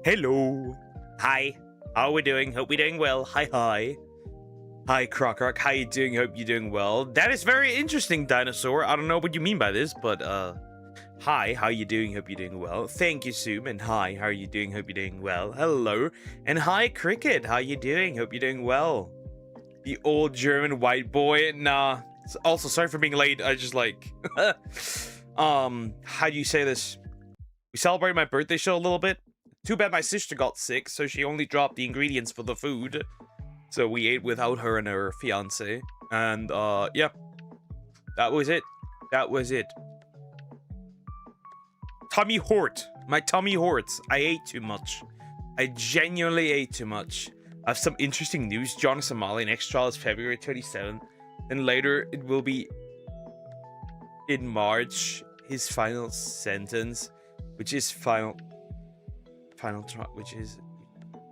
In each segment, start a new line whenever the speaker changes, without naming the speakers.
Hello. Hi. How are we doing? Hope we're doing well. Hi. Hi, Croc. How you doing? Hope you're doing well. That is very interesting, Dinosaur. I don't know what you mean by this, but hi. How you doing? Hope you're doing well. Thank you, Zoom. And hi. How are you doing? Hope you're doing well. Hello. And hi, Cricket. How you doing? Hope you're doing well. The old German white boy. Nah. Also, sorry for being late. I just like how do you say this? We celebrated my birthday show a little bit. Too bad my sister got sick, so she only dropped the ingredients for the food. So we ate without her and her fiance. And yeah. That was it. That was it. Tummy hurt. My tummy hurts. I ate too much. I genuinely ate too much. I have some interesting news. John Somali next trial is February 27th. And later it will be in March. His final sentence, which is final trial, which is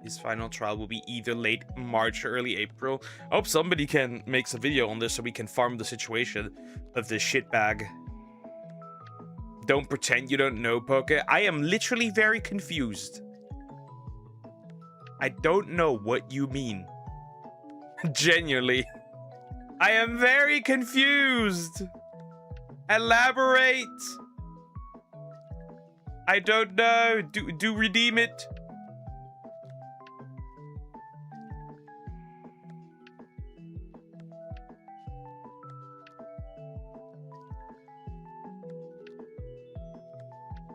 His final trial will be either late March or early April. I hope somebody can make a video on this so we can farm the situation of this shitbag. Don't pretend you don't know, Poke. I am literally very confused. I don't know what you mean. Genuinely. I am very confused. Elaborate. I don't know. Do redeem it.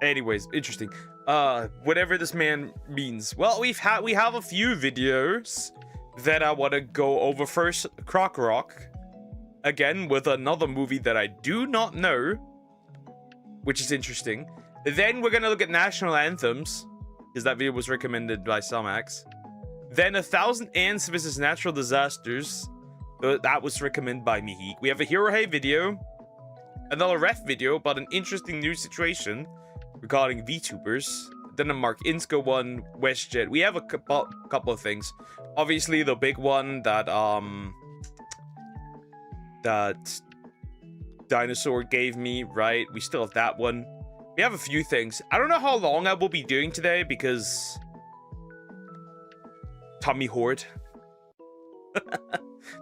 Anyways, interesting. Whatever this man means. Well, we have a few videos that I want to go over first. Croc Rock, again with another movie that I do not know, which is interesting. Then we're gonna look at national anthems, because that video was recommended by Somax. Then 1,000 Ants vs Natural Disasters, that was recommended by Mihik. We have a Hero Hey video, another ref video about an interesting new situation regarding VTubers. Then a Mark Insko one, WestJet. We have a couple of things. Obviously, the big one that Dinosaur gave me, right? We still have that one. We have a few things. I don't know how long I will be doing today because Tommy Horde.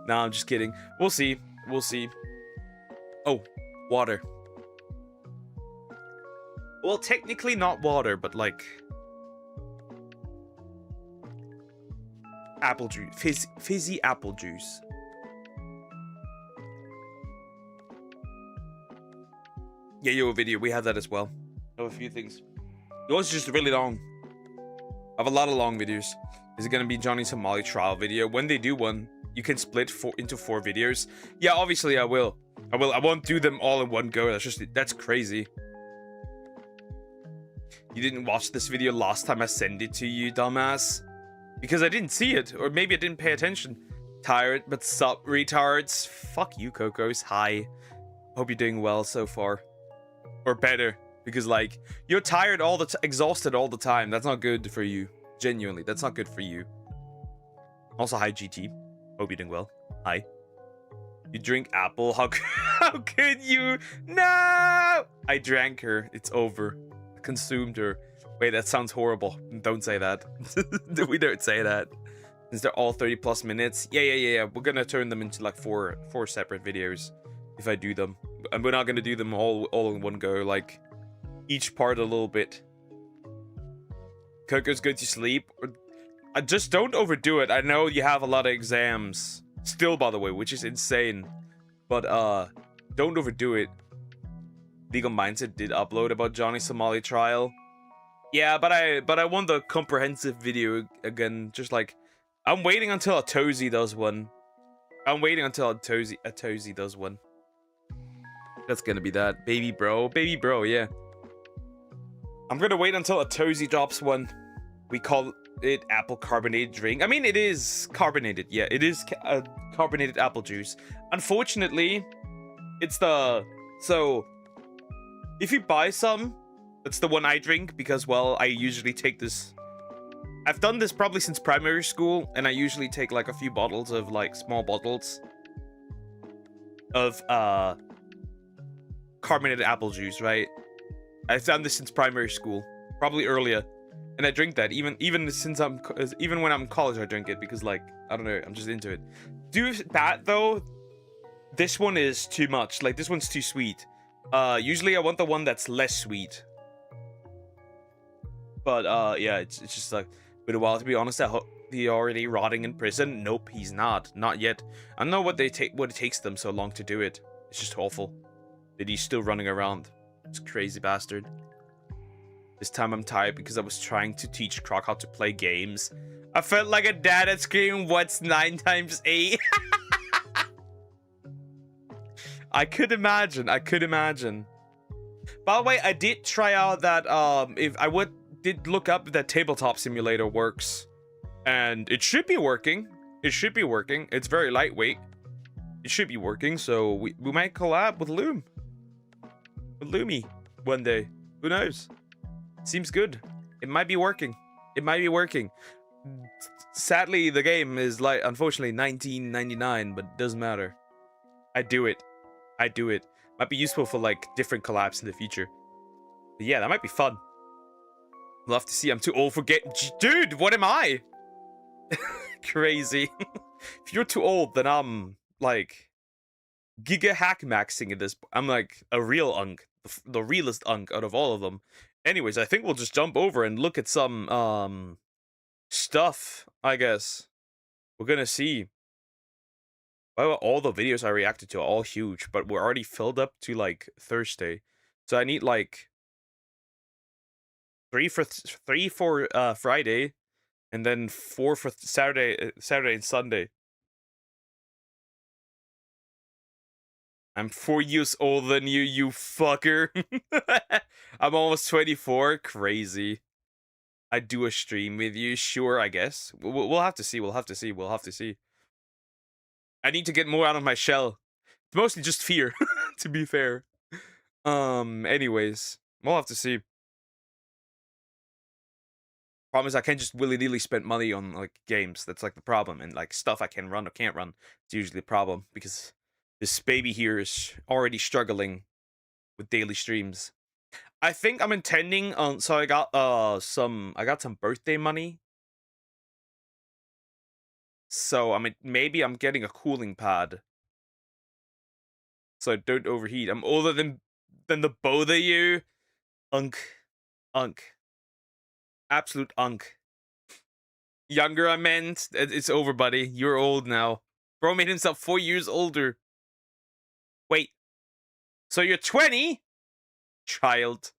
Nah, I'm just kidding. We'll see. We'll see. Oh, water. Well, technically not water, but like apple juice, fizzy apple juice. Yeah, yo, video. We have that as well. I have a few things. It was just really long. I have a lot of long videos. Is it gonna be Johnny Somali trial video? When they do one, you can split into 4 videos. Yeah, obviously I will. I won't do them all in one go. That's crazy. You didn't watch this video last time I sent it to you, dumbass. Because I didn't see it, or maybe I didn't pay attention. Tired, but sup, retards. Fuck you, Cocos. Hi. Hope you're doing well so far. Or better. Because, like, you're tired all the exhausted all the time. That's not good for you. Genuinely, that's not good for you. Also, hi, GT. Hope you're doing well. Hi. You drink apple? How could you? No! I drank her. It's over. Consumed her. Wait, that sounds horrible. Don't say that. We don't say that. Is they're all 30 plus minutes? Yeah. We're gonna turn them into like four separate videos if I do them. And we're not gonna do them all in one go, like each part a little bit. Coco's good to sleep. Just don't overdo it. I know you have a lot of exams still, by the way, which is insane. But don't overdo it. Legal Mindset did upload about Johnny Somali trial. Yeah, but I want the comprehensive video again. Just like, I'm waiting until a Tozy does one. I'm waiting until a Tozy does one. That's gonna be that. Baby bro, yeah. I'm gonna wait until a Tozy drops one. We call it apple carbonated drink. I mean, it is carbonated. Yeah, it is carbonated apple juice. Unfortunately, it's so if you buy some, that's the one I drink because, well, I usually take this. I've done this probably since primary school, and I usually take like a few bottles of like small bottles of carbonated apple juice, right? I've done this since primary school, probably earlier, and I drink that even when I'm in college. I drink it because, like, I don't know, I'm just into it. Do that though. This one is too much. Like, this one's too sweet. Usually I want the one that's less sweet. But yeah, it's just like been a while, to be honest. I hope he's already rotting in prison. Nope, he's not yet. I don't know what it takes them so long to do it. It's just awful that he's still running around. It's crazy bastard. This time I'm tired because I was trying to teach Croc how to play games. I felt like a dad at screaming, "What's 9 times 8?" I could imagine. By the way, I did try out that did look up if that tabletop simulator works, and it should be working. It's very lightweight. It should be working, so we might collab with Lumi one day. Who knows? Seems good. It might be working. Sadly, the game is like, unfortunately, 1999, but it doesn't matter. I do it. I do it. Might be useful for like different collabs in the future. But yeah, that might be fun. Love to see. I'm too old for Dude, what am I? Crazy. If you're too old, then I'm like giga hack maxing at this. I'm like a real unk, the realest unk out of all of them. Anyways, I think we'll just jump over and look at some stuff. I guess we're gonna see. Well, all the videos I reacted to are all huge, but we're already filled up to like Thursday, so I need like three for Friday, and then 4 for Saturday and Sunday. I'm 4 years older than you fucker. I'm almost 24. Crazy. I'd do a stream with you, sure, I guess. We'll have to see. We'll have to see. We'll have to see. I need to get more out of my shell. It's mostly just fear, to be fair. Anyways, we'll have to see. Problem is I can't just willy-nilly spend money on like games. That's like the problem. And like stuff I can run or can't run. It's usually a problem because this baby here is already struggling with daily streams. I think I'm intending on so I got some birthday money. So I mean maybe I'm getting a cooling pad. So I don't overheat. I'm older than the both of you. Unk. Unk. Absolute unk. Younger I meant. It's over, buddy. You're old now. Bro made himself 4 years older. Wait. So you're 20? Child.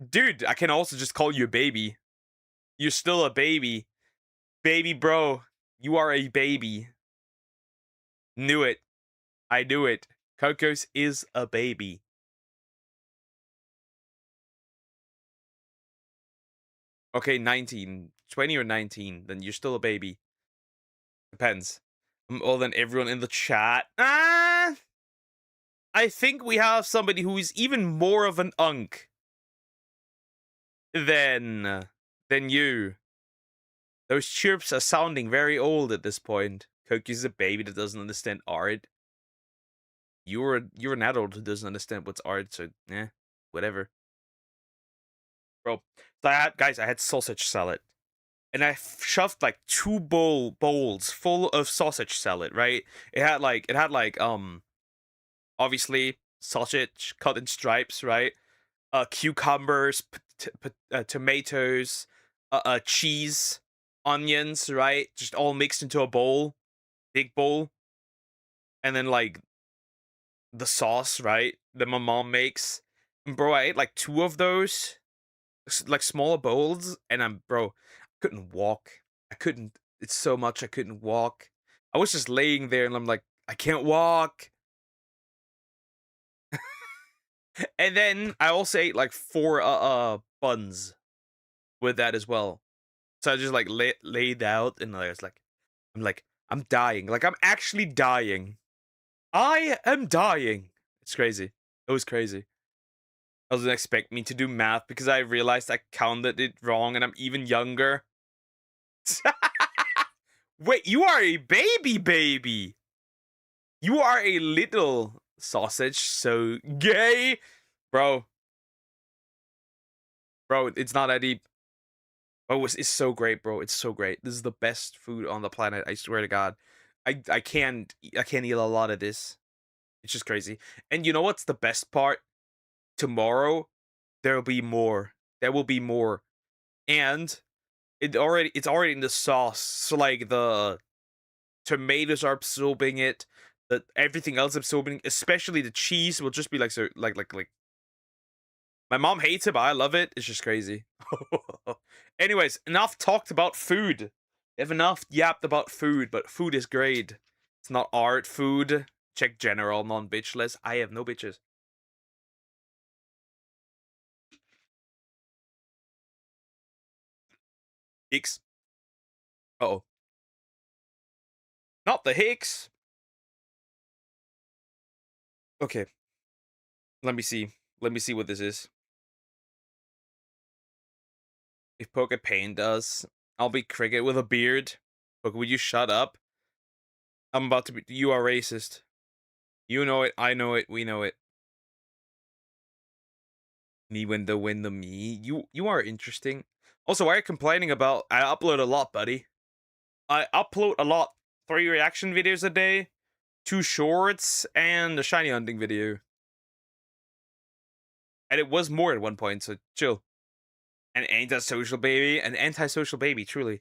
Dude, I can also just call you a baby. You're still a baby. Baby bro. You are a baby. Knew it. I knew it. Kokos is a baby. Okay, 19. 20 or 19. Then you're still a baby. Depends. I'm older than everyone in the chat. I think we have somebody who is even more of an unk than you. Those chirps are sounding very old at this point. Koki's a baby that doesn't understand art. You're an adult who doesn't understand what's art, so whatever. Bro, so I had sausage salad. And I shoved like 2 bowls full of sausage salad, right? It had obviously sausage cut in stripes, right? Cucumbers, tomatoes, cheese, onions, right? Just all mixed into a bowl, big bowl, and then like the sauce, right? That my mom makes. And bro, I ate like 2 of those, like smaller bowls, and I couldn't walk. I couldn't. It's so much I couldn't walk. I was just laying there, and I'm like, I can't walk. And then I also ate like 4 buns with that as well. So I just like laid out, and I was like, I'm dying. Like I'm actually dying. I am dying. It's crazy. It was crazy. I wasn't expecting me to do math because I realized I counted it wrong, and I'm even younger. Wait, you are a baby. You are a little sausage, so gay. Bro, it's not that deep. Oh, it's so great, bro. It's so great. This is the best food on the planet. I swear to God. I can't eat a lot of this. It's just crazy. And you know what's the best part? Tomorrow there will be more. There will be more. And it's already in the sauce. So like the tomatoes are absorbing it. Everything else absorbing, especially the cheese will just be like so like my mom hates it, but I love it. It's just crazy. Anyways, enough talked about food. We have enough yapped about food, but food is great. It's not art food. Check general, non-bitchless. I have no bitches. Hicks. Uh-oh. Not the Hicks. Okay. Let me see. Let me see what this is. If Poke Pain does. I'll be Cricket with a beard. But would you shut up? I'm about to be. You are racist. You know it. I know it. We know it. Me win the me. You are interesting. Also, why are you complaining about? I upload a lot, buddy. I upload a lot. 3 reaction videos a day, 2 shorts, and a shiny hunting video. And it was more at one point, so chill. An antisocial baby, truly.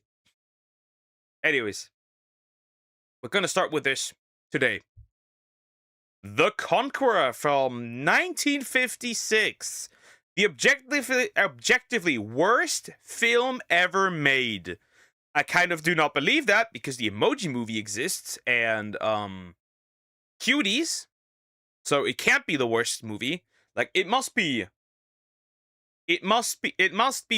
Anyways, we're gonna start with this today. The Conqueror from 1956. The objectively worst film ever made. I kind of do not believe that because the Emoji Movie exists and Cuties. So it can't be the worst movie. Like it must be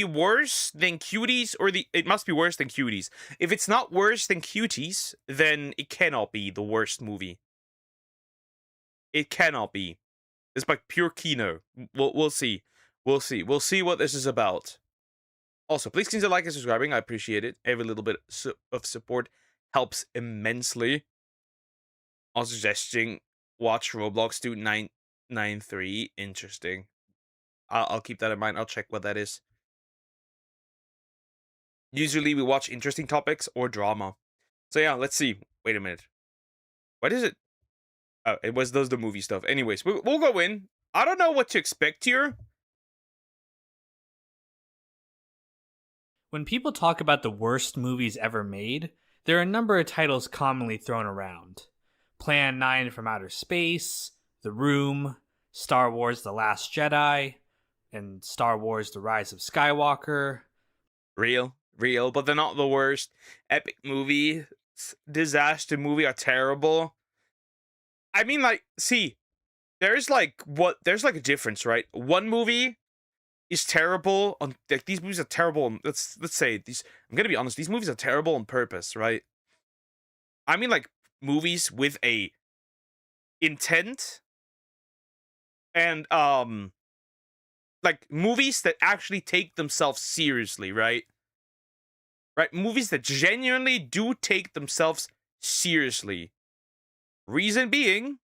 worse than Cuties, or it must be worse than Cuties. If it's not worse than Cuties, then it cannot be the worst movie. It cannot be. It's like pure kino. We'll see. We'll see what this is about. Also, please consider liking and subscribing. I appreciate it. Every little bit of support helps immensely. Also suggesting watch Roblox Dude 993. Interesting. I'll keep that in mind. I'll check what that is. Usually we watch interesting topics or drama. So yeah, let's see. Wait a minute. What is it? Oh, it was the movie stuff. Anyways, we'll go in. I don't know what to expect here.
When people talk about the worst movies ever made, there are a number of titles commonly thrown around. Plan 9 from Outer Space, The Room, Star Wars The Last Jedi, and Star Wars The Rise of Skywalker.
Real, but they're not the worst. Epic movie, disaster movie are terrible. I mean, like, see, there's like a difference, right? One movie is terrible on, like, these movies are terrible on, let's say these, I'm gonna be honest, these movies are terrible on purpose, right? I mean, like, movies with a intent and like movies that actually take themselves seriously, right? Movies that genuinely do take themselves seriously. Reason being,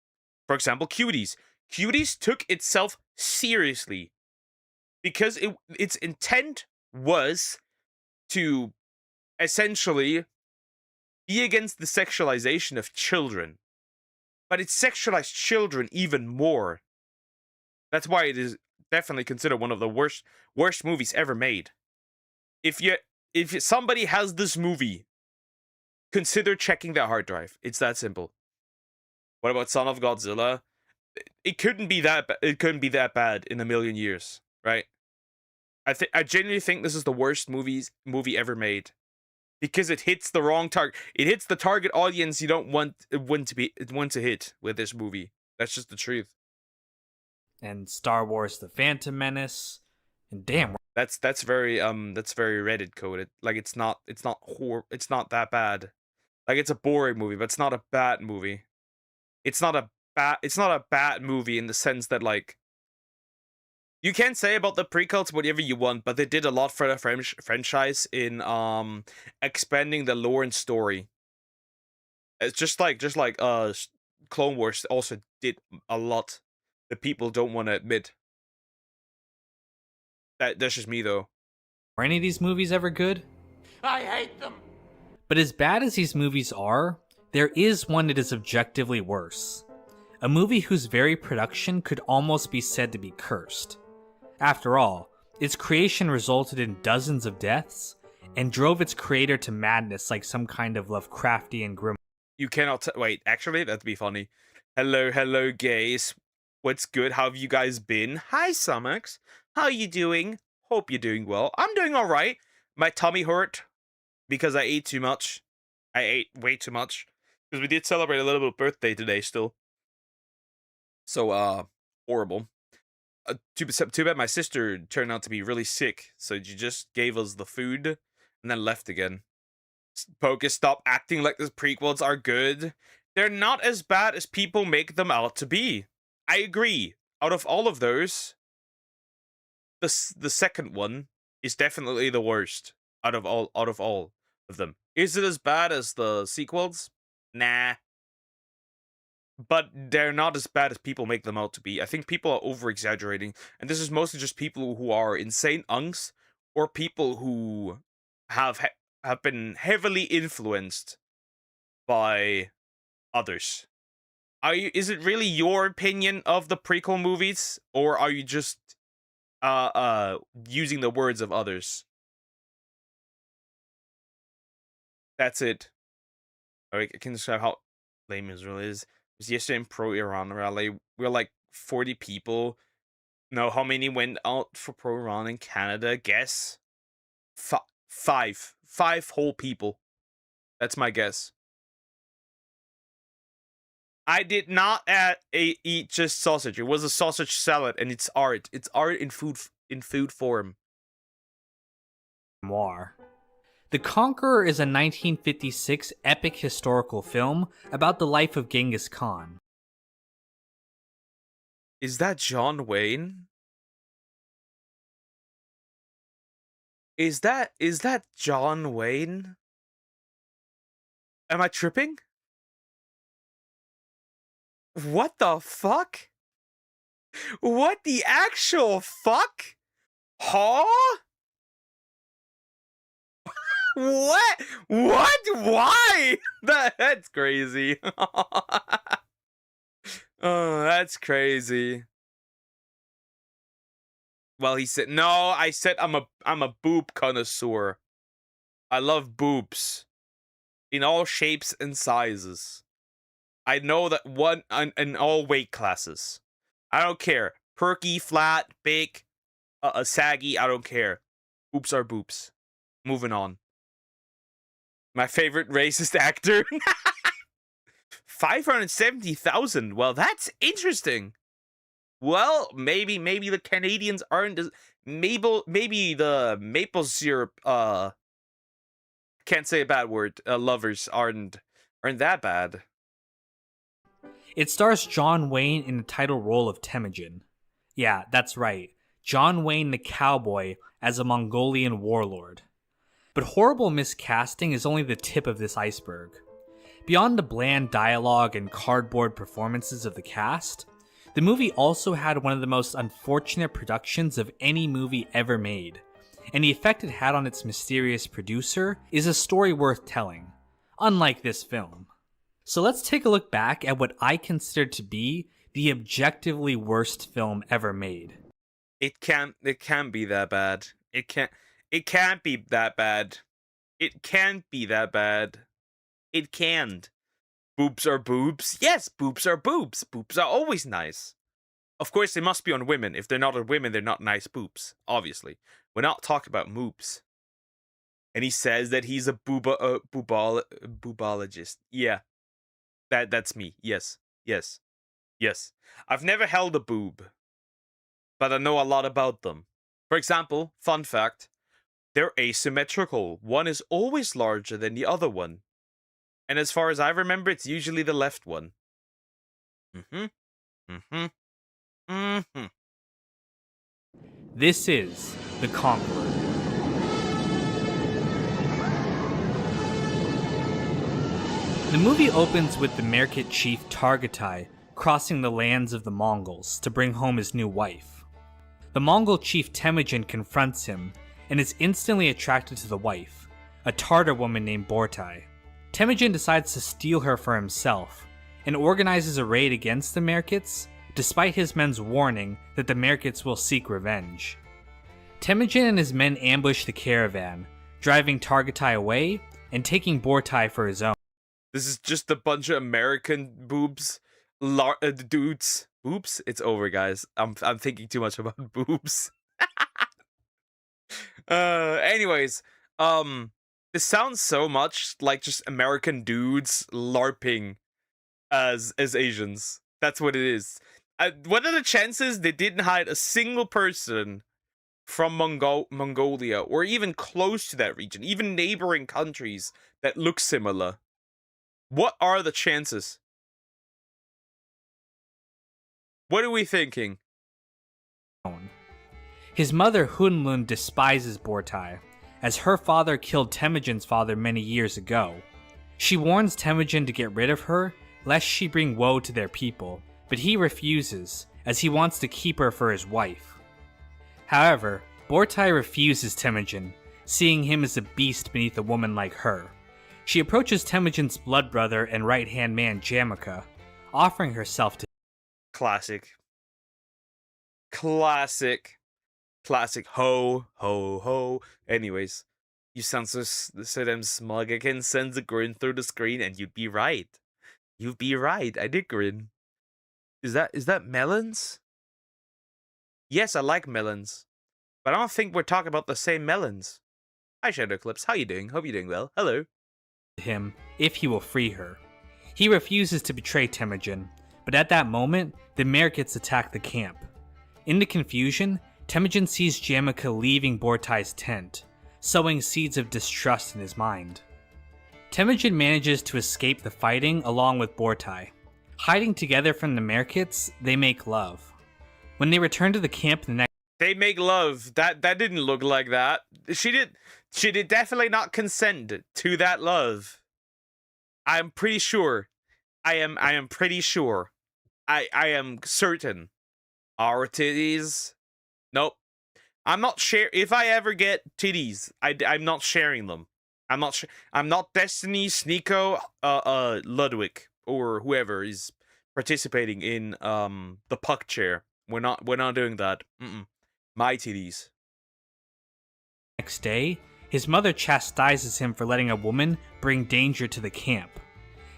for example, Cuties. Cuties took itself seriously because its intent was to essentially be against the sexualization of children. But it sexualized children even more. That's why it is definitely considered one of the worst movies ever made. If somebody has this movie, consider checking their hard drive. It's that simple. What about Son of Godzilla? It couldn't be that bad in a million years, right? I genuinely think this is the worst movie ever made because it hits the wrong target. It hits the target audience you don't want to hit with this movie. That's just the truth.
And Star Wars The Phantom Menace. And damn,
that's very Reddit coded. Like it's not that bad. Like it's a boring movie, but it's not a bad movie. It's not a bad movie in the sense that, like, you can say about the prequels whatever you want, but they did a lot for the franchise in expanding the lore and story. It's just like Clone Wars also did a lot that people don't want to admit. That's just me though.
Are any of these movies ever good?
I hate them.
But as bad as these movies are, there is one that is objectively worse. A movie whose very production could almost be said to be cursed. After all, its creation resulted in dozens of deaths, and drove its creator to madness like some kind of Lovecraftian grim.
You cannot wait, actually, that'd be funny. Hello, gays. What's good? How have you guys been? Hi, Summux. How you doing? Hope you're doing well. I'm doing alright. My tummy hurt because I ate too much. I ate way too much. Because we did celebrate a little bit of birthday today still. So, horrible. Too bad my sister turned out to be really sick, so she just gave us the food and then left again. Pocus, stop acting like the prequels are good. They're not as bad as people make them out to be. I agree. Out of all of those, the second one is definitely the worst. out of all of them. Is it as bad as the sequels? Nah. But they're not as bad as people make them out to be. I think people are over exaggerating, and this is mostly just people who are insane unks or people who have been heavily influenced by others. Is it really your opinion of the prequel movies, or are you just using the words of others? That's it. I can describe how lame Israel is. It was yesterday in Pro Iran rally. We were like 40 people. No, how many went out for Pro Iran in Canada? Guess five. Five whole people. That's my guess. I did not eat just sausage. It was a sausage salad, and it's art. It's art in food form.
Memoir. The Conqueror is a 1956 epic historical film about the life of Genghis Khan.
Is that John Wayne? Is that John Wayne? Am I tripping? What the fuck? What the actual fuck? Huh? What? What? Why? That's crazy. Oh, that's crazy. Well, he said no. I said I'm a boob connoisseur. I love boobs in all shapes and sizes. I know that one in all weight classes. I don't care. Perky, flat, big, saggy. I don't care. Boobs are boobs. Moving on. My favorite racist actor. 570,000. Well, that's interesting. Well, maybe the Canadians aren't as maybe the maple syrup can't say a bad word. Lovers aren't that bad.
It stars John Wayne in the title role of Temujin. Yeah, that's right. John Wayne the cowboy as a Mongolian warlord. But horrible miscasting is only the tip of this iceberg. Beyond the bland dialogue and cardboard performances of the cast, the movie also had one of the most unfortunate productions of any movie ever made, and the effect it had on its mysterious producer is a story worth telling, unlike this film. So let's take a look back at what I consider to be the objectively worst film ever made.
It can't be that bad. It can't be that bad. It can't be that bad. It can't. Boobs are boobs. Yes, boobs are boobs. Boobs are always nice. Of course, they must be on women. If they're not on women, they're not nice boobs. Obviously. We're not talking about moobs. And he says that he's a boobologist. Yeah. That's me. Yes. Yes. Yes. I've never held a boob, but I know a lot about them. For example, fun fact, they're asymmetrical. One is always larger than the other one. And as far as I remember, it's usually the left one.
This is The Conqueror. The movie opens with the Merkit chief Targatai crossing the lands of the Mongols to bring home his new wife. The Mongol chief Temujin confronts him and is instantly attracted to the wife, a Tartar woman named Bortai. Temujin decides to steal her for himself and organizes a raid against the Merkits, despite his men's warning that the Merkits will seek revenge. Temujin and his men ambush the caravan, driving Targatai away and taking Bortai for his own.
This is just a bunch of American boobs. Dudes. Boobs? It's over, guys. I'm thinking too much about boobs. Anyways, this sounds so much like just American dudes LARPing as Asians. That's what it is. What are the chances they didn't hide a single person from Mongolia or even close to that region, even neighboring countries that look similar? What are the chances? What are we thinking?
His mother Hunlun despises Bortai, as her father killed Temujin's father many years ago. She warns Temujin to get rid of her, lest she bring woe to their people, but he refuses, as he wants to keep her for his wife. However, Bortai refuses Temujin, seeing him as a beast beneath a woman like her. She approaches Temujin's blood brother and right-hand man Jamika, offering herself to him.
Classic. Classic. Classic. Ho, ho, ho. Anyways, you sound so damn smug. I can sense a grin through the screen, and you'd be right. You'd be right. I did grin. Is that melons? Yes, I like melons. But I don't think we're talking about the same melons. Hi, Shadow Eclipse. How you doing? Hope you're doing well. Hello.
Him if he will free her. He refuses to betray Temujin, but at that moment, the Merkits attack the camp. In the confusion, Temujin sees Jamika leaving Bortai's tent, sowing seeds of distrust in his mind. Temujin manages to escape the fighting along with Bortai. Hiding together from the Merkits, they make love. When they return to the camp the next
They make love. That didn't look like that. She did definitely not consent to that love. I'm pretty sure. I am pretty sure. I am certain. Our titties. Nope. I'm not share. If I ever get titties, I'm not sharing them. I'm not Destiny, Sneeko, Ludwig, or whoever is participating in the puck chair. We're not doing that. My titties.
next day, his mother chastises him for letting a woman bring danger to the camp.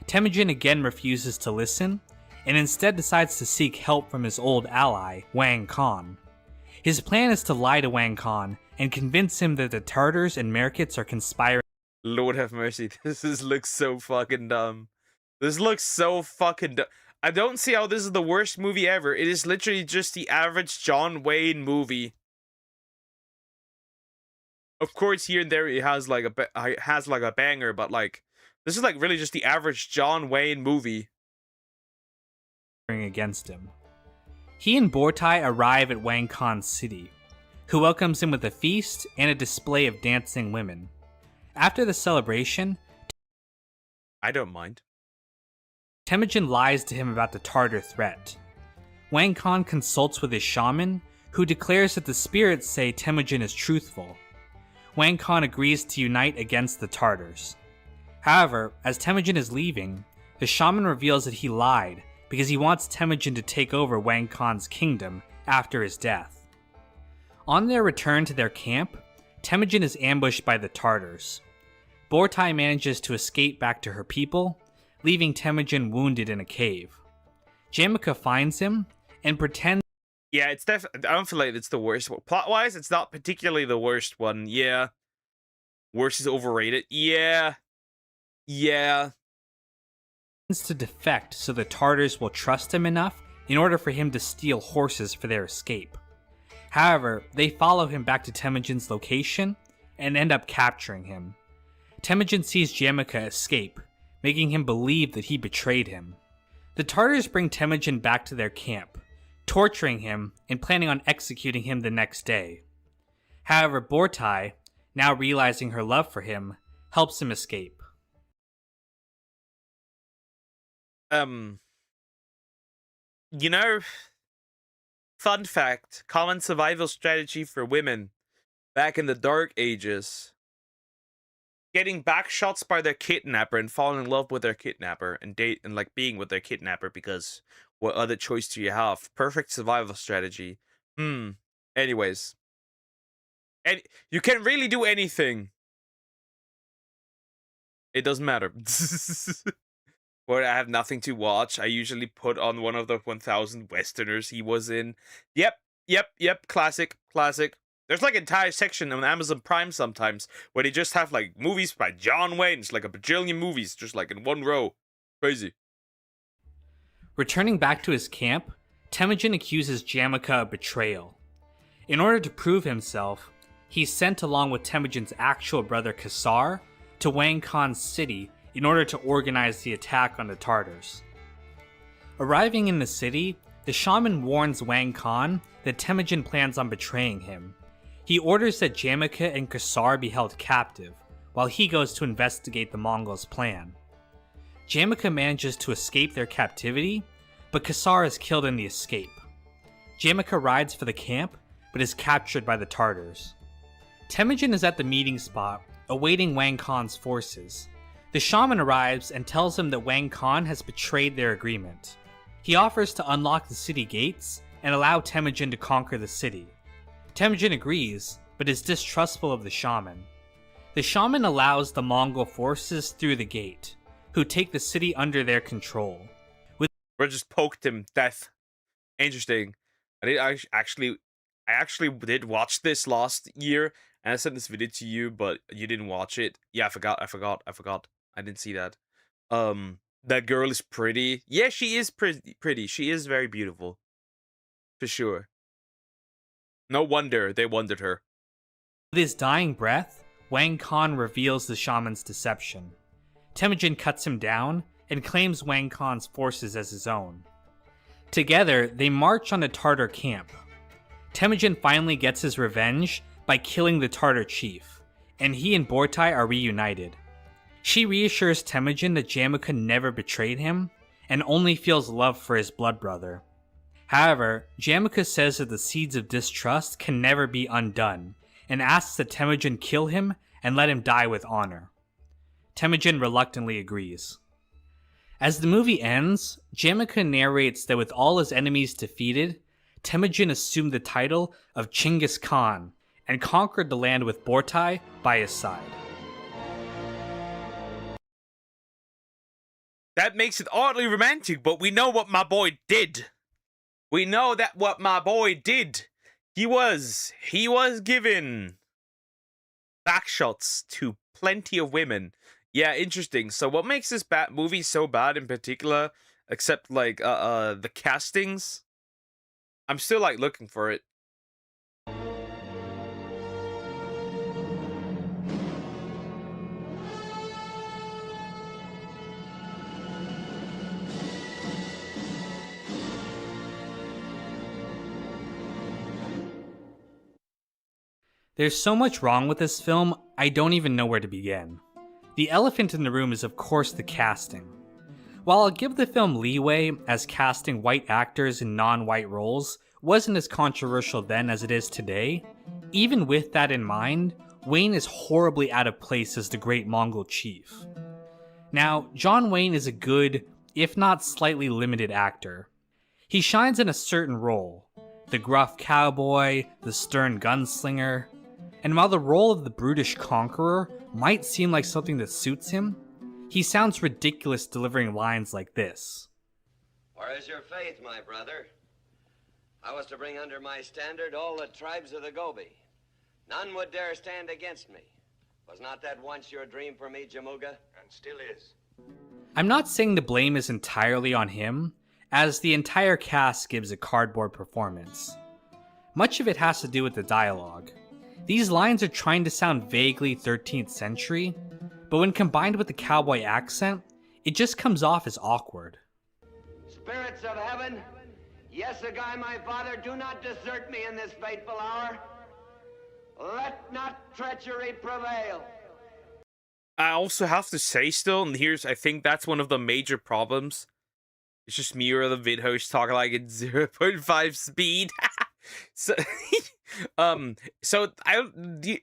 Temujin again refuses to listen, and instead decides to seek help from his old ally, Wang Khan. His plan is to lie to Wang Khan and convince him that the Tartars and Merkits are conspiring.
Lord have mercy, looks so fucking dumb. This looks so fucking dumb. I don't see how this is the worst movie ever. It is literally just the average John Wayne movie. Of course, here and there it has like a banger, but like this is like really just the average John Wayne movie.
Against him. He and Bortai arrive at Wang Khan's city, who welcomes him with a feast and a display of dancing women. After the celebration,
I don't mind.
Temujin lies to him about the Tartar threat. Wang Khan consults with his shaman, who declares that the spirits say Temujin is truthful. Wang Khan agrees to unite against the Tartars. However, as Temujin is leaving, the shaman reveals that he lied because he wants Temujin to take over Wang Khan's kingdom after his death. On their return to their camp, Temujin is ambushed by the Tartars. Bortai manages to escape back to her people, leaving Temujin wounded in a cave. Jamika finds him and pretends.
Yeah, it's definitely. I don't feel like it's the worst one. Plot-wise, it's not particularly the worst one. Yeah. Worst is overrated. Yeah. Yeah.
To defect so the Tartars will trust him enough in order for him to steal horses for their escape. However, they follow him back to Temujin's location and end up capturing him. Temujin sees Jamika escape, making him believe that he betrayed him. The Tartars bring Temujin back to their camp, torturing him and planning on executing him the next day. However, Bortai, now realizing her love for him, helps him escape.
You know, fun fact, common survival strategy for women back in the Dark Ages. Getting back shots by their kidnapper and falling in love with their kidnapper and date and like being with their kidnapper because what other choice do you have? Perfect survival strategy. Anyways. And you can really do anything. It doesn't matter. But I have nothing to watch. I usually put on one of the 1000 Westerners he was in. Yep. Classic. There's like an entire section on Amazon Prime sometimes where they just have like movies by John Wayne. It's like a bajillion movies just like in one row. Crazy.
Returning back to his camp, Temujin accuses Jamika of betrayal. In order to prove himself, he's sent along with Temujin's actual brother Kassar to Wang Khan's city in order to organize the attack on the Tartars. Arriving in the city, the shaman warns Wang Khan that Temujin plans on betraying him. He orders that Jamaica and Kasar be held captive, while he goes to investigate the Mongols' plan. Jamaica manages to escape their captivity, but Kasar is killed in the escape. Jamaica rides for the camp, but is captured by the Tartars. Temujin is at the meeting spot, awaiting Wang Khan's forces. The shaman arrives and tells him that Wang Khan has betrayed their agreement. He offers to unlock the city gates and allow Temujin to conquer the city. Temujin agrees, but is distrustful of the shaman. The shaman allows the Mongol forces through the gate, who take the city under their control.
Or just poked him death. Interesting. I actually did watch this last year, and I sent this video to you, but you didn't watch it. Yeah, I forgot. I didn't see that. That girl is pretty. Yeah, she is pretty. She is very beautiful. For sure. No wonder they wanted her.
With his dying breath, Wang Khan reveals the shaman's deception. Temujin cuts him down and claims Wang Khan's forces as his own. Together, they march on a Tartar camp. Temujin finally gets his revenge by killing the Tartar chief, and he and Bortai are reunited. She reassures Temujin that Jamaica never betrayed him, and only feels love for his blood brother. However, Jamaica says that the seeds of distrust can never be undone, and asks that Temujin kill him and let him die with honor. Temujin reluctantly agrees. As the movie ends, Jamaica narrates that with all his enemies defeated, Temujin assumed the title of Genghis Khan and conquered the land with Bortai by his side.
That makes it oddly romantic, but we know what my boy did. We know that what my boy did. He was given back shots to plenty of women. Yeah, interesting. So what makes this movie so bad in particular, except like the castings? I'm still like looking for it.
There's so much wrong with this film, I don't even know where to begin. The elephant in the room is of course the casting. While I'll give the film leeway, as casting white actors in non-white roles wasn't as controversial then as it is today, even with that in mind, Wayne is horribly out of place as the great Mongol chief. Now, John Wayne is a good, if not slightly limited actor. He shines in a certain role, the gruff cowboy, the stern gunslinger, and while the role of the brutish conqueror might seem like something that suits him, he sounds ridiculous delivering lines like this.
Where is your faith, my brother? I was to bring under my standard all the tribes of the Gobi. None would dare stand against me. Was not that once your dream for me, Jamuga? And still is.
I'm not saying the blame is entirely on him, as the entire cast gives a cardboard performance. Much of it has to do with the dialogue. These lines are trying to sound vaguely 13th century, but when combined with the cowboy accent, it just comes off as awkward.
Spirits of heaven, yes, Agai, my father, do not desert me in this fateful hour. Let not treachery prevail.
I also have to say still, and I think that's one of the major problems. It's just me or the vid host talking like at 0.5 speed.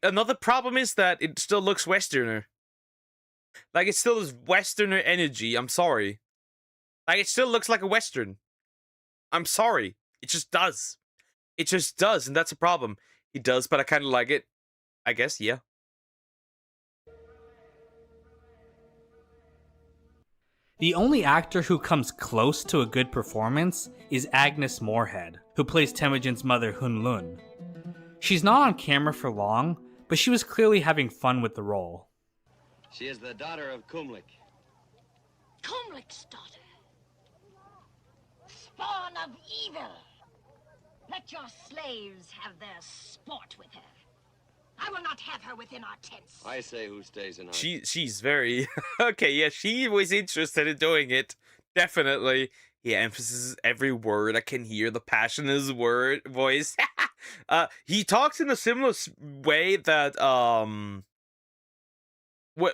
Another problem is that it still looks Westerner. Like, it still has Westerner energy. I'm sorry. Like, it still looks like a Western. I'm sorry. It just does. It just does, and that's a problem. It does, but I kind of like it. I guess, yeah.
The only actor who comes close to a good performance is Agnes Moorehead, who plays Temujin's mother Hunlun. She's not on camera for long, but she was clearly having fun with the role.
She is the daughter of Kumlik.
Kumlik's daughter. Spawn of evil. Let your slaves have their sport with her. I will not have her within our tents.
I say who stays in our...
She's very... okay, yeah, she was interested in doing it. Definitely. He emphasizes every word. I can hear the passion in his voice. He talks in a similar way that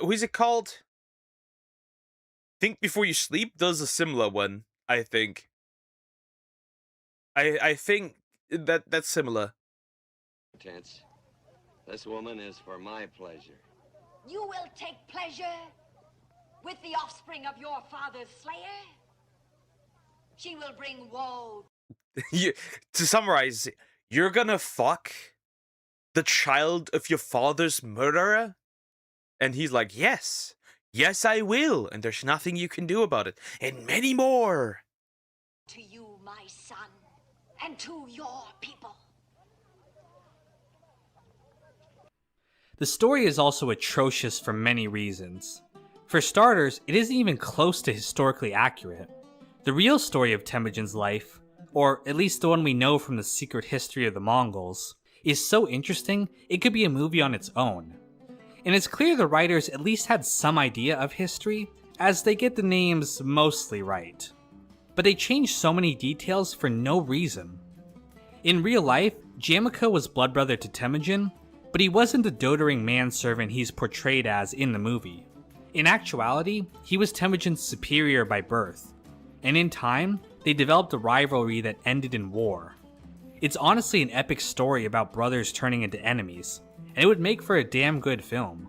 who's it called? Think Before You Sleep does a similar one. I think. I think that's similar.
Tense. This woman is for my pleasure.
You will take pleasure with the offspring of your father's slayer? She will bring woe.
To summarize, you're gonna fuck the child of your father's murderer? And he's like, yes, yes, I will, and there's nothing you can do about it, and many more.
To you, my son, and to your people.
The story is also atrocious for many reasons. For starters, it isn't even close to historically accurate. The real story of Temujin's life, or at least the one we know from the secret history of the Mongols, is so interesting it could be a movie on its own. And it's clear the writers at least had some idea of history, as they get the names mostly right. But they changed so many details for no reason. In real life, Jamiko was blood brother to Temujin, but he wasn't the doting manservant he's portrayed as in the movie. In actuality, he was Temujin's superior by birth, and in time, they developed a rivalry that ended in war. It's honestly an epic story about brothers turning into enemies, and it would make for a damn good film.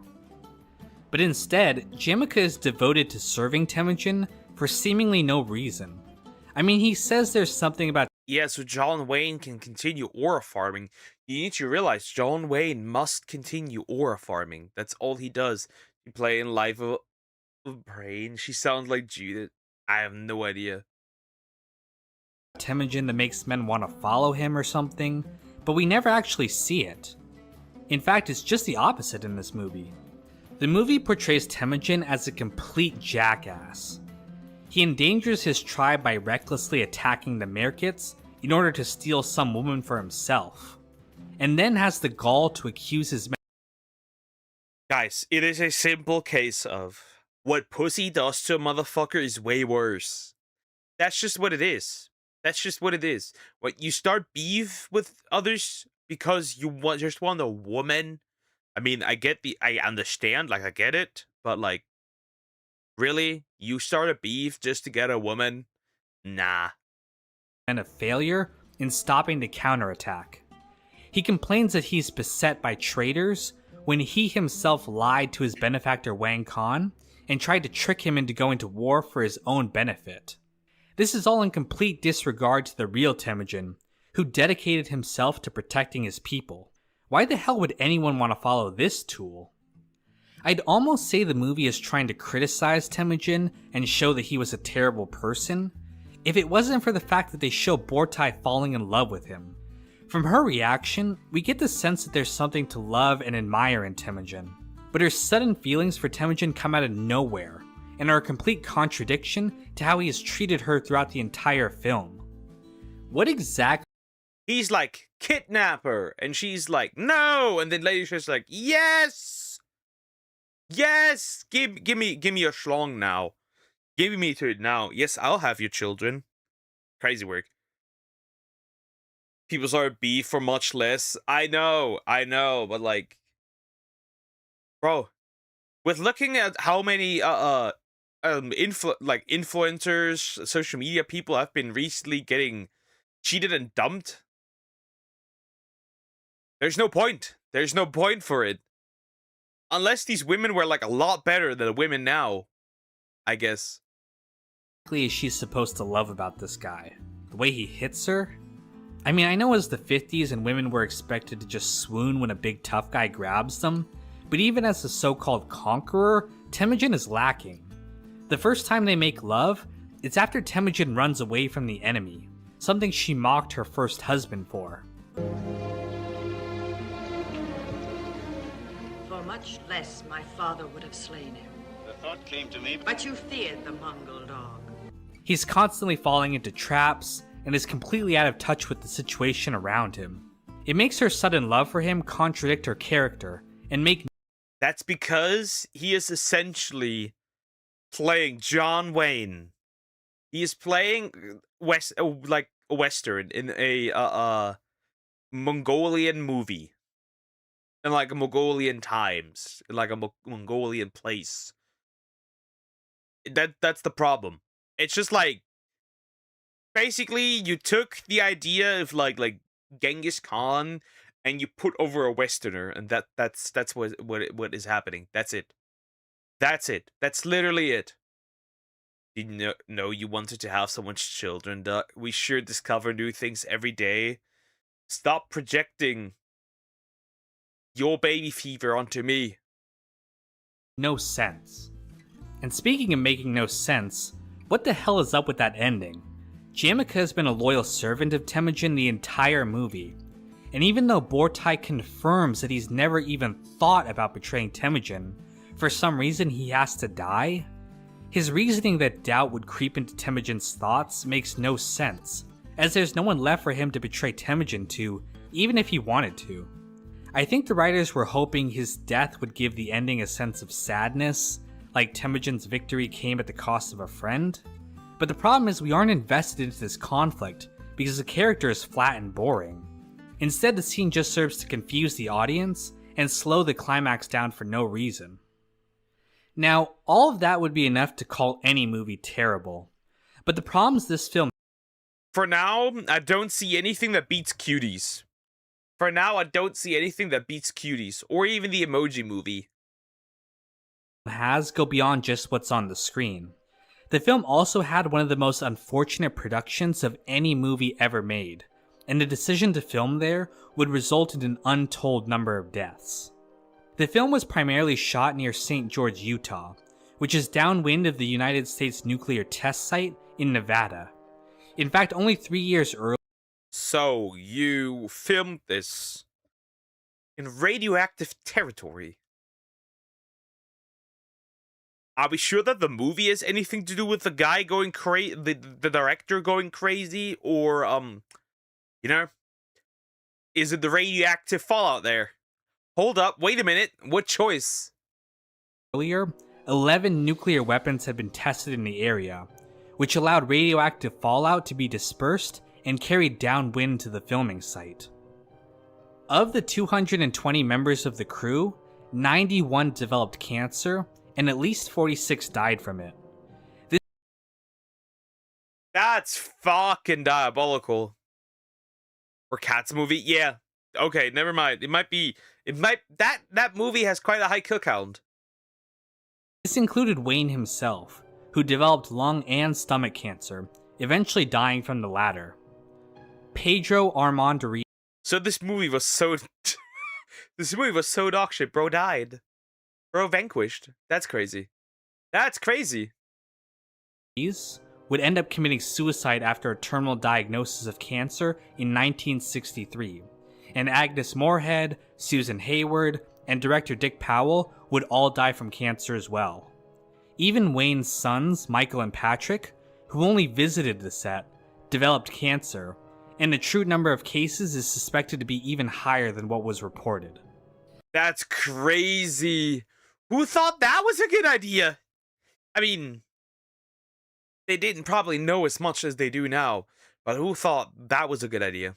But instead, Jamika is devoted to serving Temujin for seemingly no reason. I mean, he says there's something about
Yeah, so John Wayne can continue aura farming. You need to realize John Wayne must continue aura farming. That's all he does. He play in Life of Brain. She sounds like Judith. I have no idea.
Temujin that makes men want to follow him or something, but we never actually see it. In fact, it's just the opposite in this movie. The movie portrays Temujin as a complete jackass. He endangers his tribe by recklessly attacking the Merkits in order to steal some woman for himself, and then has the gall to accuse his men.
Guys, it is a simple case of what pussy does to a motherfucker is way worse. That's just what it is. That's just what it is. What, you start beef with others because you just want a woman? I mean, I understand, like, I get it, but, like, really? You start a beef just to get a woman? Nah.
And a failure in stopping the counterattack. He complains that he's beset by traitors when he himself lied to his benefactor Wang Khan and tried to trick him into going to war for his own benefit. This is all in complete disregard to the real Temujin, who dedicated himself to protecting his people. Why the hell would anyone want to follow this tool? I'd almost say the movie is trying to criticize Temujin and show that he was a terrible person, if it wasn't for the fact that they show Bortai falling in love with him. From her reaction, we get the sense that there's something to love and admire in Temujin, but her sudden feelings for Temujin come out of nowhere, and are a complete contradiction to how he has treated her throughout the entire film. What exactly?
He's like, kidnap her, and she's like, no, and then later she's like, yes! Yes! Give me a schlong now. Give me to it now. Yes, I'll have your children. Crazy work. People start beef for much less. I know, but like, bro, with looking at how many influencers, social media people have been recently getting cheated and dumped, there's no point. There's no point for it. Unless these women were like a lot better than the women now, I guess.
Is she supposed to love about this guy? The way he hits her? I mean, I know it was the 50s and women were expected to just swoon when a big tough guy grabs them, but even as the so-called conqueror, Temujin is lacking. The first time they make love, it's after Temujin runs away from the enemy, something she mocked her first husband for.
For much less, my father would have slain him.
The thought came to me,
But you feared the Mongol dog.
He's constantly falling into traps and is completely out of touch with the situation around him. It makes her sudden love for him contradict her character and make.
That's because he is essentially playing John Wayne. He is playing like a western in a Mongolian movie in like a Mongolian times, in like a Mongolian place. That's the problem. It's just like basically you took the idea of like Genghis Khan and you put over a Westerner, and that's what is happening. That's it. That's it. That's literally it. You know you wanted to have so much children, Duck. We sure discover new things every day. Stop projecting your baby fever onto me.
No sense. And speaking of making no sense, what the hell is up with that ending? Jamaica has been a loyal servant of Temujin the entire movie, and even though Bortai confirms that he's never even thought about betraying Temujin, for some reason he has to die? His reasoning that doubt would creep into Temujin's thoughts makes no sense, as there's no one left for him to betray Temujin to, even if he wanted to. I think the writers were hoping his death would give the ending a sense of sadness, like Temujin's victory came at the cost of a friend. But the problem is we aren't invested into this conflict because the character is flat and boring. Instead, the scene just serves to confuse the audience and slow the climax down for no reason. Now, all of that would be enough to call any movie terrible. But the problem is this film...
For now, I don't see anything that beats Cuties. For now, I don't see anything that beats Cuties, or even the Emoji Movie.
...has go beyond just what's on the screen. The film also had one of the most unfortunate productions of any movie ever made, and the decision to film there would result in an untold number of deaths. The film was primarily shot near St. George, Utah, which is downwind of the United States nuclear test site in Nevada. In fact, only 3 years earlier...
So, you filmed this in radioactive territory. Are we sure that the movie has anything to do with the guy going crazy, the director going crazy, or, you know, is it the radioactive fallout there? Hold up, wait a minute, what choice?
Earlier, 11 nuclear weapons had been tested in the area, which allowed radioactive fallout to be dispersed and carried downwind to the filming site. Of the 220 members of the crew, 91 developed cancer, and at least 46 died from it.
That's fucking diabolical. Or Cats movie? Yeah. Okay, never mind. That movie has quite a high kill count.
This included Wayne himself, who developed lung and stomach cancer, eventually dying from the latter. Pedro Armando.
So this movie was so this movie was so dog shit, bro died. Bro vanquished. That's crazy. That's crazy.
Would end up committing suicide after a terminal diagnosis of cancer in 1963. And Agnes Moorehead, Susan Hayward, and director Dick Powell would all die from cancer as well. Even Wayne's sons, Michael and Patrick, who only visited the set, developed cancer, and the true number of cases is suspected to be even higher than what was reported.
That's crazy. Who thought that was a good idea? I mean, they didn't probably know as much as they do now, but who thought that was a good idea?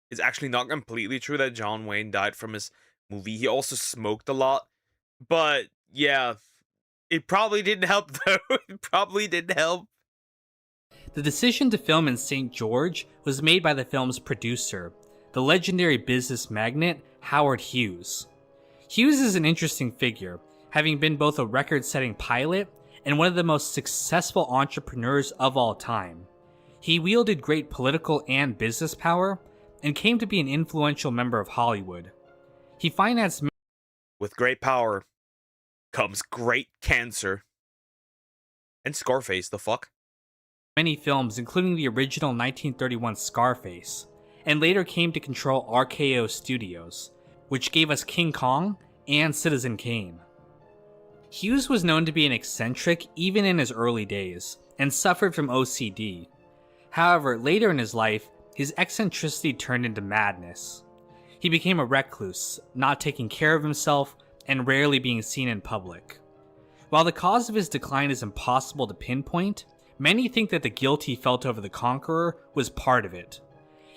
It's actually not completely true that John Wayne died from his movie. He also smoked a lot. But, yeah, it probably didn't help, though. It probably didn't help.
The decision to film in St. George was made by the film's producer, the legendary business magnate Howard Hughes. Hughes is an interesting figure, having been both a record-setting pilot and one of the most successful entrepreneurs of all time. He wielded great political and business power, and came to be an influential member of Hollywood. He financed...
With great power comes great cancer. And Scarface, the fuck?
...many films, including the original 1931 Scarface, and later came to control RKO Studios, which gave us King Kong and Citizen Kane. Hughes was known to be an eccentric even in his early days, and suffered from OCD. However, later in his life, his eccentricity turned into madness. He became a recluse, not taking care of himself, and rarely being seen in public. While the cause of his decline is impossible to pinpoint, many think that the guilt he felt over the Conqueror was part of it.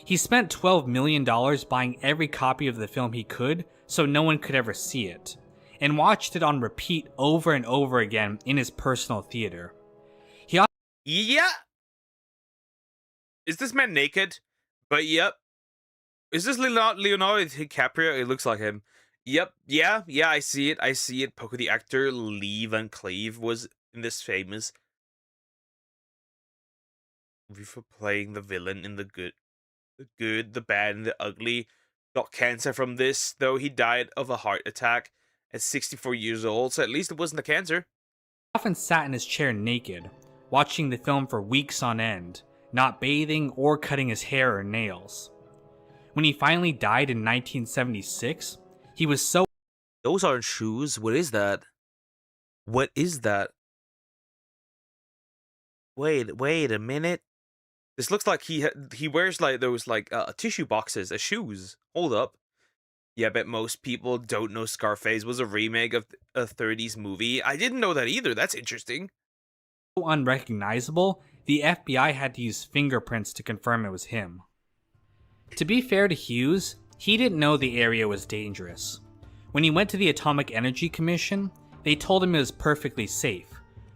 He spent $12 million buying every copy of the film he could so no one could ever see it, and watched it on repeat over and over again in his personal theater.
Yeah. Is this man naked? But yep. Is this Leonardo DiCaprio? It looks like him. Yep. Yeah, I see it. Poco the actor, Lee Van Cleave, was in this famous movie for playing the villain in the good, the bad, and the ugly. Got cancer from this, though he died of a heart attack at 64 years old, so at least it wasn't the cancer.
Often sat in his chair naked, watching the film for weeks on end, not bathing or cutting his hair or nails. When he finally died in 1976, he was so...
Those aren't shoes. What is that? What is that? Wait a minute. This looks like he wears like those like tissue boxes as shoes. Hold up. Yeah, I bet most people don't know Scarface was a remake of a 30s movie. I didn't know that either. That's interesting.
Unrecognizable, the FBI had to use fingerprints to confirm it was him. To be fair to Hughes, he didn't know the area was dangerous. When he went to the Atomic Energy Commission, they told him it was perfectly safe,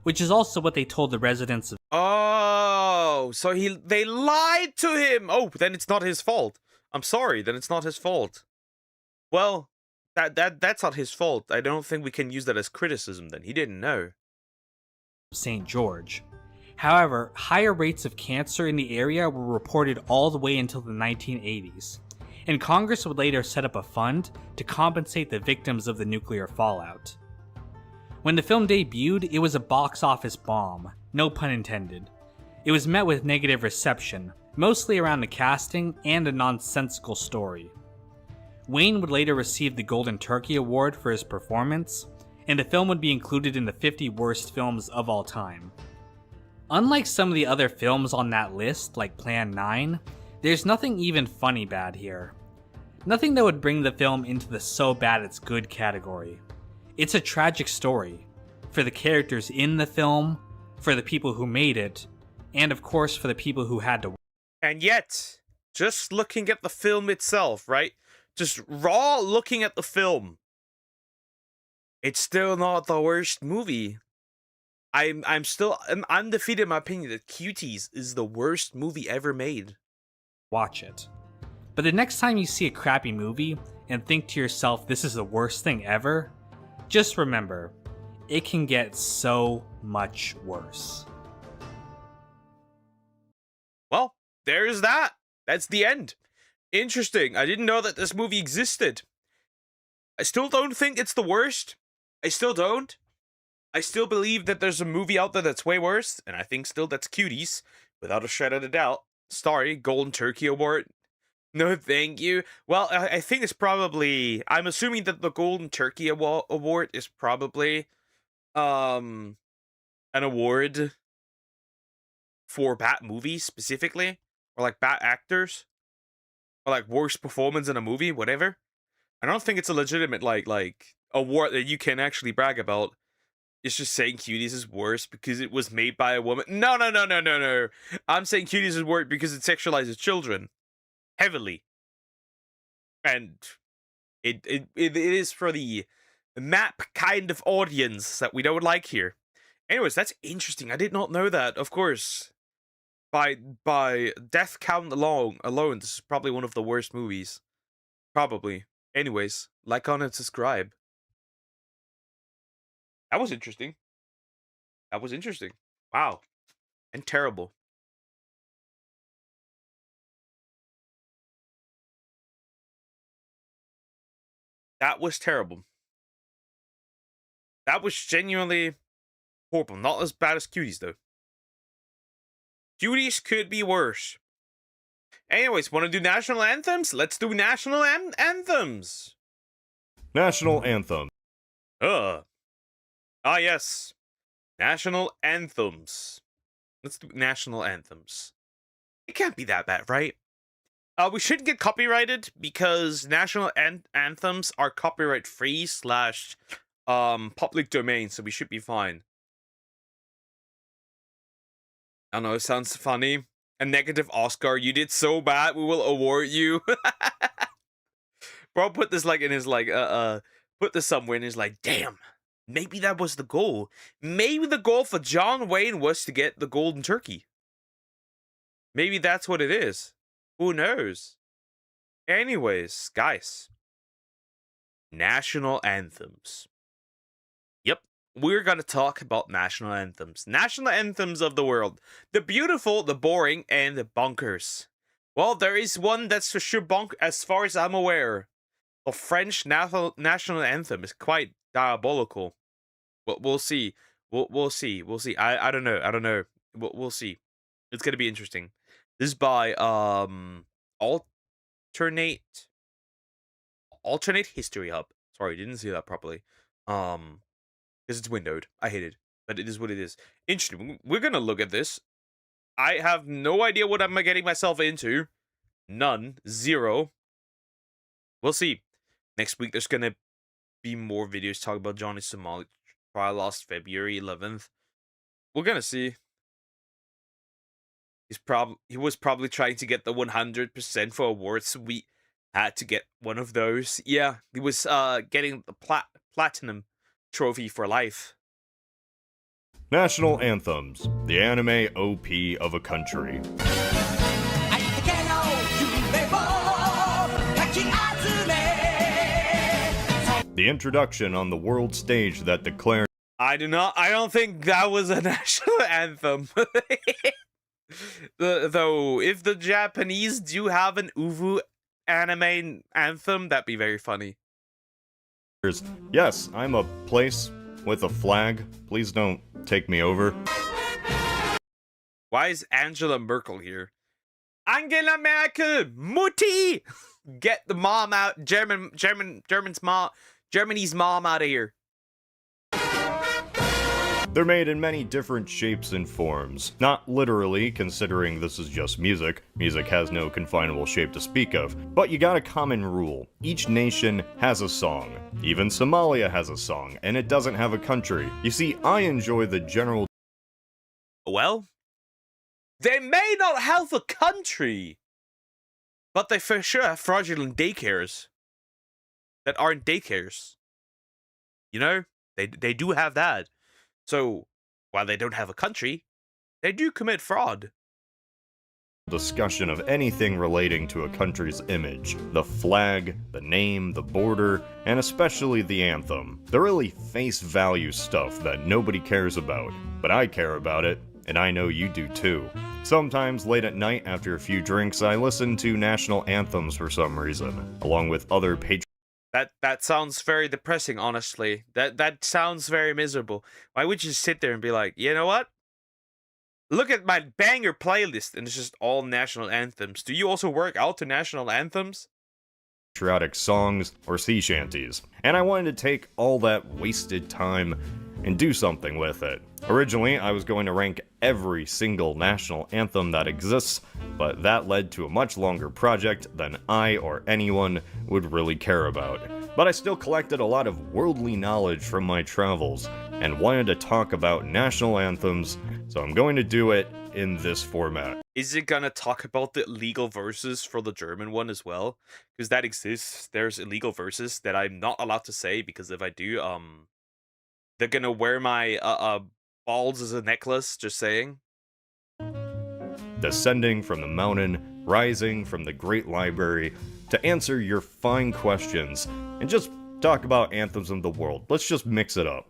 which is also what they told the residents of...
Oh, so they lied to him. Oh, then it's not his fault. I'm sorry, then it's not his fault. Well, that's not his fault. I don't think we can use that as criticism then. He didn't know.
St. George. However, higher rates of cancer in the area were reported all the way until the 1980s, and Congress would later set up a fund to compensate the victims of the nuclear fallout. When the film debuted, it was a box office bomb, no pun intended. It was met with negative reception, mostly around the casting and a nonsensical story. Wayne would later receive the Golden Turkey Award for his performance, and the film would be included in the 50 worst films of all time. Unlike some of the other films on that list, like Plan 9, there's nothing even funny bad here. Nothing that would bring the film into the so bad it's good category. It's a tragic story, for the characters in the film, for the people who made it, and of course for the people who had to.
And yet, just looking at the film itself, right? Just raw looking at the film, it's still not the worst movie. I'm still undefeated in my opinion that Cuties is the worst movie ever made.
Watch it. But the next time you see a crappy movie and think to yourself this is the worst thing ever, just remember, it can get so much worse.
Well, there's that. That's the end. Interesting. I didn't know that this movie existed. I still don't think it's the worst. I still don't. I still believe that there's a movie out there that's way worse, and I think still that's Cuties, without a shred of a doubt. Sorry, Golden Turkey Award. No, thank you. Well, I think it's probably... I'm assuming that the Golden Turkey Award is probably an award for bad movies, specifically. Or, like, bad actors. Or, like, worst performance in a movie, whatever. I don't think it's a legitimate, like award that you can actually brag about. It's just saying Cuties is worse because it was made by a woman. No. I'm saying Cuties is worse because it sexualizes children. Heavily. And it is for the map kind of audience that we don't like here. Anyways, that's interesting. I did not know that. Of course, by death count alone, this is probably one of the worst movies. Probably. Anyways, like, comment, and subscribe. That was interesting. Wow. And terrible. That was terrible. That was genuinely horrible. Not as bad as Cuties, though. Cuties could be worse. Anyways, want to do national anthems? Let's do national anthems.
National Anthem.
Yes. National anthems. Let's do national anthems. It can't be that bad, right? We shouldn't get copyrighted because national anthems are copyright free / public domain, so we should be fine. I don't know, it sounds funny. a negative Oscar. You did so bad, we will award you. Bro put this like in his like put this somewhere and he's like, damn, maybe that was the goal. Maybe the goal for John Wayne was to get the golden turkey. Maybe that's what it is. Who knows? Anyways, guys. National anthems. Yep, we're gonna talk about national anthems. National anthems of the world. The beautiful, the boring, and the bonkers. Well, there is one that's for sure bonk as far as I'm aware. The French national anthem is quite diabolical. But we'll see. We'll see. We'll see. I don't know. I don't know. We'll see. It's gonna be interesting. This is by alternate history hub. Sorry, didn't see that properly. Because it's windowed. I hate it, but it is what it is. Interesting. We're gonna look at this. I have no idea what I'm getting myself into. None. Zero. We'll see. Next week there's gonna be more videos talking about Johnny Somali trial last February 11th. We're gonna see. He was probably trying to get the 100% for awards. We had to get one of those. Yeah, he was getting the platinum trophy for life.
National anthems, the anime OP of a country. The introduction on the world stage that declared.
I don't think that was a national anthem. Though, if the Japanese do have an UVU anime anthem, that'd be very funny.
Yes, I'm a place with a flag. Please don't take me over.
Why is Angela Merkel here? Angela Merkel, Mutti! Get the mom out, Germany's mom out of here.
They're made in many different shapes and forms. Not literally, considering this is just music. Music has no confinable shape to speak of. But you got a common rule. Each nation has a song. Even Somalia has a song, and it doesn't have a country. You see, I enjoy the general...
Well, they may not have a country, but they for sure have fraudulent daycares that aren't daycares. You know, they do have that. So, while they don't have a country, they do commit fraud.
Discussion of anything relating to a country's image. The flag, the name, the border, and especially the anthem. The really face value stuff that nobody cares about. But I care about it, and I know you do too. Sometimes late at night after a few drinks, I listen to national anthems for some reason, along with other
That sounds very depressing, honestly. That sounds very miserable. Why would you sit there and be like, you know what? Look at my banger playlist, and it's just all national anthems. Do you also work out to national anthems?
Patriotic songs or sea shanties. And I wanted to take all that wasted time and do something with it. Originally, I was going to rank every single national anthem that exists, but that led to a much longer project than I or anyone would really care about. But I still collected a lot of worldly knowledge from my travels, and wanted to talk about national anthems, so I'm going to do it in this format.
Is it gonna talk about the illegal verses for the German one as well? Because that exists. There's illegal verses that I'm not allowed to say, because if I do, they're gonna wear my balls as a necklace, just saying.
Descending from the mountain, rising from the great library, to answer your fine questions, and just talk about anthems of the world. Let's just mix it up.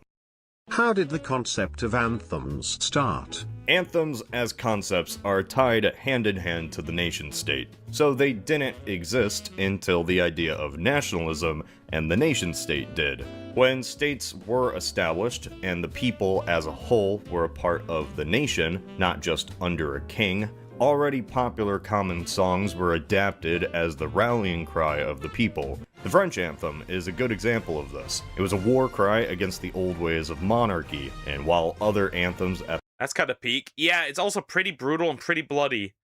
How did the concept of anthems start?
Anthems as concepts are tied hand in hand to the nation state, so they didn't exist until the idea of nationalism and the nation state did. When states were established and the people as a whole were a part of the nation, not just under a king, already popular common songs were adapted as the rallying cry of the people. The French anthem is a good example of this. It was a war cry against the old ways of monarchy, and while other anthems at
That's kind of peak. Yeah, it's also pretty brutal and pretty bloody.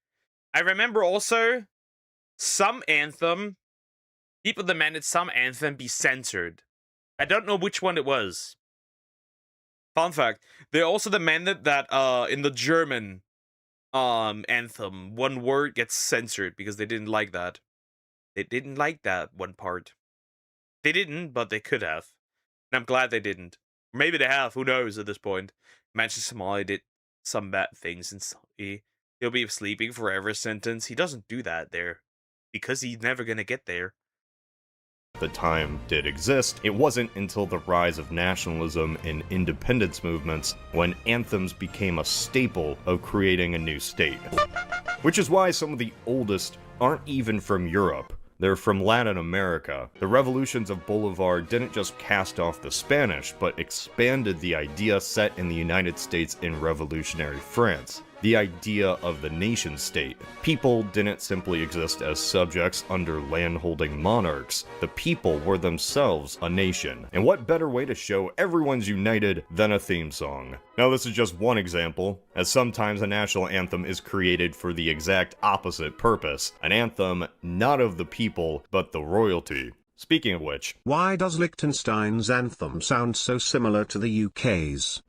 I remember also some anthem, people demanded some anthem be censored. I don't know which one it was. Fun fact, they also demanded that in the German anthem, one word gets censored because they didn't like that. They didn't like that one part. They didn't, but they could have. And I'm glad they didn't. Maybe they have, who knows at this point. Manchester Somali did some bad things, and he'll be sleeping forever sentence. He doesn't do that there. Because he's never gonna get there.
The time did exist, it wasn't until the rise of nationalism and independence movements when anthems became a staple of creating a new state. Which is why some of the oldest aren't even from Europe. They're from Latin America. The revolutions of Bolivar didn't just cast off the Spanish, but expanded the idea set in the United States in revolutionary France. The idea of the nation state. People didn't simply exist as subjects under land-holding monarchs. The people were themselves a nation. And what better way to show everyone's united than a theme song? Now this is just one example, as sometimes a national anthem is created for the exact opposite purpose. An anthem not of the people, but the royalty. Speaking of which,
why does Liechtenstein's anthem sound so similar to the UK's?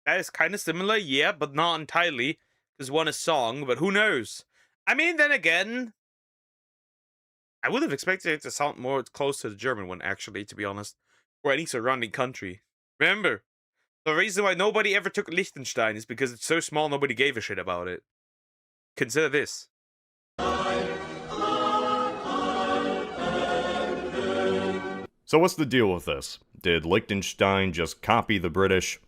That is kind of similar, yeah, but not entirely, because one is song, but who knows? I mean, then again, I would have expected it to sound more close to the German one, actually, to be honest, or any surrounding country. Remember, the reason why nobody ever took Liechtenstein is because it's so small nobody gave a shit about it. Consider this.
So what's the deal with this? Did Liechtenstein just copy the British?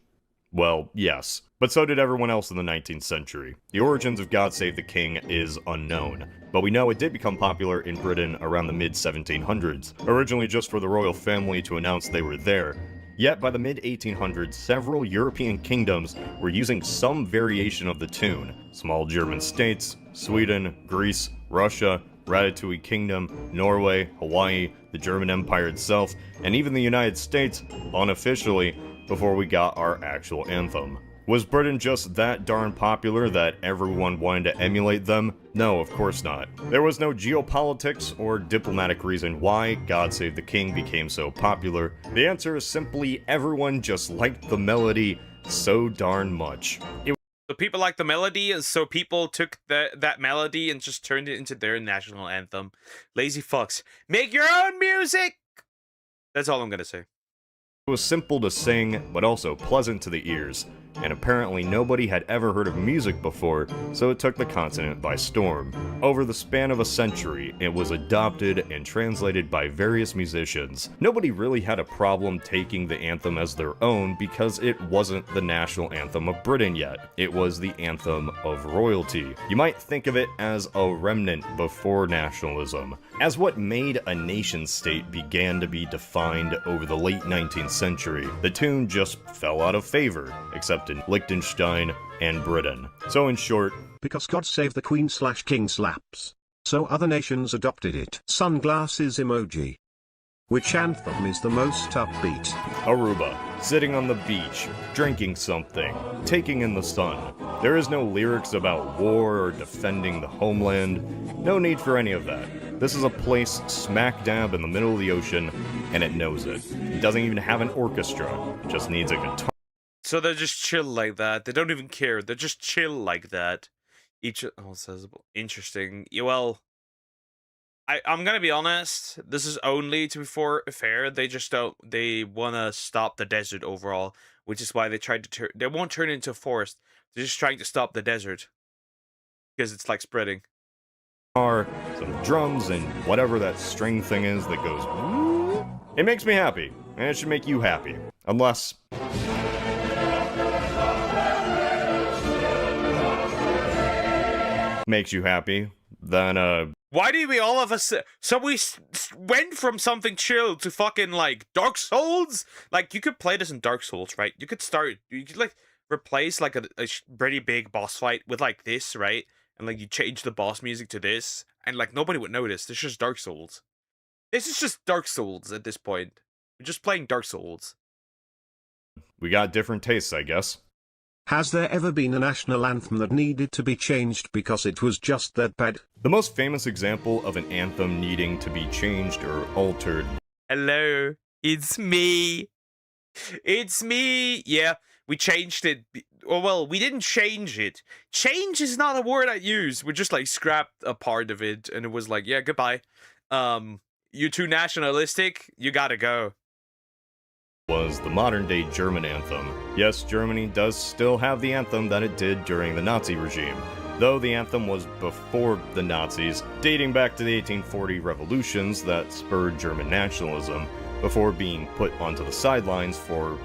Well, yes, but so did everyone else in the 19th century. The origins of God Save the King is unknown, but we know it did become popular in Britain around the mid-1700s, originally just for the royal family to announce they were there. Yet by the mid-1800s, several European kingdoms were using some variation of the tune. Small German states, Sweden, Greece, Russia, Ratatouille Kingdom, Norway, Hawaii, the German Empire itself, and even the United States, unofficially, before we got our actual anthem. Was Britain just that darn popular that everyone wanted to emulate them? No, of course not. There was no geopolitics or diplomatic reason why God Save the King became so popular. The answer is simply everyone just liked the melody so darn much.
So people liked the melody, and so people took that melody and just turned it into their national anthem. Lazy fucks. Make your own music! That's all I'm gonna say.
It was simple to sing, but also pleasant to the ears, and apparently nobody had ever heard of music before, so it took the continent by storm. Over the span of a century, it was adopted and translated by various musicians. Nobody really had a problem taking the anthem as their own because it wasn't the national anthem of Britain yet. It was the anthem of royalty. You might think of it as a remnant before nationalism, as what made a nation-state began to be defined over the late 19th century. The tune just fell out of favor, except in Liechtenstein and Britain. So in short,
because God Save the Queen/King slaps, so other nations adopted it. Sunglasses emoji. Which anthem is the most upbeat?
Aruba, sitting on the beach, drinking something, taking in the sun. There is no lyrics about war or defending the homeland. No need for any of that. This is a place smack dab in the middle of the ocean, and it knows it. It doesn't even have an orchestra, it just needs a guitar.
So they're just chill like that. They don't even care. They're just chill like that. Says interesting. Yeah, well, I'm gonna be honest. This is only to be fair. They just don't. They wanna stop the desert overall, which is why they tried to turn. They won't turn it into a forest. They're just trying to stop the desert because it's like spreading.
Some drums and whatever that string thing is that goes. It makes me happy, and it should make you happy, unless. Makes you happy, then
Why do we all of us? So we went from something chill to fucking like Dark Souls. Like you could play this in Dark Souls, right? You could like replace like a pretty big boss fight with like this, right? And like you change the boss music to this, and like nobody would notice. This is just Dark Souls. This is just Dark Souls at this point. We're just playing Dark Souls.
We got different tastes, I guess.
Has there ever been a national anthem that needed to be changed because it was just that bad?
The most famous example of an anthem needing to be changed or altered.
Hello, it's me. It's me. Yeah, we changed it. Oh, well, we didn't change it. Change is not a word I use. We just like scrapped a part of it, and it was like, yeah, goodbye. You're too nationalistic. You gotta go.
Was the modern-day German anthem. Yes, Germany does still have the anthem that it did during the Nazi regime, though the anthem was before the Nazis, dating back to the 1840 revolutions that spurred German nationalism, before being put onto the sidelines for...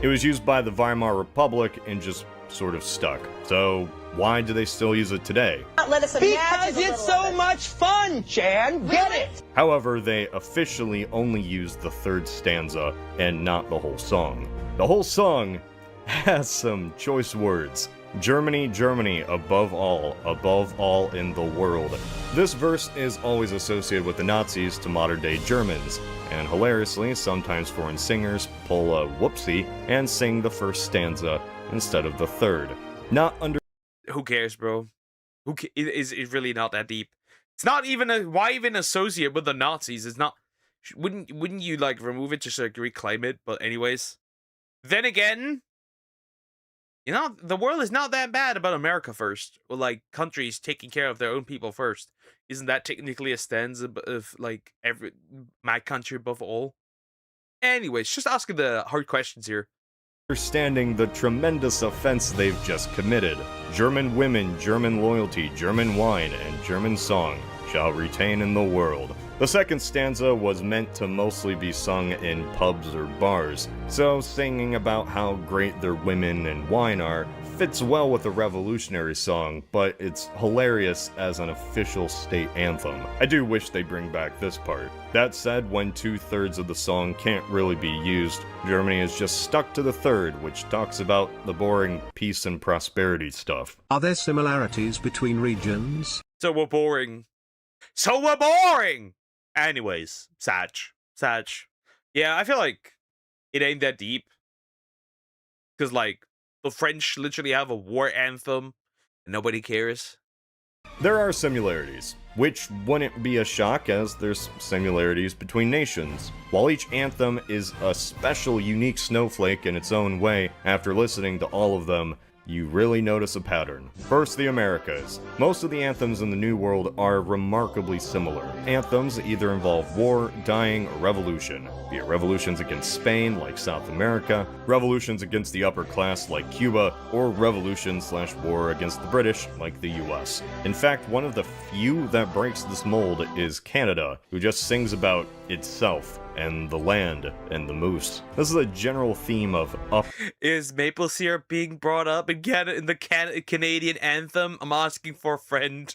It was used by the Weimar Republic and just sort of stuck. So why do they still use it today?
Because it's so much fun, Chan. Get it?
However, they officially only used the third stanza and not the whole song. The whole song has some choice words. Germany, Germany, above all in the world. This verse is always associated with the Nazis to modern-day Germans, and hilariously, sometimes foreign singers pull a whoopsie and sing the first stanza instead of the third. Not under...
Who cares, bro? It's really not that deep. It's not even why even associate with the Nazis? It's not. Wouldn't you like remove it just to like reclaim it? But anyways, then again, you know, the world is not that bad about America first, or like countries taking care of their own people first. Isn't that technically a stanza of like my country above all? Anyways, just asking the hard questions here.
Understanding the tremendous offense they've just committed. German women, German loyalty, German wine, and German song shall retain in the world. The second stanza was meant to mostly be sung in pubs or bars, so singing about how great their women and wine are fits well with the revolutionary song, but it's hilarious as an official state anthem. I do wish they bring back this part. That said, when 2/3 of the song can't really be used, Germany is just stuck to the third, which talks about the boring peace and prosperity stuff.
Are there similarities between regions?
So we're boring. So we're boring! Anyways, Sag. Yeah, I feel like it ain't that deep. Because, like, the French literally have a war anthem, and nobody cares.
There are similarities, which wouldn't be a shock as there's similarities between nations. While each anthem is a special, unique snowflake in its own way, after listening to all of them, you really notice a pattern. First, the Americas. Most of the anthems in the New World are remarkably similar. Anthems either involve war, dying, or revolution. Be it revolutions against Spain, like South America, revolutions against the upper class, like Cuba, or revolution/war against the British, like the US. In fact, one of the few that breaks this mold is Canada, who just sings about itself, and the land, and the moose. This is a general theme of
Is maple syrup being brought up again in the Canadian anthem? I'm asking for a friend.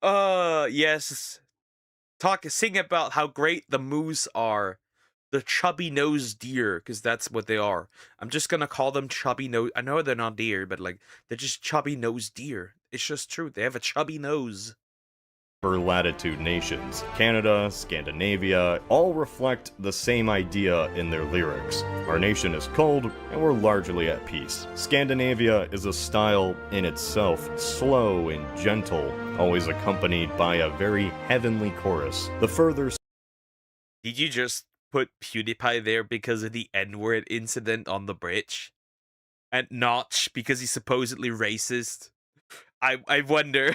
Yes. Sing about how great the moose are. The chubby-nosed deer, because that's what they are. I'm just gonna call them chubby-nosed. I know they're not deer, but like, they're just chubby-nosed deer. It's just true. They have a chubby nose.
latitude nations. Canada, Scandinavia, all reflect the same idea in their lyrics. Our nation is cold, and we're largely at peace. Scandinavia is a style in itself, slow and gentle, always accompanied by a very heavenly chorus. The further...
Did you just put PewDiePie there because of the N-word incident on the bridge? And Notch because he's supposedly racist? I wonder.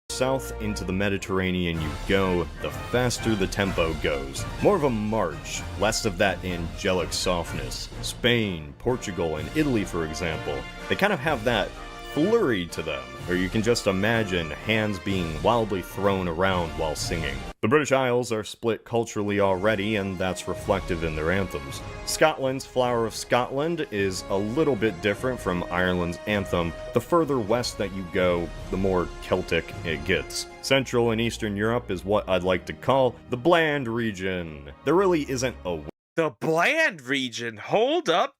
South into the Mediterranean you go, the faster the tempo goes. More of a march, less of that angelic softness. Spain, Portugal, and Italy, for example, they kind of have that flurry to them, or you can just imagine hands being wildly thrown around while singing. The British Isles are split culturally already, and that's reflective in their anthems. Scotland's Flower of Scotland is a little bit different from Ireland's anthem. The further west that you go, the more Celtic it gets. Central and Eastern Europe is what I'd like to call the bland region. There really isn't a...
The bland region? Hold up.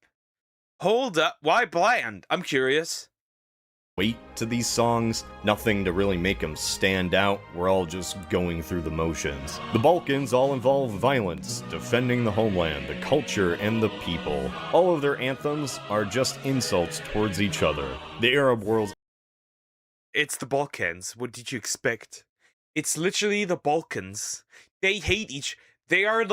Hold up. Why bland? I'm curious.
weight to these songs, nothing to really make them stand out. We're all just going through the motions. The Balkans all involve violence, defending the homeland, the culture, and the people. All of their anthems are just insults towards each other. The Arab world's
It's the Balkans. What did you expect? It's literally the Balkans. They hate each. They are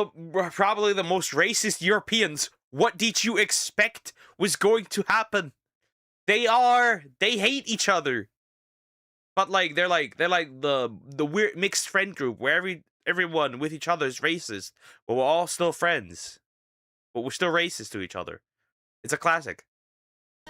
probably the most racist Europeans. What did you expect was going to happen? They hate each other. But like they're like the weird mixed friend group where everyone with each other is racist, but we're all still friends. But we're still racist to each other. It's a classic.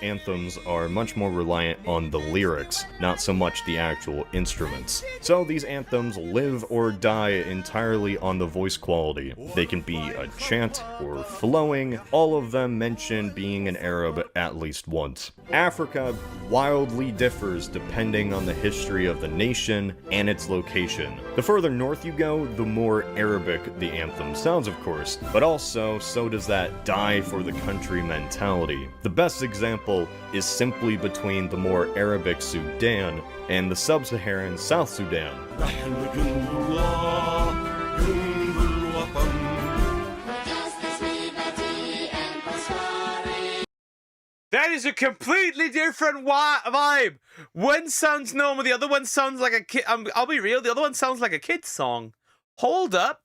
anthems are much more reliant on the lyrics, not so much the actual instruments. So these anthems live or die entirely on the voice quality. They can be a chant or flowing, all of them mention being an Arab at least once. Africa wildly differs depending on the history of the nation and its location. The further north you go, the more Arabic the anthem sounds, of course, but also so does that die for the country mentality. The best example is simply between the more Arabic Sudan and the sub-Saharan South Sudan.
That is a completely different vibe. One sounds normal, the other one sounds like a kid. I'll be real, the other one sounds like a kid's song. Hold up.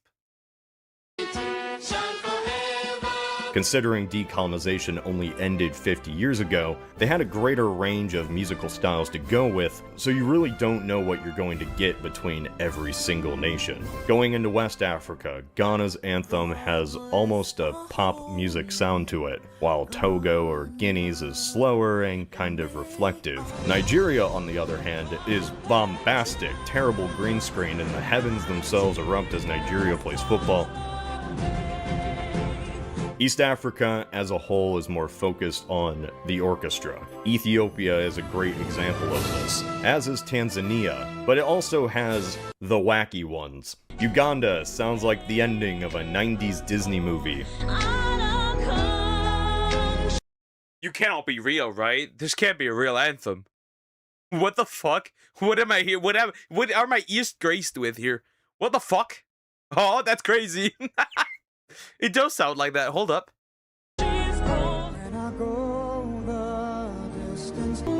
Considering decolonization only ended 50 years ago, they had a greater range of musical styles to go with, so you really don't know what you're going to get between every single nation. Going into West Africa, Ghana's anthem has almost a pop music sound to it, while Togo or Guinea's is slower and kind of reflective. Nigeria, on the other hand, is bombastic, terrible green screen, and the heavens themselves erupt as Nigeria plays football. East Africa as a whole is more focused on the orchestra. Ethiopia is a great example of this, as is Tanzania, but it also has the wacky ones. Uganda sounds like the ending of a 90s Disney movie.
You cannot be real, right? This can't be a real anthem. What the fuck? What am I here? What are my ears graced with here? What the fuck? Oh, that's crazy. It does sound like that. Hold up.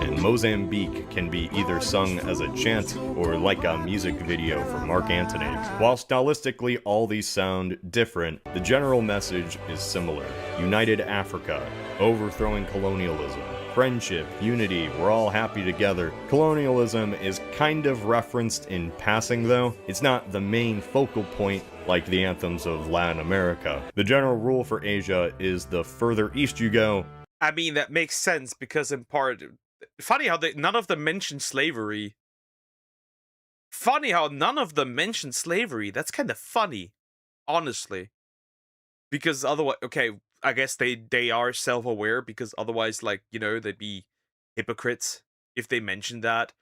And Mozambique can be either sung as a chant or like a music video for Mark Antony. While stylistically all these sound different, the general message is similar. United Africa, overthrowing colonialism, friendship, unity, we're all happy together. Colonialism is kind of referenced in passing though. It's not the main focal point like the anthems of Latin America. The general rule for Asia is the further east you go.
I mean, that makes sense because in part... Funny how none of them mention slavery. That's kind of funny, honestly. Because otherwise... Okay, I guess they are self-aware because otherwise, like, you know, they'd be hypocrites if they mentioned that,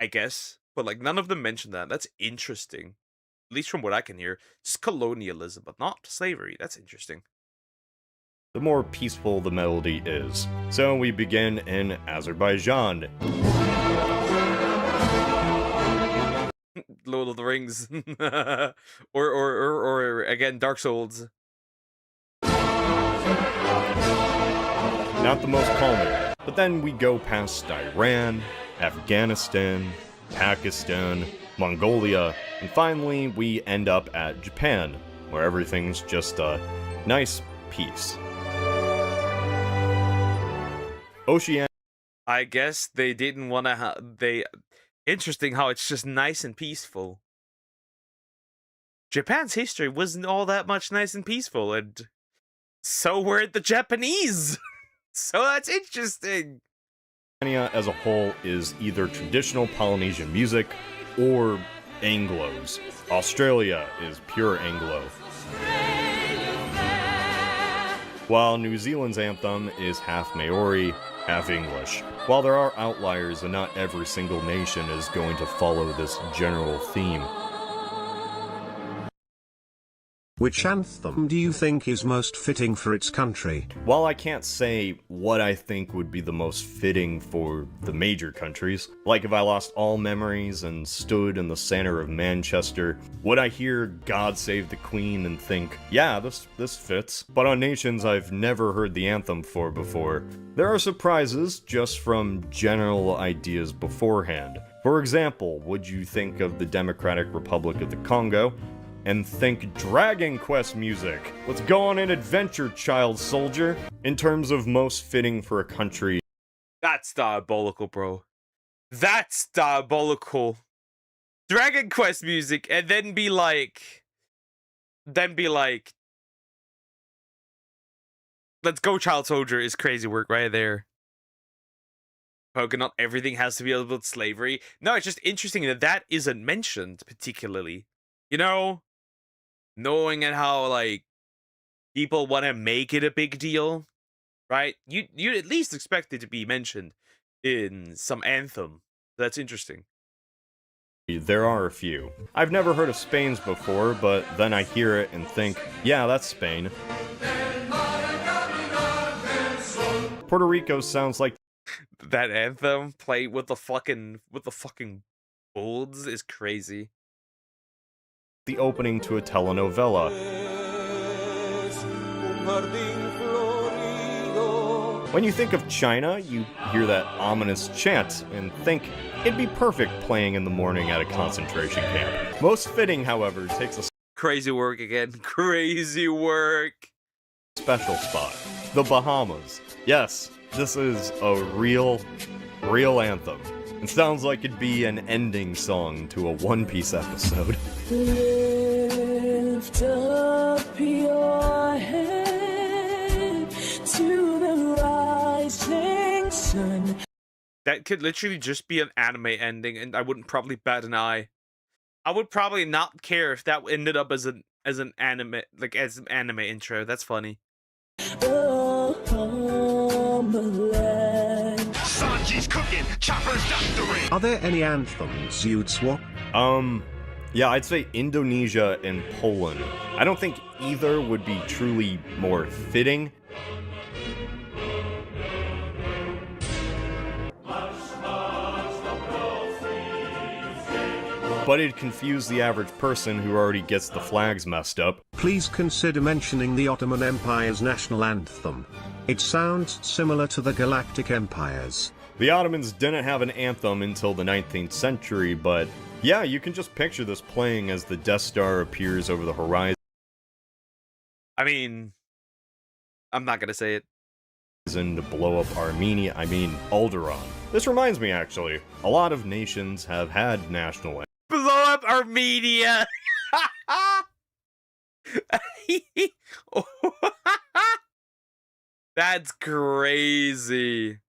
I guess. But, like, none of them mention that. That's interesting. At least from what I can hear. It's colonialism, but not slavery. That's interesting.
The more peaceful the melody is. So we begin in Azerbaijan.
Lord of the Rings. or again, Dark Souls.
Not the most calming. But then we go past Iran, Afghanistan, Pakistan, Mongolia, and finally we end up at Japan, where everything's just a nice peace. Oceania.
I guess they didn't want to interesting how it's just nice and peaceful. Japan's history wasn't all that much nice and peaceful, and so were the Japanese. So that's interesting.
Oceania as a whole is either traditional Polynesian music or Anglos. Australia is pure Anglo. While New Zealand's anthem is half Maori, half English. While there are outliers and not every single nation is going to follow this general theme.
Which anthem do you think is most fitting for its country?
While I can't say what I think would be the most fitting for the major countries, like if I lost all memories and stood in the center of Manchester, would I hear God Save the Queen and think, yeah, this fits? But on nations I've never heard the anthem for before, there are surprises just from general ideas beforehand. For example, would you think of the Democratic Republic of the Congo and think Dragon Quest music? Let's go on an adventure, child soldier. In terms of most fitting for a country.
That's diabolical, bro. That's diabolical. Dragon Quest music, and then be like, let's go, child soldier is crazy work right there. Not everything has to be about slavery. No, it's just interesting that that isn't mentioned particularly. You know? Knowing and how, like, people want to make it a big deal, right? You'd at least expect it to be mentioned in some anthem. That's interesting.
There are a few. I've never heard of Spain's before, but then I hear it and think, yeah, that's Spain. Puerto Rico sounds like
that anthem played with the fucking bulls is crazy.
The opening to a telenovela. When you think of China, you hear that ominous chant and think it'd be perfect playing in the morning at a concentration camp. Most fitting, however, takes a
crazy work again. Crazy work.
Special spot. The Bahamas. Yes, this is a real anthem. It sounds like it'd be an ending song to a One Piece episode.
Lift up your head to the rising sun.
That could literally just be an anime ending, and I wouldn't probably bat an eye. I would probably not care if that ended up as an anime, like as an anime intro. That's funny.
Sanji's cooking, Chopper's doctoring.
Are there any anthems you'd swap?
Yeah, I'd say Indonesia and Poland. I don't think either would be truly more fitting. But it'd confuse the average person who already gets the flags messed up.
Please consider mentioning the Ottoman Empire's national anthem. It sounds similar to the Galactic Empires.
The Ottomans didn't have an anthem until the 19th century, but yeah, you can just picture this playing as the Death Star appears over the horizon.
I mean, I'm not gonna say it.
To blow up Alderaan. This reminds me, actually, a lot of nations have had national anthems.
Blow up Armenia! That's crazy.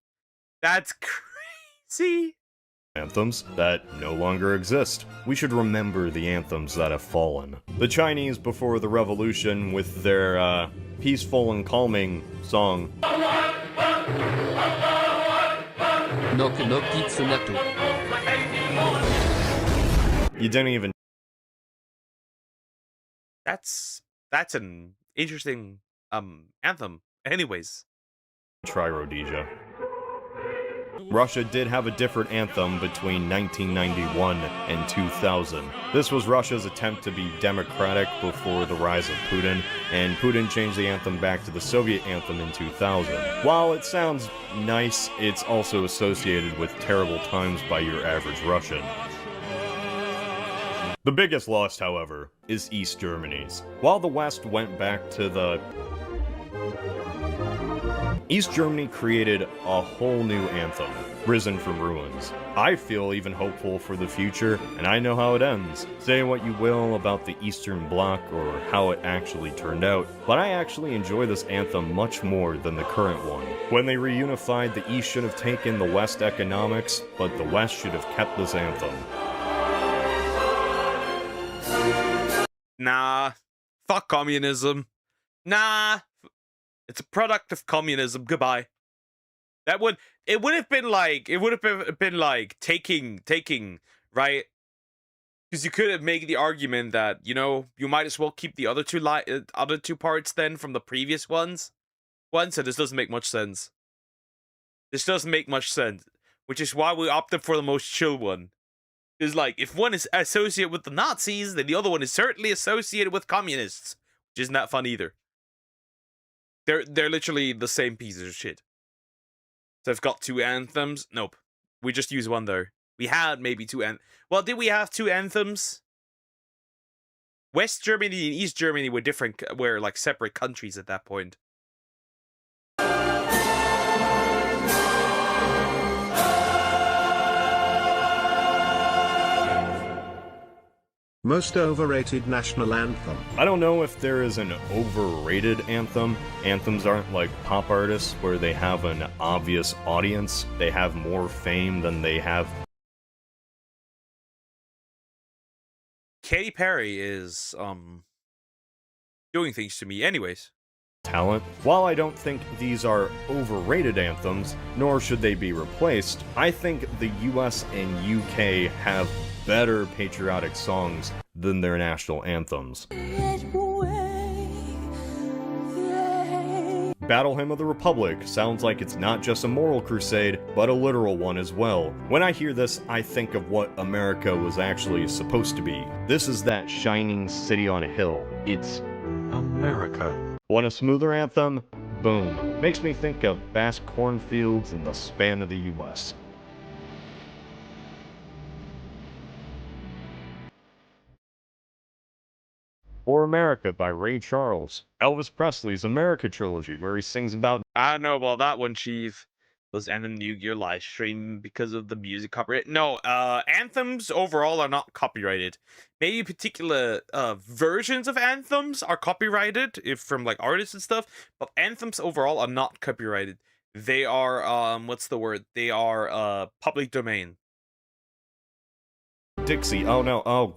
That's crazy.
Anthems that no longer exist. We should remember the anthems that have fallen. The Chinese before the revolution with their peaceful and calming song. You didn't even.
That's an interesting anthem. Anyways.
Try Rhodesia. Russia did have a different anthem between 1991 and 2000. This was Russia's attempt to be democratic before the rise of Putin, and Putin changed the anthem back to the Soviet anthem in 2000. While it sounds nice, it's also associated with terrible times by your average Russian. The biggest loss, however, is East Germany's. While the West went back to the East Germany created a whole new anthem, risen from ruins. I feel even hopeful for the future, and I know how it ends. Say what you will about the Eastern Bloc or how it actually turned out, but I actually enjoy this anthem much more than the current one. When they reunified, the East should have taken the West economics, but the West should have kept this anthem.
Nah, fuck communism. Nah, it's a product of communism. Goodbye. It would have been like taking right Because you could make the argument that, you know, you might as well keep the other two parts then from the previous ones. So this doesn't make much sense. This doesn't make much sense, which is why we opted for the most chill one. Because, like, if one is associated with the Nazis, then the other one is certainly associated with communists, which isn't that fun either. They're literally the same pieces of shit. So I've got two anthems. Nope, we just use one there. We had maybe two well, did we have two anthems? West Germany and East Germany were like separate countries at that point.
Most overrated national anthem.
I don't know if there is an overrated anthem. Anthems aren't like pop artists where they have an obvious audience. They have more fame than they have.
Katy Perry is doing things to me anyways.
Talent. While I don't think these are overrated anthems, nor should they be replaced, I think the US and UK have better patriotic songs than their national anthems. Battle Hymn of the Republic sounds like it's not just a moral crusade, but a literal one as well. When I hear this, I think of what America was actually supposed to be. This is that shining city on a hill. It's America. Want a smoother anthem? Boom. Makes me think of vast cornfields and the span of the US. For America by Ray Charles. Elvis Presley's America trilogy, where he sings about.
I don't know about that one, Chief. Was ending the New Year live stream because of the music copyright? No, anthems overall are not copyrighted. Maybe particular versions of anthems are copyrighted, if from like artists and stuff, but anthems overall are not copyrighted. They are what's the word? They are public domain.
Dixie. Oh no. Oh.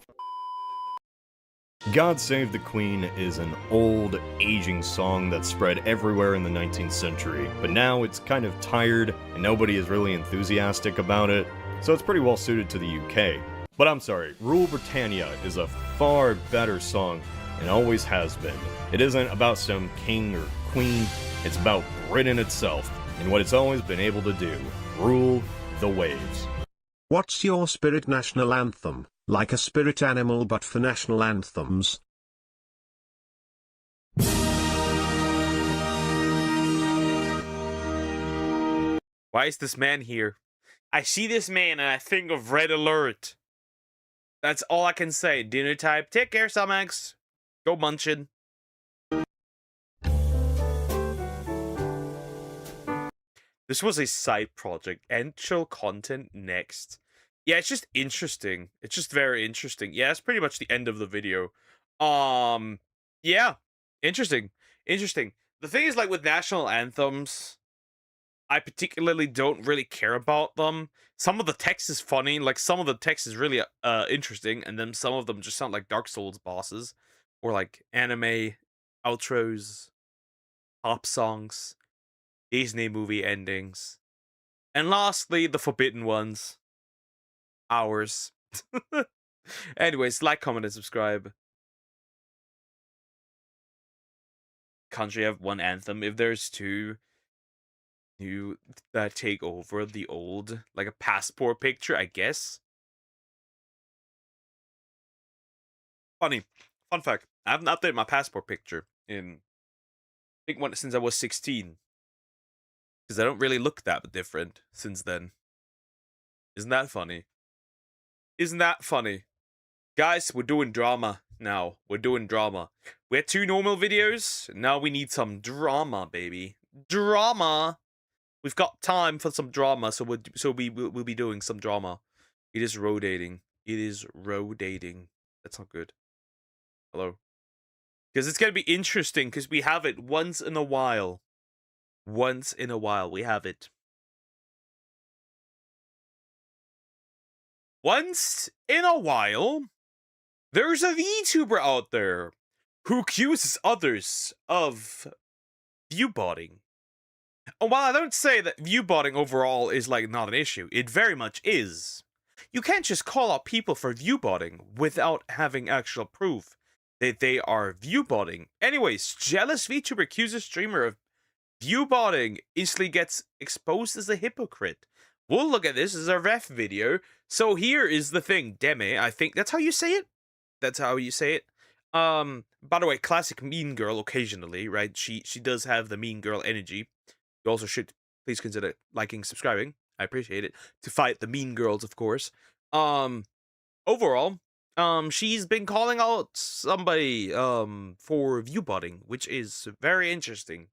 God Save the Queen is an old, aging song that spread everywhere in the 19th century, but now it's kind of tired and nobody is really enthusiastic about it, so it's pretty well suited to the UK. But I'm sorry, Rule Britannia is a far better song and always has been. It isn't about some king or queen, it's about Britain itself and what it's always been able to do: rule the waves.
What's your spirit national anthem? Like a spirit animal but for national anthems.
Why is this man here? I see this man and I think of Red Alert. That's all I can say. Dinner type. Take care, Samax. Go munchin'. This was a side project. Actual content next. Yeah, it's just interesting. It's just very interesting. Yeah, it's pretty much the end of the video. Yeah, interesting. The thing is, like, with national anthems, I particularly don't really care about them. Some of the text is funny, like, some of the text is really interesting, and then some of them just sound like Dark Souls bosses, or, like, anime outros, pop songs, Disney movie endings, and lastly, the forbidden ones. Hours. Anyways, like, comment, and subscribe. Country have one anthem. If there's two, you take over the old, like a passport picture, I guess. Funny. Fun fact. I haven't updated my passport picture in, I think, since I was 16. Because I don't really look that different since then. Isn't that funny? Isn't that funny? Guys, we're doing drama now. We're doing drama. We had 2 normal videos. Now we need some drama, baby. Drama! We've got time for some drama, so we'll be doing some drama. It is rotating. It is rotating. That's not good. Hello? Because it's going to be interesting, because we have it once in a while. Once in a while, we have it. Once in a while, there's a VTuber out there who accuses others of viewbotting. And while I don't say that viewbotting overall is, like, not an issue, it very much is. you can't just call out people for viewbotting without having actual proof that they are viewbotting. Anyways, jealous VTuber accuses streamer of viewbotting, instantly gets exposed as a hypocrite. We'll look at this as a ref video. So here is the thing, Demi, I think that's how you say it. That's how you say it. By the way, classic mean girl occasionally, right? She does have the mean girl energy. You also should please consider liking, subscribing. I appreciate it. To fight the mean girls, of course. Overall, she's been calling out somebody for viewbotting, which is very interesting.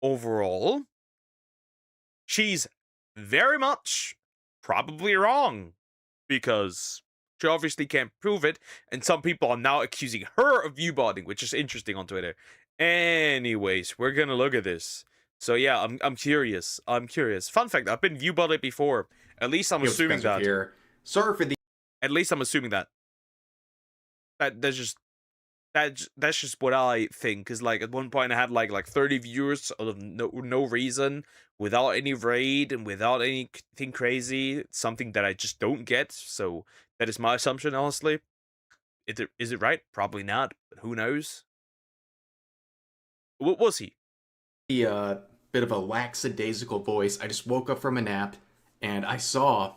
Overall, she's very much probably wrong because she obviously can't prove it, and some people are now accusing her of viewbotting, which is interesting on Twitter. Anyways, we're gonna look at this. So yeah, I'm curious. I'm curious. Fun fact: I've been viewbotted before. At least I'm assuming
Spencer
that.
Here. Sorry for the.
At least I'm assuming that. That's just what I think. Cause like at one point I had like 30 viewers out of no reason, without any raid and without anything crazy. Something that I just don't get. So that is my assumption, honestly. Is it right? Probably not. But who knows? What was he?
Bit of a lackadaisical voice. I just woke up from a nap and I saw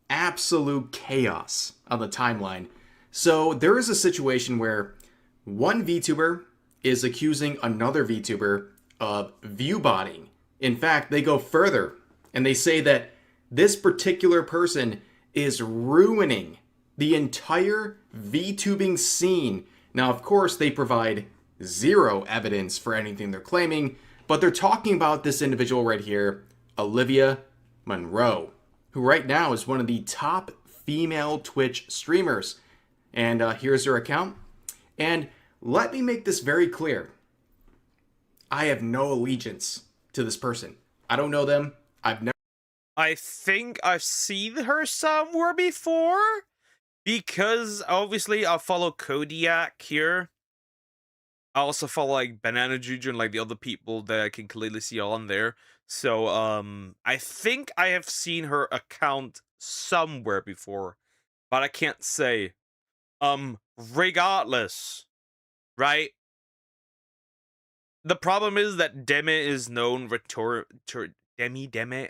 absolute chaos on the timeline. So there is a situation where one VTuber is accusing another VTuber of viewbotting. In fact, they go further and they say that this particular person is ruining the entire VTubing scene. Now, of course, they provide zero evidence for anything they're claiming, but they're talking about this individual right here, Olivia Monroe, who right now is one of the top female Twitch streamers. And here's her account. And let me make this very clear. I have no allegiance to this person. I don't know them.
I think I've seen her somewhere before, because obviously I follow Kodiak here. I also follow like Banana Juju and like the other people that I can clearly see on there. So I think I have seen her account somewhere before, but I can't say. Regardless, right? The problem is that Demi is known Demi,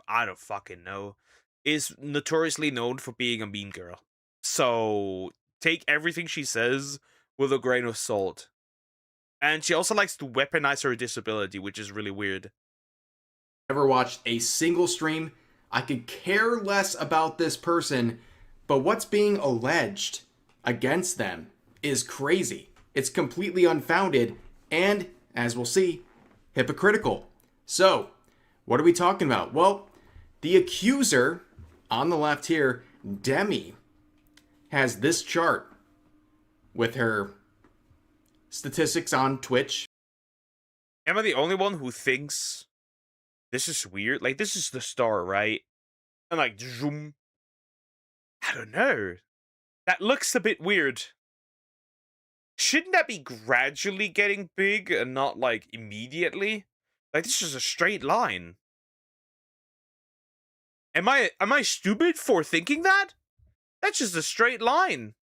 I don't fucking know, is notoriously known for being a mean girl. So take everything she says with a grain of salt. And she also likes to weaponize her disability, which is really weird.
Never watched a single stream. I could care less about this person, but what's being alleged against them is crazy. It's completely unfounded and, as we'll see, hypocritical. So, what are we talking about? Well, the accuser on the left here, Demi, has this chart with her statistics on Twitch.
Am I the only one who thinks this is weird? Like, this is the star, right? And like, zoom. I don't know. That looks a bit weird. Shouldn't that be gradually getting big and not like immediately? Like, this is a straight line. Am I stupid for thinking that? That's just a straight line.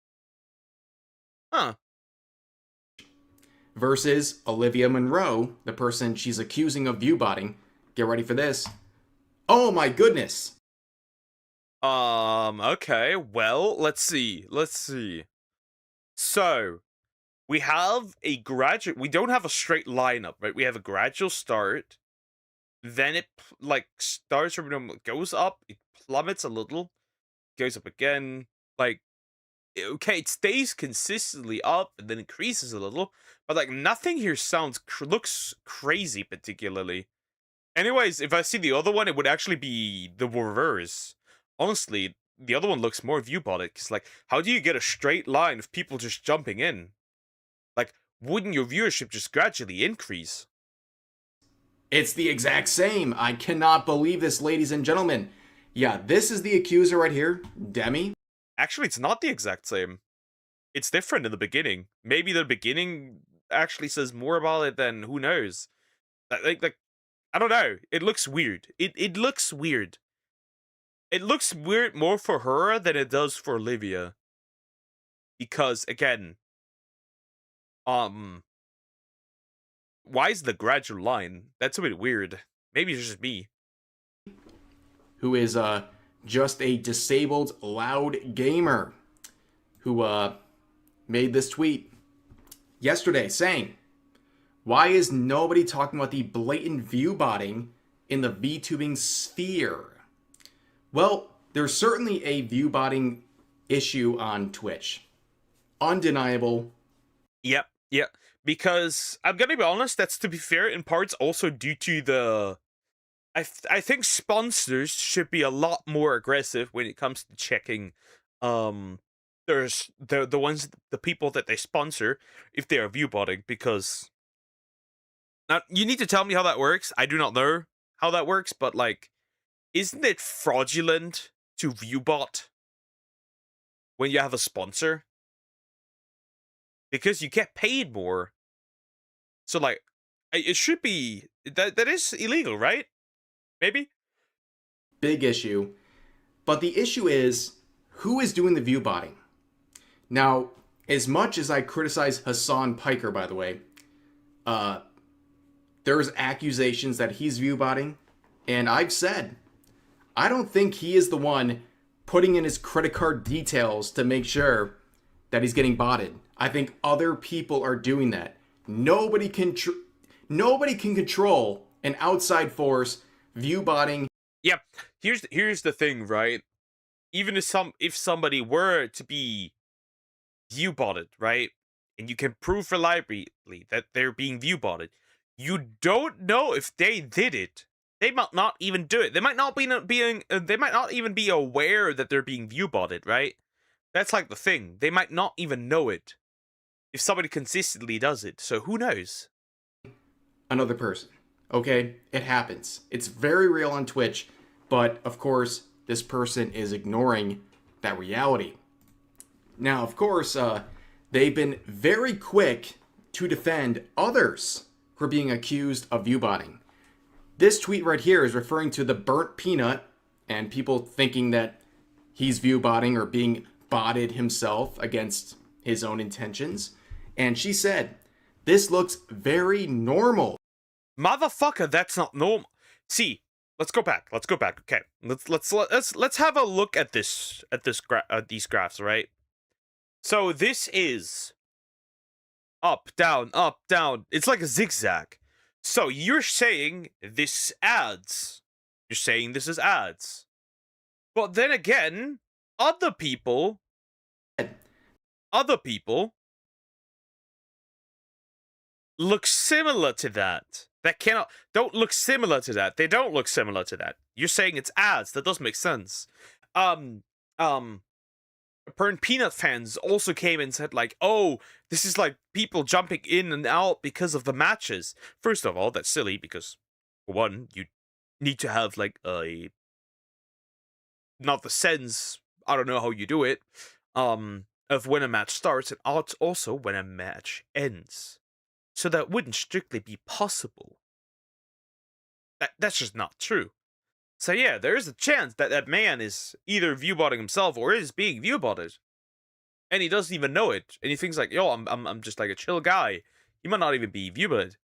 Huh.
Versus Olivia Monroe, the person she's accusing of viewbotting. Get ready for this. Oh my goodness.
Okay, well, let's see. So, we have a gradual, we don't have a straight lineup, right? We have a gradual start, then it, like, starts from, goes up, it plummets a little, goes up again, like, okay, it stays consistently up, and then increases a little, but, like, nothing here looks crazy, particularly. Anyways, if I see the other one, it would actually be the reverse. Honestly, the other one looks more viewbotted, because, like, how do you get a straight line of people just jumping in? Like, wouldn't your viewership just gradually increase?
It's the exact same. I cannot believe this, ladies and gentlemen. Yeah, this is the accuser right here, Demi.
Actually, it's not the exact same. It's different in the beginning. Maybe the beginning actually says more about it than who knows. Like I don't know. It looks weird. It looks weird. it looks weird more for her than it does for Olivia. Because again, why is the gradual line? That's a bit weird. Maybe it's just me.
Who is just a disabled loud gamer who made this tweet yesterday saying, "Why is nobody talking about the blatant view botting in the VTubing sphere?" Well, there's certainly a view botting issue on Twitch. Undeniable.
Yep. Because I'm gonna be honest, that's, to be fair, in parts also due to the I think sponsors should be a lot more aggressive when it comes to checking there's the people that they sponsor if they are viewbotting, because now you need to tell me how that works. I do not know how that works, but like, isn't it fraudulent to viewbot when you have a sponsor? Because you get paid more. So like, it should be that is illegal, right? Maybe?
Big issue. But the issue is, who is doing the view botting? Now, as much as I criticize Hassan Piker, by the way, there's accusations that he's view botting, and I've said, I don't think he is the one putting in his credit card details to make sure that he's getting botted. I think other people are doing that. Nobody can control an outside force view botting.
Yeah, here's the thing, right? Even if somebody were to be view botted, right, and you can prove reliably that they're being view botted, you don't know if they did it. They might not even do it. They might not even be aware that they're being view botted, right? That's like the thing. They might not even know it if somebody consistently does it. So who knows?
Another person. Okay, it happens. It's very real on Twitch, but of course, this person is ignoring that reality. Now, of course, they've been very quick to defend others for being accused of viewbotting. This tweet right here is referring to the burnt peanut and people thinking that he's viewbotting or being botted himself against his own intentions. And she said, "This looks very normal."
Motherfucker, that's not normal. See, let's go back. Okay, let's have a look at these graphs, right? So this is up, down, up, down. It's like a zigzag. So you're saying this ads. You're saying this is ads. But then again, other people look similar to that. Don't look similar to that. They don't look similar to that. You're saying it's ads. That doesn't make sense. Burn Peanut fans also came and said like, oh, this is like people jumping in and out because of the matches. First of all, that's silly because, for one, you need to have like not the sense, I don't know how you do it, of when a match starts and also when a match ends. So that wouldn't strictly be possible. That's just not true. So yeah, there is a chance that that man is either viewbotting himself or is being viewbotted, and he doesn't even know it. And he thinks like, yo, I'm just like a chill guy. He might not even be viewbotted.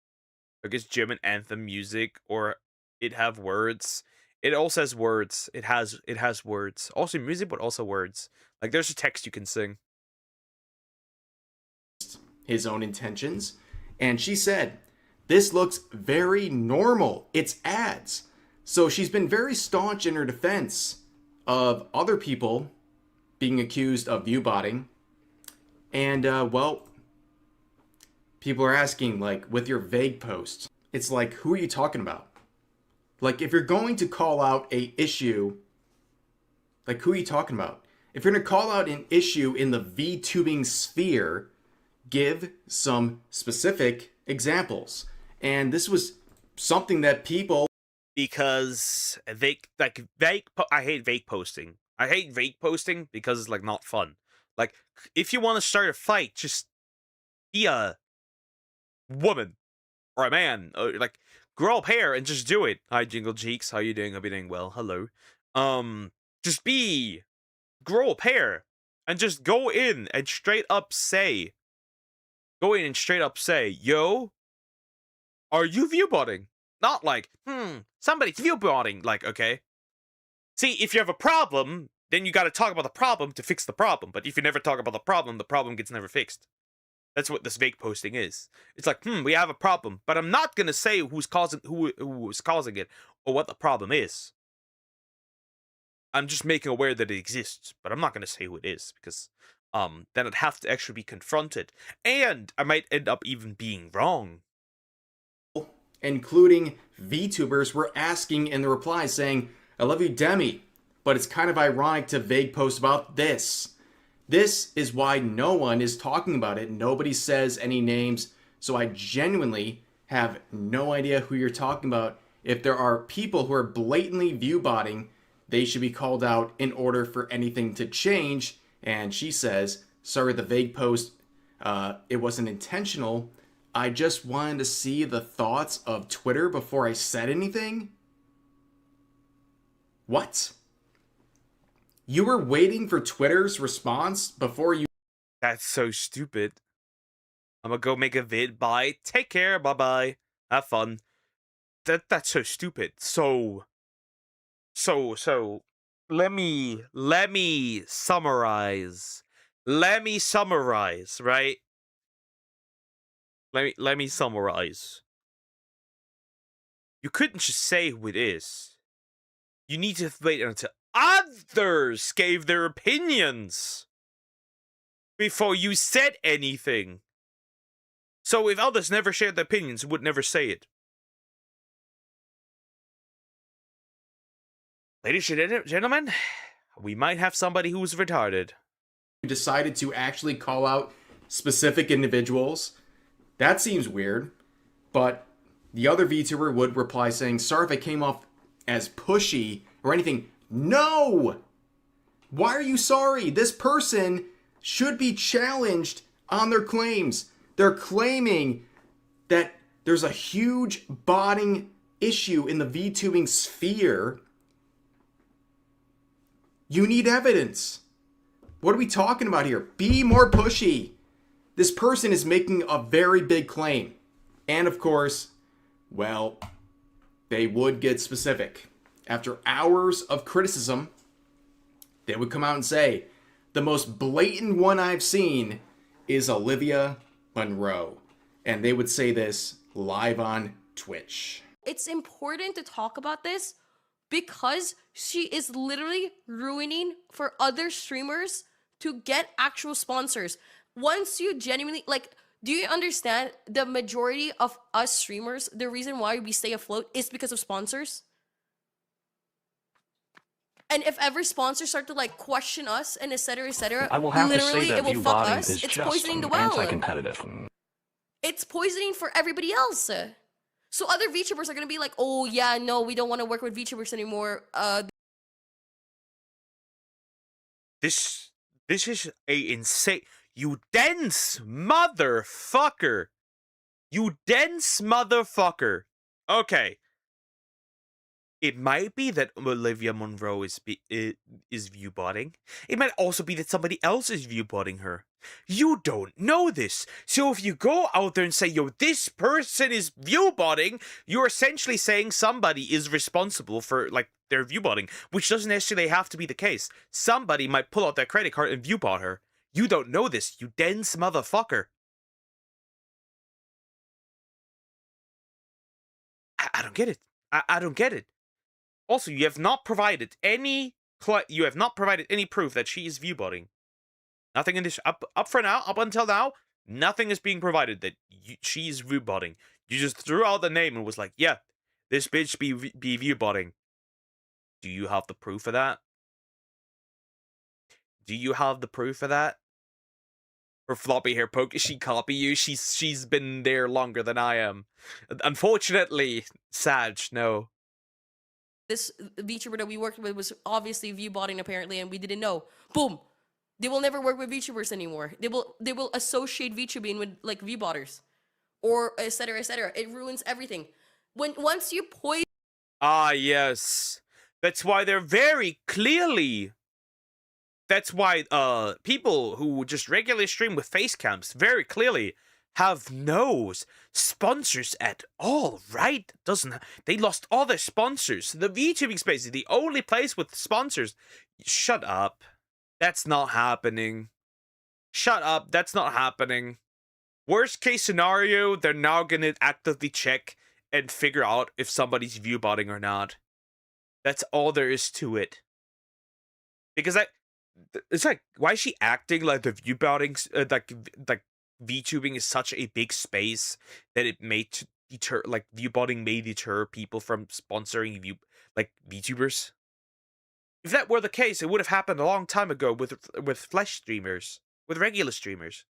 Like it's German anthem music, or it have words. It also has words. It has words. Also music, but also words. Like there's a text you can sing.
His own intentions. And she said, "This looks very normal. It's ads." So she's been very staunch in her defense of other people being accused of viewbotting. And, well, people are asking, like, with your vague posts, it's like, who are you talking about? Like, if you're going to call out a issue, like, who are you talking about? If you're going to call out an issue in the VTubing sphere, give some specific examples. And this was something that people...
Because I hate vague posting. I hate vague posting because it's like not fun. Like if you want to start a fight, just be a woman or a man, or like grow up hair and just do it. Hi Jingle Cheeks, how you doing? Hope you're doing well. Hello. Just grow a pair and just go in and straight up say, yo, are you viewbotting? Not like, somebody's viewbotting. Like, okay. See, if you have a problem, then you gotta talk about the problem to fix the problem. But if you never talk about the problem gets never fixed. That's what this vague posting is. It's like, we have a problem, but I'm not gonna say who is causing it or what the problem is. I'm just making aware that it exists, but I'm not gonna say who it is because then I'd have to actually be confronted, and I might end up even being wrong.
Including VTubers were asking in the replies saying, "I love you, Demi, but it's kind of ironic to vague post about this." This is why no one is talking about it. Nobody says any names, so I genuinely have no idea who you're talking about. If there are people who are blatantly viewbotting, they should be called out in order for anything to change. And she says, sorry, the vague post, it wasn't intentional. I just wanted to see the thoughts of Twitter before I said anything. What? You were waiting for Twitter's response before you...
That's so stupid. I'm gonna go make a vid. Bye. Take care. Bye-bye. Have fun. That's so stupid. So let me summarize. Right? Let me summarize. You couldn't just say who it is. You need to wait until others gave their opinions before you said anything. So if others never shared their opinions, you would never say it. Ladies and gentlemen, we might have somebody who's retarded.
Decided to actually call out specific individuals. That seems weird. But the other VTuber would reply saying, sorry if I came off as pushy or anything. No! Why are you sorry? This person should be challenged on their claims. They're claiming that there's a huge botting issue in the VTubing sphere. You need evidence. What are we talking about here? Be more pushy. This person is making a very big claim. And of course, well, they would get specific. After hours of criticism, they would come out and say, the most blatant one I've seen is Olivia Monroe. And they would say this live on Twitch.
It's important to talk about this because she is literally ruining for other streamers to get actual sponsors. Once you genuinely, like, do you understand the majority of us streamers, the reason why we stay afloat is because of sponsors? And if ever sponsors start to like question us and etc.,
I will have
literally
to say that
it will fuck
viewbotting
us.
is
It's
just
poisoning the well.
anti-competitive.
It's poisoning for everybody else. So other VTubers are gonna be like, oh yeah, no, we don't want to work with VTubers anymore.
This is a insane. You dense motherfucker. You dense motherfucker. Okay. It might be that Olivia Monroe is viewbotting. It might also be that somebody else is viewbotting her. You don't know this. So if you go out there and say, yo, this person is viewbotting, you're essentially saying somebody is responsible for, like, their viewbotting, which doesn't necessarily have to be the case. Somebody might pull out their credit card and viewbot her. You don't know this, you dense motherfucker. I don't get it. I don't get it. Also, you have not provided any proof that she is viewbotting. Nothing in this up until now, nothing is being provided that she's viewbotting. You just threw out the name and was like, "Yeah, this bitch be viewbotting." Do you have the proof of that? Do you have the proof of that? Her floppy hair poke, she copy you? She's been there longer than I am. Unfortunately, Sag, no.
This VTuber that we worked with was obviously viewbotting apparently, and we didn't know. Boom! They will never work with VTubers anymore. They will associate VTubing with like viewbotters, or etc. It ruins everything. Once you poison.
Ah yes, That's why they're very clearly. That's why people who just regularly stream with face cams very clearly have no sponsors at all, right? They lost all their sponsors? The VTubing space is the only place with sponsors. Shut up. That's not happening. Shut up. That's not happening. Worst case scenario, they're now gonna actively check and figure out if somebody's viewbotting or not. That's all there is to it. Because it's like, why is she acting like the viewbotting, like VTubing is such a big space that it may deter, like viewbotting may deter people from sponsoring VTubers? If that were the case, it would have happened a long time ago with flesh streamers, with regular streamers.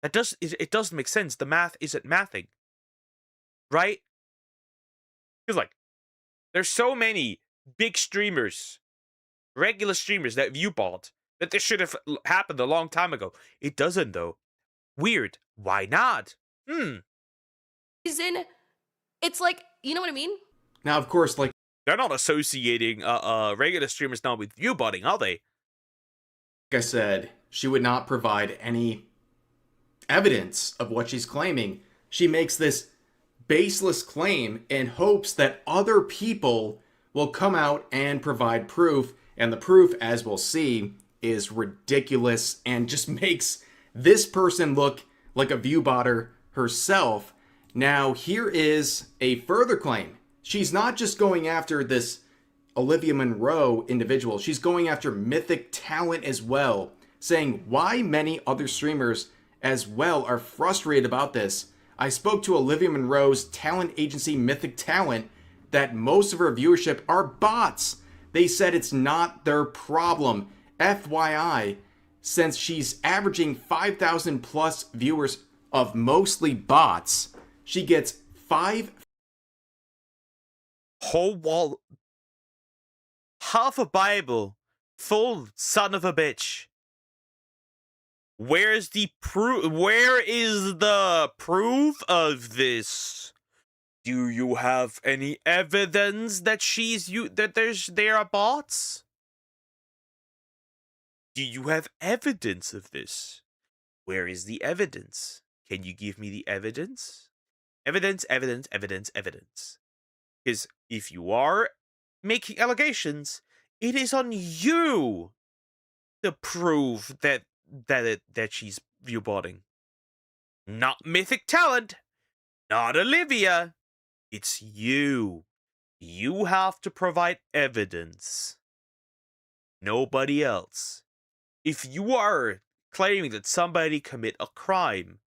It doesn't make sense. The math isn't mathing, right? Because like, there's so many big streamers, regular streamers that viewbot that this should have happened a long time ago. It doesn't though. Weird. Why not?
Reason, it's like, you know what I mean?
Now, of course, like,
they're not associating regular streamers now with viewbotting, are they?
Like I said, she would not provide any evidence of what she's claiming. She makes this baseless claim in hopes that other people will come out and provide proof, and the proof, as we'll see, is ridiculous and just makes this person look like a viewbotter herself. Now, here is a further claim. She's not just going after this Olivia Monroe individual, she's going after Mythic Talent as well, saying why many other streamers as well are frustrated about this. I spoke to Olivia Monroe's talent agency Mythic Talent that most of her viewership are bots. They said it's not their problem. FYI, since she's averaging 5,000 plus viewers of mostly bots, she gets 5
whole wall, half a Bible full, son of a bitch. Where's the proof? Where is the proof of this? Do you have any evidence that there are bots? Do you have evidence of this? Where is the evidence? Can you give me the evidence? Evidence. Because if you are making allegations, it is on you to prove that she's viewbotting. Not Mythic Talent, not Olivia. It's you. You have to provide evidence. Nobody else. If you are claiming that somebody commit a crime,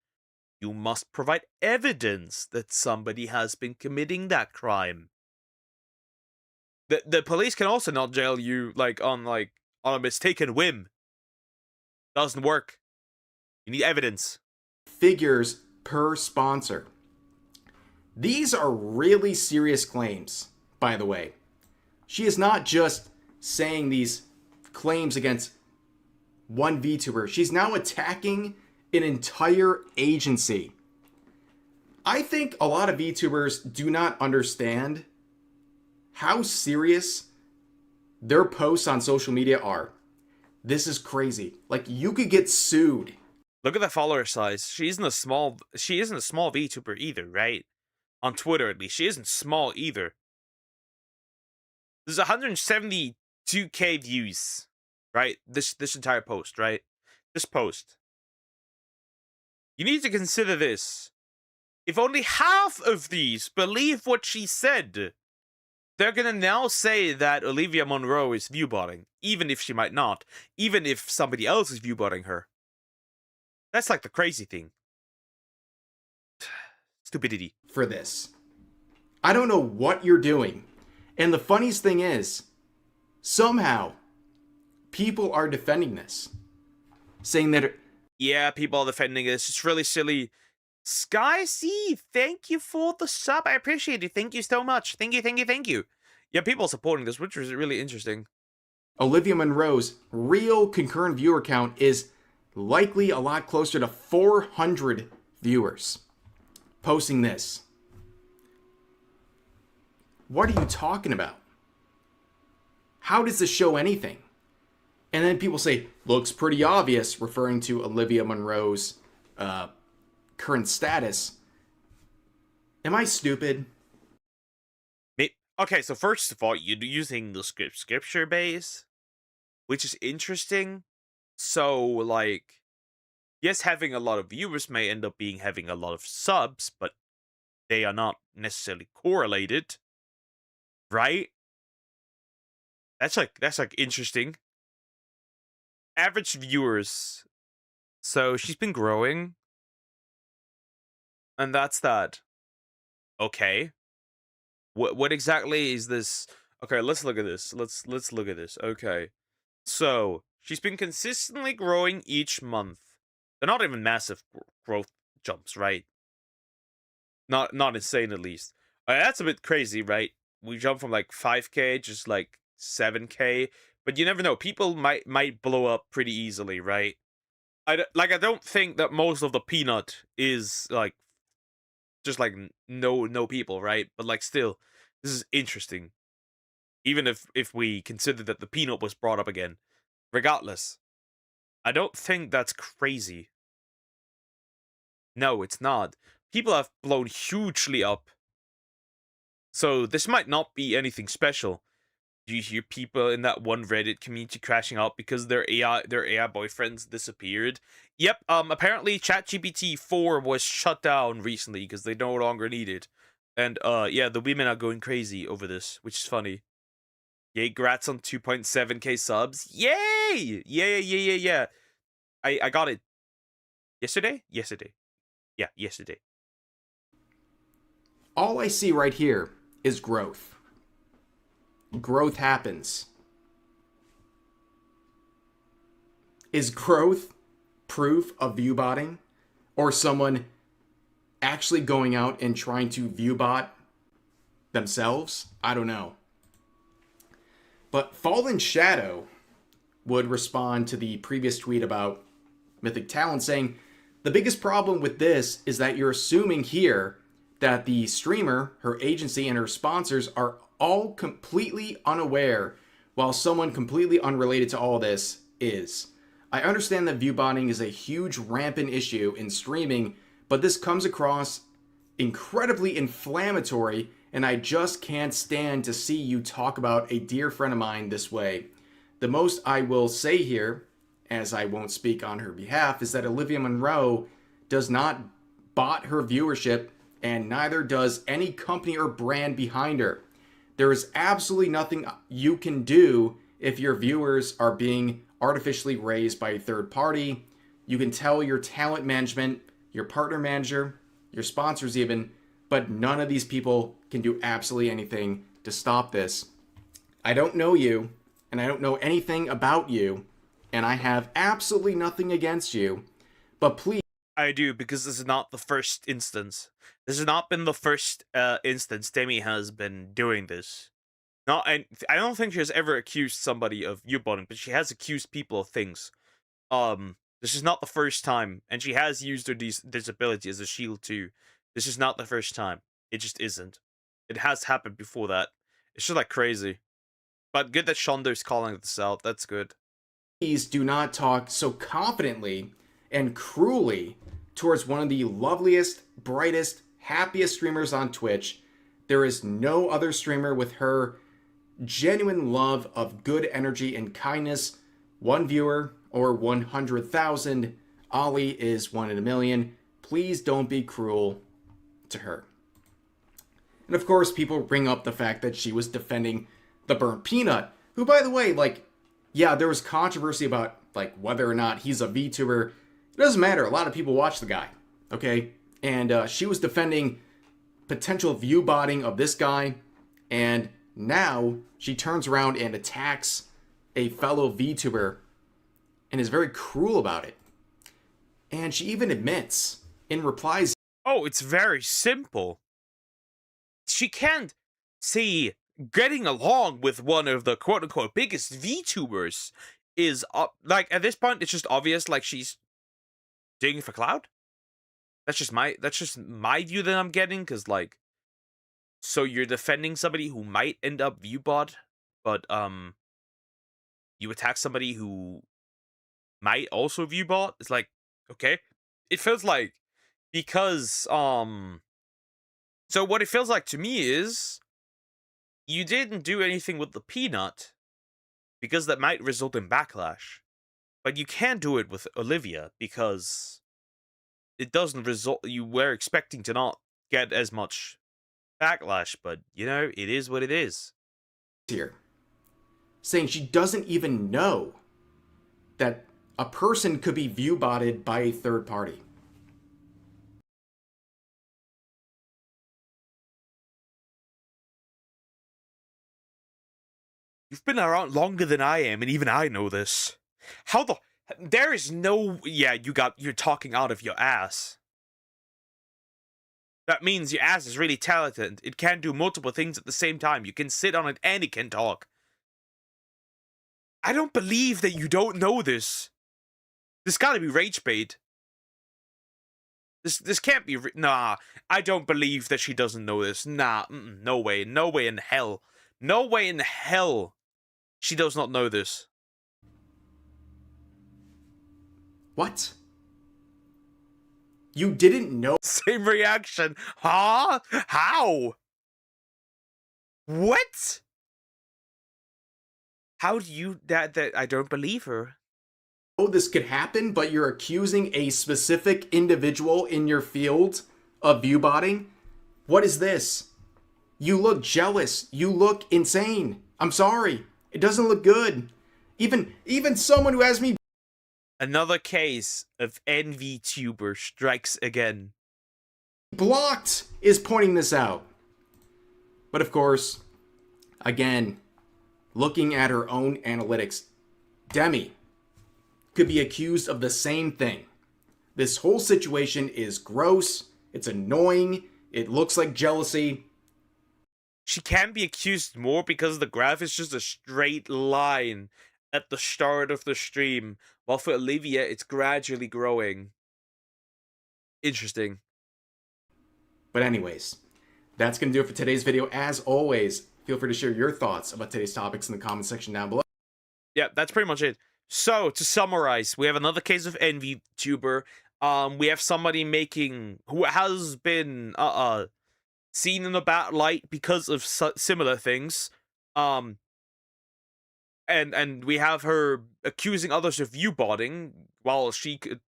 you must provide evidence that somebody has been committing that crime. The police can also not jail you on a mistaken whim. Doesn't work. You need evidence.
figures per sponsor. These are really serious claims, by the way. She is not just saying these claims against one VTuber. She's now attacking an entire agency. I think a lot of VTubers do not understand how serious their posts on social media are. This is crazy. Like, you could get sued.
Look at the follower size. She isn't a small VTuber either, right? On Twitter, at least. She isn't small either. There's 172k views, right? This entire post, right? This post. You need to consider this. If only half of these believe what she said, they're gonna now say that Olivia Monroe is viewbotting, even if she might not, even if somebody else is viewbotting her. That's like the crazy thing. Stupidity.
For this. I don't know what you're doing. And the funniest thing is, somehow, people are defending this. Saying that...
Yeah, people are defending this. It's really silly. Sky C, thank you for the sub. I appreciate it. Thank you so much. Thank you. Yeah, people are supporting this, which is really interesting.
Olivia Monroe's real concurrent viewer count is likely a lot closer to 400 viewers posting this. What are you talking about? How does this show anything? And then people say, looks pretty obvious, referring to Olivia Munro's current status. Am I stupid?
Okay, so first of all, you're using the scripture base, which is interesting. So, like, yes, having a lot of viewers may end up being having a lot of subs, but they are not necessarily correlated, right? That's like interesting. Average viewers. So she's been growing, and that's that. Okay. What exactly is this? Okay, let's look at this. Let's look at this. Okay. So, she's been consistently growing each month. They're not even massive growth jumps, right? Not insane, at least. That's a bit crazy, right? We jump from like 5k just like 7k, but you never know. People might blow up pretty easily, right? I don't think that most of the peanut is like just like no people, right? But like still, this is interesting. Even if we consider that the peanut was brought up again. Regardless, I don't think that's crazy. No, it's not. People have blown hugely up. So this might not be anything special. Do you hear people in that one Reddit community crashing out because their AI boyfriends disappeared? Yep, apparently ChatGPT 4 was shut down recently because they no longer need it. And yeah, the women are going crazy over this, which is funny. Yay, grats on 2.7k subs. Yay! Yeah. I got it yesterday? Yesterday. Yeah, yesterday.
All I see right here is growth. Growth happens. Is growth proof of viewbotting? Or someone actually going out and trying to viewbot themselves? I don't know. But Fallen Shadow would respond to the previous tweet about Mythic Talent saying, the biggest problem with this is that you're assuming here that the streamer, her agency, and her sponsors are all completely unaware, while someone completely unrelated to all this is. I understand that viewbotting is a huge rampant issue in streaming, but this comes across incredibly inflammatory, and I just can't stand to see you talk about a dear friend of mine this way. The most I will say here, as I won't speak on her behalf, is that Olivia Munro does not bot her viewership, and neither does any company or brand behind her. There is absolutely nothing you can do if your viewers are being artificially raised by a third party. You can tell your talent management, your partner manager, your sponsors even, but none of these people can do absolutely anything to stop this. I don't know you, and I don't know anything about you, and I have absolutely nothing against you, but please...
I do, because this is not the first instance. This has not been the first instance Demi has been doing this. And I don't think she has ever accused somebody of viewbotting, but she has accused people of things. This is not the first time, and she has used her disability as a shield too. This is not the first time. It just isn't. It has happened before that. It's just like crazy. But good that Shonda's calling this out. That's good.
Please do not talk so confidently and cruelly towards one of the loveliest, brightest, happiest streamers on Twitch. There is no other streamer with her genuine love of good energy and kindness. One viewer or 100,000. Ollie is 1 in a million. Please don't be cruel to her. And of course, people bring up the fact that she was defending the burnt peanut, who, by the way, like, yeah, there was controversy about like whether or not he's a VTuber. It doesn't matter. A lot of people watch the guy, okay? And she was defending potential view botting of this guy, and now she turns around and attacks a fellow VTuber and is very cruel about it. And she even admits in replies...
Oh, it's very simple. She can't see getting along with one of the quote-unquote biggest VTubers is, like, at this point, it's just obvious, like, she's doing it for clout. That's just my view that I'm getting, because, like, so you're defending somebody who might end up viewbot, but, you attack somebody who might also viewbot. It's like, okay. It feels like because so what it feels like to me is you didn't do anything with the peanut because that might result in backlash. But you can do it with Olivia because it doesn't result. You were expecting to not get as much backlash, but you know, it is what it is.
Here, saying she doesn't even know that a person could be viewbotted by a third party.
You've been around longer than I am, and even I know this. How the... There is no... Yeah, you're talking out of your ass. That means your ass is really talented. It can do multiple things at the same time. You can sit on it and it can talk. I don't believe that you don't know this. This gotta be rage bait. This can't be... Nah, I don't believe that she doesn't know this. Nah, no way. No way in hell. No way in hell she does not know this.
What? You didn't know?
Same reaction. Huh? How? What? How do you... That I don't believe her.
Oh, this could happen, but you're accusing a specific individual in your field of viewbotting? What is this? You look jealous. You look insane. I'm sorry. It doesn't look good. Even someone who has me...
Another case of envtuber strikes again.
blocked is pointing this out. But of course, again, looking at her own analytics, Demi could be accused of the same thing. This whole situation is gross. It's annoying. It looks like jealousy.
She can be accused more because the graph is just a straight line at the start of the stream, while for Olivia, it's gradually growing. Interesting.
But anyways, that's going to do it for today's video. As always, feel free to share your thoughts about today's topics in the comment section down below.
Yeah, that's pretty much it. So, to summarize, we have another case of envtuber. We have somebody who has been, seen in a bad light because of similar things. And we have her accusing others of viewbotting, while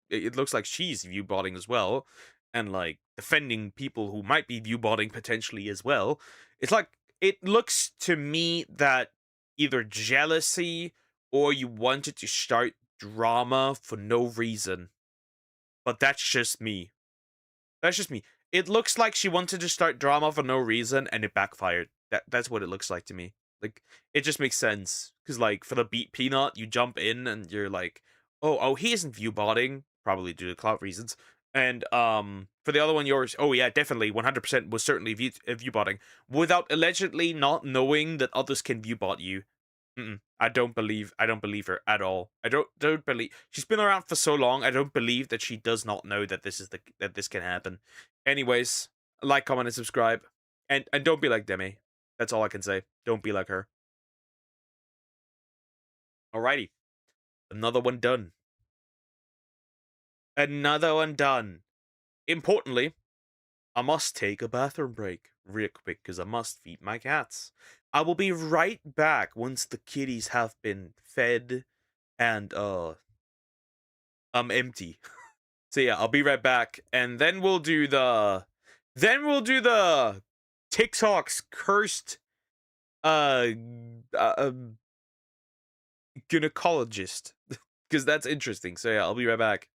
it looks like she's viewbotting as well, and like defending people who might be viewbotting potentially as well. It's like, it looks to me that either jealousy or you wanted to start drama for no reason. But that's just me. That's just me. It looks like she wanted to start drama for no reason and it backfired. That's what it looks like to me. Like, it just makes sense. Because, like, for the beat peanut, you jump in and you're like, oh, he isn't viewbotting. Probably due to clout reasons. And, for the other one, yours, oh yeah, definitely, 100% was certainly viewbotting. Without allegedly not knowing that others can viewbot you. I don't believe her at all. I don't believe... She's been around for so long, I don't believe that she does not know that this can happen. Anyways, like, comment, and subscribe. And don't be like Demi. That's all I can say. Don't be like her. Alrighty. Another one done. Another one done. Importantly, I must take a bathroom break real quick because I must feed my cats. I will be right back once the kitties have been fed and empty. So yeah, I'll be right back, and then we'll do the TikTok's cursed gynecologist, because that's interesting. So yeah, I'll be right back.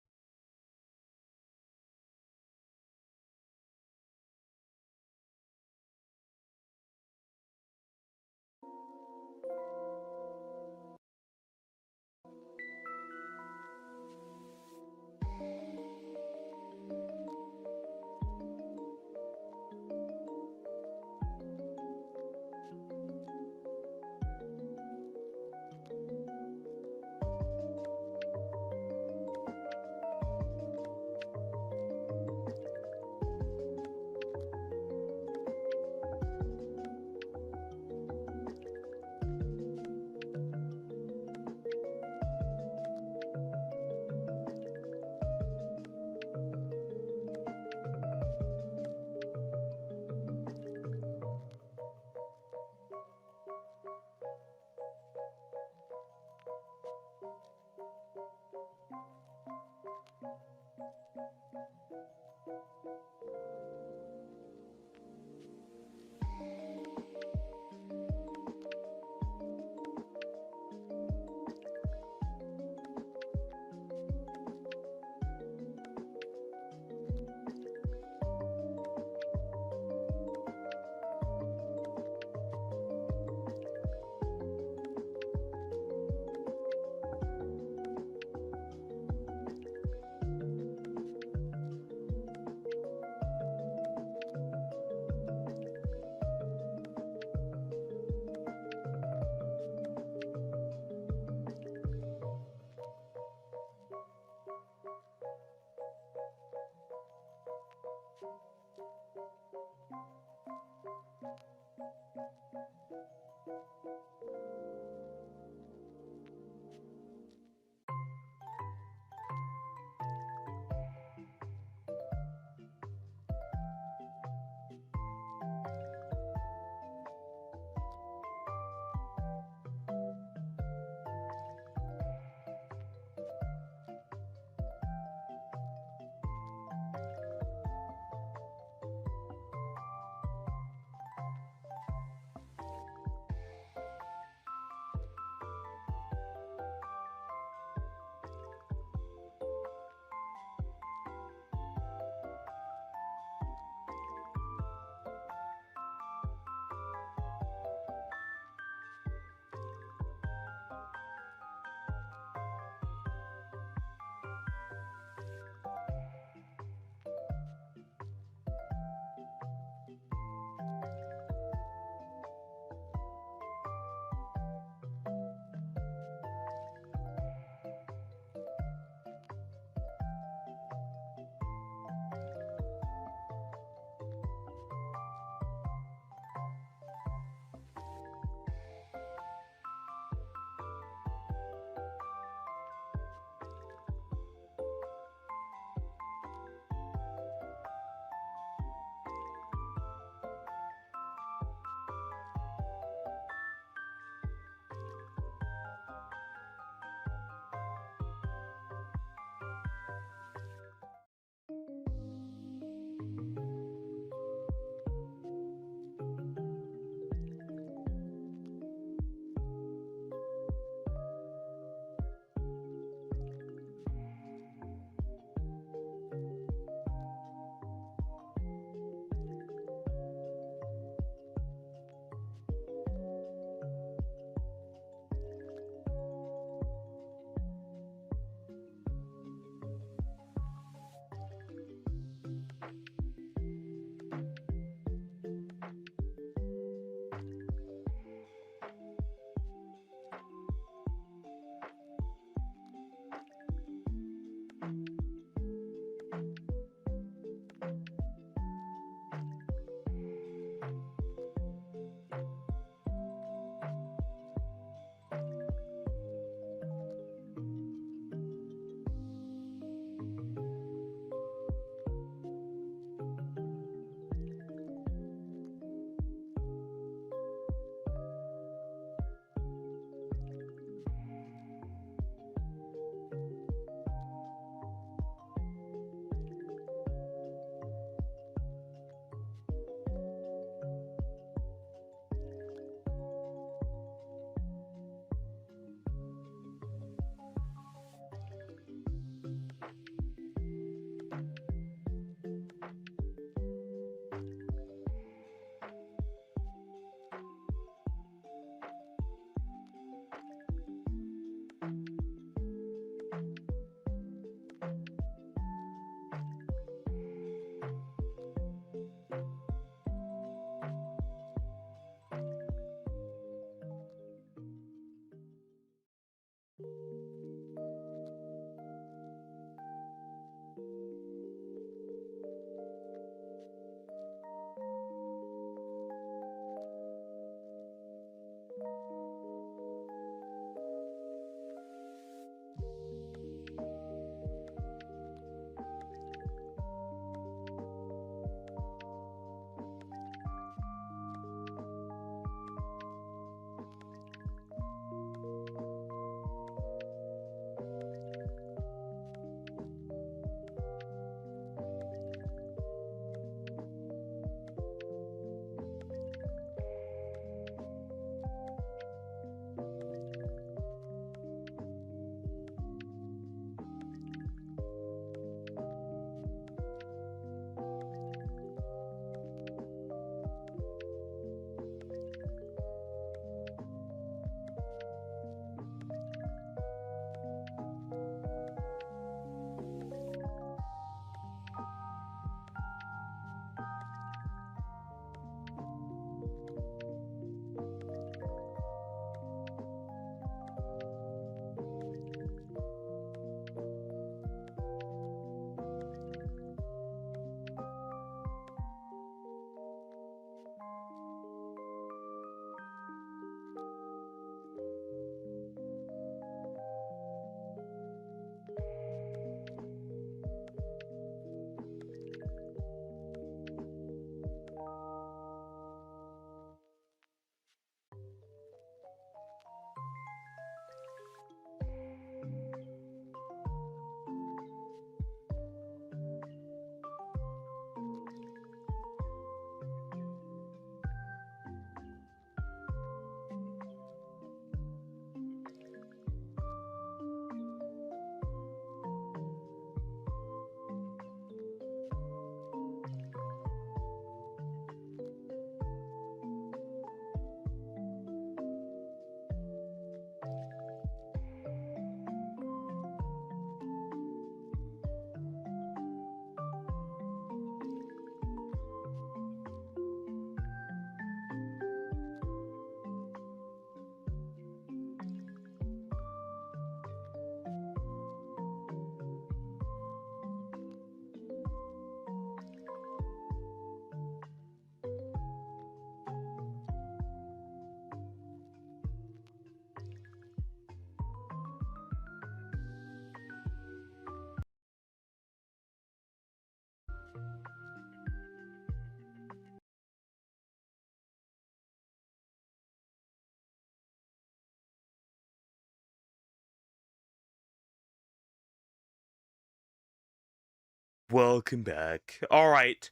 Welcome back. All right.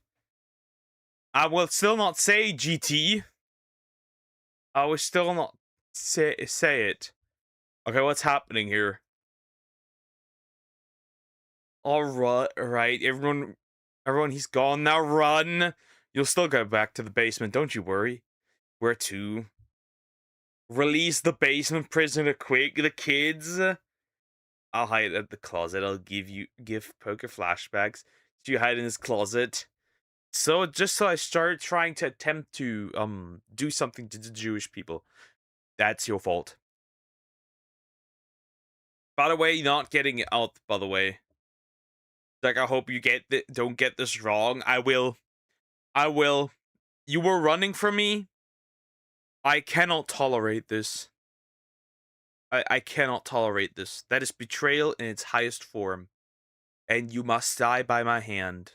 I will still not say GT. I will still not say it. Okay, what's happening here? All right. Everyone, he's gone now. Run. You'll still go back to the basement. Don't you worry. Where to? Release the basement prisoner quick. The kids. I'll hide at the closet. I'll give Poker flashbacks. So you hide in his closet. So just so I start trying to attempt to do something to the Jewish people. That's your fault. By the way, not getting it out, by the way. Like, I hope you don't get this wrong. I will. You were running from me. I cannot tolerate this. I cannot tolerate this. That is betrayal in its highest form. And you must die by my hand.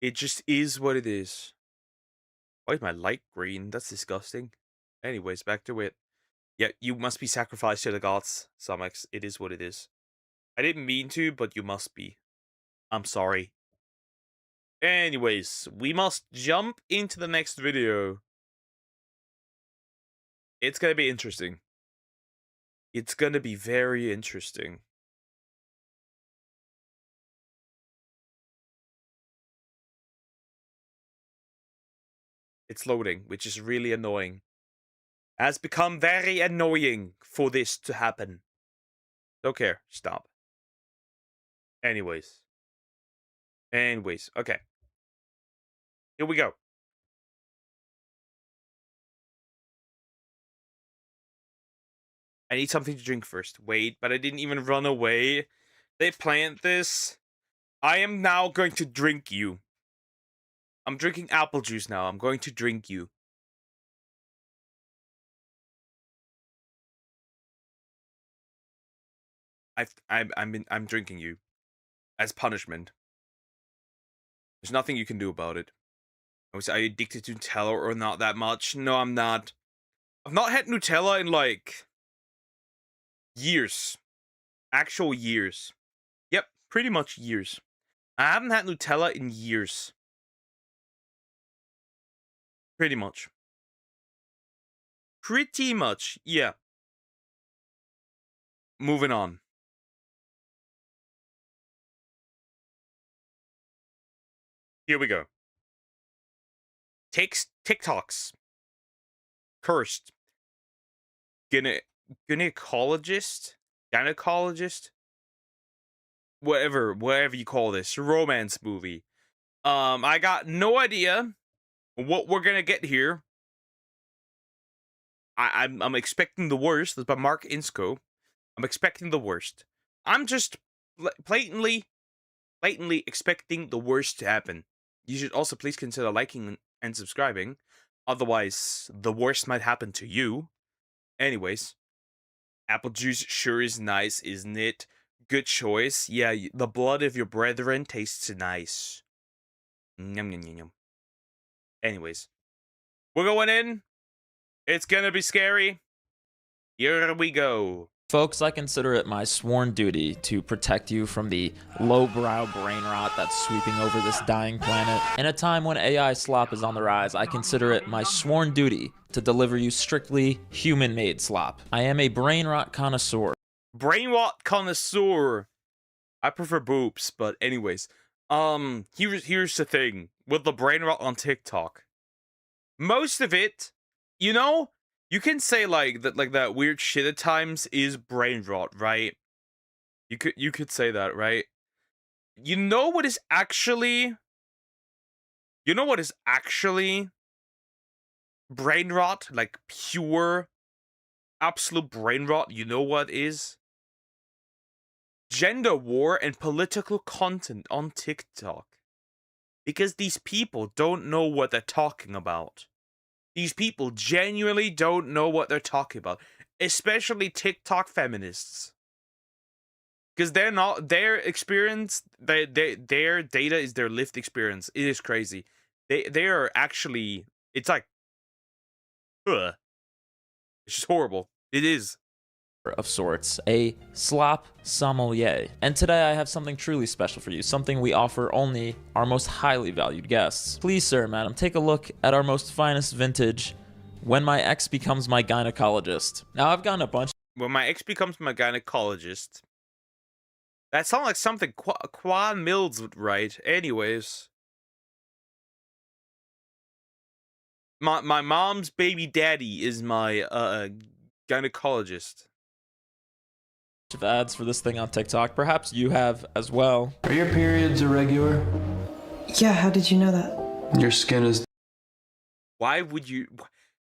It just is what it is. Why is my light green? That's disgusting. Anyways, back to it. Yeah, you must be sacrificed to the gods, Samex. It is what it is. I didn't mean to, but you must be. I'm sorry. Anyways, we must jump into the next video. It's gonna be interesting. It's gonna be very interesting. It's loading, which is really annoying. Has become very annoying for this to happen. Don't care. Stop. Anyways, okay. Here we go. I need something to drink first. Wait, but I didn't even run away. They planned this. I am now going to drink you. I'm drinking apple juice now. I'm going to drink you. I'm drinking you as punishment. There's nothing you can do about it. Was I addicted to Nutella or not that much? No, I'm not. I've not had Nutella in like years. Actual years. Yep, pretty much years. I haven't had Nutella in years. Pretty much. Pretty much, yeah. Moving on. Here we go. TikToks. Cursed. Gynecologist? Whatever you call this. Romance movie. I got no idea what we're gonna get here. I'm expecting the worst. That's by Mark Insco. I'm expecting the worst. I'm just blatantly expecting the worst to happen. You should also please consider liking and subscribing. Otherwise, the worst might happen to you. Anyways, apple juice sure is nice, isn't it? Good choice. Yeah, the blood of your brethren tastes nice. Yum, yum, yum, yum. Anyways, we're going in. It's gonna be scary. Here we go.
Folks, I consider it my sworn duty to protect you from the lowbrow brain rot that's sweeping over this dying planet. In a time when AI slop is on the rise, I consider it my sworn duty to deliver you strictly human-made slop. I am a brain rot connoisseur.
Brain rot connoisseur. I prefer boobs, but anyways. Here's the thing with the brain rot on TikTok. Most of it, you know, you can say like that weird shit at times is brain rot, right? You could say that, right? You know what is actually brain rot? Like pure absolute brain rot. You know what is? Gender war and political content on TikTok. Because these people don't know what they're talking about. These people genuinely don't know what they're talking about. Especially TikTok feminists. Because they're not, their experience, their data is their lived experience. It is crazy. They are actually, it's like, ugh. It's just horrible. It is.
of sorts, a slop sommelier. And today I have something truly special for you, something we offer only our most highly valued guests. Please, sir, madam, take a look at our most finest vintage, When My Ex Becomes My Gynecologist. Now, I've gotten a bunch.
When my ex becomes my gynecologist. That sounds like something Quan Mills would write. Anyways. My mom's baby daddy is my gynecologist.
Of ads for this thing on TikTok. Perhaps you have as well.
Are your periods irregular?
Yeah, how did you know that?
Your skin is...
Why would you...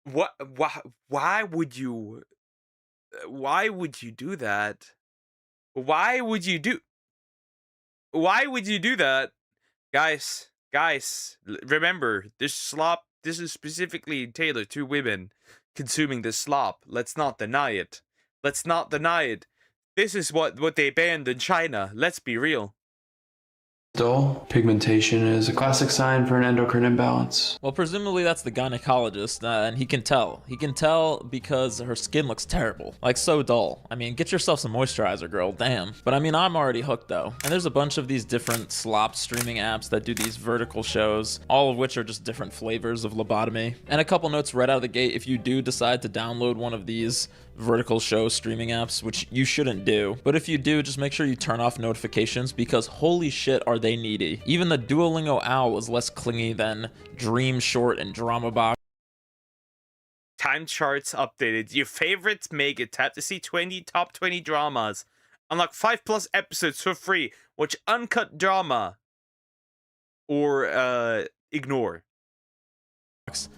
Why would you... Why would you do that? Why would you do... Why would you do that? Guys, remember, this slop, this is specifically tailored to women consuming this slop. Let's not deny it. Let's not deny it. This is what they banned in China. Let's be real.
Dull pigmentation is a classic sign for an endocrine imbalance.
Well, presumably that's the gynecologist, and he can tell. He can tell because her skin looks terrible. Like, so dull. I mean, get yourself some moisturizer, girl. Damn. But I mean, I'm already hooked, though. And there's a bunch of these different slop streaming apps that do these vertical shows, all of which are just different flavors of lobotomy. And a couple notes right out of the gate, if you do decide to download one of these vertical show streaming apps, which you shouldn't do, but if you do, just make sure you turn off notifications, because holy shit are they needy. Even the Duolingo owl is less clingy than Dream Short and Drama Box.
Time charts updated. Your favorites make it. Tap to see 20 top 20 dramas. Unlock 5+ episodes for free. Watch uncut drama. Or ignore.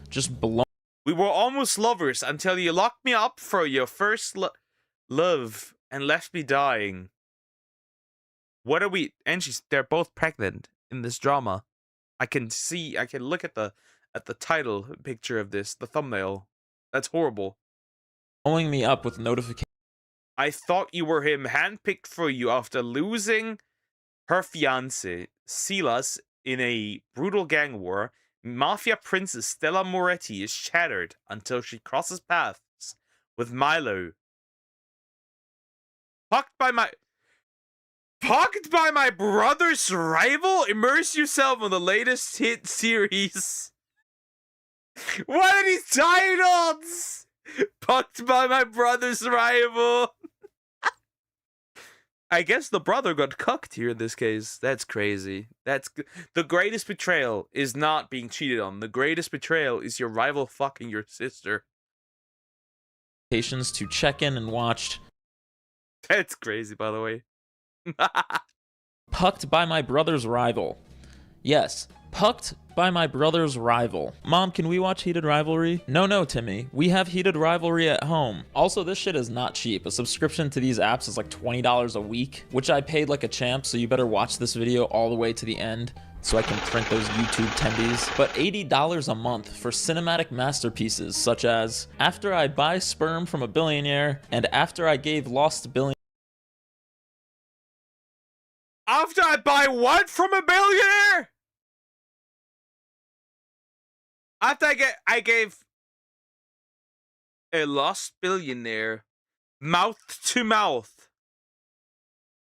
Just below.
We were almost lovers until you locked me up for your first love and left me dying. What are we? And they're both pregnant in this drama. I can look at the title picture of this, the thumbnail. That's horrible.
Blowing me up with notifications.
I thought you were him, handpicked for you after losing her fiance, Silas, in a brutal gang war. Mafia princess Stella Moretti is shattered until she crosses paths with Milo. Pucked by my brother's rival? Immerse yourself in the latest hit series. What are these titles? Pucked by my brother's rival. I guess the brother got cucked here in this case. That's crazy. The greatest betrayal is not being cheated on. The greatest betrayal is your rival fucking your sister.
To check in and watched.
That's crazy, by the way.
Pucked by my brother's rival. Yes, pucked by my brother's rival. Mom, can we watch Heated Rivalry? No, Timmy. We have Heated Rivalry at home. Also, this shit is not cheap. A subscription to these apps is like $20 a week, which I paid like a champ, so you better watch this video all the way to the end so I can print those YouTube tendies. But $80 a month for cinematic masterpieces such as After I Buy Sperm from a Billionaire and After I Gave Lost Billion.
After I buy what from a billionaire? After I gave a lost billionaire mouth to mouth.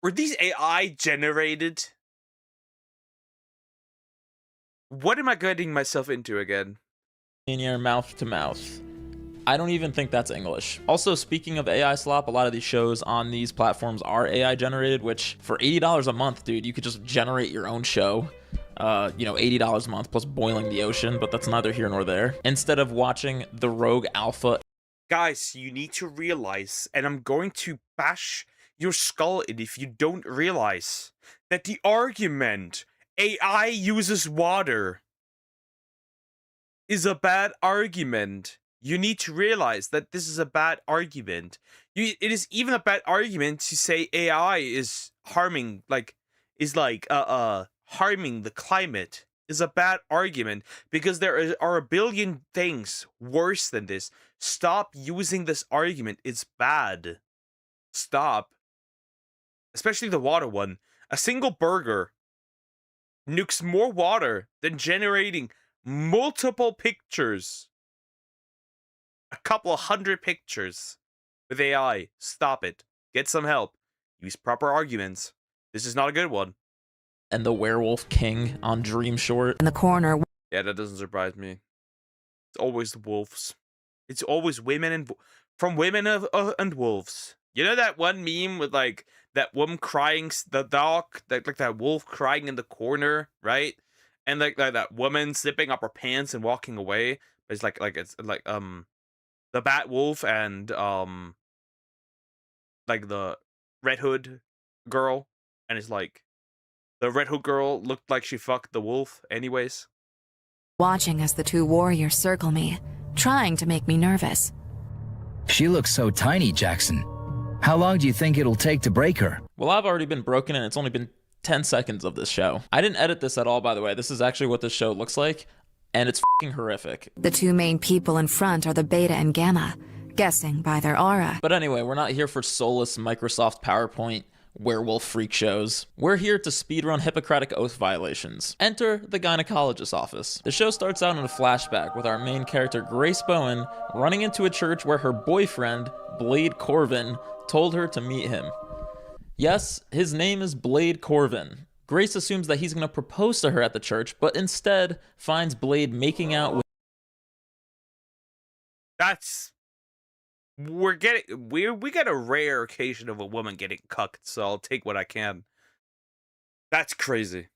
Were these AI generated? What am I getting myself into again?
Billionaire mouth to mouth. I don't even think that's English. Also, speaking of AI slop, a lot of these shows on these platforms are AI generated, which for $80 a month, dude, you could just generate your own show. $80 a month plus boiling the ocean, but that's neither here nor there. Instead of watching the Rogue Alpha.
Guys, you need to realize, and I'm going to bash your skull in if you don't realize, that the argument AI uses water is a bad argument. You need to realize that this is a bad argument. It is even a bad argument to say AI is harming, harming the climate is a bad argument, because there are a billion things worse than this. Stop using this argument. It's bad. Stop. Especially the water one. A single burger nukes more water than generating multiple pictures. A couple of 100 pictures with AI. Stop it. Get some help. Use proper arguments. This is not a good one.
And the Werewolf King on Dream Short.
In the corner.
Yeah, that doesn't surprise me. It's always the wolves. It's always women and from women and wolves. You know that one meme with like that woman crying, the dog, like that wolf crying in the corner, right? And like that woman zipping up her pants and walking away. It's like the Bat Wolf and like the Red Hood girl, and it's like the Red Hood girl looked like she fucked the wolf anyways.
Watching as the two warriors circle me, trying to make me nervous.
She looks so tiny, Jackson. How long do you think it'll take to break her?
Well, I've already been broken and it's only been 10 seconds of this show. I didn't edit this at all, by the way. This is actually what this show looks like, and it's fucking horrific.
The two main people in front are the Beta and Gamma, guessing by their aura.
But anyway, we're not here for soulless Microsoft PowerPoint werewolf freak shows. We're here to speedrun Hippocratic Oath violations. Enter the gynecologist's office. The show starts out in a flashback with our main character Grace Bowen running into a church where her boyfriend, Blade Corvin, told her to meet him. Yes, his name is Blade Corvin. Grace assumes that he's going to propose to her at the church, but instead finds Blade making out with...
We get a rare occasion of a woman getting cucked, so I'll take what I can. That's crazy.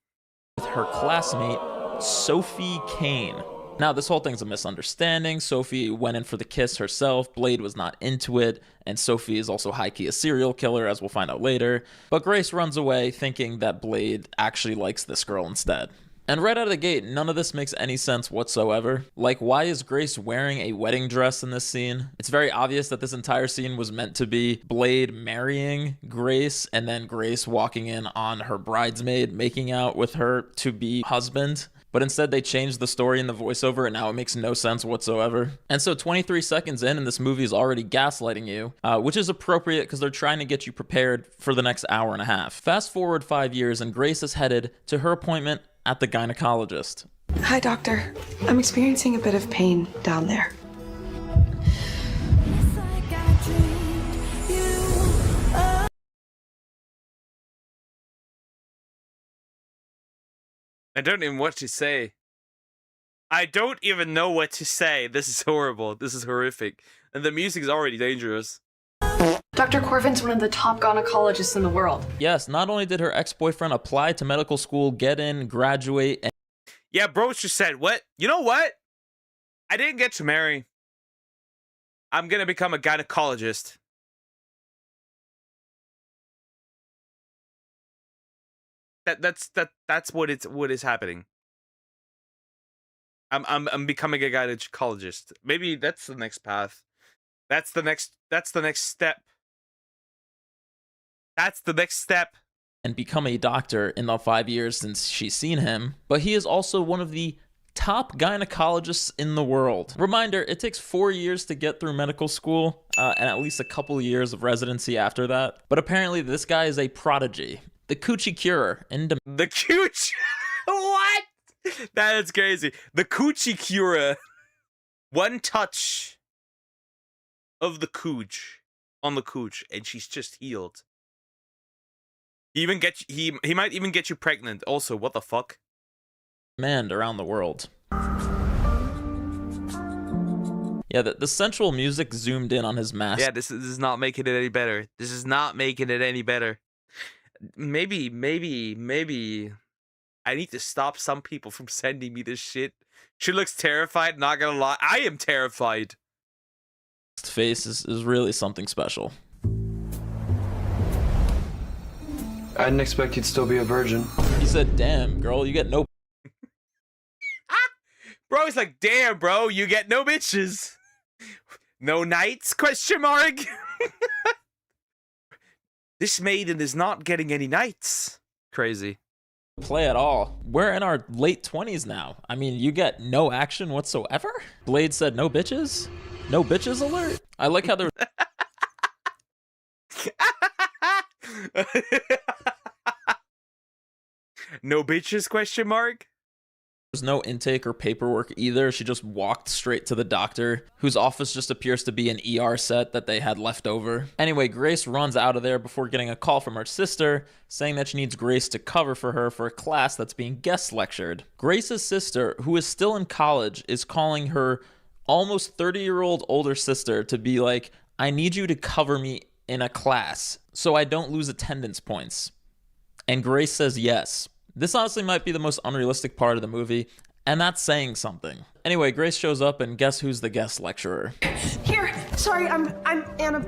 With her classmate, Sophie Kane. Now, this whole thing's a misunderstanding. Sophie went in for the kiss herself. Blade was not into it. And Sophie is also high-key a serial killer, as we'll find out later. But Grace runs away thinking that Blade actually likes this girl instead. And right out of the gate, none of this makes any sense whatsoever. Like, why is Grace wearing a wedding dress in this scene? It's very obvious that this entire scene was meant to be Blade marrying Grace, and then Grace walking in on her bridesmaid, making out with her to-be husband. But instead they changed the story in the voiceover, and now it makes no sense whatsoever. And so 23 seconds in, and this movie is already gaslighting you, which is appropriate because they're trying to get you prepared for the next hour and a half. Fast forward 5 years, and Grace is headed to her appointment at the gynecologist.
Hi, doctor. I'm experiencing a bit of pain down there.
I don't even know what to say. I don't even know what to say. This is horrible. This is horrific. And the music's already dangerous.
Dr. Corvin's one of the top gynecologists in the world.
Yes, not only did her ex-boyfriend apply to medical school, get in, graduate, and...
Yeah, bro just said, what? You know what? I didn't get to marry. I'm gonna become a gynecologist. That's what is happening. I'm becoming a gynecologist. Maybe that's the next path. That's the next step. That's the next step.
And become a doctor in the 5 years since she's seen him. But he is also one of the top gynecologists in the world. Reminder, it takes 4 years to get through medical school, and at least a couple years of residency after that. But apparently this guy is a prodigy. The coochie curer.
The coochie? What? That is crazy. The coochie curer. One touch of the cooch on the cooch, and she's just healed. He might even get you pregnant. Also, what the fuck?
Demand around the world. Yeah, the sensual music zoomed in on his mask.
Yeah, this is not making it any better. This is not making it any better. Maybe I need to stop some people from sending me this shit. She looks terrified, not gonna lie. I am terrified.
His face is really something special.
I didn't expect you'd still be a virgin.
He said, damn, girl, you get no...
Bro, it's like, damn, bro, you get no bitches. No nights, question mark? This maiden is not getting any nights. Crazy.
Play at all. We're in our late 20s now. I mean, you get no action whatsoever? Blade said no bitches? No bitches alert? I like how they're...
No bitches, question mark?
There's no intake or paperwork either. She just walked straight to the doctor, whose office just appears to be an ER set that they had left over. Anyway, Grace runs out of there before getting a call from her sister saying that she needs Grace to cover for her for a class that's being guest lectured. Grace's sister, who is still in college, is calling her almost 30-year-old older sister to be like, I need you to cover me in a class so I don't lose attendance points. And Grace says yes. This honestly might be the most unrealistic part of the movie, and that's saying something. Anyway, Grace shows up, and guess who's the guest lecturer?
Here, sorry, I'm Anna.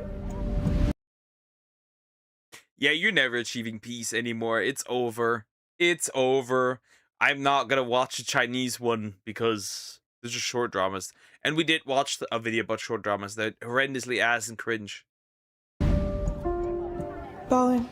Yeah, you're never achieving peace anymore. It's over. It's over. I'm not gonna watch the Chinese one because they're just short dramas. And we did watch a video about short dramas that horrendously ass and cringe.
Ballin'.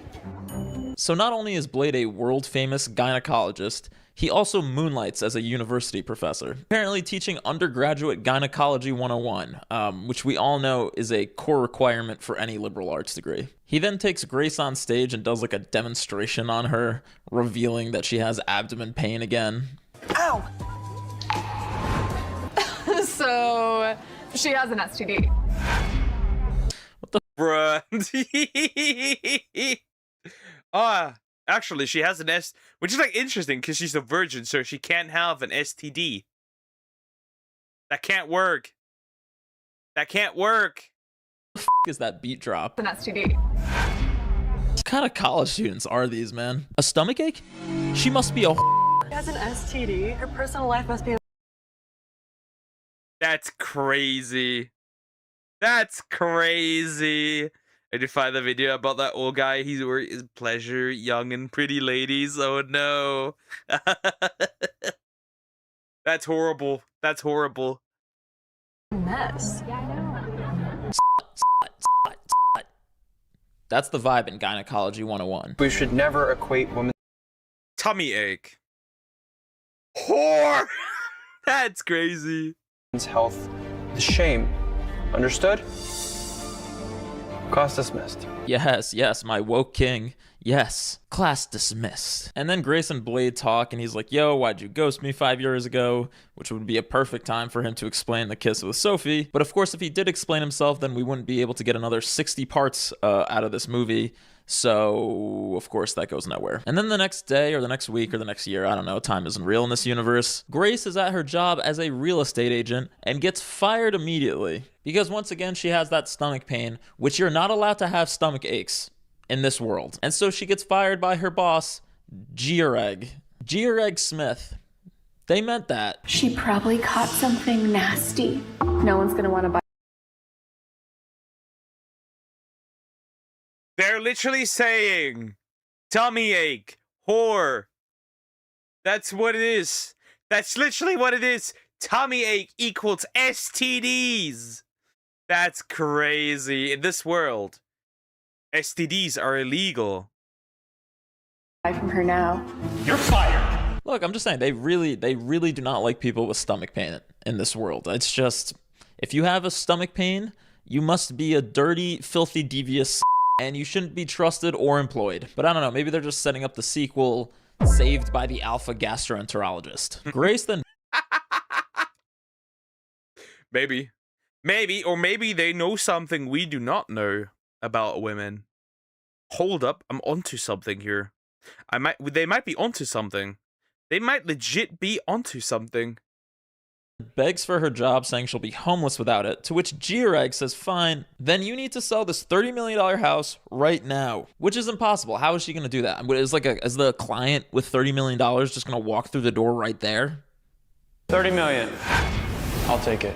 So not only is Blade a world-famous gynecologist, he also moonlights as a university professor, apparently teaching undergraduate gynecology 101, which we all know is a core requirement for any liberal arts degree. He then takes Grace on stage and does like a demonstration on her, revealing that she has abdomen pain again.
Ow! So, she has an STD.
What the
bruh? Actually, she has an which is like interesting because she's a virgin, so she can't have an STD. That can't work. That can't work.
What the f is that beat drop?
An STD.
What kind of college students are these, man? A stomach ache? She must be a
She has an STD. Her personal life must be.
That's crazy. That's crazy. I did find the video about that old guy. He's where his pleasure, young and pretty ladies. Oh no. That's horrible. That's horrible.
Mess.
Yeah, I know.
That's the vibe in Gynecology 101.
We should never equate women.
Tummy ache. Whore! That's crazy.
Health is shame. Understood? Class dismissed.
Yes, my woke king. Yes, class dismissed. And then Grace and Blade talk, and he's like, yo, why'd you ghost me 5 years ago? Which would be a perfect time for him to explain the kiss with Sophie. But of course, if he did explain himself, then we wouldn't be able to get another 60 parts out of this movie. So, of course, that goes nowhere. And then the next day, or the next week, or the next year, I don't know, time isn't real in this universe, Grace is at her job as a real estate agent and gets fired immediately. Because once again, she has that stomach pain, which you're not allowed to have stomach aches in this world. And so she gets fired by her boss, Georeg Smith. They meant that.
She probably caught something nasty. No one's gonna want to buy.
They're literally saying tummy ache, whore. That's what it is. That's literally what it is. Tummy ache equals STDs. That's crazy. In this world, STDs are illegal.
From her now.
You're fired.
Look, I'm just saying, they really do not like people with stomach pain in this world. It's just, if you have a stomach pain, you must be a dirty, filthy, devious and you shouldn't be trusted or employed. But I don't know, maybe they're just setting up the sequel, Saved by the Alpha Gastroenterologist. Grace then...
Maybe, or maybe they know something we do not know about women. Hold up, I'm onto something here. They might be onto something. They might legit be onto something.
Begs for her job, saying she'll be homeless without it, to which Georeg says, fine, then you need to sell this $30 million house right now, which is impossible. How is she going to do that? Is the client with $30 million just going to walk through the door right there?
30 million. I'll take it.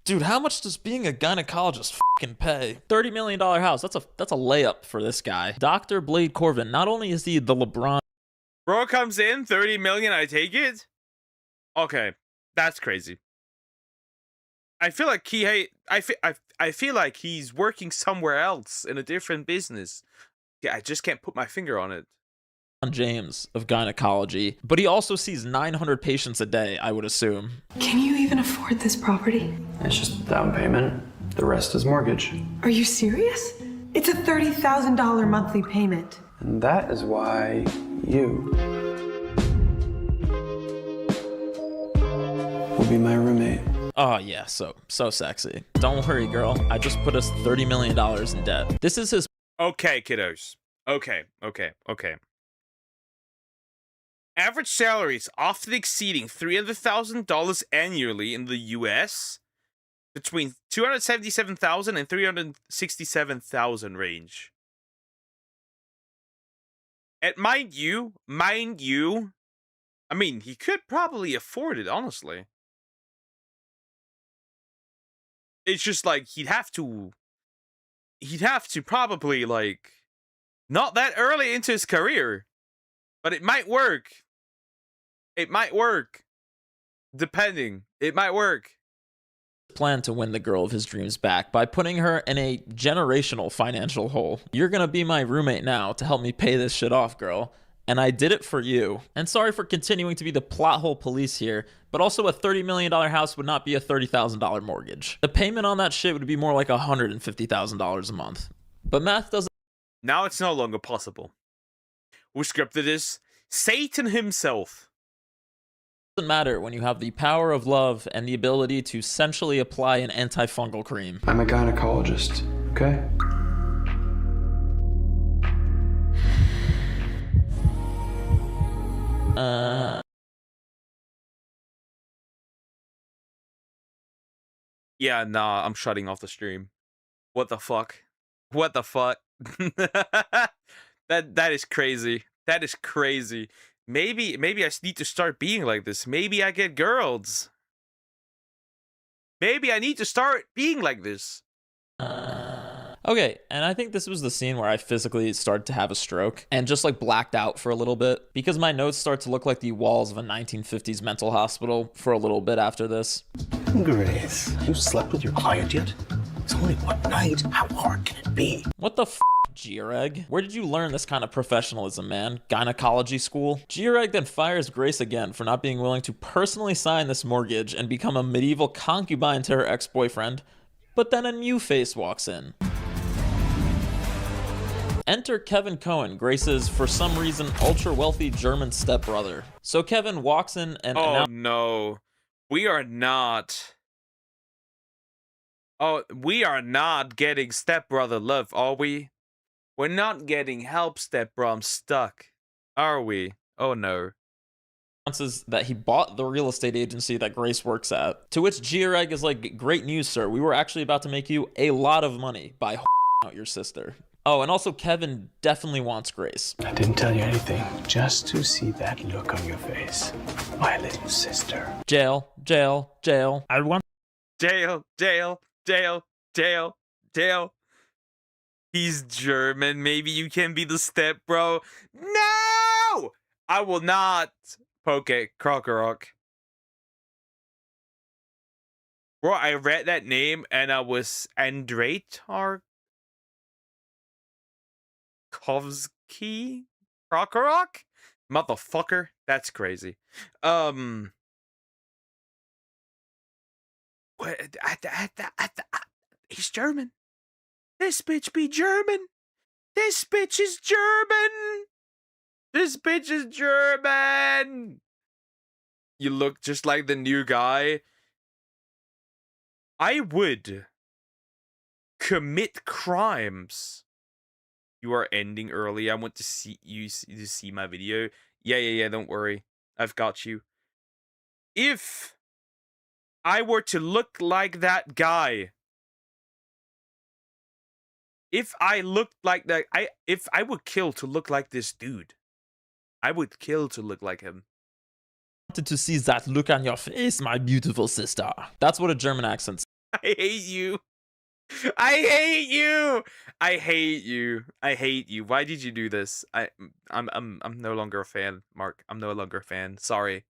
Dude, how much does being a gynecologist fucking pay? $30 million house. That's a layup for this guy. Dr. Blade Corvin, not only is he the LeBron...
Bro comes in, 30 million, I take it? Okay, that's crazy. I feel like I feel like he's working somewhere else in a different business. Yeah, I just can't put my finger on it.
James of gynecology, but he also sees 900 patients a day, I would assume.
Can you even afford this property?
It's just down payment. The rest is mortgage.
Are you serious?
It's a $30,000 monthly payment.
And that is why you will be my roommate.
Oh yeah, so sexy. Don't worry, girl. I just put us $30 million in debt. This is his.
Okay, kiddos. Okay. Average salaries often exceeding $300,000 annually in the US, between $277,000 and $367,000 range. And mind you, I mean, he could probably afford it, honestly. It's just like he'd have to probably, like, not that early into his career, but it might work. Depending. It might work.
Plan to win the girl of his dreams back by putting her in a generational financial hole. You're gonna be my roommate now to help me pay this shit off, girl. And I did it for you. And sorry for continuing to be the plot hole police here, but also a $30 million house would not be a $30,000 mortgage. The payment on that shit would be more like $150,000 a month. But math doesn't.
Now it's no longer possible. Who scripted this? Satan himself.
Doesn't matter when you have the power of love and the ability to essentially apply an antifungal cream.
I'm a gynecologist, okay?
Yeah, nah, I'm shutting off the stream. What the fuck? That is crazy. That is crazy. Maybe I need to start being like this. Maybe I get girls. Maybe I need to start being like this.
Okay, and I think this was the scene where I physically started to have a stroke and just like blacked out for a little bit because my notes start to look like the walls of a 1950s mental hospital for a little bit after this.
Grace, you slept with your client yet? It's only one night. How hard can it be?
What the f, G-Reg? Where did you learn this kind of professionalism, man? Gynecology school? G-Reg then fires Grace again for not being willing to personally sign this mortgage and become a medieval concubine to her ex-boyfriend. But then a new face walks in. Enter Kevin Cohen, Grace's, for some reason, ultra-wealthy German stepbrother. So Kevin walks in and...
Oh, no. We are not... Oh, we are not getting stepbrother love, are we? We're not getting help, stepbro. I'm stuck. Are we? Oh, no.
Announces that he bought the real estate agency that Grace works at. To which G-Reg is like, great news, sir. We were actually about to make you a lot of money by out your sister. Oh, and also Kevin definitely wants Grace.
I didn't tell you anything, just to see that look on your face. My little sister.
Jail, jail, jail. I want...
Jail, jail, jail, jail, jail. He's German. Maybe you can be the step bro. No! I will not poke it, Krokorok. Bro, I read that name and I was Andrei Tarkovsky? Krokorok? Motherfucker. That's crazy. He's German. This bitch be German. This bitch is German. This bitch is German. You look just like the new guy. I would commit crimes. You are ending early. I want to see you to see my video. Yeah. Don't worry. I've got you. If I were to look like that guy, if I looked like that, if I would kill to look like this dude, I would kill to look like him.
Wanted to see that look on your face, my beautiful sister. That's what a German accent says.
I hate you. I hate you. I hate you. I hate you. Why did you do this? I'm no longer a fan, Mark. I'm no longer a fan. Sorry.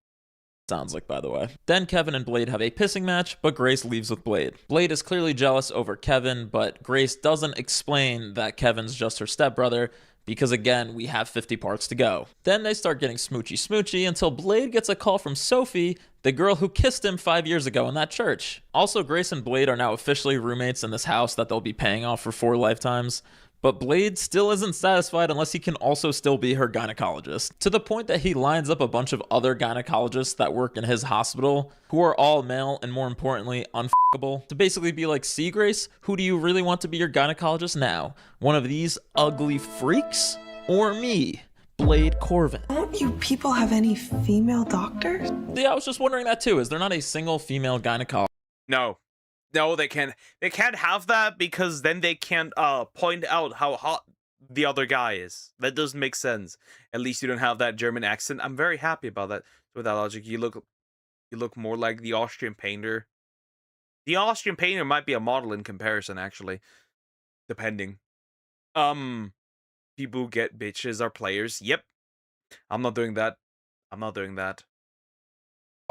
Sounds like, by the way. Then Kevin and Blade have a pissing match, but Grace leaves with Blade. Blade is clearly jealous over Kevin, but Grace doesn't explain that Kevin's just her stepbrother, because again, we have 50 parts to go. Then they start getting smoochy until Blade gets a call from Sophie, the girl who kissed him 5 years ago in that church. Also, Grace and Blade are now officially roommates in this house that they'll be paying off for 4 lifetimes. But Blade still isn't satisfied unless he can also still be her gynecologist, to the point that he lines up a bunch of other gynecologists that work in his hospital, who are all male and more importantly, unfuckable, to basically be like, see Grace, who do you really want to be your gynecologist now? One of these ugly freaks? Or me, Blade Corvin?
Don't you people have any female doctors?
Yeah, I was just wondering that too. Is there not a single female gynecologist?
No. No, they can't. They can't have that because then they can't point out how hot the other guy is. That doesn't make sense. At least you don't have that German accent. I'm very happy about that. With that logic, you look more like the Austrian painter. The Austrian painter might be a model in comparison, actually, depending. People who get bitches are players. Yep. I'm not doing that. I'm not doing that.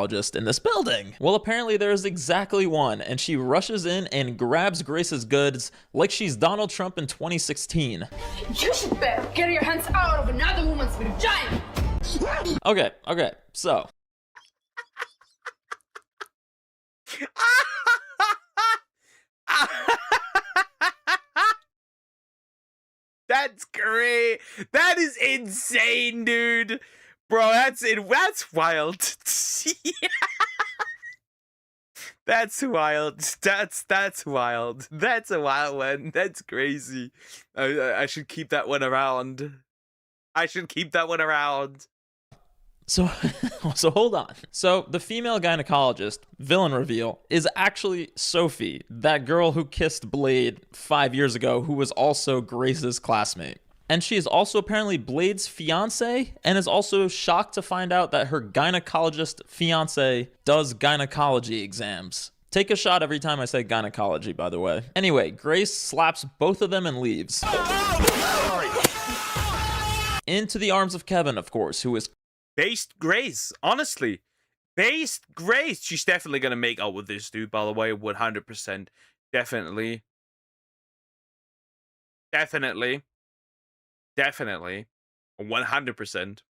Just in this building. Well, apparently there is exactly one, and she rushes in and grabs Grace's goods like she's Donald Trump in 2016.
You should better get your hands out of another woman's vagina.
Okay, so.
That's great. That is insane, dude. Bro, that's wild. That's wild. That's wild. That's a wild one. That's crazy. I should keep that one around. I should keep that one around.
So hold on. So the female gynecologist, villain reveal, is actually Sophie, that girl who kissed Blade 5 years ago, who was also Grace's classmate. And she is also apparently Blade's fiance, and is also shocked to find out that her gynecologist fiance does gynecology exams. Take a shot every time I say gynecology, by the way. Anyway, Grace slaps both of them and leaves. Into the arms of Kevin, of course, who is
based Grace, honestly. Based Grace. She's definitely gonna make out with this dude, by the way, 100%. Definitely. 100%.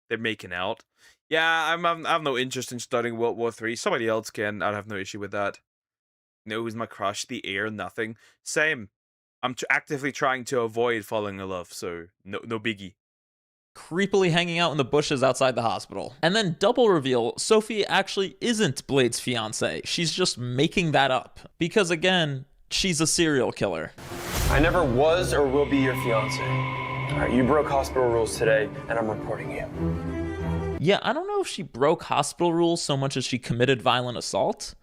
They're making out. Yeah, I have no interest in studying World War III. Somebody else can. I'd have no issue with that. No, who's my crush? The air, nothing. Same. I'm actively trying to avoid falling in love, so no biggie.
Creepily hanging out in the bushes outside the hospital. And then double reveal, Sophie actually isn't Blade's fiance. She's just making that up. Because again, she's a serial killer.
I never was or will be your fiance. All right, you broke hospital rules today, and I'm reporting you.
Yeah, I don't know if she broke hospital rules so much as she committed violent assault.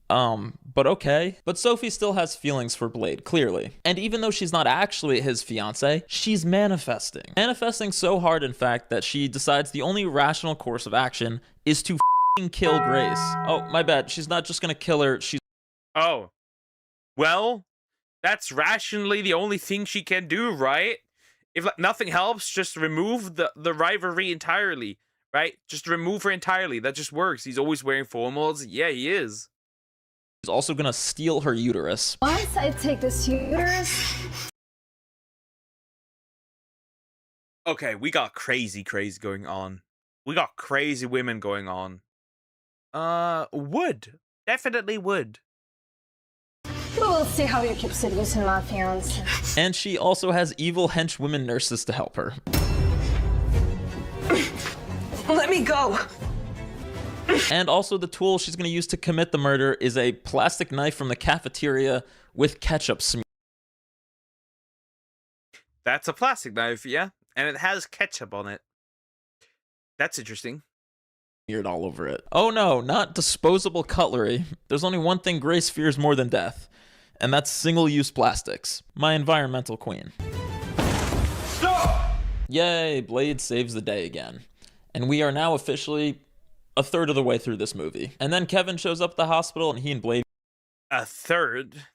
But okay. But Sophie still has feelings for Blade, clearly. And even though she's not actually his fiance, she's manifesting. Manifesting so hard, in fact, that she decides the only rational course of action is to f***ing kill Grace. Oh, my bad. She's not just gonna kill her, she's...
Oh. Well, that's rationally the only thing she can do, right? If nothing helps, just remove the rivalry entirely, right? Just remove her entirely. That just works. He's always wearing formals. Yeah, he is.
She's also gonna steal her uterus.
Once I take this uterus...
Okay, we got crazy going on. We got crazy women going on. Would. Definitely would.
We'll see how you keep seducing my fiance.
And she also has evil henchwomen nurses to help her.
Let me go.
And also the tool she's going to use to commit the murder is a plastic knife from the cafeteria with ketchup smeared.
That's a plastic knife, yeah. And it has ketchup on it. That's interesting.
All over it. Oh no, not disposable cutlery. There's only one thing Grace fears more than death, and that's single-use plastics. My environmental queen.
Stop!
Yay, Blade saves the day again. And we are now officially a third of the way through this movie. And then Kevin shows up at the hospital and he and Blade...
A third?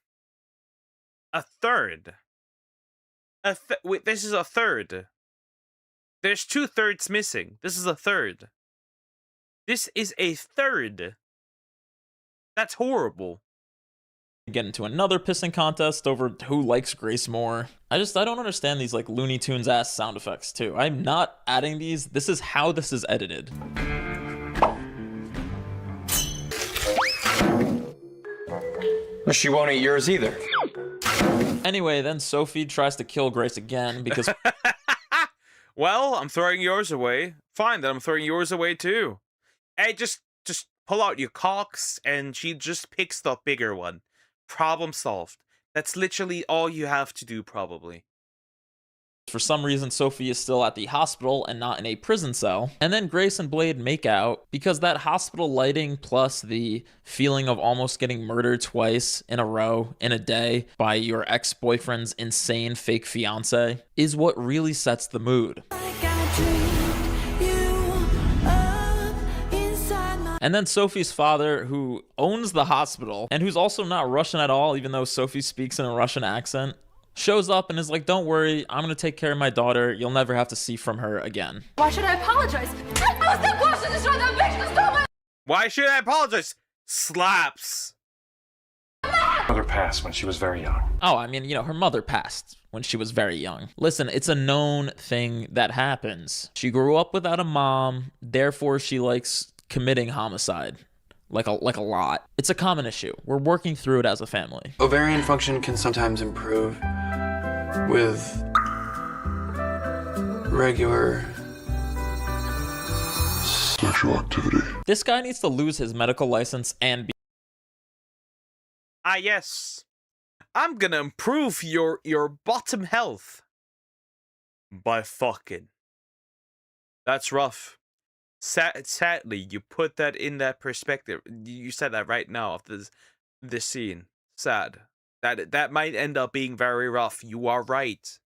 Wait, this is a third. There's 2/3 missing. This is a third. This is a third. That's horrible.
Get into another pissing contest over who likes Grace more. I don't understand these like Looney Tunes ass sound effects too. I'm not adding these. This is how this is edited.
She won't eat yours either.
Anyway, then Sophie tries to kill Grace again because
Well, I'm throwing yours away. Fine, then I'm throwing yours away too. Hey, just pull out your cocks, and she just picks the bigger one. Problem solved. That's literally all you have to do, probably.
for some reason Sophie is still at the hospital and not in a prison cell. And then Grace and Blade make out because that hospital lighting plus the feeling of almost getting murdered twice in a row in a day by your ex-boyfriend's insane fake fiance is what really sets the mood. And then Sophie's father, who owns the hospital and who's also not Russian at all, even though Sophie speaks in a Russian accent, shows up and is like, don't worry, I'm gonna take care of my daughter. You'll never have to see from her again.
Why should I apologize?
Why should I apologize? Slaps.
Mother passed when she was very young.
Oh, I mean, you know, her mother passed when she was very young. Listen, it's a known thing that happens. She grew up without a mom, therefore she likes committing homicide. Like a lot. It's a common issue. We're working through it as a family.
Ovarian function can sometimes improve with regular sexual activity.
This guy needs to lose his medical license and be...
Ah, yes. I'm gonna improve your bottom health by fucking. That's rough. Sadly, you put that in that perspective. You said that right now of this scene. Sad. That might end up being very rough. You are right.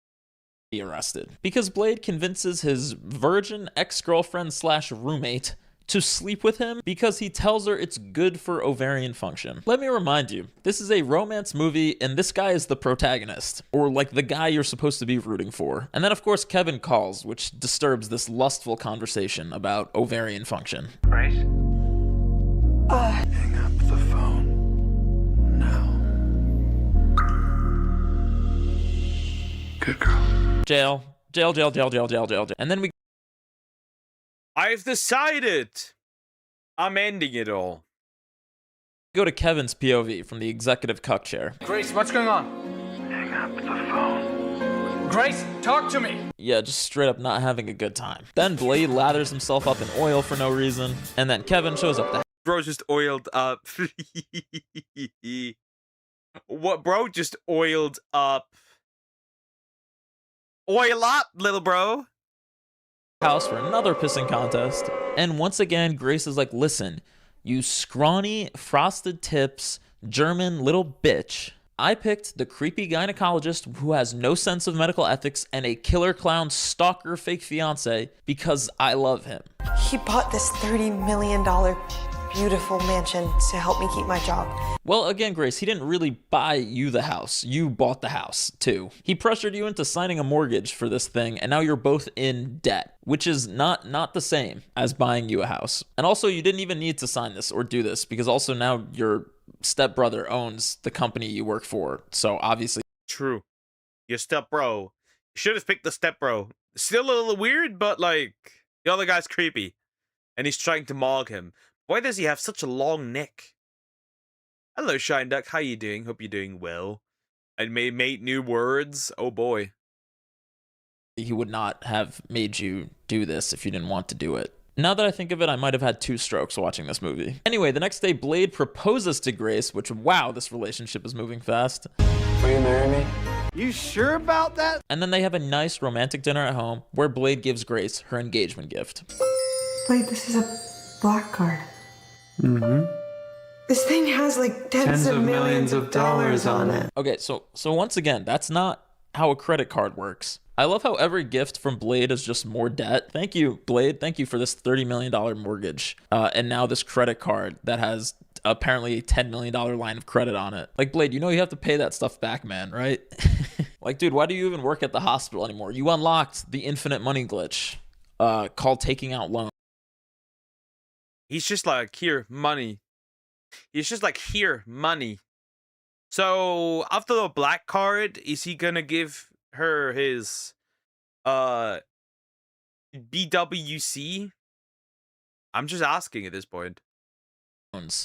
Be arrested because Blade convinces his virgin ex-girlfriend / roommate to sleep with him because he tells her it's good for ovarian function. Let me remind you, this is a romance movie and this guy is the protagonist, or like the guy you're supposed to be rooting for. And then of course Kevin calls, which disturbs this lustful conversation about ovarian function.
Grace? Hang up the phone now. Good girl.
Jail. And then we
I've decided. I'm ending it all.
go to Kevin's POV from the executive cuck chair.
Grace, what's going on?
Hang up the phone.
Grace, talk to me.
Yeah, just straight up not having a good time. Then Blade lathers himself up in oil for no reason, and then Kevin shows up to
Bro just oiled up. What, bro? Just oiled up. Oil up, little bro.
house for another pissing contest. And once again, Grace is like, listen, you scrawny, frosted tips, German little bitch. I picked the creepy gynecologist who has no sense of medical ethics and a killer clown stalker fake fiance because I love him.
He bought this $30 million beautiful mansion to help me keep my job.
Well, again, Grace, he didn't really buy you the house. You bought the house, too. He pressured you into signing a mortgage for this thing, and now you're both in debt, which is not the same as buying you a house. And also, you didn't even need to sign this or do this, because also now your stepbrother owns the company you work for, so obviously...
True. Your stepbro. You should have picked the stepbro. Still a little weird, but, like, the other guy's creepy. And he's trying to mog him. Why does he have such a long neck? Hello, Shine Duck. How you doing? Hope you're doing well. I made new words. Oh boy.
He would not have made you do this if you didn't want to do it. Now that I think of it, I might have had 2 strokes watching this movie. Anyway, the next day, Blade proposes to Grace, which, wow, this relationship is moving fast.
Will you marry me?
You sure about that?
And then they have a nice romantic dinner at home where Blade gives Grace her engagement gift.
Blade, this is a black card.
Mm-hmm.
This thing has like tens of millions of dollars on it.
Okay, so once again, that's not how a credit card works. I love how every gift from Blade is just more debt. Thank you, Blade. Thank you for this $30 million mortgage. And now this credit card that has apparently a $10 million line of credit on it. Like, Blade, you know you have to pay that stuff back, man, right? Like, dude, why do you even work at the hospital anymore? You unlocked the infinite money glitch called taking out loans.
He's just like, here, money. He's just like, here, money. So, after the black card, is he gonna give her his, BWC? I'm just asking at this point.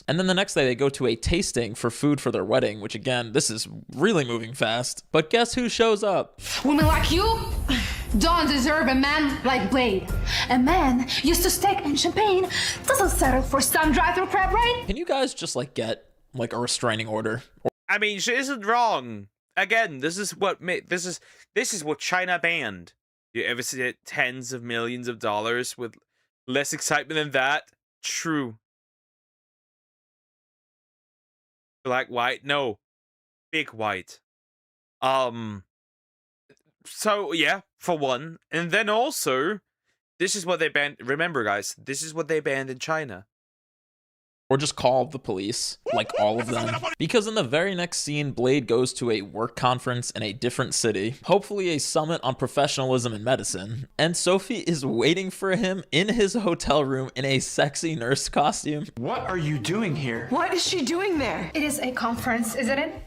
And then the next day they go to a tasting for food for their wedding, which again, this is really moving fast. But guess who shows up?
Women like you don't deserve a man like Blade. A man used to steak and champagne doesn't settle for some drive-through crap, right?
Can you guys just like get like a restraining order?
I mean, she isn't wrong. Again, this is what China banned. You ever see it? Tens of millions of dollars with less excitement than that? True. Black, white? No. Big white. So, yeah, for one. And then also, this is what they banned. Remember, guys, this is what they banned in China.
Or just call the police, like all of them. Because in the very next scene, Blade goes to a work conference in a different city, hopefully a summit on professionalism in medicine, and Sophie is waiting for him in his hotel room in a sexy nurse costume.
What are you doing here?
What is she doing there?
It is a conference, isn't it?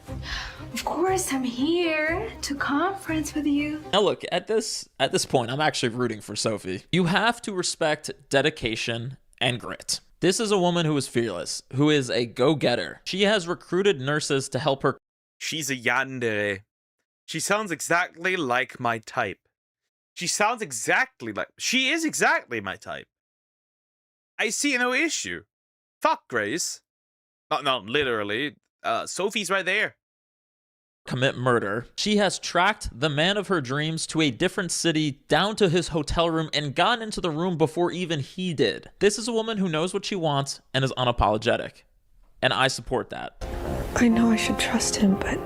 Of course, I'm here to conference with you.
Now look, at this point, I'm actually rooting for Sophie. You have to respect dedication and grit. This is a woman who is fearless, who is a go-getter. She has recruited nurses to help her.
She's a yandere. She sounds exactly like my type. She is exactly my type. I see no issue. Fuck Grace. Not literally. Sophie's right there.
Commit murder. She has tracked the man of her dreams to a different city, down to his hotel room, and gotten into the room before even he did. This is a woman who knows what she wants and is unapologetic. And I support that.
I know I should trust him, but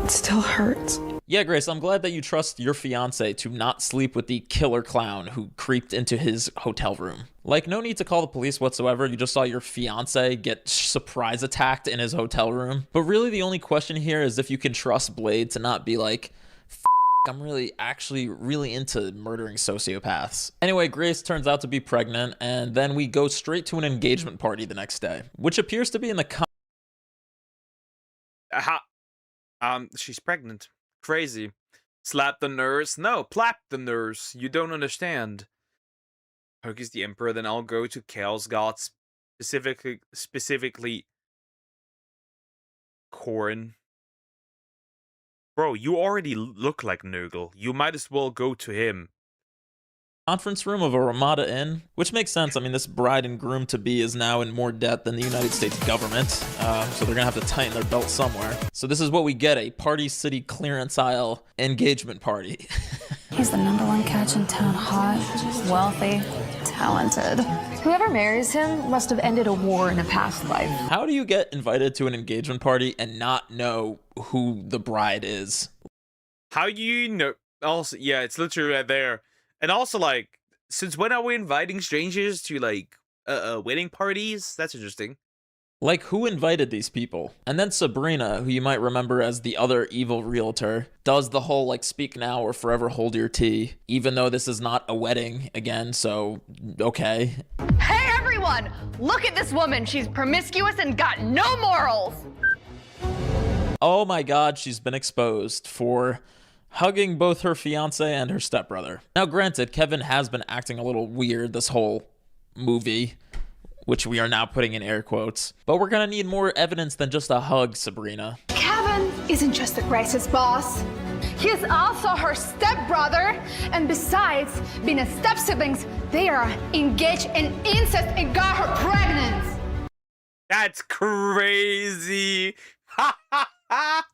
it still hurts.
Yeah, Grace, I'm glad that you trust your fiance to not sleep with the killer clown who creeped into his hotel room. Like, no need to call the police whatsoever. You just saw your fiance get surprise attacked in his hotel room. But really, the only question here is if you can trust Blade to not be like, I'm actually really into murdering sociopaths. Anyway, Grace turns out to be pregnant, and then we go straight to an engagement party the next day, which appears to be in the
she's pregnant. Crazy. Slap the nurse? No, plap the nurse. You don't understand. Hook is the emperor, then I'll go to Chaos God, specifically Corin. Bro, you already look like Nurgle. You might as well go to him.
conference room of a Ramada Inn, which makes sense. I mean, this bride and groom to be is now in more debt than the United States government, so they're gonna have to tighten their belt somewhere. So this is what we get, a Party City clearance aisle engagement party.
He's the #1 catch in town, hot, wealthy, talented.
Whoever marries him must have ended a war in a past life.
How do you get invited to an engagement party and not know who the bride is?
How do you know? Also, yeah, it's literally right there. And also, like, since when are we inviting strangers to, like, wedding parties? That's interesting.
Like, who invited these people? And then Sabrina, who you might remember as the other evil realtor, does the whole, like, speak now or forever hold your tea, even though this is not a wedding again, so, okay.
Hey, everyone! Look at this woman. She's promiscuous and got no morals.
Oh my god, she's been exposed for hugging both her fiance and her stepbrother. Now, granted, Kevin has been acting a little weird this whole movie, which we are now putting in air quotes, but we're gonna need more evidence than just a hug, Sabrina.
Kevin isn't just the Grace's boss. He's also her stepbrother, and besides being a step-siblings, they are engaged in incest and got her pregnant.
That's crazy. Ha ha ha.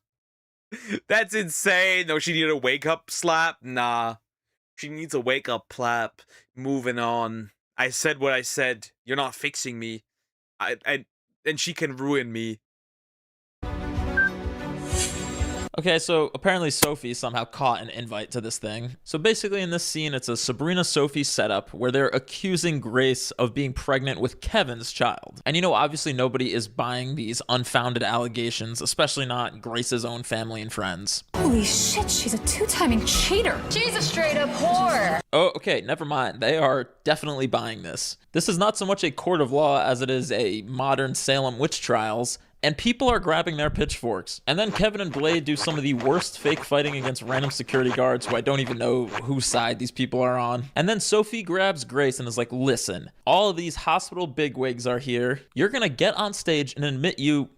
That's insane. No, she needed a wake-up slap? Nah. She needs a wake-up clap. Moving on. I said what I said. You're not fixing me. And she can ruin me.
Okay, so apparently Sophie somehow caught an invite to this thing. So basically in this scene, it's a Sabrina-Sophie setup where they're accusing Grace of being pregnant with Kevin's child. And you know, obviously nobody is buying these unfounded allegations, especially not Grace's own family and friends.
Holy shit, she's a two-timing cheater.
She's a straight-up whore.
Oh, okay, never mind. They are definitely buying this. This is not so much a court of law as it is a modern Salem witch trials, and people are grabbing their pitchforks. And then Kevin and Blade do some of the worst fake fighting against random security guards who I don't even know whose side these people are on. And then Sophie grabs Grace and is like, listen, all of these hospital bigwigs are here. You're gonna get on stage and admit you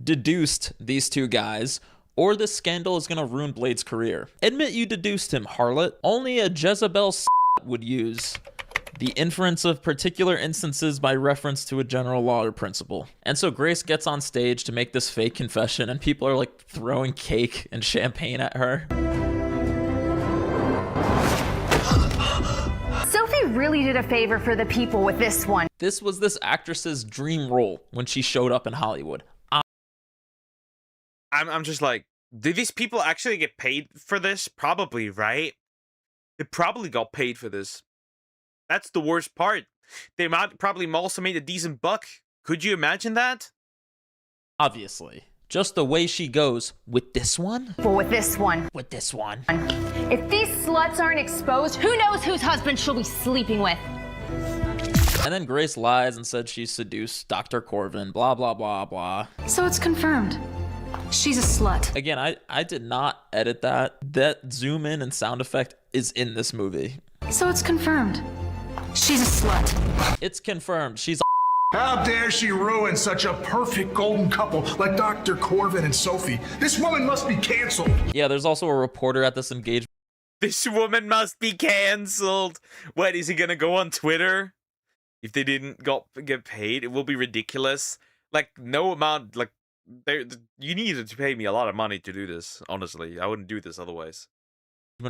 deduced these two guys, or this scandal is gonna ruin Blade's career. Admit you deduced him, harlot. Only a Jezebel would use the inference of particular instances by reference to a general law or principle. And so Grace gets on stage to make this fake confession, and people are like throwing cake and champagne at her.
Sophie really did a favor for the people with this one.
This was this actress's dream role when she showed up in Hollywood.
I'm just like, did these people actually get paid for this? Probably, right? They probably got paid for this. That's the worst part. They might probably also made a decent buck. Could you imagine that?
Obviously. Just the way she goes with this one?
Well, with this one.
With this one.
If these sluts aren't exposed, who knows whose husband she'll be sleeping with?
And then Grace lies and said she seduced Dr. Corvin, blah, blah, blah, blah.
So it's confirmed. She's a slut.
Again, I did not edit that. That zoom in and sound effect is in this movie.
So it's confirmed. She's a slut.
It's confirmed. She's
How dare she ruin such a perfect golden couple like Dr. Corvin and Sophie? This woman must be canceled.
Yeah, there's also a reporter at this engagement.
This woman must be canceled. What, is he gonna go on Twitter? If they didn't get paid, it will be ridiculous. Like, no amount, like, you needed to pay me a lot of money to do this, honestly. I wouldn't do this otherwise.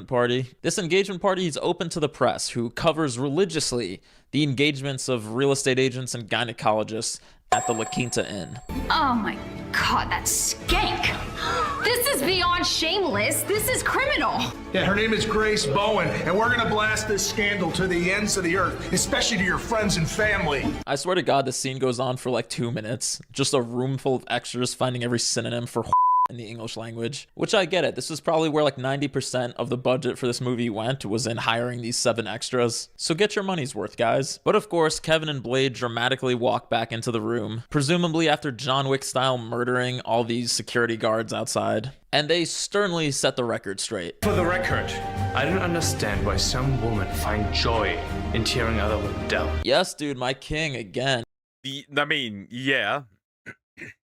Party. This engagement party is open to the press, who covers religiously the engagements of real estate agents and gynecologists at the La Quinta Inn.
Oh my god, that skank! This is beyond shameless. This is criminal.
Yeah, her name is Grace Bowen, and we're gonna blast this scandal to the ends of the earth, especially to your friends and family.
I swear to God, this scene goes on for like 2 minutes. Just a room full of extras finding every synonym for in the English language, which I get it. This is probably where like 90% of the budget for this movie went, was in hiring these 7 extras. So get your money's worth, guys. But of course, Kevin and Blade dramatically walk back into the room, presumably after John Wick style murdering all these security guards outside. And they sternly set the record straight.
For the record, I don't understand why some women find joy in tearing other women down.
Yes, dude, my king again.
I mean, yeah.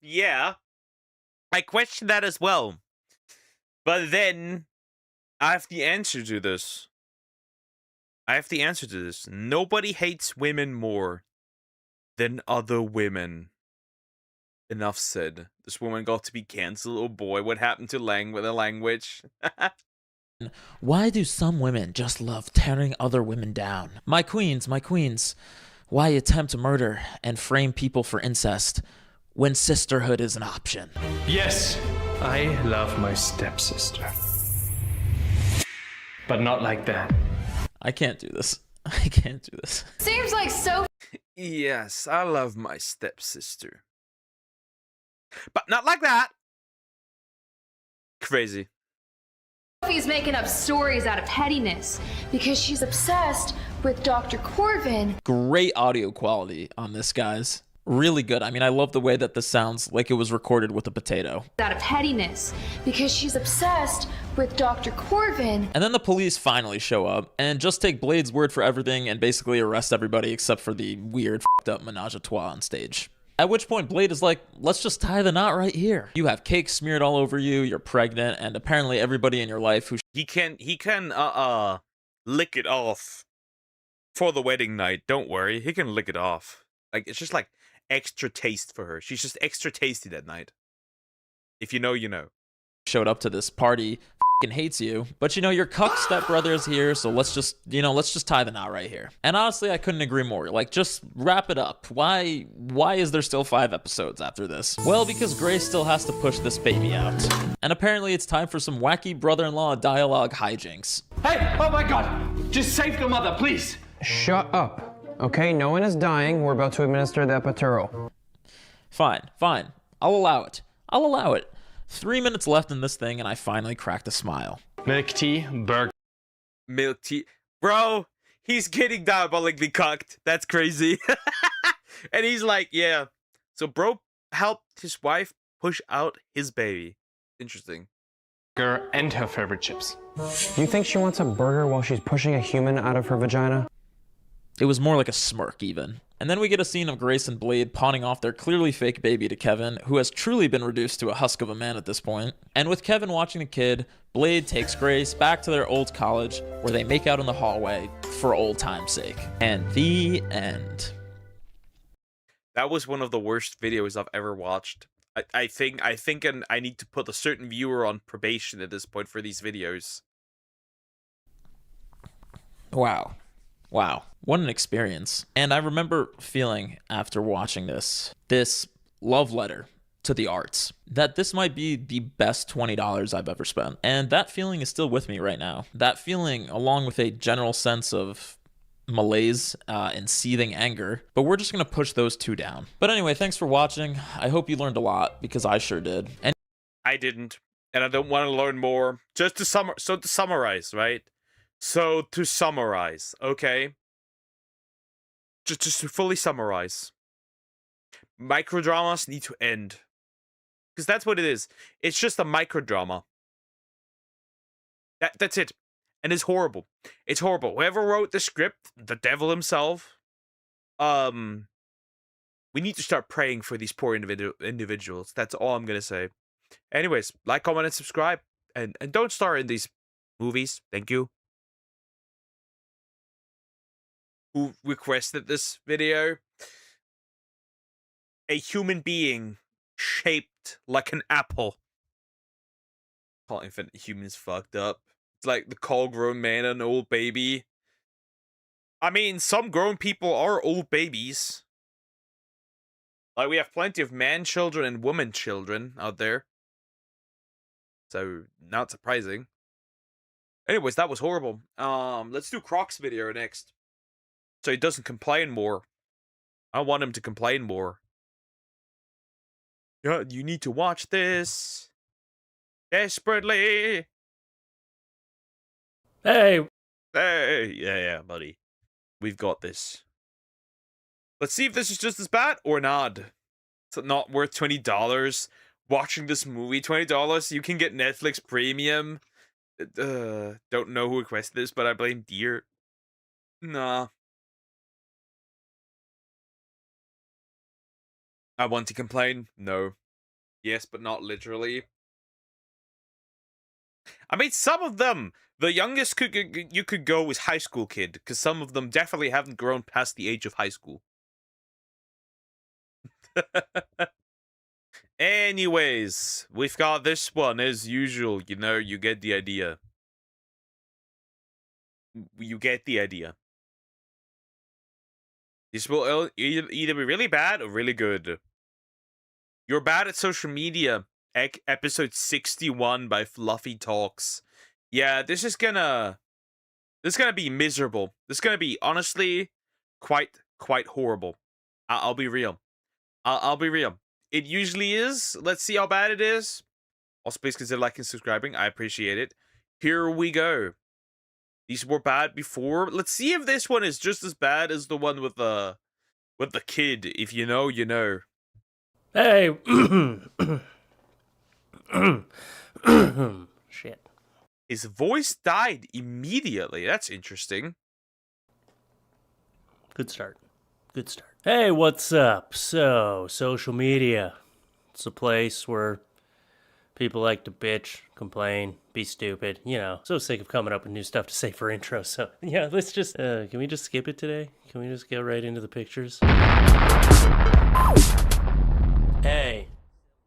Yeah. I question that as well. But then, I have the answer to this. Nobody hates women more than other women. Enough said. This woman got to be cancelled. Oh boy, what happened to the language?
Why do some women just love tearing other women down? My queens, why attempt murder and frame people for incest when sisterhood is an option?
Yes, I love my stepsister. But not like that.
I can't do this. I can't do this.
Seems like Sophie.
Yes, I love my stepsister. But not like that. Crazy.
Sophie's making up stories out of pettiness because she's obsessed with Dr. Corvin.
Great audio quality on this, guys. Really good. I mean, I love the way that this sounds like it was recorded with a potato.
Out of pettiness because she's obsessed with Dr. Corvin.
And then the police finally show up and just take Blade's word for everything and basically arrest everybody except for the weird f***ed up menage a trois on stage. At which point Blade is like, let's just tie the knot right here. You have cake smeared all over you, you're pregnant, and apparently everybody in your life who
he can lick it off for the wedding night. Don't worry, he can lick it off. Like, it's just like extra taste for her. She's just extra tasty that night. If you know, you know.
Showed up to this party, f***ing hates you, but you know, your cuck stepbrother is here, so let's just tie the knot right here. And honestly, I couldn't agree more. Like, just wrap it up. Why is there still 5 episodes after this? Well, because Grace still has to push this baby out. And apparently it's time for some wacky brother-in-law dialogue hijinks.
Hey, oh my god, just save the mother, please.
Shut up. Okay, no one is dying. We're about to administer the epidural.
Fine. I'll allow it. 3 minutes left in this thing, and I finally cracked a smile.
Milk tea, burger.
Milk tea. Bro, he's getting diabolically cucked. That's crazy. And he's like, yeah. So bro helped his wife push out his baby. Interesting.
And her favorite chips. You think she wants a burger while she's pushing a human out of her vagina?
It was more like a smirk, even. And then we get a scene of Grace and Blade pawning off their clearly fake baby to Kevin, who has truly been reduced to a husk of a man at this point. And with Kevin watching the kid, Blade takes Grace back to their old college, where they make out in the hallway for old time's sake. And the end.
That was one of the worst videos I've ever watched. I think I need to put a certain viewer on probation at this point for these videos.
Wow. Wow. What an experience. And I remember feeling after watching this love letter to the arts, that this might be the best $20 I've ever spent. And that feeling is still with me right now. That feeling, along with a general sense of malaise and seething anger, but we're just gonna push those two down. But anyway, thanks for watching. I hope you learned a lot, because I sure did. And
I didn't, and I don't want to learn more. Just to summarize, right? So to summarize, okay? Just to fully summarize, microdramas need to end, because that's what it is. It's just a microdrama. That's it. And it's horrible. It's horrible. Whoever wrote the script, the devil himself, we need to start praying for these poor individuals. That's all I'm gonna say. Anyways, like, comment, and subscribe. And don't star in these movies. Thank you. Who requested this video? A human being shaped like an apple. Calling infant humans fucked up. It's like the call grown man and old baby. I mean, some grown people are old babies. Like, we have plenty of man children and woman children out there. So, not surprising. Anyways, that was horrible. Let's do Croc's video next. So he doesn't complain more. I want him to complain more. Yeah, you need to watch this. Desperately.
Hey,
yeah, buddy. We've got this. Let's see if this is just as bad or not. It's not worth $20. Watching this movie, $20. You can get Netflix Premium. Don't know who requested this, but I blame Deer. Nah. I want to complain. No. Yes, but not literally. I mean, some of them, the youngest you could go is high school kid, because some of them definitely haven't grown past the age of high school. Anyways, we've got this one as usual. You know, you get the idea. You get the idea. This will either be really bad or really good. You're Bad at Social Media, episode 61 by Fluffy Talks. Yeah, this is gonna be miserable. This is gonna be, honestly, quite horrible. I'll be real. I'll be real. It usually is. Let's see how bad it is. Also, please consider liking and subscribing. I appreciate it. Here we go. These were bad before. Let's see if this one is just as bad as the one with the kid. If you know, you know.
hey. Shit.
His voice died immediately. That's interesting.
Good start. Good start. Hey, what's up? So, social media. It's a place where people like to bitch, complain, be stupid. You know, so sick of coming up with new stuff to say for intro. So, yeah, let's just, can we just skip it today? Can we just go right into the pictures? Hey,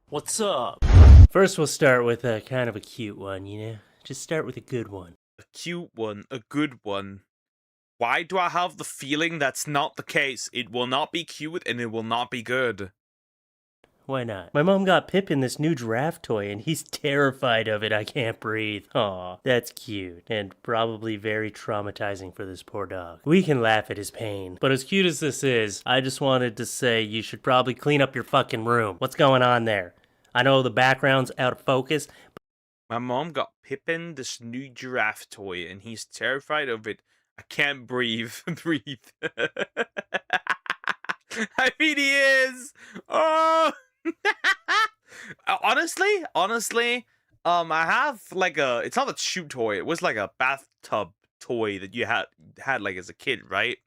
what's up? First, we'll start with a kind of a cute one, you know? Just start with a good one.
A cute one, a good one. Why do I have the feeling that's not the case? It will not be cute and it will not be good.
Why not? My mom got Pippin this new giraffe toy and he's terrified of it. I can't breathe. Aw, that's cute and probably very traumatizing for this poor dog. We can laugh at his pain. But as cute as this is, I just wanted to say you should probably clean up your fucking room. What's going on there? I know the background's out of focus.
My mom got Pippin this new giraffe toy and he's terrified of it. I can't breathe. Breathe. I mean, he is. Oh. Honestly, I have like it's not a shoe toy. It was like a bathtub toy that you had like as a kid, right?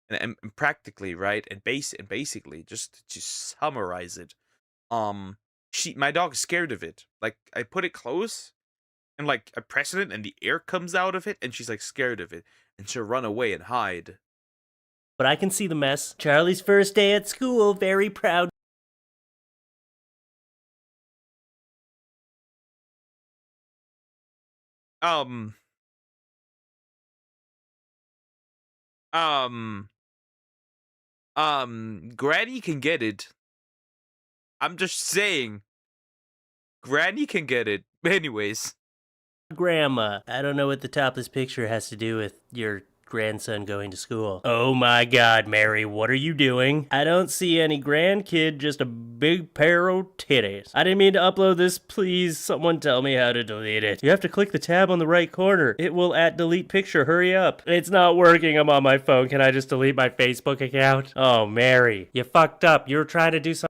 And practically, right? And basically, just to summarize it, my dog is scared of it. Like I put it close, and like I press it, and the air comes out of it, and she's like scared of it, and she'll run away and hide.
But I can see the mess. Charlie's first day at school, very proud.
Um, um, Granny can get it. I'm just saying, Granny can get it. Anyways.
Grandma. I don't know what the topless picture has to do with your grandson going to school. Oh my god, Mary, what are you doing? I don't see any grandkid, just a big pair of titties. I didn't mean to upload this. Please, someone tell me how to delete it. You have to click the tab on the right corner. It will @delete picture. Hurry up. It's not working. I'm on my phone. Can I just delete my Facebook account? Oh, Mary, you fucked up. You were trying to do something.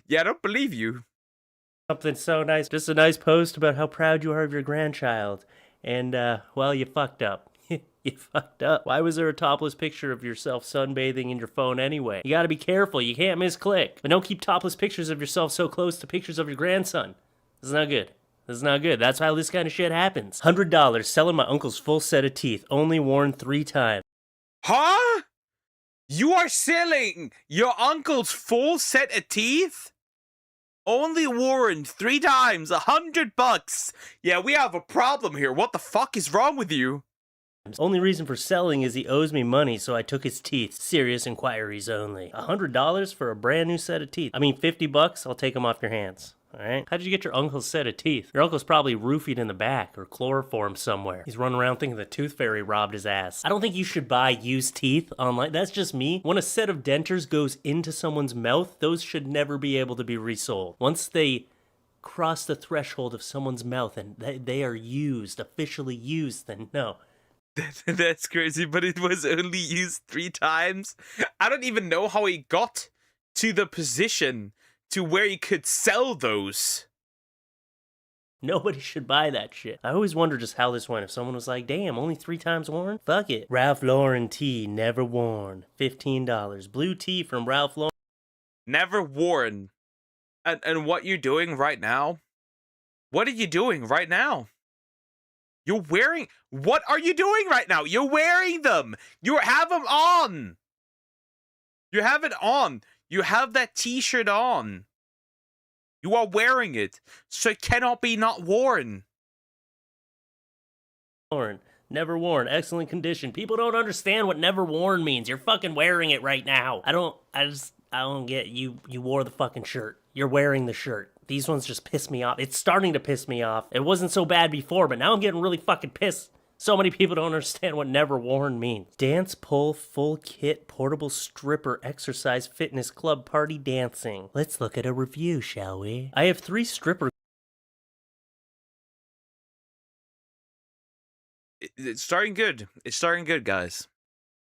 Yeah, I don't believe you.
Something so nice. Just a nice post about how proud you are of your grandchild. And, well, you fucked up. You fucked up. Why was there a topless picture of yourself sunbathing in your phone anyway? You gotta be careful. You can't misclick. But don't keep topless pictures of yourself so close to pictures of your grandson. This is not good. This is not good. That's how this kind of shit happens. $100 selling my uncle's full set of teeth, only worn 3 times.
Huh? You are selling your uncle's full set of teeth? Only worn 3 times, $100. Yeah, we have a problem here. What the fuck is wrong with you?
Only reason for selling is he owes me money, so I took his teeth. Serious inquiries only. $100 for a brand new set of teeth. I mean, $50, I'll take them off your hands. Alright? How'd you get your uncle's set of teeth? Your uncle's probably roofied in the back or chloroformed somewhere. He's running around thinking the tooth fairy robbed his ass. I don't think you should buy used teeth online. That's just me. When a set of dentures goes into someone's mouth, those should never be able to be resold. Once they cross the threshold of someone's mouth and they are used, officially used, then no.
That's crazy, but it was only used 3 times. I don't even know how he got to the position to where he could sell those.
Nobody should buy that shit. I always wonder just how this went. If someone was like, damn, only 3 times worn? Fuck it. Ralph Lauren tee, never worn. $15. Blue tee from Ralph Lauren.
Never worn. And what you're doing right now? What are you doing right now? You're wearing... What are you doing right now? You're wearing them. You have them on. You have it on. You have that t-shirt on. You are wearing it. So it cannot be not worn.
Never worn. Excellent condition. People don't understand what never worn means. You're fucking wearing it right now. I don't get you. You wore the fucking shirt. You're wearing the shirt. These ones just piss me off. It's starting to piss me off. It wasn't so bad before, but now I'm getting really fucking pissed. So many people don't understand what never worn means. Dance, pull, full kit, portable stripper, exercise, fitness, club, party, dancing. Let's look at a review, shall we? I have 3 stripper...
It's starting good. It's starting good, guys.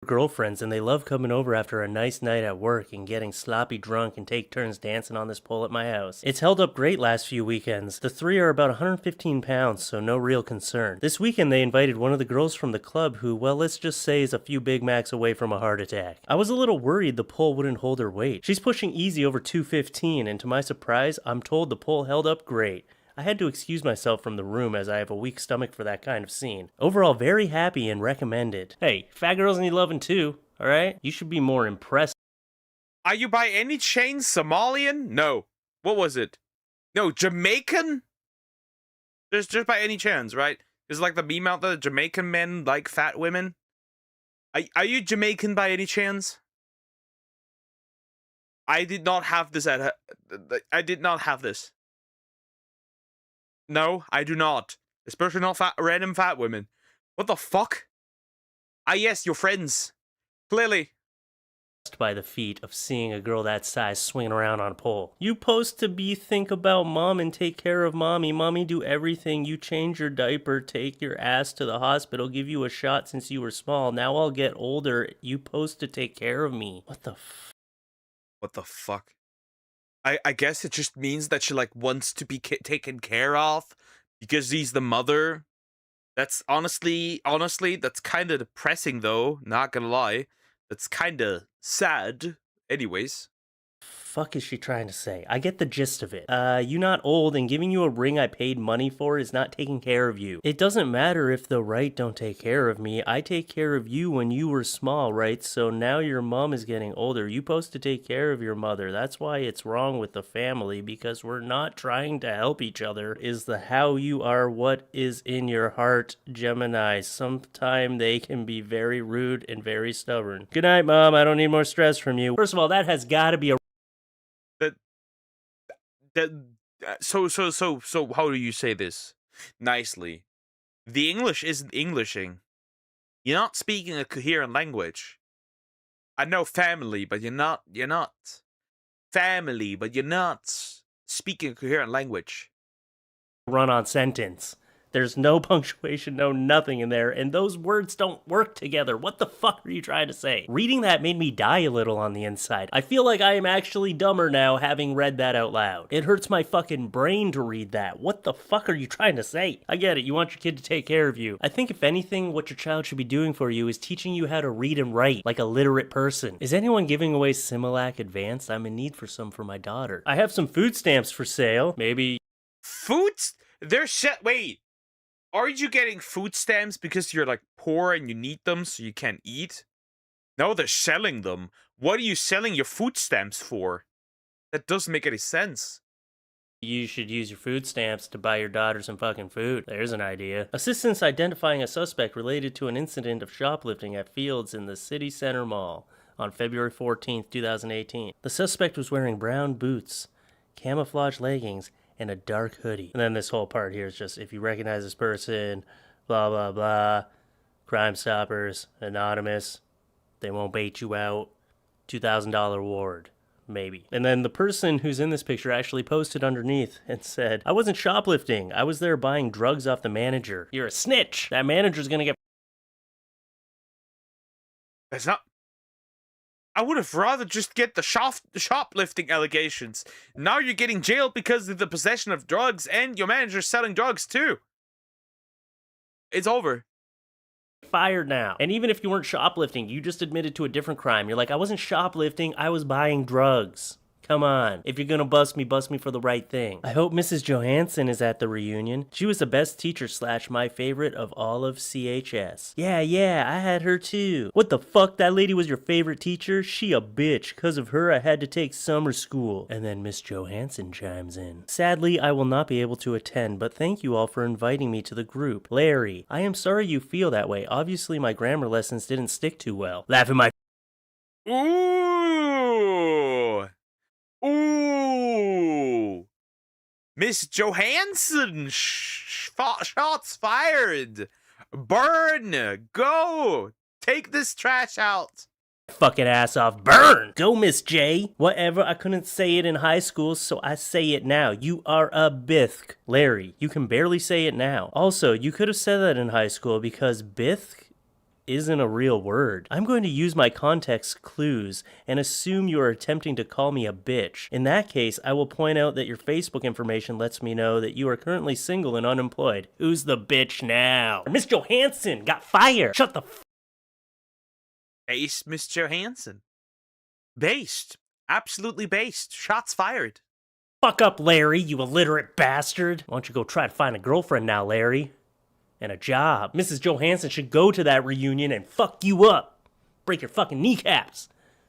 Girlfriends, and they love coming over after a nice night at work and getting sloppy drunk and take turns dancing on this pole at my house. It's held up great last few weekends. The 3 are about 115 pounds, so no real concern. This weekend they invited one of the girls from the club who, well, let's just say is a few Big Macs away from a heart attack. I was a little worried the pole wouldn't hold her weight. She's pushing easy over 215, and to my surprise, I'm told the pole held up great. I had to excuse myself from the room as I have a weak stomach for that kind of scene. Overall, very happy and recommended. Hey, fat girls need loving too, alright? You should be more impressed.
Are you by any chance Somalian? No. What was it? No, Jamaican? Just by any chance, right? Is like the meme out there, Jamaican men like fat women? Are you Jamaican by any chance? I did not have this I did not have this. No, I do not. Especially not random fat women. What the fuck? Ah, yes, your friends. Clearly.
by the feat of seeing a girl that size swinging around on a pole. You supposed to be think about mom and take care of mommy. Mommy do everything. You change your diaper, take your ass to the hospital, give you a shot since you were small. Now I'll get older. You supposed to take care of me. What the
What the fuck? I guess it just means that she like wants to be taken care of because he's the mother. That's honestly, that's kind of depressing though. Not gonna lie, that's kind of sad. Anyways.
fuck is she trying to say? I get the gist of it. You not old, and giving you a ring I paid money for is not taking care of you. It doesn't matter if the right don't take care of me. I take care of you when you were small, right? So now your mom is getting older. You supposed to take care of your mother. That's why it's wrong with the family, because we're not trying to help each other. Is the how you are what is in your heart, Gemini. Sometime they can be very rude and very stubborn. Good night, Mom. I don't need more stress from you. First of all, that has got to be a
So how do you say this nicely? The English isn't Englishing. You're not speaking a coherent language. I know family, but you're not family, but you're not speaking a coherent language.
Run-on sentence. There's no punctuation, no nothing in there, and those words don't work together. What the fuck are you trying to say? Reading that made me die a little on the inside. I feel like I am actually dumber now having read that out loud. It hurts my fucking brain to read that. What the fuck are you trying to say? I get it, you want your kid to take care of you. I think if anything, what your child should be doing for you is teaching you how to read and write like a literate person. Is anyone giving away Similac Advanced? I'm in need for some for my daughter. I have some food stamps for sale. Maybe...
Wait. Are you getting food stamps because you're like poor and you need them so you can't eat? No, they're selling them. What are you selling your food stamps for? That doesn't make any sense.
You should use your food stamps to buy your daughter some fucking food. There's an idea. Assistance identifying a suspect related to an incident of shoplifting at Fields in the City Center Mall on February 14th, 2018. The suspect was wearing brown boots, camouflage leggings, and a dark hoodie. And then this whole part here is just, if you recognize this person, blah, blah, blah, Crime Stoppers, anonymous, they won't bait you out, $2,000 reward, maybe. And then the person who's in this picture actually posted underneath and said, I wasn't shoplifting, I was there buying drugs off the manager. You're a snitch. That manager's gonna get...
That's not... I would have rather just get the shoplifting allegations. Now you're getting jailed because of the possession of drugs and your manager's selling drugs too. It's over.
Fired now. And even if you weren't shoplifting, you just admitted to a different crime. You're like, I wasn't shoplifting, I was buying drugs. Come on. If you're gonna bust me for the right thing. I hope Mrs. Johansson is at the reunion. She was the best teacher / my favorite of all of CHS. Yeah, I had her too. What the fuck? That lady was your favorite teacher? She a bitch. Cause of her, I had to take summer school. And then Miss Johansson chimes in. Sadly, I will not be able to attend, but thank you all for inviting me to the group. Larry, I am sorry you feel that way. Obviously, my grammar lessons didn't stick too well. Laugh at my...
Ooh! Miss Johansson! Shots fired! Burn! Go! Take this trash out!
Fucking ass off. Burn! Go, Miss J. Whatever, I couldn't say it in high school, so I say it now. You are a bithk. Larry, you can barely say it now. Also, you could have said that in high school because bithk isn't a real word. I'm going to use my context clues and assume you are attempting to call me a bitch. In that case, I will point out that your Facebook information lets me know that you are currently single and unemployed. Who's the bitch now? Miss Johansson got fired. Shut the f...
Based, Miss Johansson. Based. Absolutely based. Shots fired.
Fuck up, Larry, you illiterate bastard. Why don't you go try to find a girlfriend now, Larry? And a job. Mrs. Johansson should go to that reunion and fuck you up. Break your fucking kneecaps.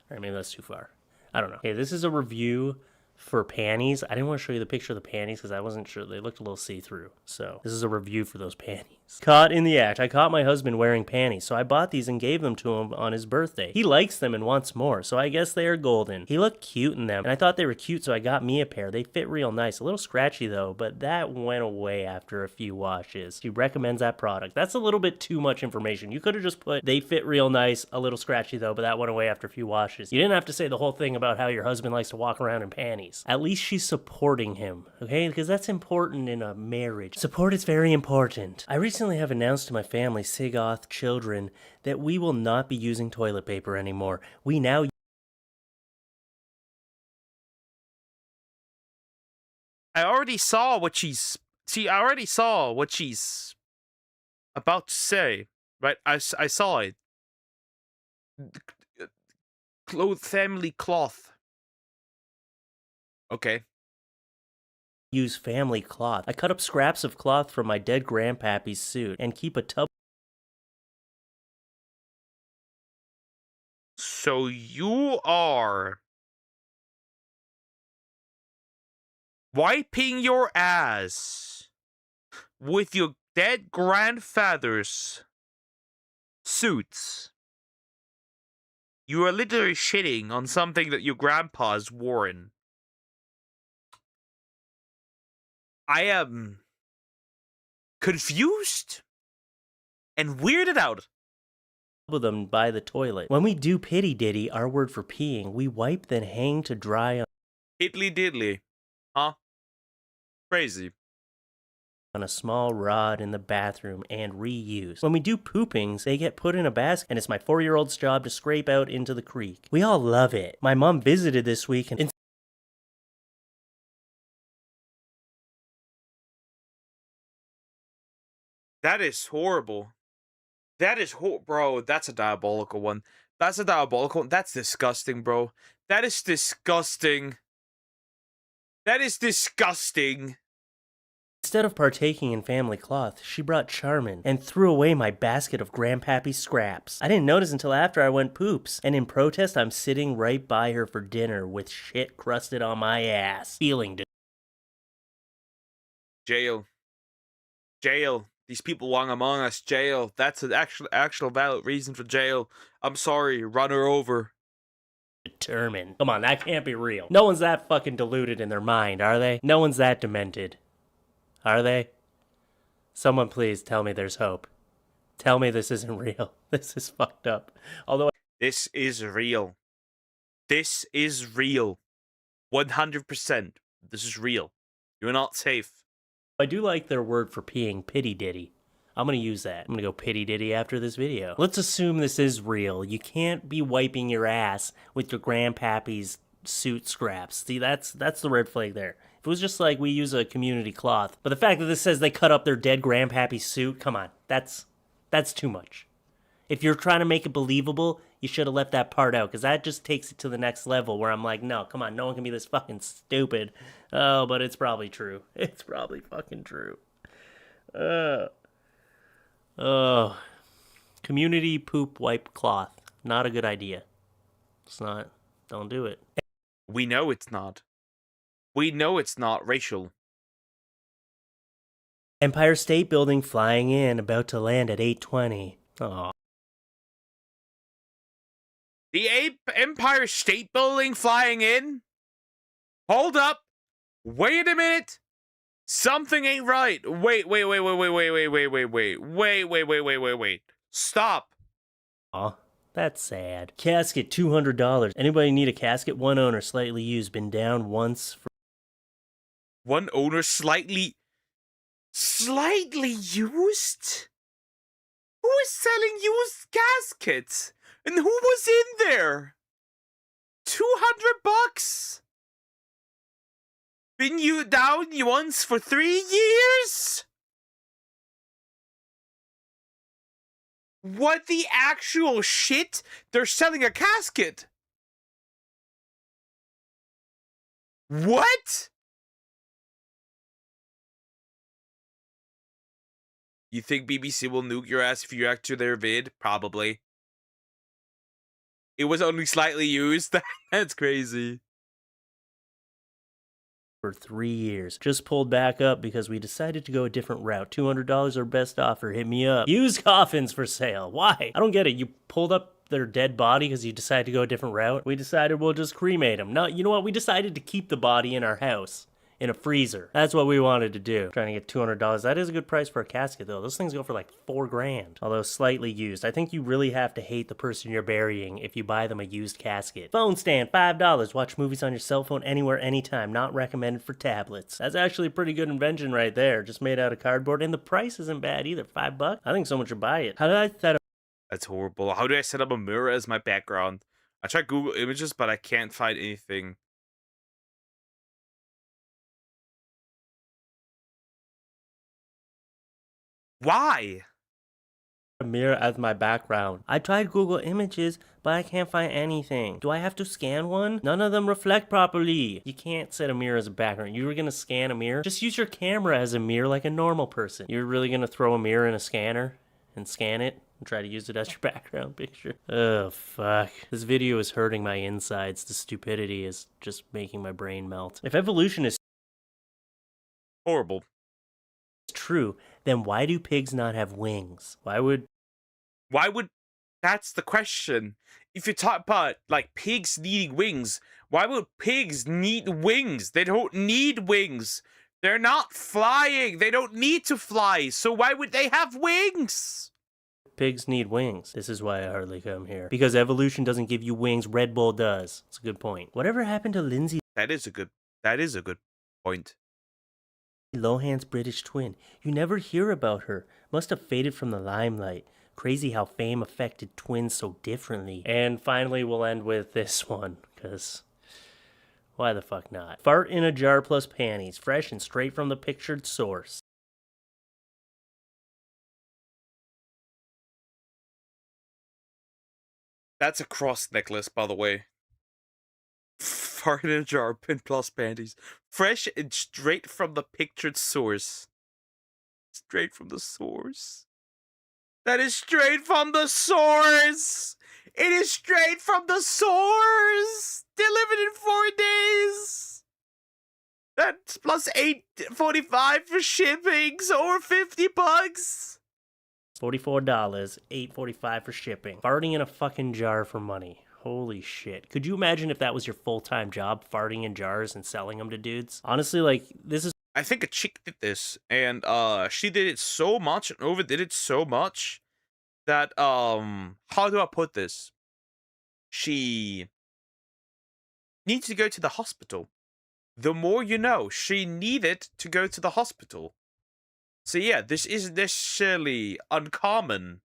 Alright, maybe that's too far. I don't know. Okay, this is a review for panties. I didn't want to show you the picture of the panties because I wasn't sure. They looked a little see-through. So, this is a review for those panties. Caught in the act. I caught my husband wearing panties, so I bought these and gave them to him on his birthday. He likes them and wants more, so I guess they are golden. He looked cute in them, and I thought they were cute, so I got me a pair. They fit real nice. A little scratchy though, but that went away after a few washes. She recommends that product. That's a little bit too much information. You could have just put, they fit real nice, a little scratchy though, but that went away after a few washes. You didn't have to say the whole thing about how your husband likes to walk around in panties. At least she's supporting him, okay? Because that's important in a marriage. Support is very important. I recently have announced to my family, Sigoth children, that we will not be using toilet paper anymore. We now
I already saw what she's... See, I already saw what she's about to say. Right? I saw it. Family cloth. Okay.
use family cloth. I cut up scraps of cloth from my dead grandpappy's suit and keep a tub.
So you are wiping your ass with your dead grandfather's suits. You are literally shitting on something that your grandpa's worn. I am confused and weirded out.
Of them by the toilet. When we do pity ditty, our word for peeing, we wipe then hang to dry
Hiddly diddly. Huh? Crazy.
on a small rod in the bathroom and reuse. When we do poopings, they get put in a basket and it's my 4-year-old's job to scrape out into the creek. We all love it. My mom visited this week and
That is horrible. That is bro, that's a diabolical one. That's a diabolical one. That's disgusting, bro. That is disgusting. That is disgusting.
instead of partaking in family cloth, she brought Charmin and threw away my basket of Grandpappy's scraps. I didn't notice until after I went poops, and in protest, I'm sitting right by her for dinner with shit crusted on my ass. Feeling
Jail. Jail. These people belong among us. Jail. That's an actual valid reason for jail. I'm sorry. Run her over.
determined. Come on, that can't be real. No one's that fucking deluded in their mind, are they? No one's that demented. Are they? Someone please tell me there's hope. Tell me this isn't real. This is fucked up. Although
this is real. This is real. 100%. This is real. You're not safe.
I do like their word for peeing, pity ditty. I'm gonna use that. I'm gonna go pity ditty after this video. Let's assume this is real. You can't be wiping your ass with your grandpappy's suit scraps. See, that's the red flag there. If it was just like we use a community cloth, but the fact that this says they cut up their dead grandpappy's suit, come on, that's too much. If you're trying to make it believable, you should have left that part out, because that just takes it to the next level where I'm like, no, come on, no one can be this fucking stupid. Oh, but it's probably true. It's probably fucking true. Community poop wipe cloth. Not a good idea. It's not. Don't do it.
We know it's not. We know it's not racial.
Empire State Building flying in, about to land at 8:20. Aw.
The Empire State Building flying in? Hold up. Wait a minute. Something ain't right. Wait. Stop.
Aw, that's sad. Casket, $200. Anybody need a casket? One owner, slightly used, been down once for...
One owner slightly used? Who is selling used caskets? And who was in there? $200? Been you down once for 3 years? What the actual shit? They're selling a casket. What? You think BBC will nuke your ass if you react to their vid? Probably. It was only slightly used. That's crazy.
for 3 years. Just pulled back up because we decided to go a different route. $200 our best offer. Hit me up. Used coffins for sale. Why? I don't get it. You pulled up their dead body because you decided to go a different route. We decided we'll just cremate them. No, you know what? We decided to keep the body in our house. In a freezer. That's what we wanted to do. Trying to get $200. That is a good price for a casket though. Those things go for like $4,000. Although slightly used. I think you really have to hate the person you're burying if you buy them a used casket. Phone stand, $5. Watch movies on your cell phone anywhere, anytime. Not recommended for tablets. That's actually a pretty good invention right there. Just made out of cardboard. And the price isn't bad either. $5? I think someone should buy it. How did I set up?
That's horrible. How do I set up a mirror as my background? I tried Google Images, but I can't find anything. Why?
A mirror as my background. I tried Google Images, but I can't find anything. Do I have to scan one? None of them reflect properly. You can't set a mirror as a background. You were gonna scan a mirror? Just use your camera as a mirror like a normal person. You're really gonna throw a mirror in a scanner and scan it and try to use it as your background picture? Oh, fuck. This video is hurting my insides. The stupidity is just making my brain melt. If evolution is
horrible,
true, then why do pigs not have wings? Why would
that's the question. If you talk about like pigs needing wings, why would pigs need wings? They don't need wings. They're not flying. They don't need to fly. So why would they have wings?
Pigs need wings. This is why I hardly come here. Because evolution doesn't give you wings, Red Bull does. It's a good point. Whatever happened to Lindsay?
That is a good point.
Lohan's British twin. You never hear about her. Must have faded from the limelight. Crazy how fame affected twins so differently. And finally, we'll end with this one, because why the fuck not? Fart in a jar plus panties, fresh and straight from the pictured source.
That's a cross necklace, by the way. Fart in a jar, pin plus panties. Fresh and straight from the pictured source. Straight from the source. That is straight from the source! It is straight from the source! Delivered in 4 days! That's plus $8.45 for shipping, so over $50.
$44, $8.45 for shipping. Farting in a fucking jar for money. Holy shit. Could you imagine if that was your full-time job, farting in jars and selling them to dudes? Honestly, like, this is...
I think a chick did this, and she did it so much and overdid it so much that, how do I put this? She needs to go to the hospital. The more you know, she needed to go to the hospital. So yeah, this isn't necessarily uncommon.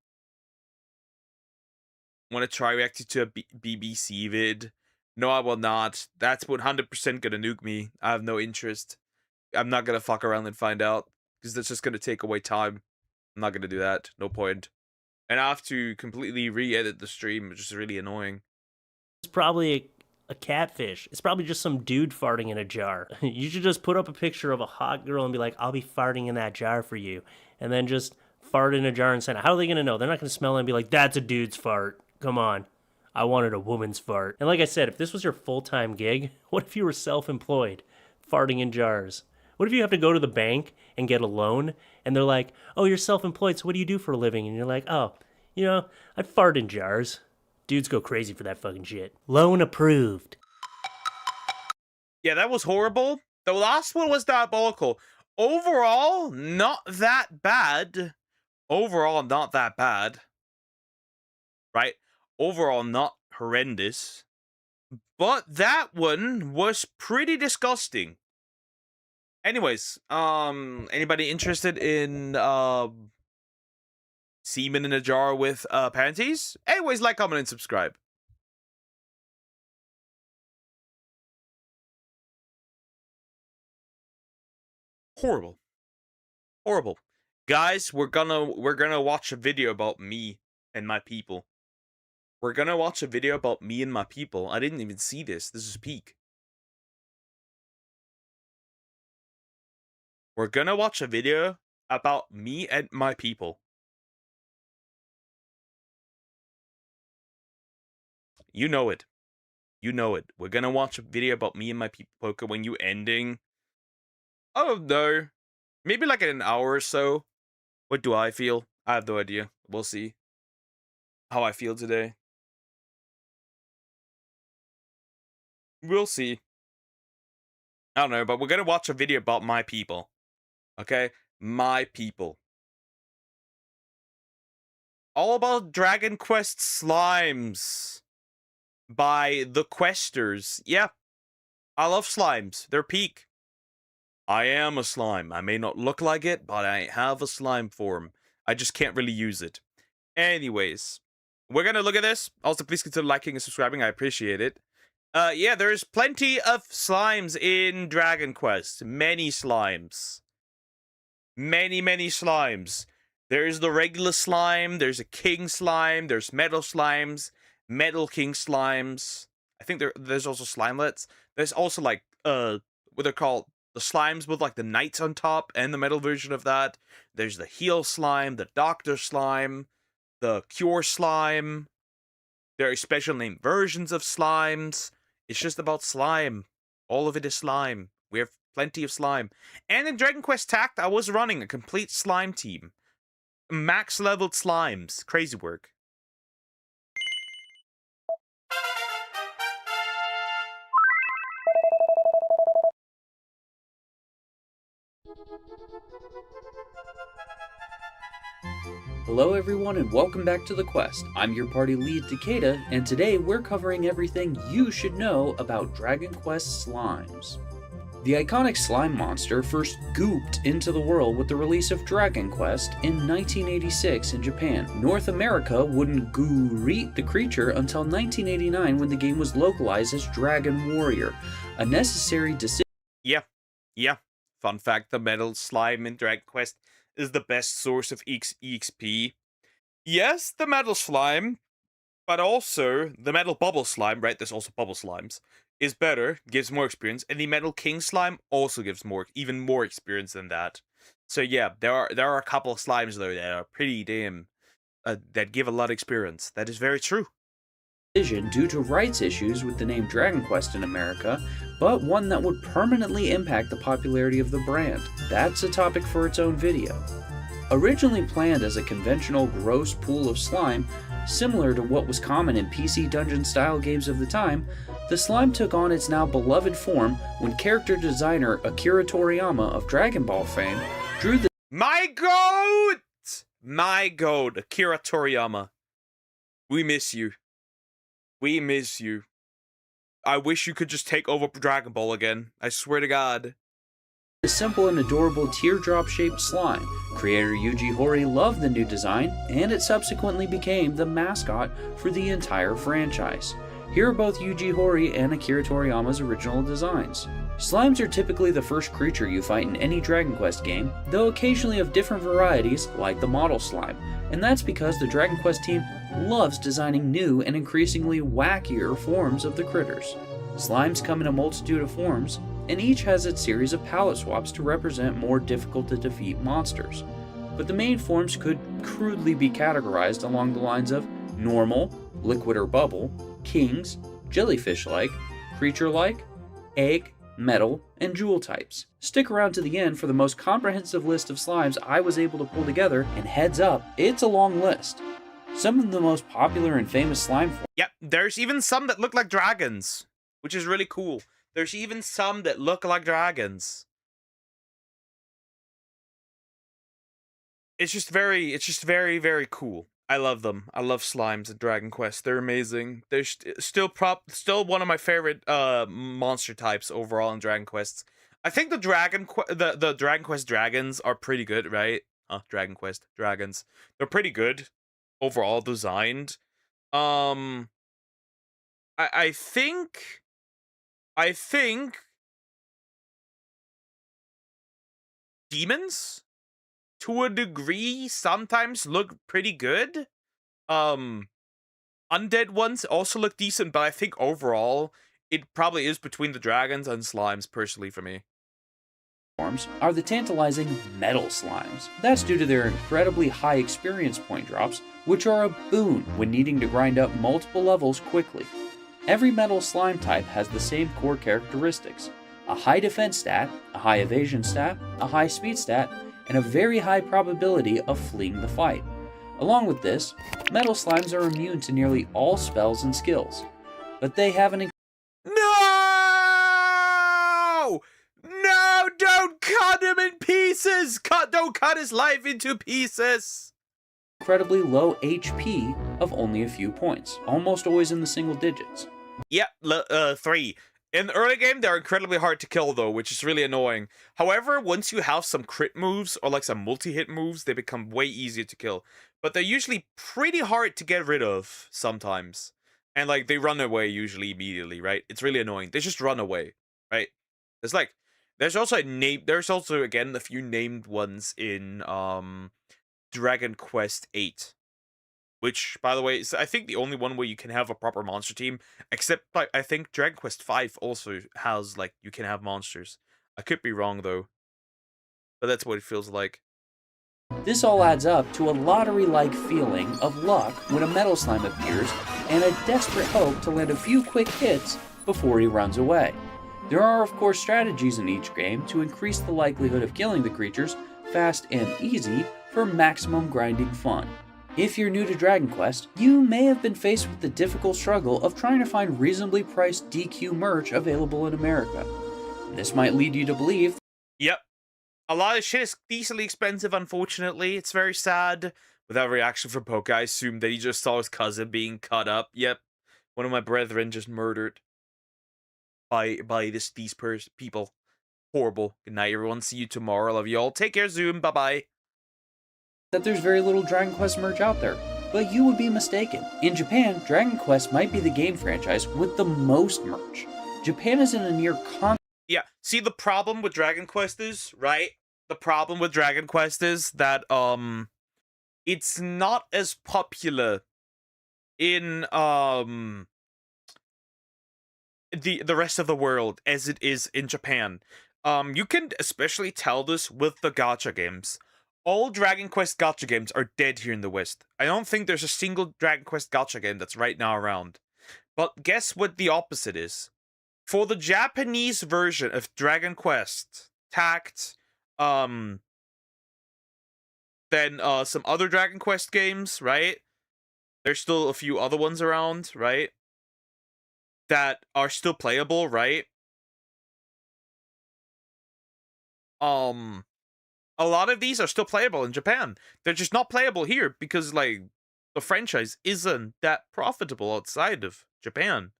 Want to try reacting to a BBC vid? No, I will not. That's 100% gonna nuke me. I have no interest. I'm not gonna fuck around and find out, because that's just gonna take away time. I'm not gonna do that. No point. And I have to completely re-edit the stream, which is really annoying.
It's probably a catfish. It's probably just some dude farting in a jar. You should just put up a picture of a hot girl and be like, I'll be farting in that jar for you. And then just fart in a jar and send it. How are they gonna know? They're not gonna smell it and be like, that's a dude's fart. Come on. I wanted a woman's fart. And like I said, if this was your full-time gig, what if you were self-employed, farting in jars? What if you have to go to the bank and get a loan, and they're like, oh, you're self-employed, so what do you do for a living? And you're like, oh, you know, I fart in jars. Dudes go crazy for that fucking shit. Loan approved.
Yeah, that was horrible. The last one was diabolical. Overall, not that bad. Overall, not that bad. Right? Overall, not horrendous. But that one was pretty disgusting. Anyways, anybody interested in semen in a jar with panties? Anyways, like, comment, and subscribe. Horrible. Horrible. Guys, we're gonna watch a video about me and my people. We're gonna watch a video about me and my people. I didn't even see this. This is peak. We're gonna watch a video about me and my people. You know it. You know it. We're gonna watch a video about me and my people. Poker, when you ending I don't know. Maybe like in an hour or so. What do I feel? I have no idea. We'll see how I feel today. We'll see. I don't know, but we're gonna watch a video about my people. Okay? My people. All about Dragon Quest slimes by the Questers. Yeah, I love slimes. They're peak. I am a slime. I may not look like it, but I have a slime form. I just can't really use it. Anyways, we're gonna look at this. Also, please consider liking and subscribing. I appreciate it. Yeah, there's plenty of slimes in Dragon Quest. Many slimes. Many slimes. There's the regular slime, there's a king slime, there's metal slimes, metal king slimes. I think there's also slimelets. There's also like what they're called, the slimes with like the knights on top and the metal version of that. There's the heal slime, the doctor slime, the cure slime. There are special named versions of slimes. It's just about slime. All of it is slime. We have plenty of slime. And in Dragon Quest Tact, I was running a complete slime team. Max leveled slimes. Crazy work.
Hello everyone and welcome back to The Quest. I'm your party lead Takeda, and today we're covering everything you should know about Dragon Quest slimes. The iconic slime monster first gooped into the world with the release of Dragon Quest in 1986 in Japan. North America wouldn't greet the creature until 1989 when the game was localized as Dragon Warrior, a necessary decision.
Yeah. Fun fact, the metal slime in Dragon Quest is the best source of EXP. Yes, the metal slime, but also the metal bubble slime, right? There's also bubble slimes. Is better, gives more experience, and the Metal King slime also gives even more experience than that. So yeah, there are a couple of slimes though that are pretty damn that give a lot of experience. That is very true.
Due to rights issues with the name Dragon Quest in America, but one that would permanently impact the popularity of the brand. That's a topic for its own video. Originally planned as a conventional gross pool of slime, similar to what was common in PC dungeon style games of the time, the slime took on its now beloved form when character designer Akira Toriyama of Dragon Ball fame drew the
My goat, Akira Toriyama. We miss you. We miss you. I wish you could just take over Dragon Ball again. I swear to God.
A simple and adorable teardrop-shaped slime. Creator Yuji Horii loved the new design, and it subsequently became the mascot for the entire franchise. Here are both Yuji Horii and Akira Toriyama's original designs. Slimes are typically the first creature you fight in any Dragon Quest game, though occasionally of different varieties, like the model slime, and that's because the Dragon Quest team loves designing new and increasingly wackier forms of the critters. Slimes come in a multitude of forms, and each has its series of palette swaps to represent more difficult to defeat monsters. But the main forms could crudely be categorized along the lines of normal, liquid or bubble, kings, jellyfish-like, creature-like, egg, metal, and jewel types. Stick around to the end for the most comprehensive list of slimes I was able to pull together, and heads up, it's a long list. Some of the most popular and famous slime forms.
Yep, there's even some that look like dragons, which is really cool. There's even some that look like dragons. It's just very, very cool. I love them. I love slimes in Dragon Quest. They're amazing. They're still one of my favorite monster types overall in Dragon Quests. I think the Dragon Quest dragons are pretty good, right? Dragon Quest dragons. They're pretty good overall designed. I think demons to a degree sometimes look pretty good. Undead ones also look decent, but I think overall it probably is between the dragons and slimes personally for me.
Forms are the tantalizing metal slimes. That's due to their incredibly high experience point drops, which are a boon when needing to grind up multiple levels quickly. Every metal slime type has the same core characteristics: a high defense stat, a high evasion stat, a high speed stat, and a very high probability of fleeing the fight. Along with this, metal slimes are immune to nearly all spells and skills, but they have an
No! Don't cut him in pieces! Don't cut his life into pieces!
incredibly low HP of only a few points, almost always in the single digits.
Yep, 3. In the early game, they're incredibly hard to kill though, which is really annoying. However, once you have some crit moves or like some multi-hit moves, they become way easier to kill. But they're usually pretty hard to get rid of sometimes. And like, they run away usually immediately, right? It's really annoying. They just run away, right? It's like, there's also again a few named ones in Dragon Quest VIII, which, by the way, is I think the only one where you can have a proper monster team. Except, like, I think Dragon Quest V also has like you can have monsters. I could be wrong though, but that's what it feels like.
This all adds up to a lottery-like feeling of luck when a metal slime appears, and a desperate hope to land a few quick hits before he runs away. There are, of course, strategies in each game to increase the likelihood of killing the creatures fast and easy for maximum grinding fun. If you're new to Dragon Quest, you may have been faced with the difficult struggle of trying to find reasonably priced DQ merch available in America. This might lead you to believe...
Yep. A lot of shit is decently expensive, unfortunately. It's very sad. Without reaction from Poke, I assumed that he just saw his cousin being cut up. Yep. One of my brethren just murdered by these people. Horrible. Good night, everyone. See you tomorrow. Love you all. Take care, Zoom. Bye-bye.
That there's very little Dragon Quest merch out there, but you would be mistaken. In Japan, Dragon Quest might be the game franchise with the most merch. Japan is in a near constant...
Yeah, see, the problem with Dragon Quest is, right? The problem with Dragon Quest is that, it's not as popular in, the rest of the world as it is in Japan. You can especially tell this with the gacha games. All Dragon Quest gacha games are dead here in the West. I don't think there's a single Dragon Quest gacha game that's right now around. But guess what the opposite is? For the Japanese version of Dragon Quest, Tact, then some other Dragon Quest games, right? There's still a few other ones around, right? That are still playable, right? A lot of these are still playable in Japan. They're just not playable here because, like, the franchise isn't that profitable outside of Japan,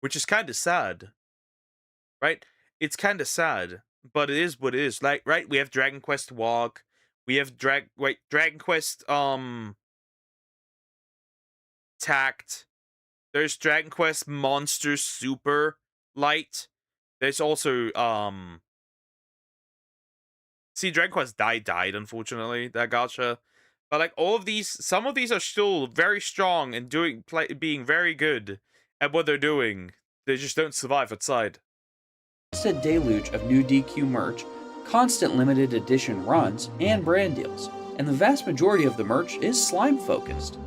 which is kind of sad. Right? It's kind of sad, but it is what it is. Like, right? We have Dragon Quest Walk. We have Dragon Quest Tact. There's Dragon Quest Monsters Super Light. There's also see, Dragon Quest died unfortunately, that gacha. But like all of these, some of these are still very strong and being very good at what they're doing. They just don't survive outside.
It's a deluge of new DQ merch, constant limited edition runs, and brand deals, and the vast majority of the merch is slime focused.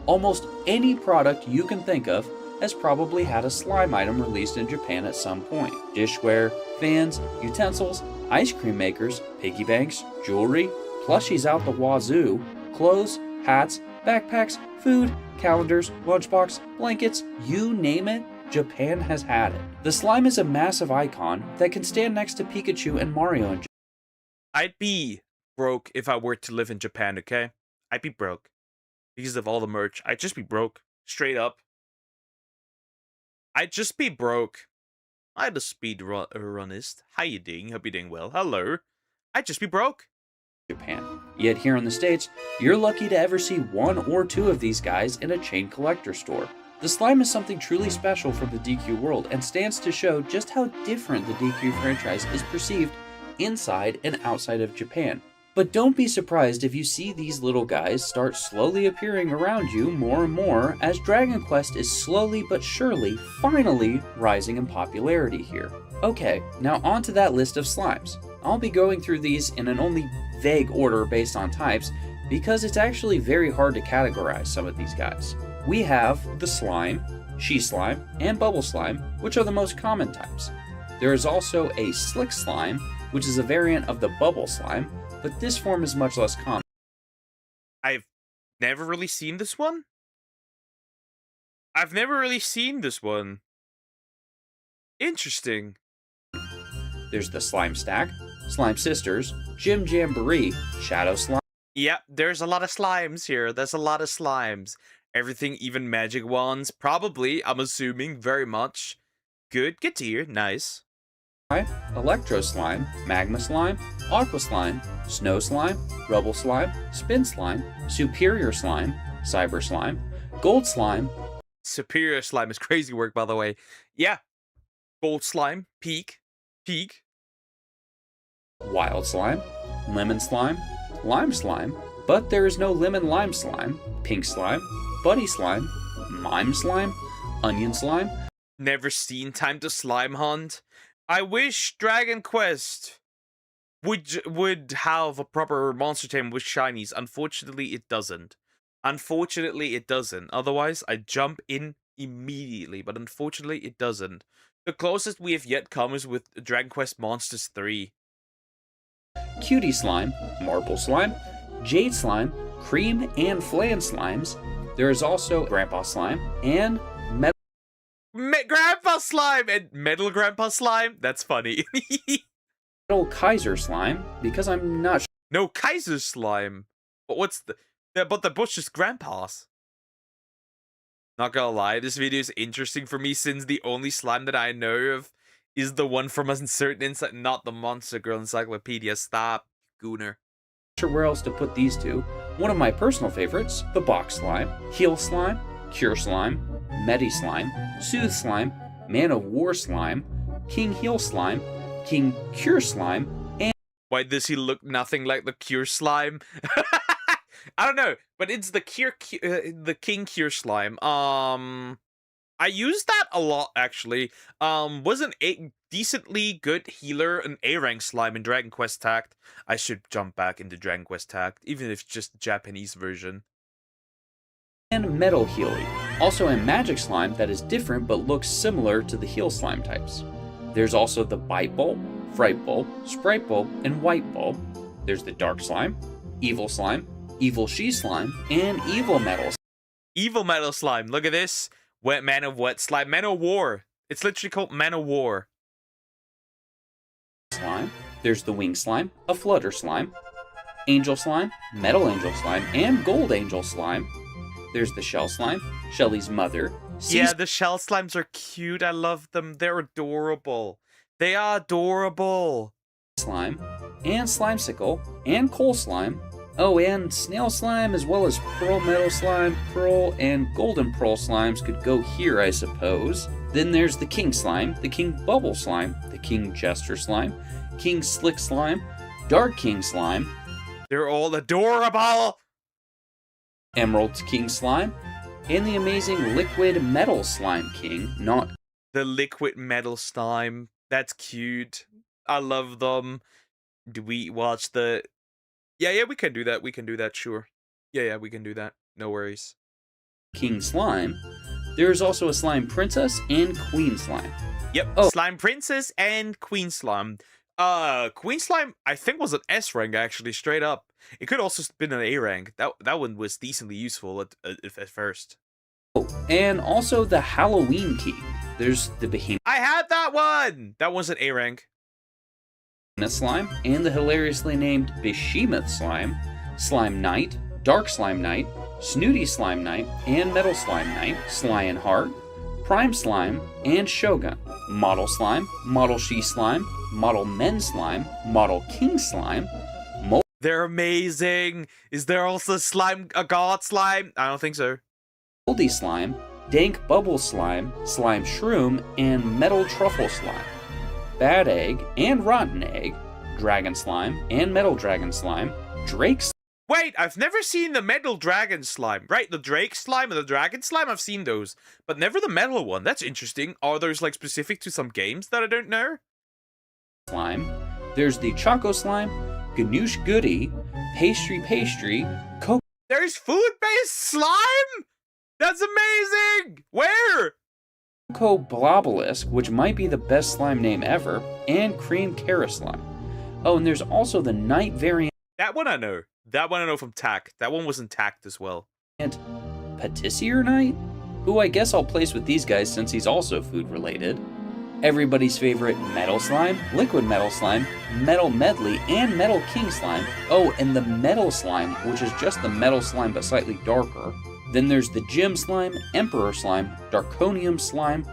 Almost any product you can think of has probably had a slime item released in Japan at some point. Dishware, fans, utensils, ice cream makers, piggy banks, jewelry, plushies out the wazoo, clothes, hats, backpacks, food, calendars, lunchbox, blankets, you name it, Japan has had it. The slime is a massive icon that can stand next to Pikachu and Mario in Japan.
I'd be broke if I were to live in Japan, okay? I'd be broke. Because of all the merch. I'd just be broke. Straight up. I'd just be broke. I'm a speedrunist. How you doing? Hope you're doing well. Hello. I'd just be broke.
Japan. Yet here in the States, you're lucky to ever see one or two of these guys in a chain collector store. The slime is something truly special from the DQ world and stands to show just how different the DQ franchise is perceived inside and outside of Japan. But don't be surprised if you see these little guys start slowly appearing around you more and more as Dragon Quest is slowly but surely finally rising in popularity here. Okay, now on to that list of slimes. I'll be going through these in an only vague order based on types because it's actually very hard to categorize some of these guys. We have the slime, she slime, and bubble slime, which are the most common types. There is also a slick slime, which is a variant of the bubble slime, but this form is much less common.
I've never really seen this one. Interesting.
There's the Slime Stack, Slime Sisters, Gym Jamboree, Shadow Slime.
Yep, there's a lot of slimes here. There's a lot of slimes. Everything, even magic wands. Probably, I'm assuming, very much. Good to hear. Nice.
Electro Slime, Magma Slime, Aqua Slime, Snow Slime, Rubble Slime, Spin Slime, Superior Slime, Cyber Slime, Gold Slime.
Superior Slime is crazy work, by the way. Yeah. Gold Slime, Peak.
Wild Slime, Lemon Slime, Lime Slime, but there is no Lemon Lime Slime, Pink Slime, Buddy Slime, Mime Slime, Onion Slime.
Never seen Time to Slime Hunt. I wish Dragon Quest would have a proper monster team with shinies. Unfortunately, it doesn't. Otherwise, I'd jump in immediately, but unfortunately, it doesn't. The closest we have yet come is with Dragon Quest Monsters 3.
Cutie Slime, Marble Slime, Jade Slime, Cream and Flan Slimes. There is also Grandpa Slime and
Grandpa Slime and Metal Grandpa Slime? That's funny.
Metal Kaiser Slime, because I'm not sure.
No, Kaiser Slime. But what's but the bush is Grandpa's. Not gonna lie, this video is interesting for me since the only slime that I know of is the one from a certain insight, not the Monster Girl Encyclopedia. Stop, Gooner.
Sure where else to put these two. One of my personal favorites, the Box Slime, Heal Slime, Cure Slime, Medi Slime, Soothe Slime, Man of War Slime, King Heal Slime, King Cure Slime, and...
Why does he look nothing like the Cure Slime? I don't know, but it's the King Cure Slime. I used that a lot, actually. Wasn't a decently good healer, an A-rank slime in Dragon Quest Tact. I should jump back into Dragon Quest Tact, even if it's just the Japanese version.
And Metal Healy, also a magic slime that is different but looks similar to the heal slime types. There's also the Bite Bowl, Fright Bowl, Sprite Bowl, and White Bowl. There's the Dark Slime, Evil Slime, Evil She Slime, and Evil Metal.
Evil Metal Slime, look at this. Wet Man of Wet Slime, Man of War. It's literally called Man of War.
Slime. There's the Wing Slime, a Flutter Slime, Angel Slime, Metal Angel Slime, and Gold Angel Slime. There's the Shell Slime, Shelly's mother.
Yeah, the Shell Slimes are cute. I love them. They're adorable. They are adorable.
Slime, and Slimesicle, and Coal Slime. Oh, and Snail Slime, as well as Pearl Metal Slime, Pearl, and Golden Pearl Slimes could go here, I suppose. Then there's the King Slime, the King Bubble Slime, the King Jester Slime, King Slick Slime, Dark King Slime.
They're all adorable!
Emerald King Slime, and the amazing Liquid Metal Slime King, not...
The Liquid Metal Slime. That's cute. I love them. Do we watch the... Yeah, we can do that. We can do that, sure. Yeah, we can do that. No worries.
King Slime. There's also a Slime Princess and Queen Slime.
Yep, Slime Princess and Queen Slime. Queen Slime, I think, was an S rank, actually, straight up. It could also have been an A rank. That one was decently useful at first.
Oh, and also the Halloween Key. There's the Behemoth.
I had that one! That was an A rank.
Slime, and the hilariously named Behemoth Slime, Slime Knight, Dark Slime Knight, Snooty Slime Knight, and Metal Slime Knight, Sly and Heart, Prime Slime, and Shogun. Model Slime, Model She Slime, Model Men Slime, Model King Slime.
They're amazing! Is there also a God Slime? I don't think so.
Moldy Slime, Dank Bubble Slime, Slime Shroom, and Metal Truffle Slime. Bad Egg and Rotten Egg, Dragon Slime and Metal Dragon Slime, Drake Slime.
Wait, I've never seen the Metal Dragon Slime. Right, the Drake Slime and the Dragon Slime, I've seen those. But never the Metal one. That's interesting. Are those, like, specific to some games that I don't know?
Slime. There's the Choco Slime, Ganoush Goody, Pastry, Coke.
There's food-based slime? That's amazing! Where?
Blobelisk, which might be the best slime name ever, and Cream Kara Slime. Oh, and there's also the night variant.
That one I know. That one I know from Tact. That one was in Tact as well.
And Patissier Knight, who I guess I'll place with these guys since he's also food related. Everybody's favorite Metal Slime, Liquid Metal Slime, Metal Medley, and Metal King Slime. Oh, and the Metal Slime, which is just the Metal Slime but slightly darker. Then there's the Gem Slime, Emperor Slime, Darkonium Slime.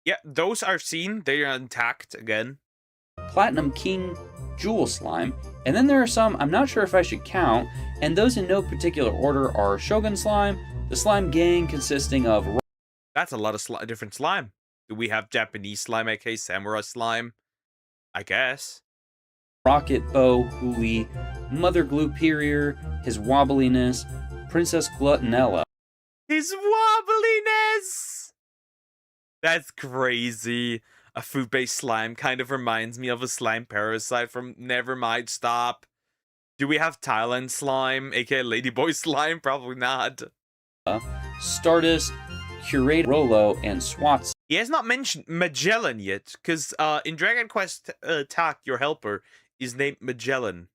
Yeah, those I've seen. They are intact again.
Platinum King Jewel Slime. And then there are some I'm not sure if I should count, and those in no particular order are Shogun Slime, the Slime Gang consisting of...
That's a lot of different slime. Do we have Japanese slime, aka Samurai Slime? I guess.
Rocket Bow, Huli, Mother Gluperior, his Wobbliness, Princess Gluttonella.
His wobbliness! That's crazy. A food-based slime kind of reminds me of a slime parasite from Nevermind Stop. Do we have Thailand Slime, aka Ladyboy Slime? Probably not.
Stardust, Curate Rolo, and Swats.
He has not mentioned Magellan yet, because in Dragon Quest Attack, your helper is named Magellan.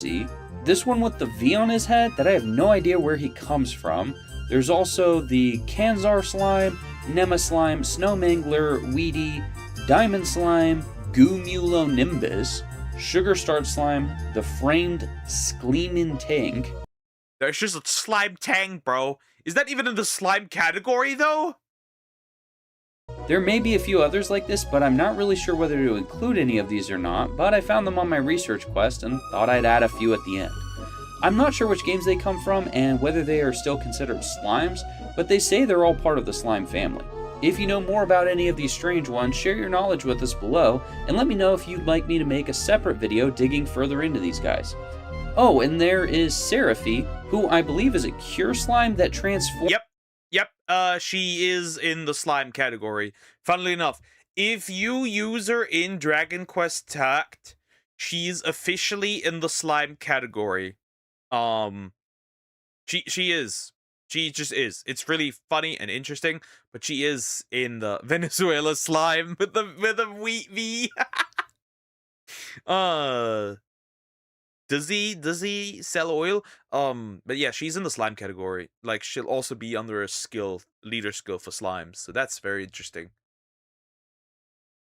See, this one with the V on his head that I have no idea where he comes from. There's also the Kanzar Slime, Nema Slime, Snowmangler, Weedy, Diamond Slime, Gumulonimbus, Sugar Starch Slime, the Framed Skleemin Tank.
There's just a slime tang, bro. Is that even in the slime category, though?
There may be a few others like this, but I'm not really sure whether to include any of these or not, but I found them on my research quest and thought I'd add a few at the end. I'm not sure which games they come from and whether they are still considered slimes, but they say they're all part of the slime family. If you know more about any of these strange ones, share your knowledge with us below, and let me know if you'd like me to make a separate video digging further into these guys. Oh, and there is Seraphy, who I believe is a cure slime that transforms...
Yep, she is in the slime category. Funnily enough, if you use her in Dragon Quest Tact, she's officially in the slime category. She is. She just is. It's really funny and interesting, but she is in the Venezuela slime with the wheat V. Does he sell oil? But yeah, she's in the slime category. Like, she'll also be under a leader skill for slimes. So that's very interesting.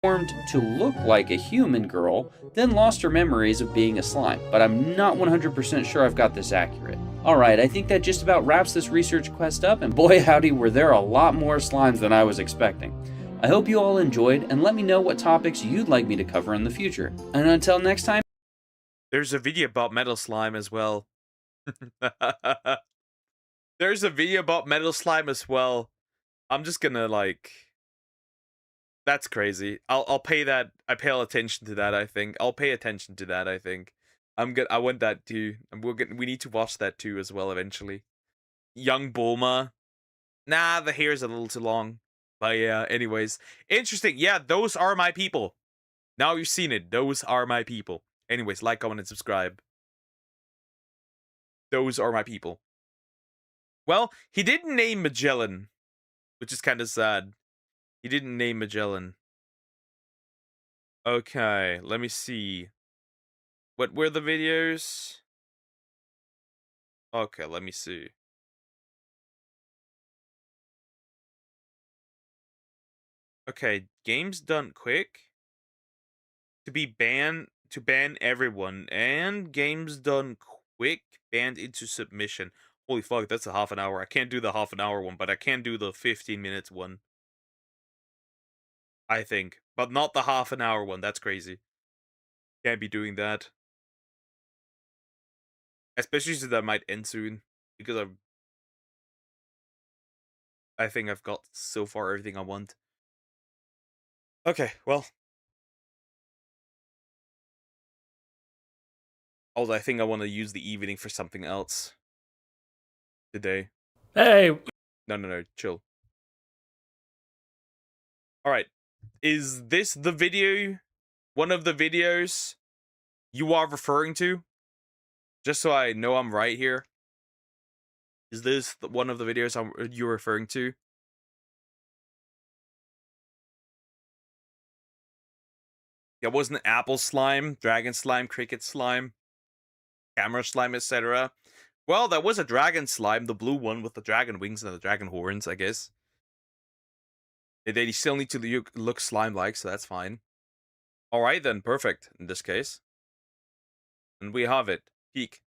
Formed to look like a human girl, then lost her memories of being a slime, but I'm not 100% sure I've got this accurate. Alright, I think that just about wraps this research quest up, and boy howdy were there a lot more slimes than I was expecting. I hope you all enjoyed, and let me know what topics you'd like me to cover in the future. And until next time...
There's a video about Metal Slime as well. There's a video about Metal Slime as well. I'm just gonna, like... That's crazy. I'll pay that. I pay attention to that, I think. I'll pay attention to that, I think. I want that too. And we need to watch that too as well eventually. Young Bulma. Nah, the hair's a little too long. But yeah, anyways. Interesting. Yeah, those are my people. Now you've seen it. Those are my people. Anyways, like, comment, and subscribe. Those are my people. Well, he didn't name Magellan, which is kind of sad. He didn't name Magellan. Okay, let me see. What were the videos? Okay, let me see. Okay, games done quick. To ban everyone. And games done quick, banned into submission. Holy fuck, that's a half an hour. I can't do the half an hour one, but I can do the 15 minutes one. I think. But not the half an hour one. That's crazy. Can't be doing that. Especially since that might end soon. Because I think I've got so far everything I want. Okay, well. Although I think I want to use the evening for something else. Today.
Hey!
No, chill. Alright. Is this the video? One of the videos you are referring to? Just so I know I'm right here. Is this one of the videos you're referring to? Yeah, wasn't it apple slime, dragon slime, cricket slime, camera slime, etc.? Well, there was a dragon slime, the blue one with the dragon wings and the dragon horns, I guess. They still need to look slime-like, so that's fine. Alright then, perfect, in this case. And we have it. Peak.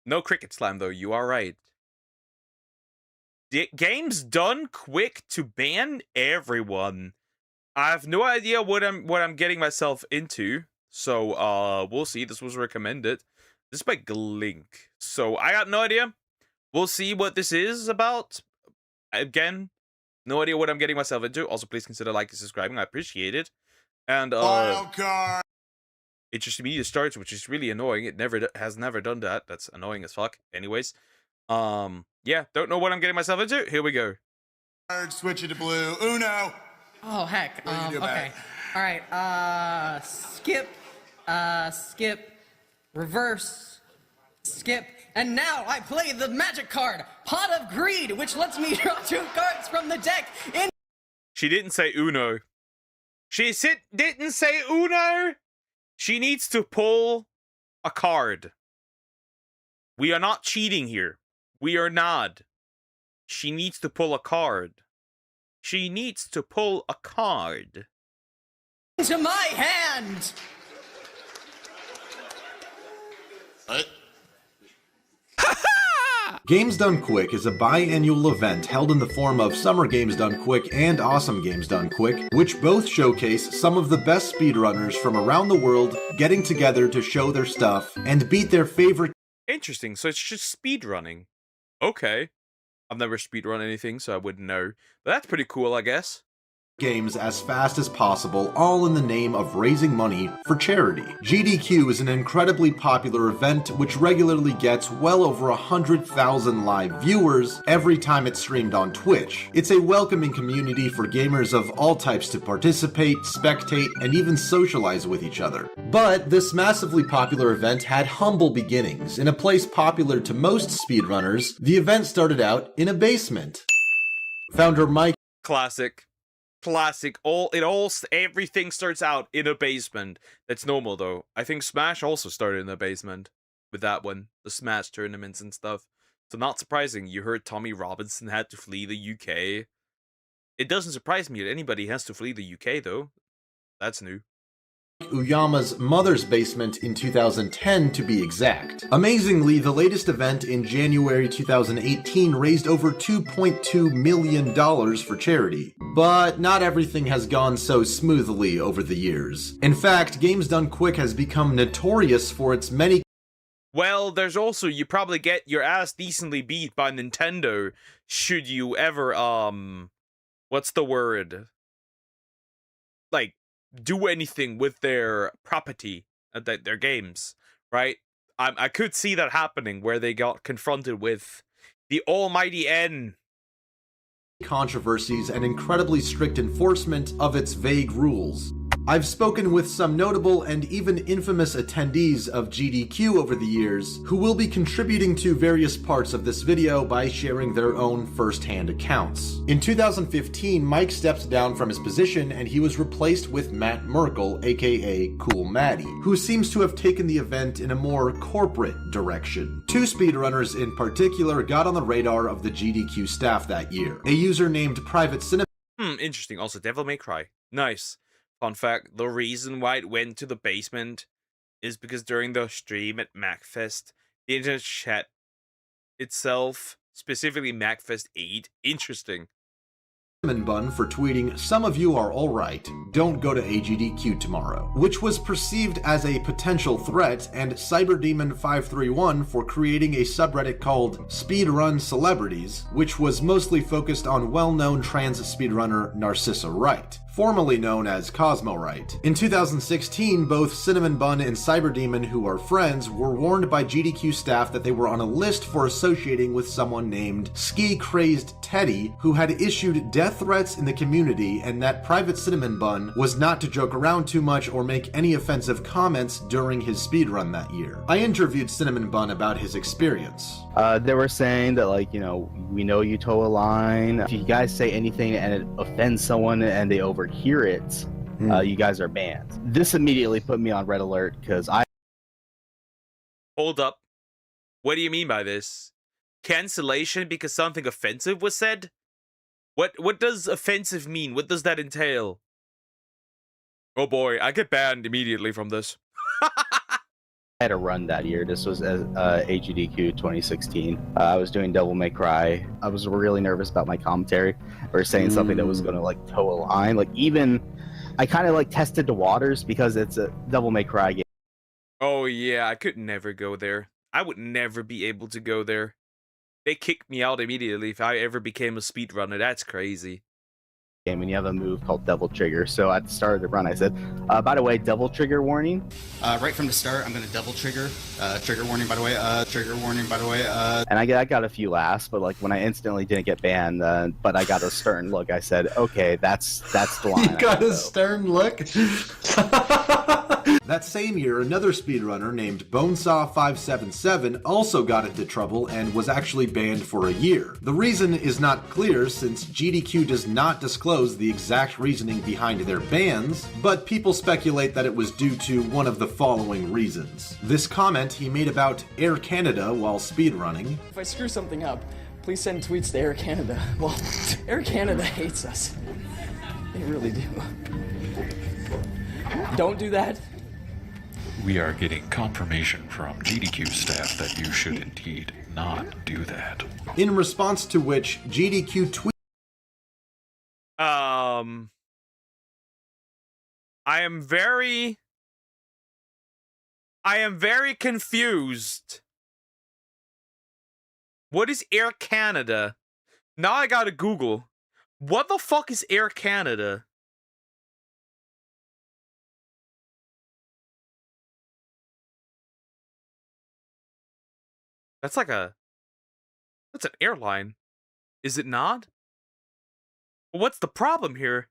No cricket slime, though, you are right. Game's done quick to ban everyone. I have no idea what I'm getting myself into. So, we'll see. This was recommended. This is by Glink. So, I got no idea. We'll see what this is about. Again, no idea what I'm getting myself into. Also, please consider liking and subscribing. I appreciate it. And,
Wildcard!
Interesting media starts, which is really annoying. It has never done that. That's annoying as fuck. Anyways. Yeah, don't know what I'm getting myself into. Here we go.
Switch it to blue. Uno!
Oh, heck.
What do you do about
Okay.
it?
All right. Skip. Skip. Reverse. Skip. And now I play the magic card, Pot of Greed, which lets me draw 2 cards from the deck in...
She didn't say Uno. She didn't say Uno. She needs to pull a card. We are not cheating here. We are not. She needs to pull a card. She needs to pull a card.
into my hand!
What?
Games Done Quick is a biannual event held in the form of Summer Games Done Quick and Awesome Games Done Quick, which both showcase some of the best speedrunners from around the world getting together to show their stuff and beat their favorite.
Interesting, so it's just speedrunning. Okay. I've never speedrun anything, so I wouldn't know. But that's pretty cool, I guess.
Games as fast as possible, all in the name of raising money for charity. GDQ is an incredibly popular event which regularly gets well over 100,000 live viewers every time it's streamed on Twitch. It's a welcoming community for gamers of all types to participate, spectate, and even socialize with each other. But this massively popular event had humble beginnings. In a place popular to most speedrunners, the event started out in a basement. Founder Mike...
Classic. Everything starts out in a basement. That's normal though. I think Smash also started in a basement with that one, the Smash tournaments and stuff. So not surprising you heard Tommy Robinson had to flee the UK. It doesn't surprise me that anybody has to flee the UK though. That's new.
Uyama's mother's basement in 2010 to be exact. Amazingly, the latest event in January 2018 raised over $2.2 million for charity. But not everything has gone so smoothly over the years. In fact, Games Done Quick has become notorious for its many...
Well, there's also, you probably get your ass decently beat by Nintendo should you ever, what's the word? Like, do anything with their property, their games, right? I could see that happening where they got confronted with the almighty N.
Controversies and incredibly strict enforcement of its vague rules. I've spoken with some notable and even infamous attendees of GDQ over the years who will be contributing to various parts of this video by sharing their own first-hand accounts. In 2015, Mike stepped down from his position and he was replaced with Matt Merkel, aka Cool Maddie, who seems to have taken the event in a more corporate direction. 2 speedrunners in particular got on the radar of the GDQ staff that year. A user named Private Cinema...
Interesting. Also, Devil May Cry. Nice. Fun fact, the reason why it went to the basement is because during the stream at MacFest, the internet chat itself, specifically MacFest 8, interesting.
Bun for tweeting, "Some of you are alright, don't go to AGDQ tomorrow," which was perceived as a potential threat, and Cyberdemon531 for creating a subreddit called Speedrun Celebrities, which was mostly focused on well-known trans speedrunner Narcissa Wright, formerly known as Cosmo Wright. In 2016, both Cinnamon Bun and Cyberdemon, who are friends, were warned by GDQ staff that they were on a list for associating with someone named Ski-Crazed Teddy, who had issued death threats in the community, and that Private Cinnamon Bun was not to joke around too much or make any offensive comments during his speedrun that year. I interviewed Cinnamon Bun about his experience.
They were saying that, like, you know, we know you toe a line. If you guys say anything and it offends someone and they overhear it, You guys are banned. This immediately put me on red alert because
Hold up. What do you mean by this? Cancellation because something offensive was said? What does offensive mean? What does that entail? Oh boy, I get banned immediately from this.
had a run that year. This was AGDQ 2016. I was doing Devil May Cry. I was really nervous about my commentary or saying something that was going to like toe a line. Like even I kind of like tested the waters because it's a Devil May Cry game.
Oh yeah, I could never go there. I would never be able to go there. They kicked me out immediately if I ever became a speedrunner. That's crazy.
Game and you have a move called Devil Trigger. So at the start of the run, I said, by the way, Devil Trigger warning.
Right from the start, I'm going to double trigger. Trigger warning, by the way. Trigger warning, by the way.
And I got a few laughs, but like when I instantly didn't get banned, but I got a stern look. I said, okay, that's the line.
You got a stern look? That same year, another speedrunner named Bonesaw577 also got into trouble and was actually banned for a year. The reason is not clear since GDQ does not disclose the exact reasoning behind their bans, but people speculate that it was due to one of the following reasons. This comment he made about Air Canada while speedrunning.
If I screw something up, please send tweets to Air Canada. Well, Air Canada hates us. They really do. Don't do that.
We are getting confirmation from GDQ staff that you should indeed not do that.
In response to which, GDQ tweeted,
I am very confused. What is Air Canada? Now I gotta Google. What the fuck is Air Canada? That's an airline. Is it not? What's the problem here?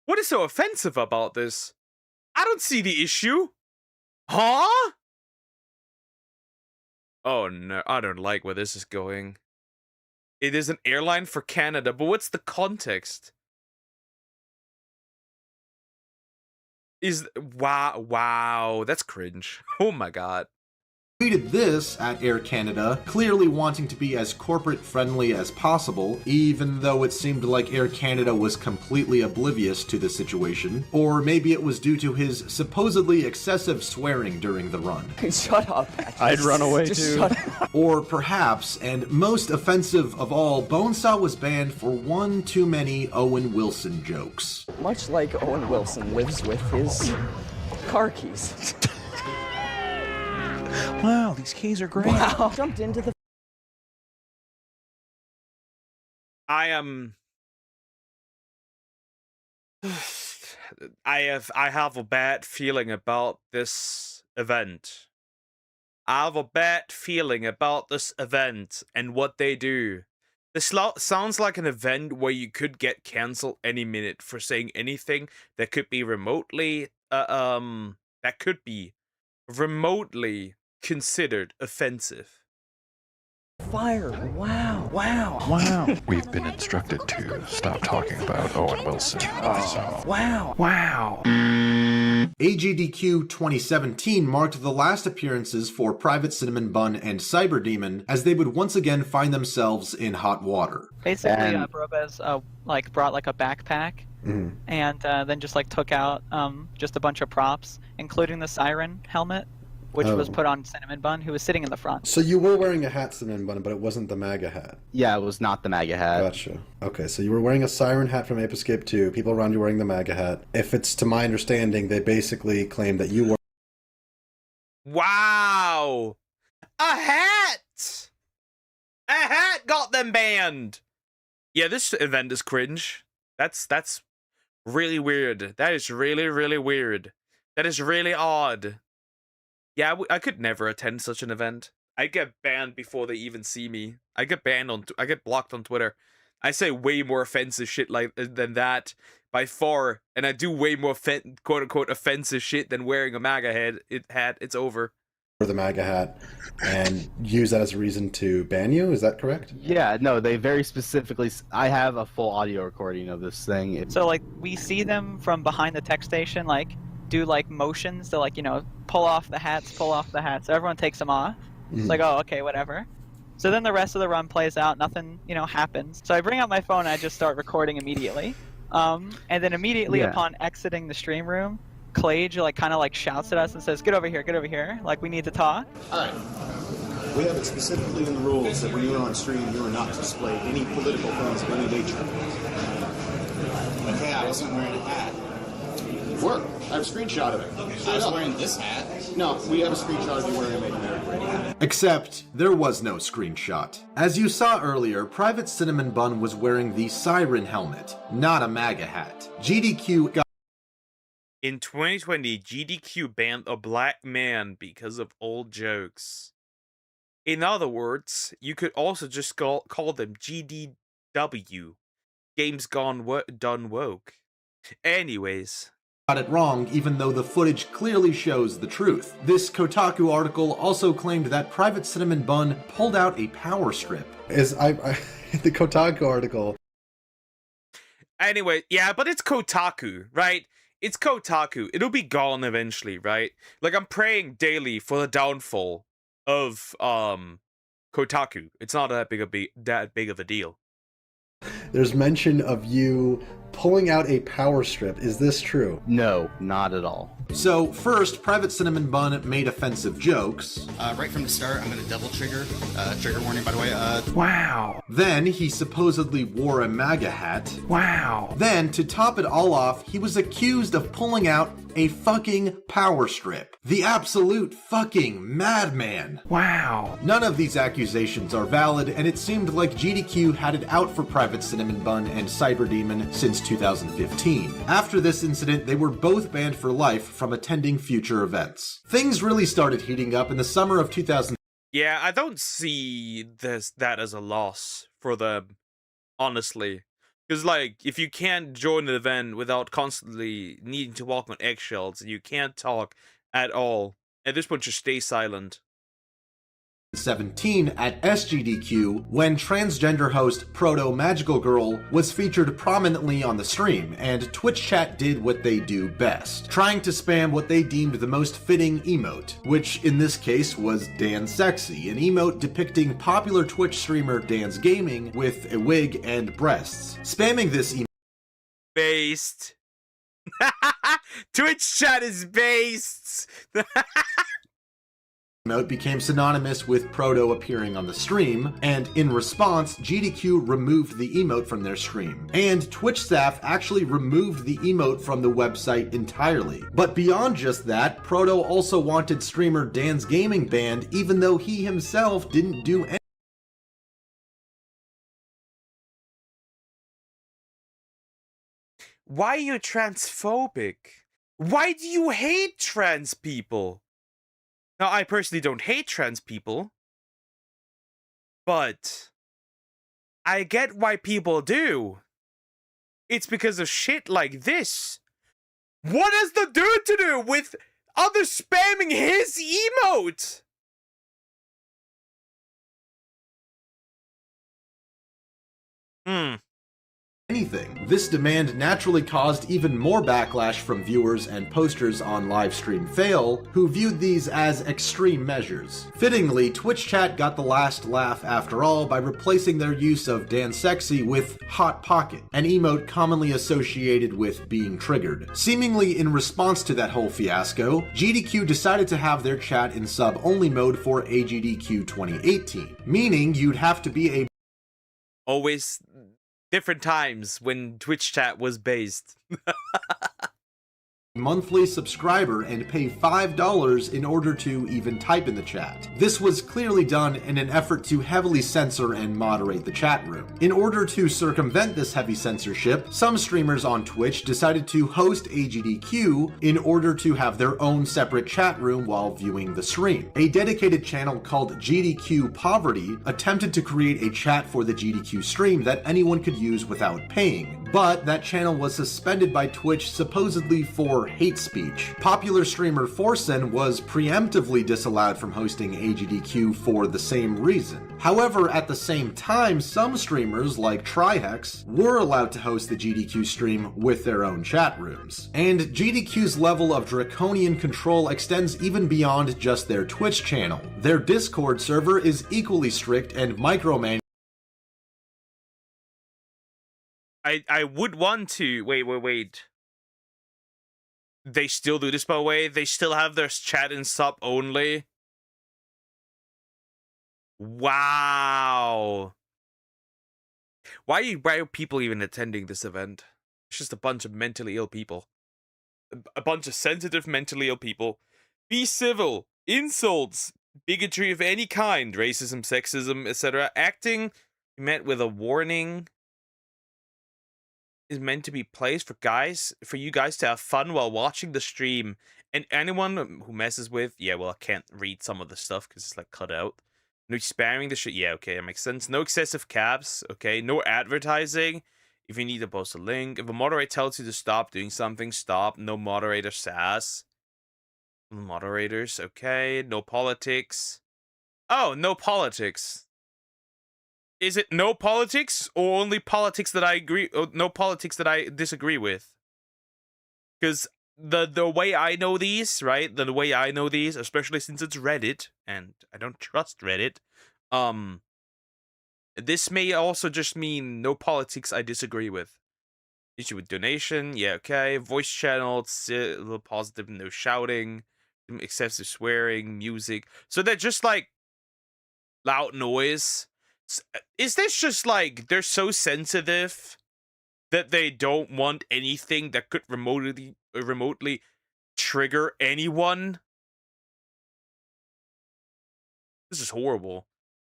What is so offensive about this? I don't see the issue. Huh? Oh no, I don't like where this is going. It is an airline for Canada, but what's the context? Wow, that's cringe. Oh my god.
Tweeted this at Air Canada, clearly wanting to be as corporate friendly as possible, even though it seemed like Air Canada was completely oblivious to the situation. Or maybe it was due to his supposedly excessive swearing during the run.
Shut up.
I'd run away too.
Or perhaps, and most offensive of all, Bonesaw was banned for one too many Owen Wilson jokes.
Much like Owen Wilson lives with his car keys.
Wow, these keys are great.
Wow. Jumped into the...
I have a bad feeling about this event. I have a bad feeling about this event and what they do. This sounds like an event where you could get cancelled any minute for saying anything that could be remotely considered offensive.
Fire. Wow.
We've been instructed to stop talking about Owen Wilson. So.
Wow.
AGDQ 2017 marked the last appearances for Private Cinnamon Bun and Cyber Demon as they would once again find themselves in hot water.
Basically, Brobez brought like a backpack and then just like took out just a bunch of props, including the siren helmet, which was put on Cinnamon Bun, who was sitting in the front.
So you were wearing a hat, Cinnamon Bun, but it wasn't the MAGA hat.
Yeah, it was not the MAGA hat.
Gotcha. Okay, so you were wearing a siren hat from Ape Escape 2. People around you wearing the MAGA hat. If it's to my understanding, they basically claim that you were...
Wow! A hat! A hat got them banned! Yeah, this event is cringe. That's really weird. That is really, really weird. That is really odd. Yeah, I could never attend such an event. I get banned before they even see me. I get blocked on Twitter. I say way more offensive shit than that by far, and I do way more quote unquote offensive shit than wearing a MAGA hat. It's over.
the MAGA hat and use that as a reason to ban you. Is that correct?
Yeah, no, they very specifically. I have a full audio recording of this thing.
So like we see them from behind the tech station, like do like motions to like pull off the hats. So everyone takes them off. It's like, oh, okay, whatever. So then the rest of the run plays out. Nothing happens. So I bring out my phone and I just start recording immediately. And then immediately upon exiting the stream room, Clage kind of shouts at us and says, get over here, like we need to talk.
Alright. We have it specifically in the rules that when you're on stream, you are not to display any political things of any nature. Okay, I wasn't wearing a hat. Were. I have a screenshot of it. I was wearing this hat. No, we have a screenshot of you wearing a Make America Great hat.
Except, there was no screenshot. As you saw earlier, Private Cinnamon Bun was wearing the Siren helmet, not a MAGA hat. GDQ got...
In 2020, GDQ banned a black man because of old jokes. In other words, you could also just call them GDW. Games Gone Done Woke. Anyways.
Got it wrong, even though the footage clearly shows the truth. This Kotaku article also claimed that Private Cinnamon Bun pulled out a power strip. The Kotaku article.
Anyway, yeah, but it's Kotaku, right? It's Kotaku. It'll be gone eventually, right? Like, I'm praying daily for the downfall of Kotaku. It's not that big of a deal.
There's mention of you pulling out a power strip. Is this true?
No, not at all.
So, first, Private Cinnamon Bun made offensive jokes.
Right from the start, I'm going to double trigger. Trigger warning, by the way.
Wow. Then, he supposedly wore a MAGA hat. Wow. Then, to top it all off, he was accused of pulling out a fucking power strip. The absolute fucking madman. Wow. None of these accusations are valid, and it seemed like GDQ had it out for Private Cinnamon Bun and Cyberdemon since 2015. That this incident, they were both banned for life from attending future events. Things really started heating up in the summer of 2000.
Yeah, I don't see that as a loss for them, honestly. Because, like, if you can't join an event without constantly needing to walk on eggshells, and you can't talk at all, at this point, just stay silent.
2017 at SGDQ when transgender host Proto Magical Girl was featured prominently on the stream, and Twitch chat did what they do best, trying to spam what they deemed the most fitting emote, which in this case was Dan Sexy, an emote depicting popular Twitch streamer Dan's Gaming with a wig and breasts. Spamming this emote
based. Twitch chat is based.
Emote became synonymous with Proto appearing on the stream, and in response, GDQ removed the emote from their stream. And Twitch staff actually removed the emote from the website entirely. But beyond just that, Proto also wanted streamer Dan's Gaming banned, even though he himself didn't do anything.
Why are you transphobic? Why do you hate trans people? Now, I personally don't hate trans people, but I get why people do. It's because of shit like this. What has the dude to do with others spamming his emote?
Anything. This demand naturally caused even more backlash from viewers and posters on Livestream Fail, who viewed these as extreme measures. Fittingly, Twitch chat got the last laugh after all by replacing their use of Dan Sexy with Hot Pocket, an emote commonly associated with being triggered. Seemingly in response to that whole fiasco, GDQ decided to have their chat in sub-only mode for AGDQ 2018, meaning you'd have to be a
always different times when Twitch chat was based.
monthly subscriber and pay $5 in order to even type in the chat. This was clearly done in an effort to heavily censor and moderate the chat room. In order to circumvent this heavy censorship, some streamers on Twitch decided to host AGDQ in order to have their own separate chat room while viewing the stream. A dedicated channel called GDQ Poverty attempted to create a chat for the GDQ stream that anyone could use without paying, but that channel was suspended by Twitch supposedly for hate speech. Popular streamer Forsen was preemptively disallowed from hosting AGDQ for the same reason. However, at the same time, some streamers like Trihex were allowed to host the GDQ stream with their own chat rooms. And GDQ's level of draconian control extends even beyond just their Twitch channel. Their Discord server is equally strict and micromanaged.
I would want to wait. They still do this, by the way. They still have their chat and sub only. Wow. Why are people even attending this event? It's just a bunch of mentally ill people. A bunch of sensitive mentally ill people. Be civil. Insults. Bigotry of any kind. Racism, sexism, etc. Acting met with a warning is meant to be placed for you guys to have fun while watching the stream. And anyone who messes with, yeah, well, I can't read some of the stuff because it's like cut out. No spamming the shit. Yeah, okay, that makes sense. No excessive caps. Okay, no advertising. If you need to post a link. If a moderator tells you to stop doing something, stop. No moderator sass. Moderators, okay. No politics. Oh, no politics. Is it no politics or only politics that I agree? Or no politics that I disagree with? Because the way I know these, right? The way I know these, especially since it's Reddit, and I don't trust Reddit. This may also just mean no politics I disagree with. Issue with donation, yeah, okay. Voice channel, it's a little positive, no shouting, excessive swearing, music. So they're just like loud noise. Is this just like they're so sensitive that they don't want anything that could remotely trigger anyone? This is horrible.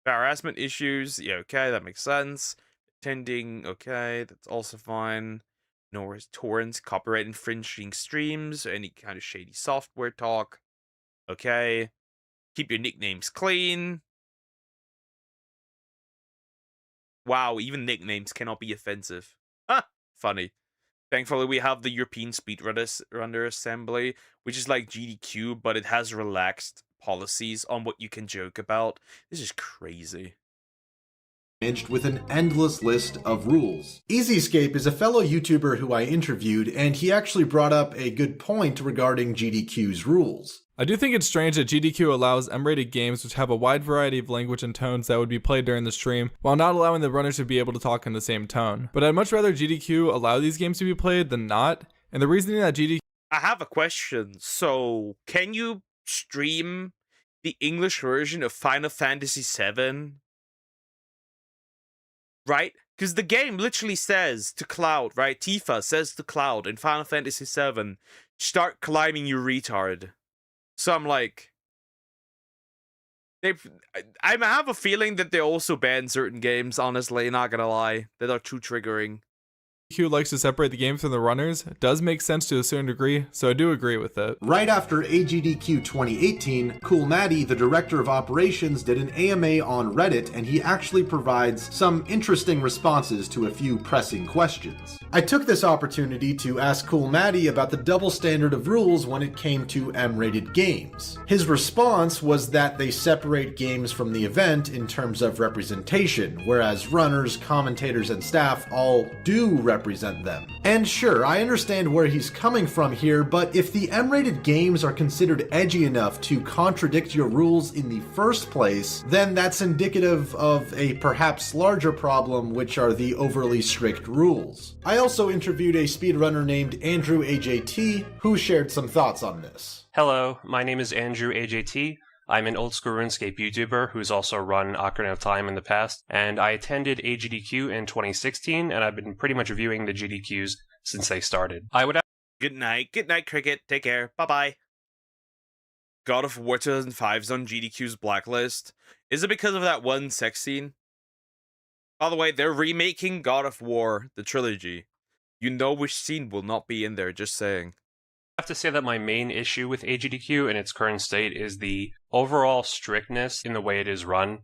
Harassment issues, yeah, okay, that makes sense. Attending, okay, that's also fine. No torrents, copyright infringing streams, or any kind of shady software talk. Okay. Keep your nicknames clean. Wow, even nicknames cannot be offensive. Ah, funny. Thankfully, we have the European Speedrunner Assembly, which is like GDQ, but it has relaxed policies on what you can joke about. This is crazy.
With an endless list of rules. EasyScape is a fellow YouTuber who I interviewed, and he actually brought up a good point regarding GDQ's rules.
I do think it's strange that GDQ allows M-rated games which have a wide variety of language and tones that would be played during the stream, while not allowing the runners to be able to talk in the same tone. But I'd much rather GDQ allow these games to be played than not, and the reasoning that GDQ...
I have a question. So, can you stream the English version of Final Fantasy VII? Right? Because the game literally says to Cloud, right? Tifa says to Cloud in Final Fantasy VII, start climbing, you retard. So I'm like, I have a feeling that they also ban certain games, honestly, not gonna lie. That are too triggering.
GDQ likes to separate the games from the runners. It does make sense to a certain degree, so I do agree with it.
Right after AGDQ 2018, Cool Maddie, the director of operations, did an AMA on Reddit, and he actually provides some interesting responses to a few pressing questions. I took this opportunity to ask Cool Maddie about the double standard of rules when it came to M-rated games. His response was that they separate games from the event in terms of representation, whereas runners, commentators, and staff all do represent them. And sure, I understand where he's coming from here, but if the M-rated games are considered edgy enough to contradict your rules in the first place, then that's indicative of a perhaps larger problem, which are the overly strict rules. I also interviewed a speedrunner named Andrew AJT, who shared some thoughts on this.
Hello, my name is Andrew AJT. I'm an old school RuneScape YouTuber who's also run Ocarina of Time in the past, and I attended AGDQ in 2016, and I've been pretty much reviewing the GDQs since they started.
Good night, Cricket. Take care. Bye-bye. God of War 2005's on GDQ's blacklist. Is it because of that one sex scene? By the way, they're remaking God of War, the trilogy. You know which scene will not be in there, just saying.
I have to say that my main issue with AGDQ in its current state is the overall strictness in the way it is run.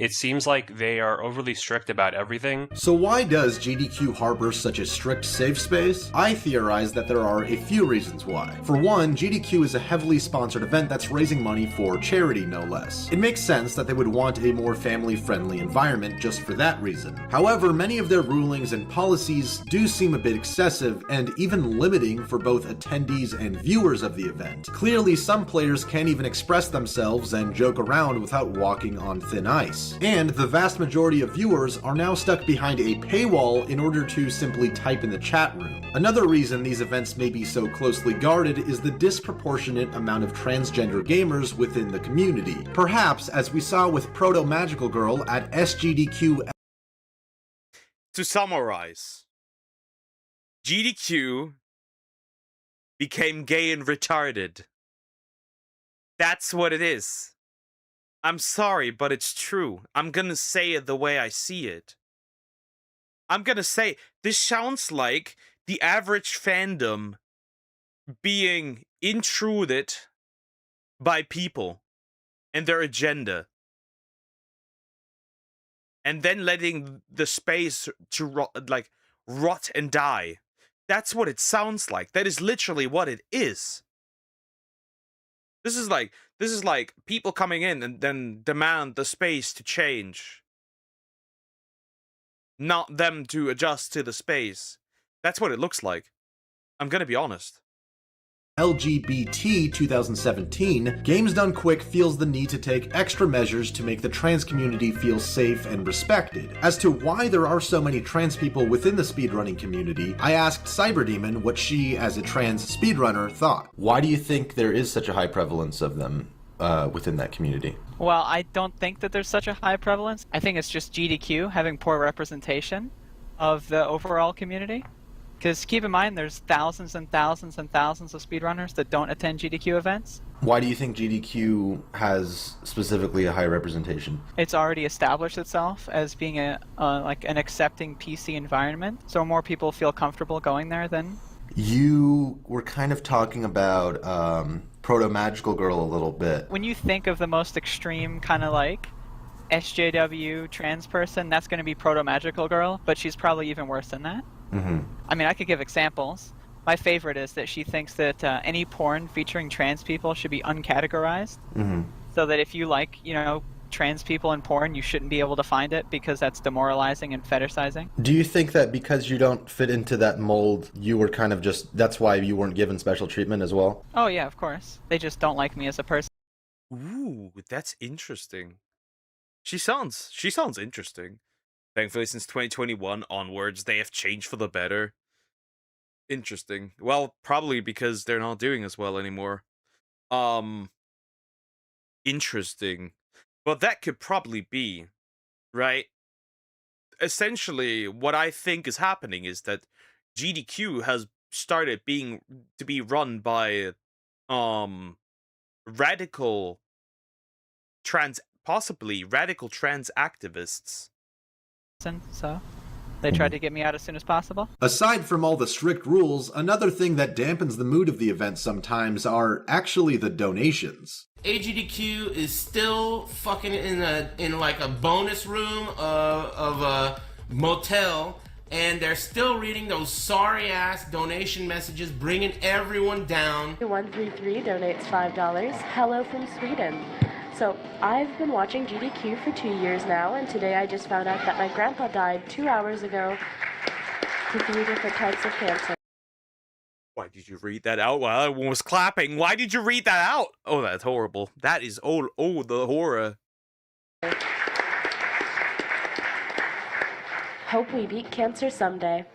It seems like they are overly strict about everything.
So why does GDQ harbor such a strict safe space? I theorize that there are a few reasons why. For one, GDQ is a heavily sponsored event that's raising money for charity, no less. It makes sense that they would want a more family-friendly environment just for that reason. However, many of their rulings and policies do seem a bit excessive and even limiting for both attendees and viewers of the event. Clearly, some players can't even express themselves and joke around without walking on thin ice. And the vast majority of viewers are now stuck behind a paywall in order to simply type in the chat room. Another reason these events may be so closely guarded is the disproportionate amount of transgender gamers within the community. Perhaps, as we saw with Proto Magical Girl at SGDQ.
To summarize, GDQ became gay and retarded. That's what it is. I'm sorry, but it's true. I'm gonna say it the way I see it. I'm gonna say, this sounds like the average fandom being intruded by people and their agenda. And then letting the space to rot and die. That's what it sounds like. That is literally what it is. This is like people coming in and then demand the space to change. Not them to adjust to the space. That's what it looks like. I'm gonna be honest.
LGBT 2017, Games Done Quick feels the need to take extra measures to make the trans community feel safe and respected. As to why there are so many trans people within the speedrunning community, I asked Cyberdemon what she, as a trans speedrunner, thought. Why do you think there is such a high prevalence of them within that community?
Well, I don't think that there's such a high prevalence. I think it's just GDQ having poor representation of the overall community. Because keep in mind, there's thousands and thousands and thousands of speedrunners that don't attend GDQ events.
Why do you think GDQ has specifically a high representation?
It's already established itself as being like an accepting PC environment, so more people feel comfortable going there than...
You were kind of talking about Proto Magical Girl a little bit.
When you think of the most extreme kind of like SJW trans person, that's going to be Proto Magical Girl, but she's probably even worse than that.
Mm-hmm.
I mean, I could give examples. My favorite is that she thinks that any porn featuring trans people should be uncategorized.
Mm-hmm.
So that if you like, trans people in porn, you shouldn't be able to find it because that's demoralizing and fetishizing.
Do you think that because you don't fit into that mold, you were kind of just, that's why you weren't given special treatment as well?
Oh yeah, of course. They just don't like me as a person.
Ooh, that's interesting. She sounds interesting. Thankfully, since 2021 onwards, they have changed for the better. Interesting. Well, probably because they're not doing as well anymore. Interesting. But that could probably be, right? Essentially, what I think is happening is that GDQ has started to be run by possibly radical trans activists.
So they tried to get me out as soon as possible.
Aside from all the strict rules, another thing that dampens the mood of the event sometimes are actually the donations.
AGDQ is still fucking in like a bonus room of a motel, and they're still reading those sorry ass donation messages, bringing everyone down.
133 donates $5. Hello from Sweden. So, I've been watching GDQ for 2 years now, and today I just found out that my grandpa died 2 hours ago to 3 different types of cancer.
Why did you read that out while everyone was clapping? Why did you read that out? Oh, that's horrible. That is, oh, the horror.
Hope we beat cancer someday.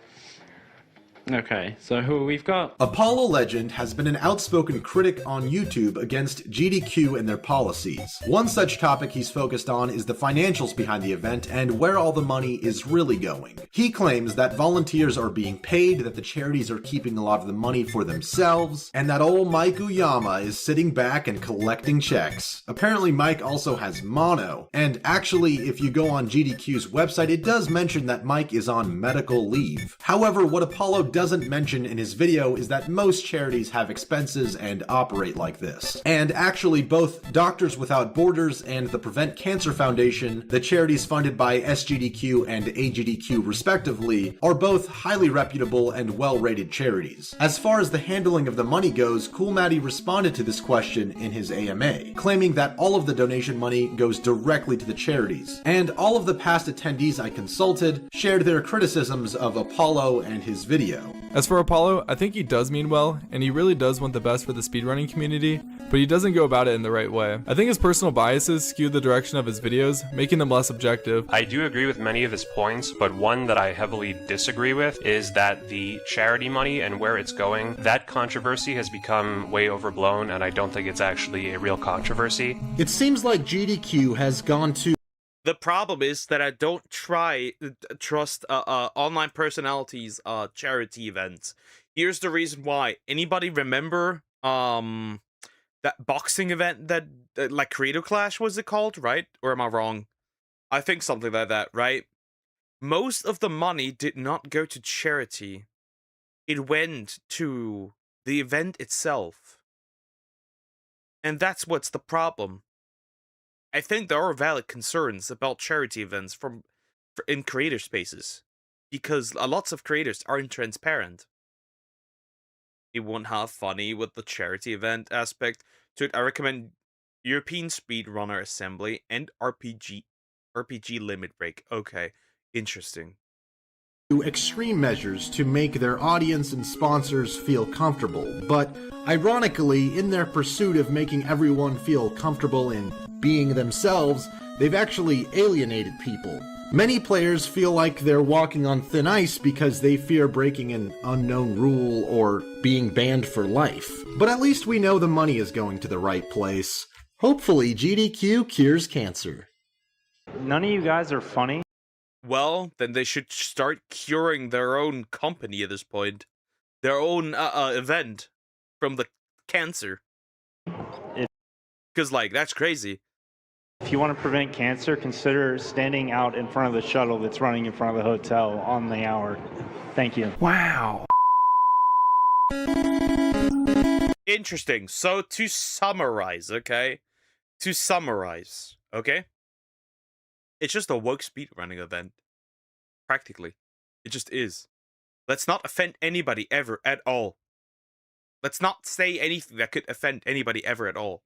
Okay, so who we've got?
Apollo Legend has been an outspoken critic on YouTube against GDQ and their policies. One such topic he's focused on is the financials behind the event and where all the money is really going. He claims that volunteers are being paid, that the charities are keeping a lot of the money for themselves, and that old Mike Uyama is sitting back and collecting checks. Apparently Mike also has mono, and actually if you go on GDQ's website it does mention that Mike is on medical leave. However, what Apollo doesn't mention in his video is that most charities have expenses and operate like this. And actually, both Doctors Without Borders and the Prevent Cancer Foundation, the charities funded by SGDQ and AGDQ respectively, are both highly reputable and well-rated charities. As far as the handling of the money goes, Cool Maddie responded to this question in his AMA, claiming that all of the donation money goes directly to the charities. And all of the past attendees I consulted shared their criticisms of Apollo and his video.
As for Apollo, I think he does mean well, and he really does want the best for the speedrunning community, but he doesn't go about it in the right way. I think his personal biases skew the direction of his videos, making them less objective.
I do agree with many of his points, but one that I heavily disagree with is that the charity money and where it's going, that controversy has become way overblown, and I don't think it's actually a real controversy.
It seems like GDQ has gone to...
The problem is that I don't trust online personalities charity events. Here's the reason why. Anybody remember that boxing event that like Creator Clash was it called, right? Or am I wrong? I think something like that, right? Most of the money did not go to charity. It went to the event itself. And that's what's the problem. I think there are valid concerns about charity events in creator spaces, because lots of creators aren't transparent. You won't have funny with the charity event aspect to it. I recommend European Speedrunner Assembly and RPG Limit Break. Okay, interesting.
Extreme measures to make their audience and sponsors feel comfortable, but ironically, in their pursuit of making everyone feel comfortable in being themselves, they've actually alienated people. Many players feel like they're walking on thin ice because they fear breaking an unknown rule or being banned for life. But at least we know the money is going to the right place. Hopefully, GDQ cures cancer.
None of you guys are funny.
Well, then they should start curing their own company at this point. Their own event from the cancer. Because, like, that's crazy.
If you want to prevent cancer, consider standing out in front of the shuttle that's running in front of the hotel on the hour. Thank you.
Wow. Interesting. So, to summarize, okay? Okay? It's just a woke speedrunning event. Practically. It just is. Let's not offend anybody ever at all. Let's not say anything that could offend anybody ever at all.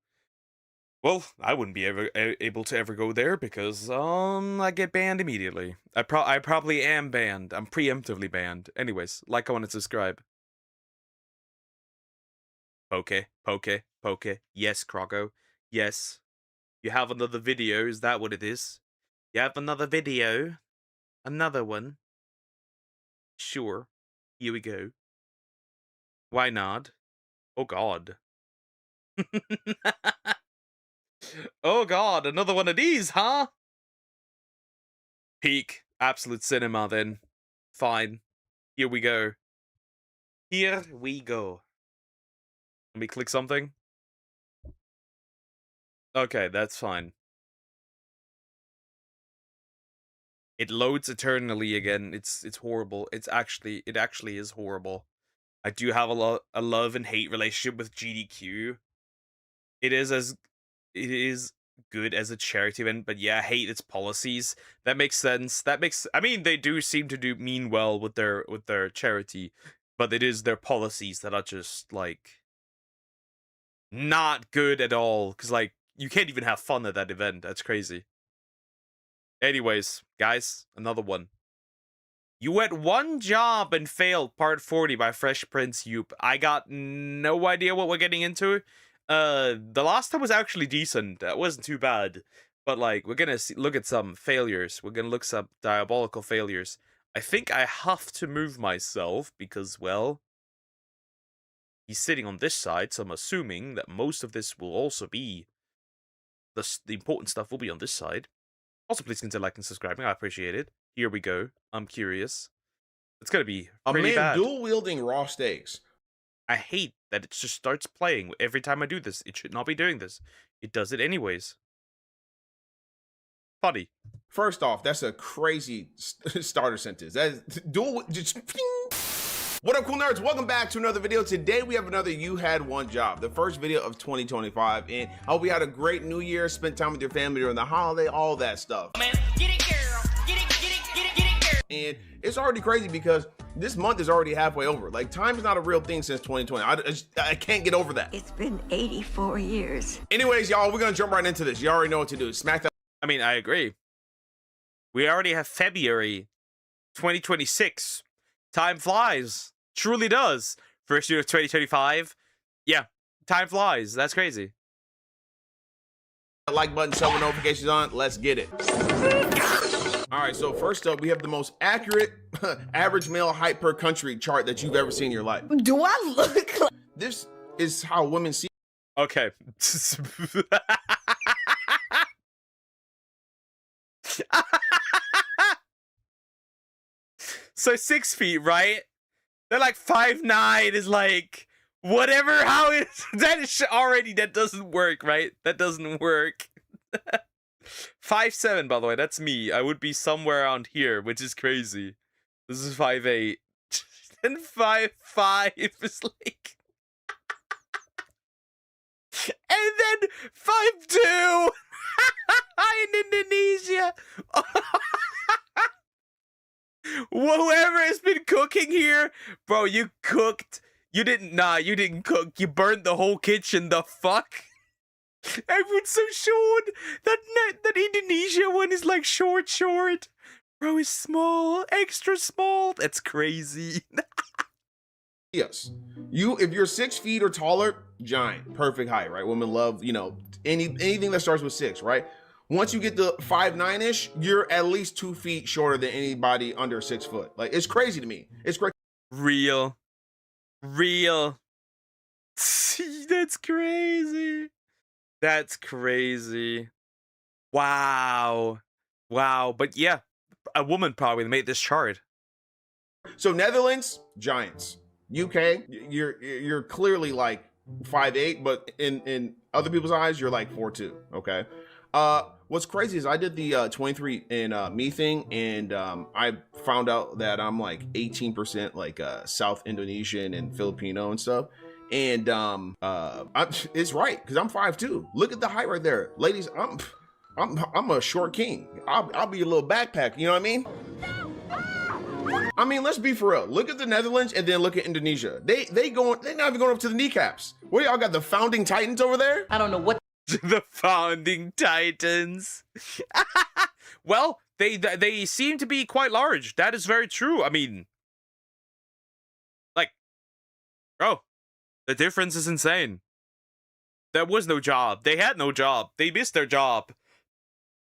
Well, I wouldn't be able to ever go there because, I get banned immediately. I probably am banned. I'm preemptively banned. Anyways, like, comment, and subscribe. Poke. Yes, Croco. Yes. You have another video, is that what it is? You have another video? Another one? Sure. Here we go. Why not? Oh god. Oh god, another one of these, huh? Peak. Absolute cinema, then. Fine. Here we go. Here we go. Let me click something. Okay, that's fine. It loads eternally again. It's horrible. It actually is horrible. I do have a love and hate relationship with GDQ. It is good as a charity event, but yeah, I hate its policies. That makes sense. I mean, they do seem to mean well with their charity, but it is their policies that are just like not good at all. Cause like you can't even have fun at that event. That's crazy. Anyways, guys, another one. You had one job and failed, part 40 by Fresh Prince Yoop. I got no idea what we're getting into. The last time was actually decent. That wasn't too bad. But, like, we're gonna look at some failures. We're gonna look some diabolical failures. I think I have to move myself because, well, he's sitting on this side, so I'm assuming that most of this will also be... The important stuff will be on this side. Also, please consider liking and subscribing. I appreciate it. Here we go. I'm curious. It's gonna be pretty bad.
Dual-wielding raw steaks.
I hate that it just starts playing every time I do this. It should not be doing this. It does it anyways. Funny.
First off, that's a crazy starter sentence. That is dual. Just
What up, cool nerds? Welcome back to another video. Today we have another You Had One Job, the first video of 2025, and I hope you had a great new year, spent time with your family during the holiday, all that stuff. Man, get it, girl. Get it, girl. And it's already crazy because this month is already halfway over. Like, time is not a real thing since 2020. I can't get over that.
It's been 84 years.
Anyways, y'all, we're gonna jump right into this. You already know what to do. Smack that.
I mean, I agree. We already have February 2026. Time flies. Truly does. First year of 2025. Yeah, time flies. That's crazy.
Like button, show notifications on. Let's get it. All right, so first up, we have the most accurate average male height per country chart that you've ever seen in your life.
Do I look like...
This is how women see.
Okay. So 6 feet, right? They're like 5'9" is like whatever. How is that? Is already that doesn't work, right? That doesn't work. 5'7", by the way, that's me. I would be somewhere around here, which is crazy. This is 5'8", and 5'5" is like, and then 5'2" in Indonesia. Whoever has been cooking here, bro, you cooked. You didn't cook. You burned the whole kitchen. The fuck? Everyone's so short. That Indonesia one is like short. Bro, is small, extra small. That's crazy.
Yes, if you're 6 feet or taller, giant, perfect height, right? Women love, anything that starts with 6, right? Once you get to 5'9"-ish, you're at least 2 feet shorter than anybody under 6 foot. Like, it's crazy to me. It's crazy.
Real. That's crazy. That's crazy. Wow. But yeah, a woman probably made this chart.
So Netherlands, giants. UK, you're clearly like 5'8", but in other people's eyes, you're like 4'2". Okay. What's crazy is I did the 23 and me thing, and I found out that I'm like 18% like South Indonesian and Filipino and stuff. And it's right because I'm 5'2". Look at the height right there, ladies. I'm a short king. I'll be a little backpack. You know what I mean? I mean, let's be for real. Look at the Netherlands and then look at Indonesia. They're not even going up to the kneecaps. What, y'all got the founding titans over there?
I don't know what.
The founding titans. Well, they seem to be quite large. That is very true. I mean, like, bro, the difference is insane. There was no job. They had no job. They missed their job.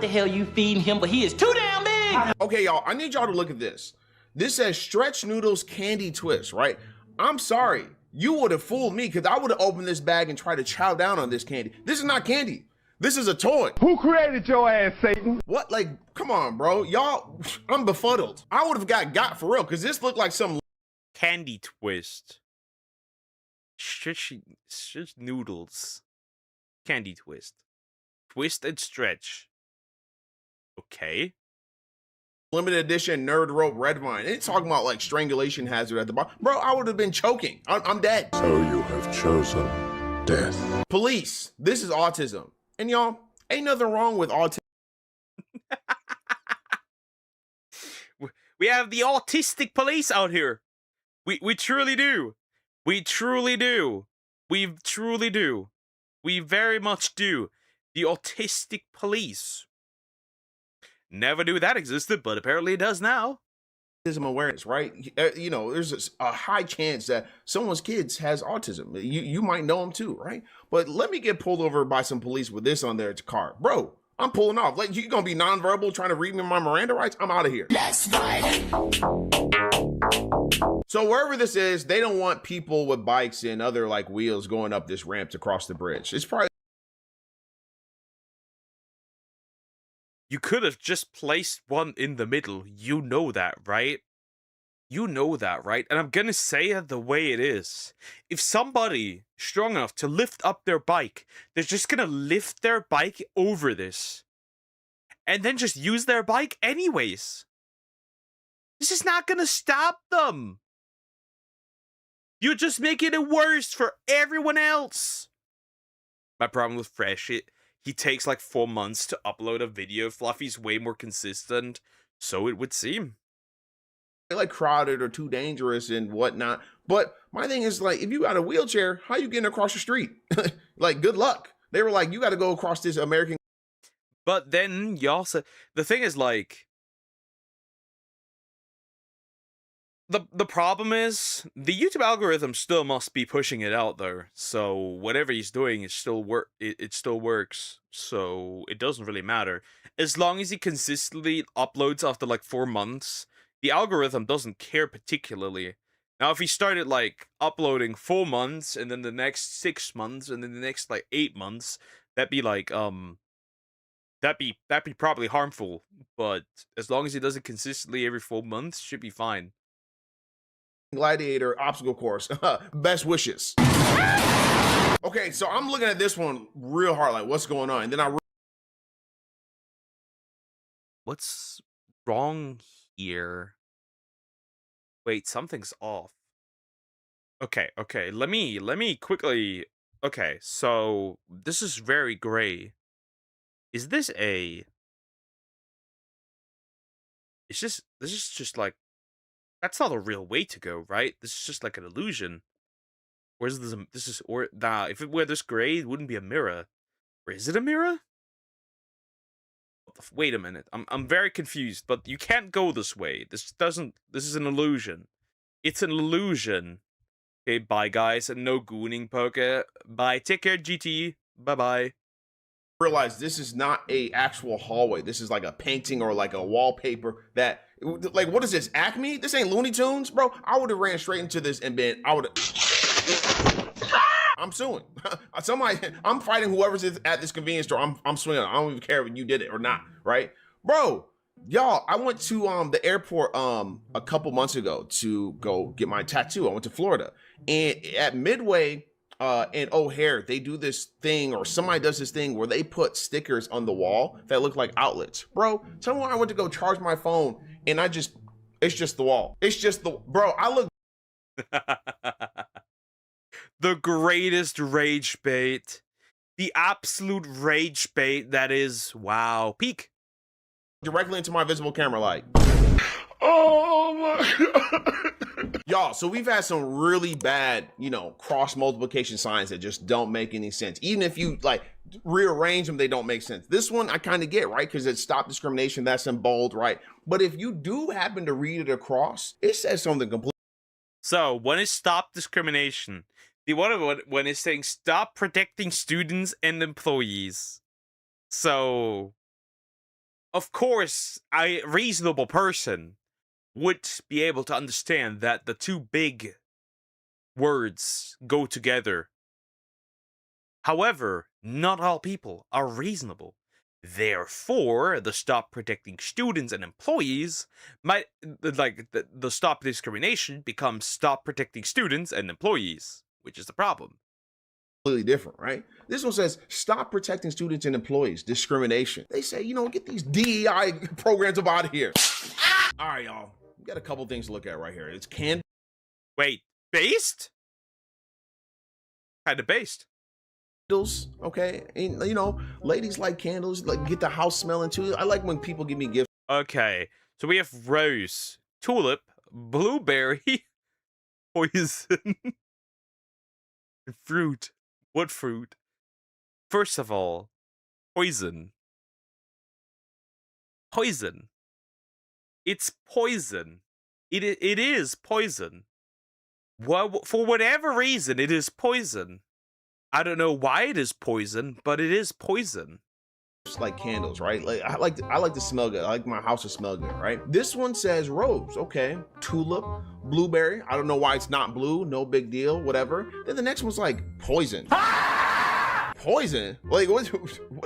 The hell you feeding him, but he is too damn big.
Okay, y'all, I need y'all to look at this. This says stretch noodles candy twist, right? I'm sorry. You would have fooled me because I would have opened this bag and tried to chow down on this candy. This is not candy. This is a toy. Who created your ass, Satan? What? Like, come on, bro. Y'all, I'm befuddled. I would have got for real because this looked like some
candy twist. Stretch noodles. Candy twist. Twist and stretch. Okay.
Limited edition nerd rope red vine. It's talking about like strangulation hazard at the bottom. Bro, I would have been choking. I'm dead.
So you have chosen death.
Police. This is autism. And y'all, ain't nothing wrong with autism.
We have the autistic police out here. We truly do. We truly do. We truly do. We very much do. The autistic police. Never knew that existed, but apparently it does now.
Autism awareness, right? There's a high chance that someone's kids has autism. You might know them too, right? But let me get pulled over by some police with this on their car. Bro, I'm pulling off. Like, you gonna be nonverbal trying to read me my Miranda rights? I'm out of here. That's right. So wherever this is, they don't want people with bikes and other like wheels going up this ramp to cross the bridge. It's probably.
You could have just placed one in the middle. You know that, right? You know that, right? And I'm gonna say it the way it is. If somebody strong enough to lift up their bike, they're just gonna lift their bike over this. And then just use their bike anyways. This is not gonna stop them. You're just making it worse for everyone else. My problem with Fresh, he takes like 4 months to upload a video. Fluffy's way more consistent, so it would seem.
Like crowded or too dangerous and whatnot. But my thing is like, if you got a wheelchair, how you getting across the street? Like, good luck. They were like, you got to go across this American.
But then you also, the thing is like, the problem is the YouTube algorithm still must be pushing it out though. So whatever he's doing is still it still works. So it doesn't really matter as long as he consistently uploads after like 4 months. The algorithm doesn't care particularly. Now, if he started like uploading 4 months and then the next 6 months and then the next like 8 months, that'd be like that'd be probably harmful. But as long as he does it consistently every 4 months, should be fine.
Gladiator obstacle course. Best wishes. Okay, so I'm looking at this one real hard, like what's going on, and then
What's wrong here? Wait, something's off. Okay, let me quickly. Okay, so this is very gray. Is this a? This is just like, that's not a real way to go, right? This is just like an illusion. Or is this or nah? If it were this gray, it wouldn't be a mirror. Or is it a mirror? Wait a minute. I'm very confused. But you can't go this way. This is an illusion. It's an illusion. Okay, bye guys, and no gooning poker. Bye. Take care, GT. Bye bye.
realize this is not a actual hallway. This is like a painting or like a wallpaper that, like, what is this, Acme? This ain't Looney Tunes, bro. I would have ran straight into this and been, I'm suing. I'm fighting whoever's at this convenience store. I'm suing. I don't even care if you did it or not, right? Bro, y'all, I went to the airport a couple months ago to go get my tattoo. I went to Florida. And at Midway in O'Hare, they do this thing, or somebody does this thing where they put stickers on the wall that look like outlets. Bro, tell me why I went to go charge my phone and it's just the wall. It's just I look.
The greatest rage bait. The absolute rage bait that is, wow. Peek.
Directly into my visible camera, like. Oh my God. Y'all, so we've had some really bad, cross multiplication signs that just don't make any sense. Even if you rearrange them, they don't make sense. This one I kind of get, right? Because it's stop discrimination, that's in bold, right? But if you do happen to read it across, it says something completely.
So when it's stop discrimination, the one when it's saying stop protecting students and employees. So, of course, a reasonable person would be able to understand that the two big words go together. However, not all people are reasonable. Therefore, the stop protecting students and employees might, the stop discrimination becomes stop protecting students and employees, which is the problem.
Completely different, right? This one says stop protecting students and employees, discrimination. They say, get these DEI programs up out of here. All right, y'all. We got a couple things to look at right here. It's
Wait, based? Kind of based.
Candles, okay? And, ladies like candles, get the house smelling too. I like when people give me gifts.
Okay, so we have rose, tulip, blueberry, poison, and fruit. What fruit? First of all, poison. Poison. It's poison. It is poison. Well, for whatever reason, it is poison. I don't know why it is poison, but it is poison.
Just like candles, right? I like to smell good. I like my house to smell good, right? This one says rose, okay. Tulip, blueberry. I don't know why it's not blue. No big deal, whatever. Then the next one's like poison. Poison? Like what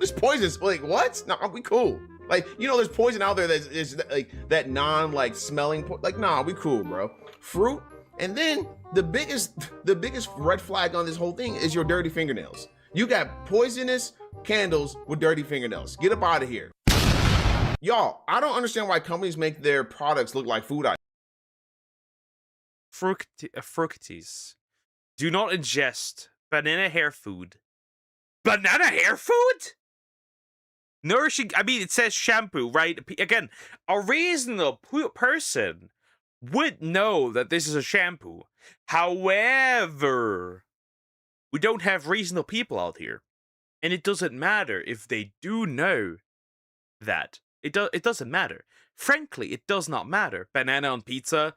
is poison? Like what? No, we cool. There's poison out there that is that smelling. Nah, we cool, bro. Fruit. And then the biggest red flag on this whole thing is your dirty fingernails. You got poisonous candles with dirty fingernails. Get up out of here. Y'all, I don't understand why companies make their products look like food items.
Fructies. Do not ingest banana hair food. Banana hair food? Nourishing, I mean, it says shampoo, right? Again, a reasonable person would know that this is a shampoo. However, we don't have reasonable people out here. And it doesn't matter if they do know that. It doesn't matter. Frankly, it does not matter. Banana on pizza,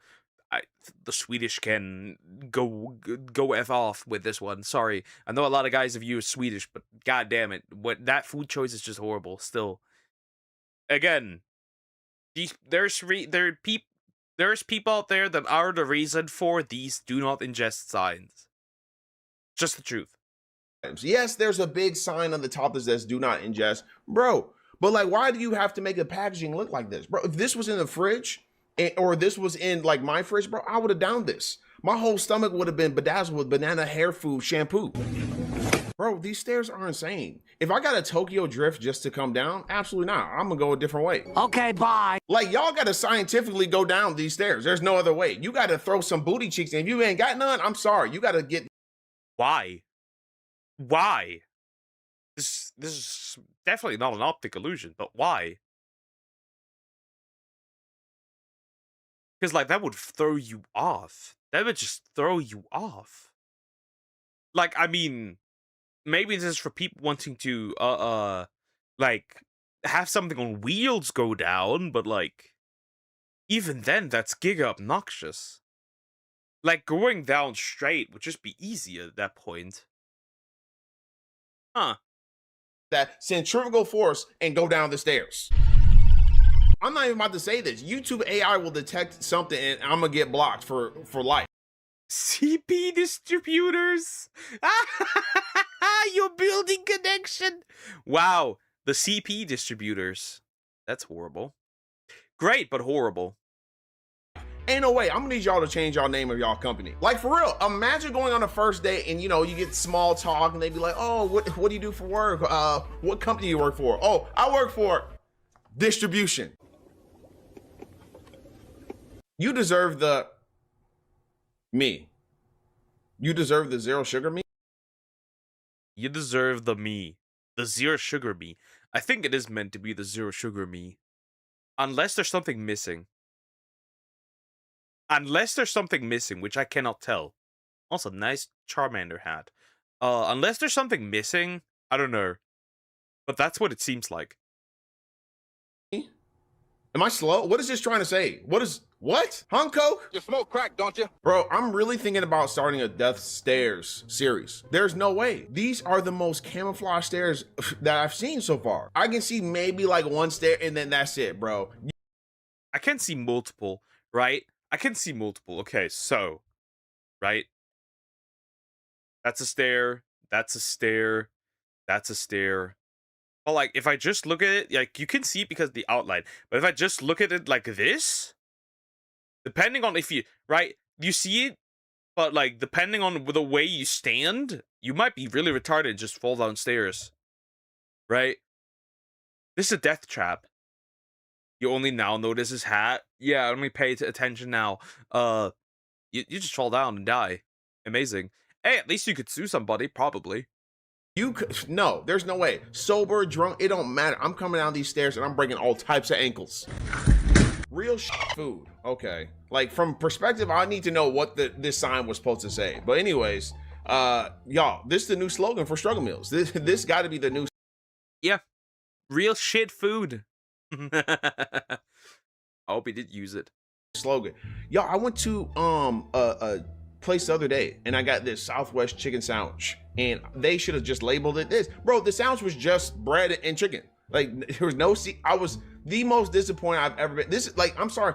the Swedish can go F off with this one. Sorry. I know a lot of guys have used Swedish, but god damn it. That food choice is just horrible still. Again, there's people out there that are the reason for these do not ingest signs. Just the truth.
Yes, there's a big sign on the top that says do not ingest. Bro, but like, why do you have to make the packaging look like this? Bro, if this was in the fridge, or this was in like my fridge, bro, I would have downed this. My whole stomach would have been bedazzled with banana hair food shampoo. Bro, these stairs are insane. If I got a Tokyo drift just to come down, absolutely not. I'm gonna go a different way.
Okay, bye.
Like, y'all gotta scientifically go down these stairs. There's no other way. You gotta throw some booty cheeks in. If you ain't got none, I'm sorry. You gotta get.
Why? Why? This is definitely not an optic illusion, but why? Because, like, that would throw you off. That would just throw you off. Like, I mean, maybe this is for people wanting to, like, have something on wheels go down, but, like, even then, that's giga obnoxious. Like, going down straight would just be easier at that point. Huh.
That centrifugal force and go down the stairs. I'm not even about to say this. YouTube AI will detect something and I'm gonna get blocked for life.
CP distributors. You're building connection. Wow, the CP distributors. That's horrible. Great, but horrible.
Ain't no way. I'm gonna need y'all to change y'all name of y'all company. Like, for real, imagine going on a first date and, you know, you get small talk and they be like, oh, what do you do for work? What company you work for? Oh, I work for distribution. You deserve the me. You deserve the zero sugar me.
You deserve the me. The zero sugar me. I think it is meant to be the zero sugar me. Unless there's something missing. Unless there's something missing, which I cannot tell. Also, nice Charmander hat. Unless there's something missing, I don't know. But that's what it seems like.
Am I slow? What is this trying to say? What? Hung Coke?
You smoke crack, don't you?
Bro, I'm really thinking about starting a Death Stairs series. There's no way. These are the most camouflage stairs that I've seen so far. I can see maybe like one stair and then that's it, bro.
I can see multiple, right? I can see multiple. Okay, so, right? That's a stair. That's a stair. That's a stair. But, like, if I just look at it, like, you can see it because of the outline. But if I just look at it like this, depending on if you, right, you see it, but, like, depending on the way you stand, you might be really retarded and just fall downstairs. Right? This is a death trap. You only now notice his hat. Yeah, only pay attention now. You just fall down and die. Amazing. Hey, at least you could sue somebody, probably.
You could, no, there's no way. Sober, drunk, it don't matter. I'm coming down these stairs and I'm breaking all types of ankles. Real food. Okay. Like, from perspective, I need to know what this sign was supposed to say. But anyways, y'all, this is the new slogan for Struggle Meals. This got to be the new.
Yeah. Real shit food. I hope he did use it.
Slogan. Y'all, I went to a place the other day and I got this Southwest chicken sandwich and they should have just labeled it this. Bro, the sandwich was just bread and chicken. Like, there was no I was the most disappointed I've ever been. This is like, I'm sorry,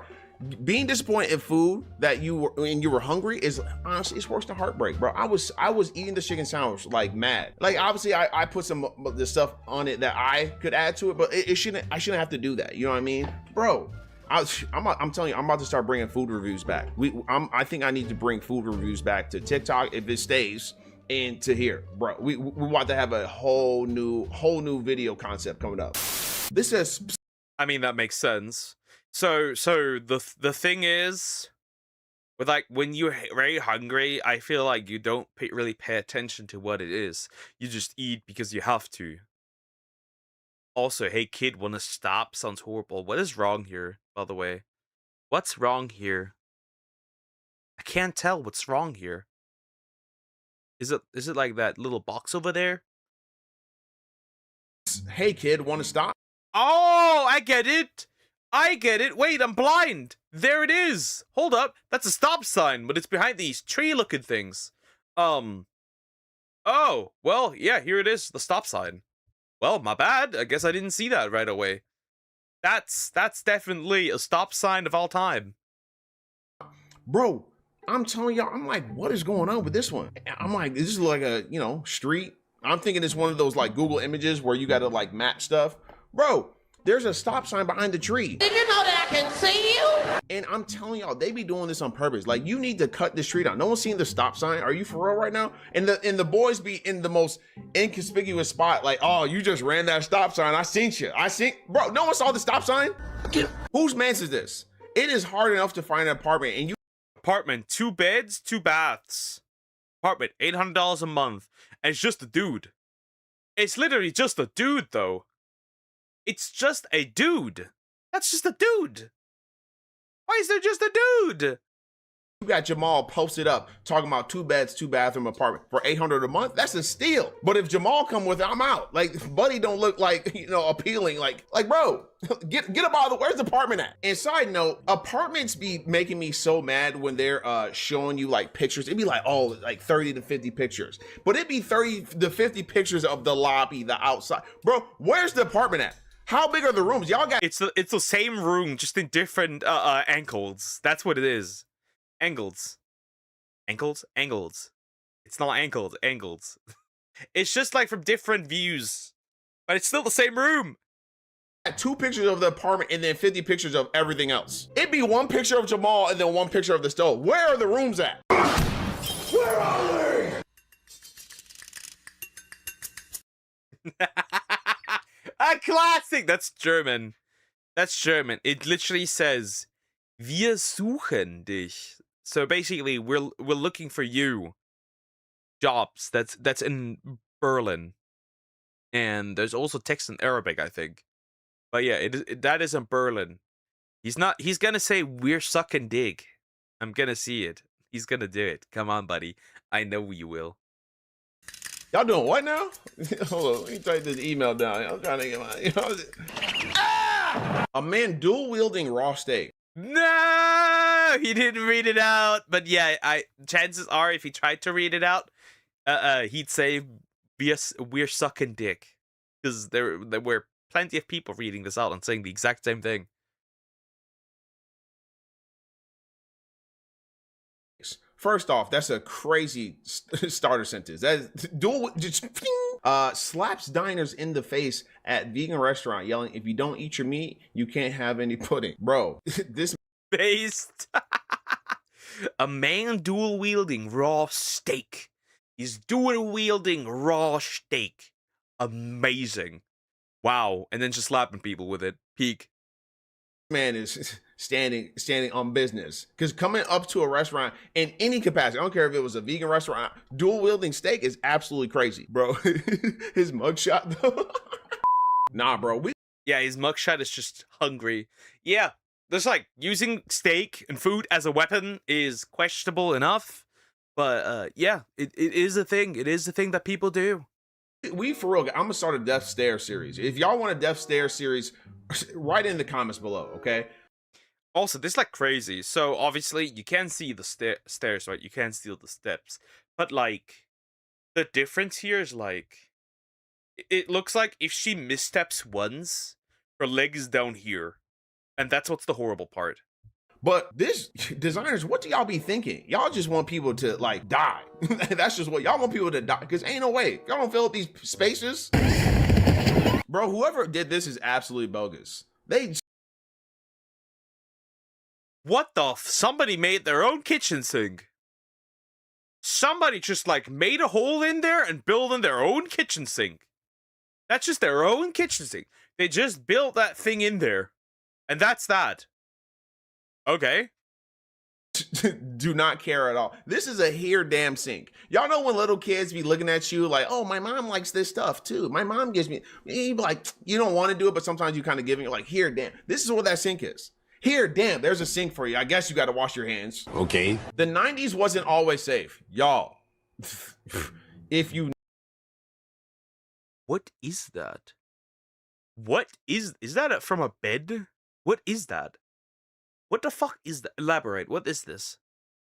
being disappointed in food that you were hungry is honestly, it's worse than heartbreak, bro. I was eating the chicken sandwich like mad. Like, obviously I put some of the stuff on it that I could add to it, but I shouldn't have to do that. You know what I mean, bro? I'm telling you, I'm about to start bringing food reviews back. I think I need to bring food reviews back to TikTok if it stays, and to here, bro. We want to have a whole new video concept coming up. This is.
I mean, that makes sense. So the thing is, With like when you're very hungry, I feel like you don't really pay attention to what it is. You just eat because you have to. Also, hey kid, wanna stop? Sounds horrible. What is wrong here, by the way? What's wrong here? I can't tell what's wrong here. Is it like that little box over there?
Hey kid, wanna stop?
Oh, I get it. I get it. Wait, I'm blind. There it is. Hold up. That's a stop sign, but it's behind these tree-looking things. Oh, well, yeah, here it is, the stop sign. Well, my bad. I guess I didn't see that right away. That's definitely a stop sign of all time.
Bro, I'm telling y'all, I'm like, what is going on with this one? I'm like, this is like a, street. I'm thinking it's one of those like Google images where you gotta like map stuff. Bro, there's a stop sign behind the tree.
Did you know that I can see you?
And I'm telling y'all, they be doing this on purpose. Like, you need to cut the street out. No one's seen the stop sign. Are you for real right now? And the boys be in the most inconspicuous spot. Like, oh, you just ran that stop sign. I seen you. Bro, no one saw the stop sign? Whose man's is this? It is hard enough to find an apartment, and you...
Apartment, 2 beds, 2 baths. Apartment, $800 a month. And it's just a dude. It's literally just a dude, though. It's just a dude. That's just a dude. Why is there just a dude?
You got Jamal posted up talking about 2 beds, 2 bathroom apartment for $800 a month. That's a steal. But if Jamal come with it, I'm out. Like, Buddy don't look like, appealing. Like bro, get up out of the, where's the apartment at? And side note, apartments be making me so mad when they're showing you like pictures. It'd be like, oh, like 30 to 50 pictures. But it'd be 30 to 50 pictures of the lobby, the outside. Bro, where's the apartment at? How big are the rooms? Y'all got...
It's the same room, just in different angles. That's what it is. Angles. Angles? Angles. It's not angled. Angles. It's just like from different views. But it's still the same room.
2 pictures of the apartment and then 50 pictures of everything else. It'd be 1 picture of Jamal and then 1 picture of the stove. Where are the rooms at? Where are they?
A classic! That's German. That's German. It literally says, "Wir suchen dich." So basically, we're looking for you. Jobs. That's in Berlin. And there's also text in Arabic, I think. But yeah, that is in Berlin. He's gonna say, "We're sucking dick." I'm gonna see it. He's gonna do it. Come on, buddy. I know you will.
Y'all doing what now? Hold on, let me type this email down. I'm trying to get my... A man dual wielding raw steak.
No, he didn't read it out. But yeah, chances are if he tried to read it out, he'd say we're sucking dick, because there were plenty of people reading this out and saying the exact same thing.
First off, that's a crazy starter sentence. That is dual just slaps diners in the face at vegan restaurant, yelling, "If you don't eat your meat, you can't have any pudding." Bro, this
based. A man dual wielding raw steak. He's dual wielding raw steak. Amazing. Wow. And then just slapping people with it. Peak.
Man is standing on business, because coming up to a restaurant in any capacity, I don't care if it was a vegan restaurant, dual wielding steak is absolutely crazy, bro. His mugshot though. Nah, bro.
Yeah, his mugshot is just hungry. Yeah, there's like using steak and food as a weapon is questionable enough, but yeah, it is a thing. It is a thing that people do.
We for real, I'm gonna start a death stare series. If y'all want a death stare series, write in the comments below, okay?
Also, this is like crazy. So obviously you can see the stairs, right? You can see the steps, but like the difference here is like it looks like if she missteps once, her leg is down here, and that's what's the horrible part.
But this designers, what do y'all be thinking? Y'all just want people to like die. That's just what y'all want people to die, because ain't no way y'all don't fill up these spaces. Bro, whoever did this is absolutely bogus.
What the somebody made their own kitchen sink. Somebody just like made a hole in there and built in their own kitchen sink. That's just their own kitchen sink. They just built that thing in there. And that's that. Okay.
do not care at all. This is a here damn sink. Y'all know when little kids be looking at you like, oh, my mom likes this stuff too. My mom gives me, you be like, you don't want to do it, but sometimes you kind of give it, like, here, damn. This is what that sink is. Here, damn, there's a sink for you. I guess you got to wash your hands. Okay. The 90s wasn't always safe. Y'all, if you...
What is that? What is that from a bed? What is that? What the fuck is that? Elaborate. What is this?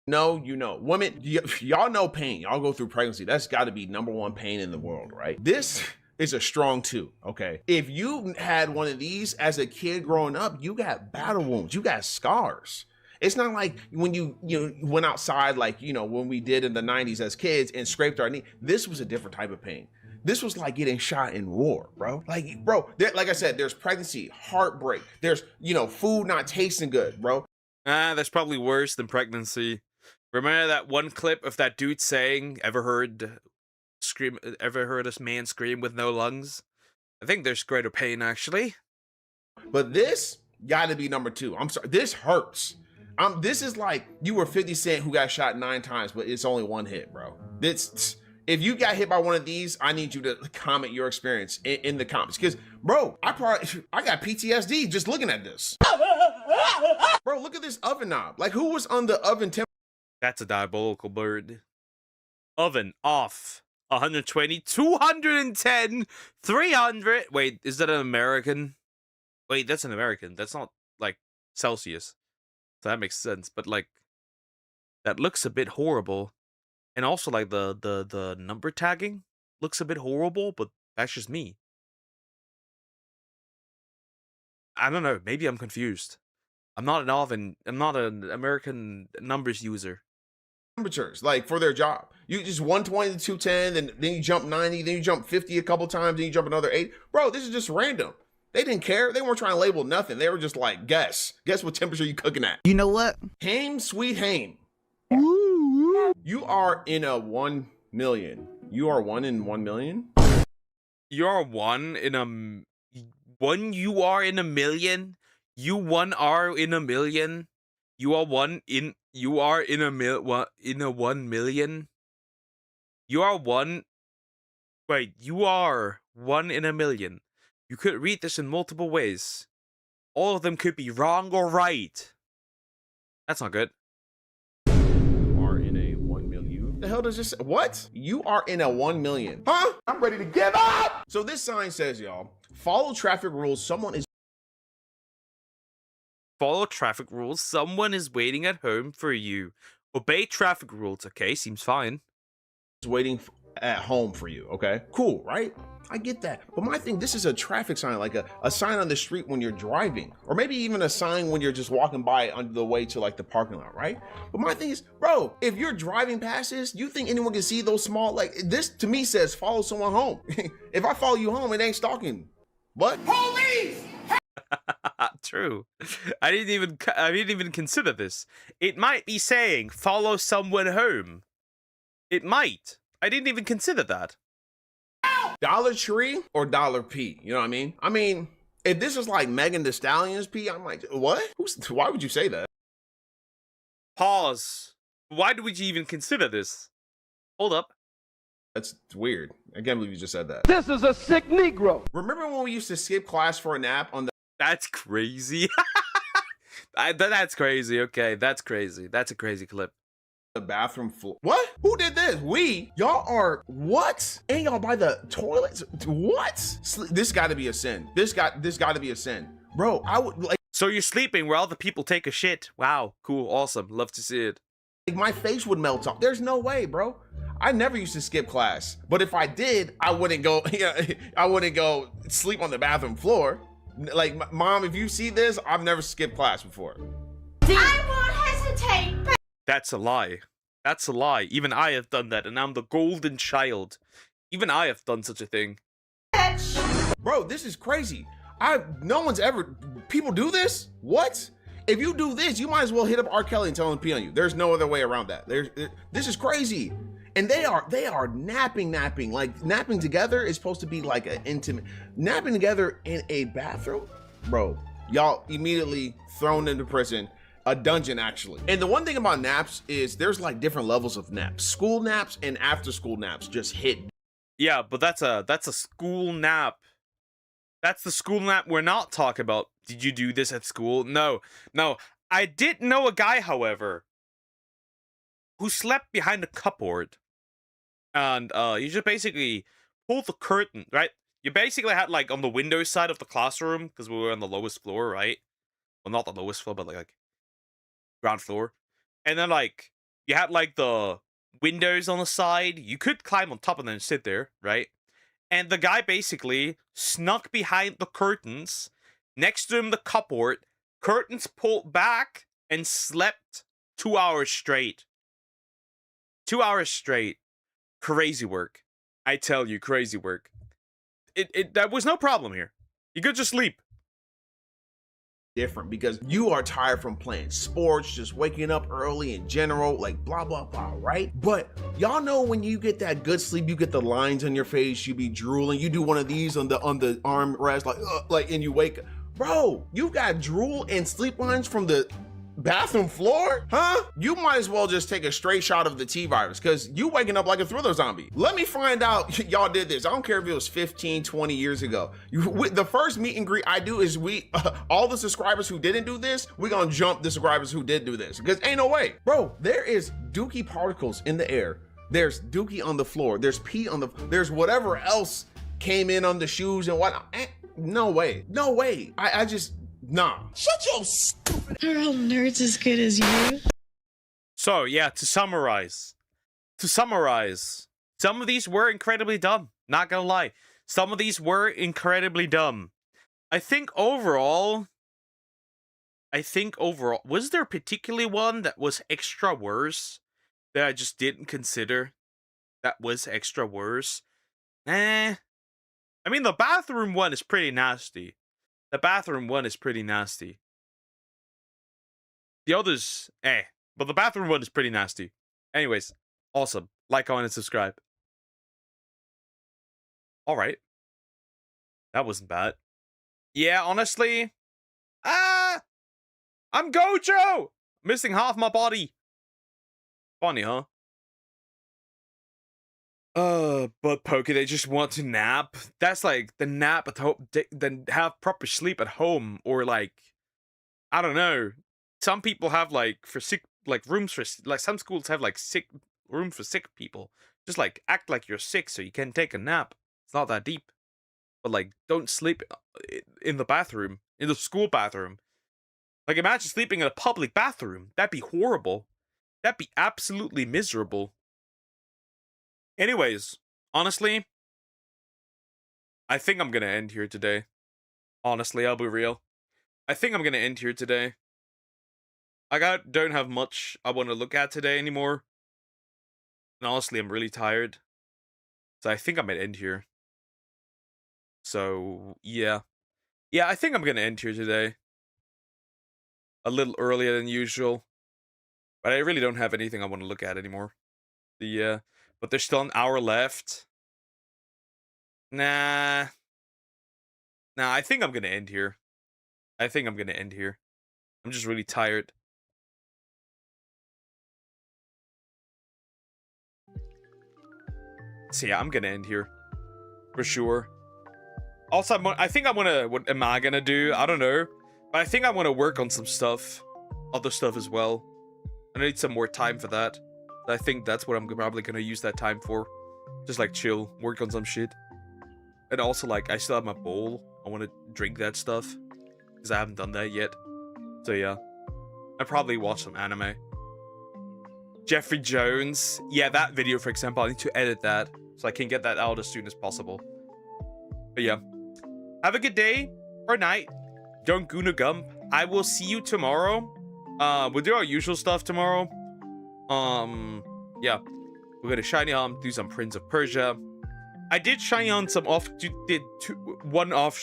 No, you know, women, y'all know pain. Y'all go through pregnancy. That's got to be #1 pain in the world, right? This is a strong 2, okay? If you had one of these as a kid growing up, you got battle wounds. You got scars. It's not like when you went outside, like, you know, when we did in the 90s as kids and scraped our knee. This was a different type of pain. This was like getting shot in war, bro. Like, bro, like I said, there's pregnancy, heartbreak. There's, you know, food not tasting good, bro.
That's probably worse than pregnancy. Remember that one clip of that dude saying, ever heard a man scream with no lungs? I think there's greater pain, actually.
But this gotta be #2. I'm sorry, this hurts. This is like you were 50 Cent who got shot 9 times, but it's only 1 hit, bro. If you got hit by one of these, I need you to comment your experience in the comments. Because, bro, I got PTSD just looking at this. Bro, look at this oven knob. Like, who was on the oven temp?
That's a diabolical bird. Oven off. 120, 210, 300. Wait, is that an American? Wait, that's an American. That's not, like, Celsius. So that makes sense. But, like, that looks a bit horrible. And also, like, the number tagging looks a bit horrible, but that's just me. I don't know. Maybe I'm confused. I'm not an American numbers user.
Temperatures, like, for their job. You just 120 to 210, then you jump 90, then you jump 50 a couple times, then you jump another 8. Bro, this is just random. They didn't care. They weren't trying to label nothing. They were just like, guess what temperature you cooking at.
You know what?
Haim, sweet Haim. You are in a 1 million. You are 1 in 1 million?
You are 1 in a... You are in a million? You 1 are in a million? You are 1 in... You are in a 1 million? You are 1... Wait, you are 1 in a million. You could read this in multiple ways. All of them could be wrong or right. That's not good.
The hell does this say? What? You are in a 1 million. Huh? I'm ready to give up. So this sign says, y'all, follow traffic rules.
Follow traffic rules. Someone is waiting at home for you. Obey traffic rules. Okay, seems fine.
Waiting at home for you. Okay, cool, right? I get that. But my thing, this is a traffic sign, like a sign on the street when you're driving, or maybe even a sign when you're just walking by on the way to like the parking lot, right? But my thing is, bro, if you're driving past this, you think anyone can see those small, like, this to me says follow someone home. If I follow you home, it ain't stalking. What? Police!
True. I didn't even consider this. It might be saying follow someone home. It might. I didn't even consider that.
Dollar Tree or Dollar P? You know what I mean? I mean, if this is like Megan Thee Stallion's P, I'm like, what? Why would you say that?
Pause. Why would you even consider this? Hold up.
That's weird. I can't believe you just said that.
This is a sick Negro.
Remember when we used to skip class for a nap on the...
That's crazy. That's crazy. Okay, that's crazy. That's a crazy clip.
The bathroom floor. What? Who did this? Y'all are what? And y'all by the toilets? What? This got to be a sin. This got to be a sin, bro. I would like.
So you're sleeping where other people take a shit? Wow, cool, awesome. Love to see it.
Like, my face would melt off. There's no way, bro. I never used to skip class, but if I did, I wouldn't go. I wouldn't go sleep on the bathroom floor. Like, mom, if you see this, I've never skipped class before.
I won't hesitate.
That's a lie. That's a lie. Even I have done that, and I'm the golden child. Even I have done such a thing.
Bro, this is crazy. No one's ever... People do this? What? If you do this, you might as well hit up R. Kelly and tell him to pee on you. There's no other way around that. This is crazy. And they are napping. Like, napping together is supposed to be like an intimate... Napping together in a bathroom? Bro, y'all immediately thrown into prison. a dungeon actually. And the one thing about naps is there's like different levels of naps. School naps and after school naps just hit.
Yeah, but that's a school nap. That's the school nap we're not talking about. Did you do this at school? No. I did know a guy, however, who slept behind a cupboard. And you just basically pull the curtain, right? You basically had like on the window side of the classroom, because we were on the lowest floor, right? Well, not the lowest floor, but like ground floor. And then like you had like the windows on the side. You could climb on top and then sit there, right? And the guy basically snuck behind the curtains, next to him the cupboard, curtains pulled back, and slept 2 hours straight. 2 hours straight. Crazy work. I tell you, crazy work. That was no problem here. You could just sleep.
Different because you are tired from playing sports, just waking up early in general, like blah blah blah, right? But y'all know when you get that good sleep, you get the lines on your face, you be drooling, you do one of these on the arm rest, like, and you wake up. Bro, you got drool and sleep lines from the bathroom floor? Huh? You might as well just take a straight shot of the T-virus because you waking up like a Thriller zombie. Let me find out y'all did this. I don't care if it was 15, 20 years ago. The first meet and greet I do is all the subscribers who didn't do this, we're gonna jump the subscribers who did do this because ain't no way. Bro, there is dookie particles in the air. There's dookie on the floor. There's pee on there's whatever else came in on the shoes and whatnot. No way. No way. I just, nah. Shut your stupid.
Are all nerds as good as you?
So, yeah, to summarize, some of these were incredibly dumb. Not gonna lie. Some of these were incredibly dumb. I think overall, was there particularly one that was extra worse that I just didn't consider that was extra worse? I mean, the bathroom one is pretty nasty. The others, but the bathroom one is pretty nasty. Anyways, awesome. Like, comment, and subscribe. Alright. That wasn't bad. Yeah, honestly. I'm Gojo! Missing half my body. Funny, huh? But Poke, they just want to nap. That's like the nap at home, then have proper sleep at home, or like, I don't know. Some people have like rooms for some schools have like room for sick people. Just like act like you're sick so you can take a nap. It's not that deep. But like, don't sleep in the bathroom, in the school bathroom. Like, imagine sleeping in a public bathroom. That'd be horrible. That'd be absolutely miserable. Anyways, honestly, I think I'm gonna end here today. Honestly, I'll be real. I think I'm gonna end here today. I don't have much I want to look at today anymore. And honestly, I'm really tired. So I think I might end here. So, yeah. Yeah, I think I'm gonna end here today. A little earlier than usual. But I really don't have anything I want to look at anymore. Yeah. But there's still an hour left. Nah, I think I'm gonna end here. I'm just really tired. So yeah, I'm gonna end here. For sure. Also, I think what am I gonna do? I don't know. But I think I want to work on some stuff. Other stuff as well. I need some more time for that. I think that's what I'm probably gonna use that time for. Just like chill, work on some shit. And also like, I still have my bowl. I want to drink that stuff. Because I haven't done that yet. So yeah. I probably watch some anime. Jeffrey Jones. Yeah, that video for example, I need to edit that. So I can get that out as soon as possible. But yeah. Have a good day. Or night. Don't Guna Gump. I will see you tomorrow. We'll do our usual stuff tomorrow. Yeah, we're gonna shiny hunt, do some Prince of Persia. I did shiny hunt some one off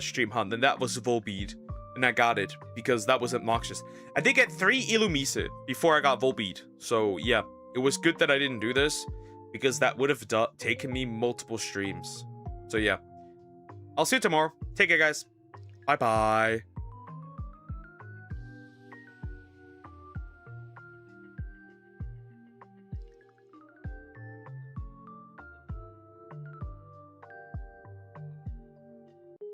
stream hunt, and that was Volbeat, and I got it because that was obnoxious. I did get 3 Illumise before I got Volbeat, so yeah, it was good that I didn't do this because that would have taken me multiple streams. So yeah, I'll see you tomorrow. Take care, guys. Bye bye.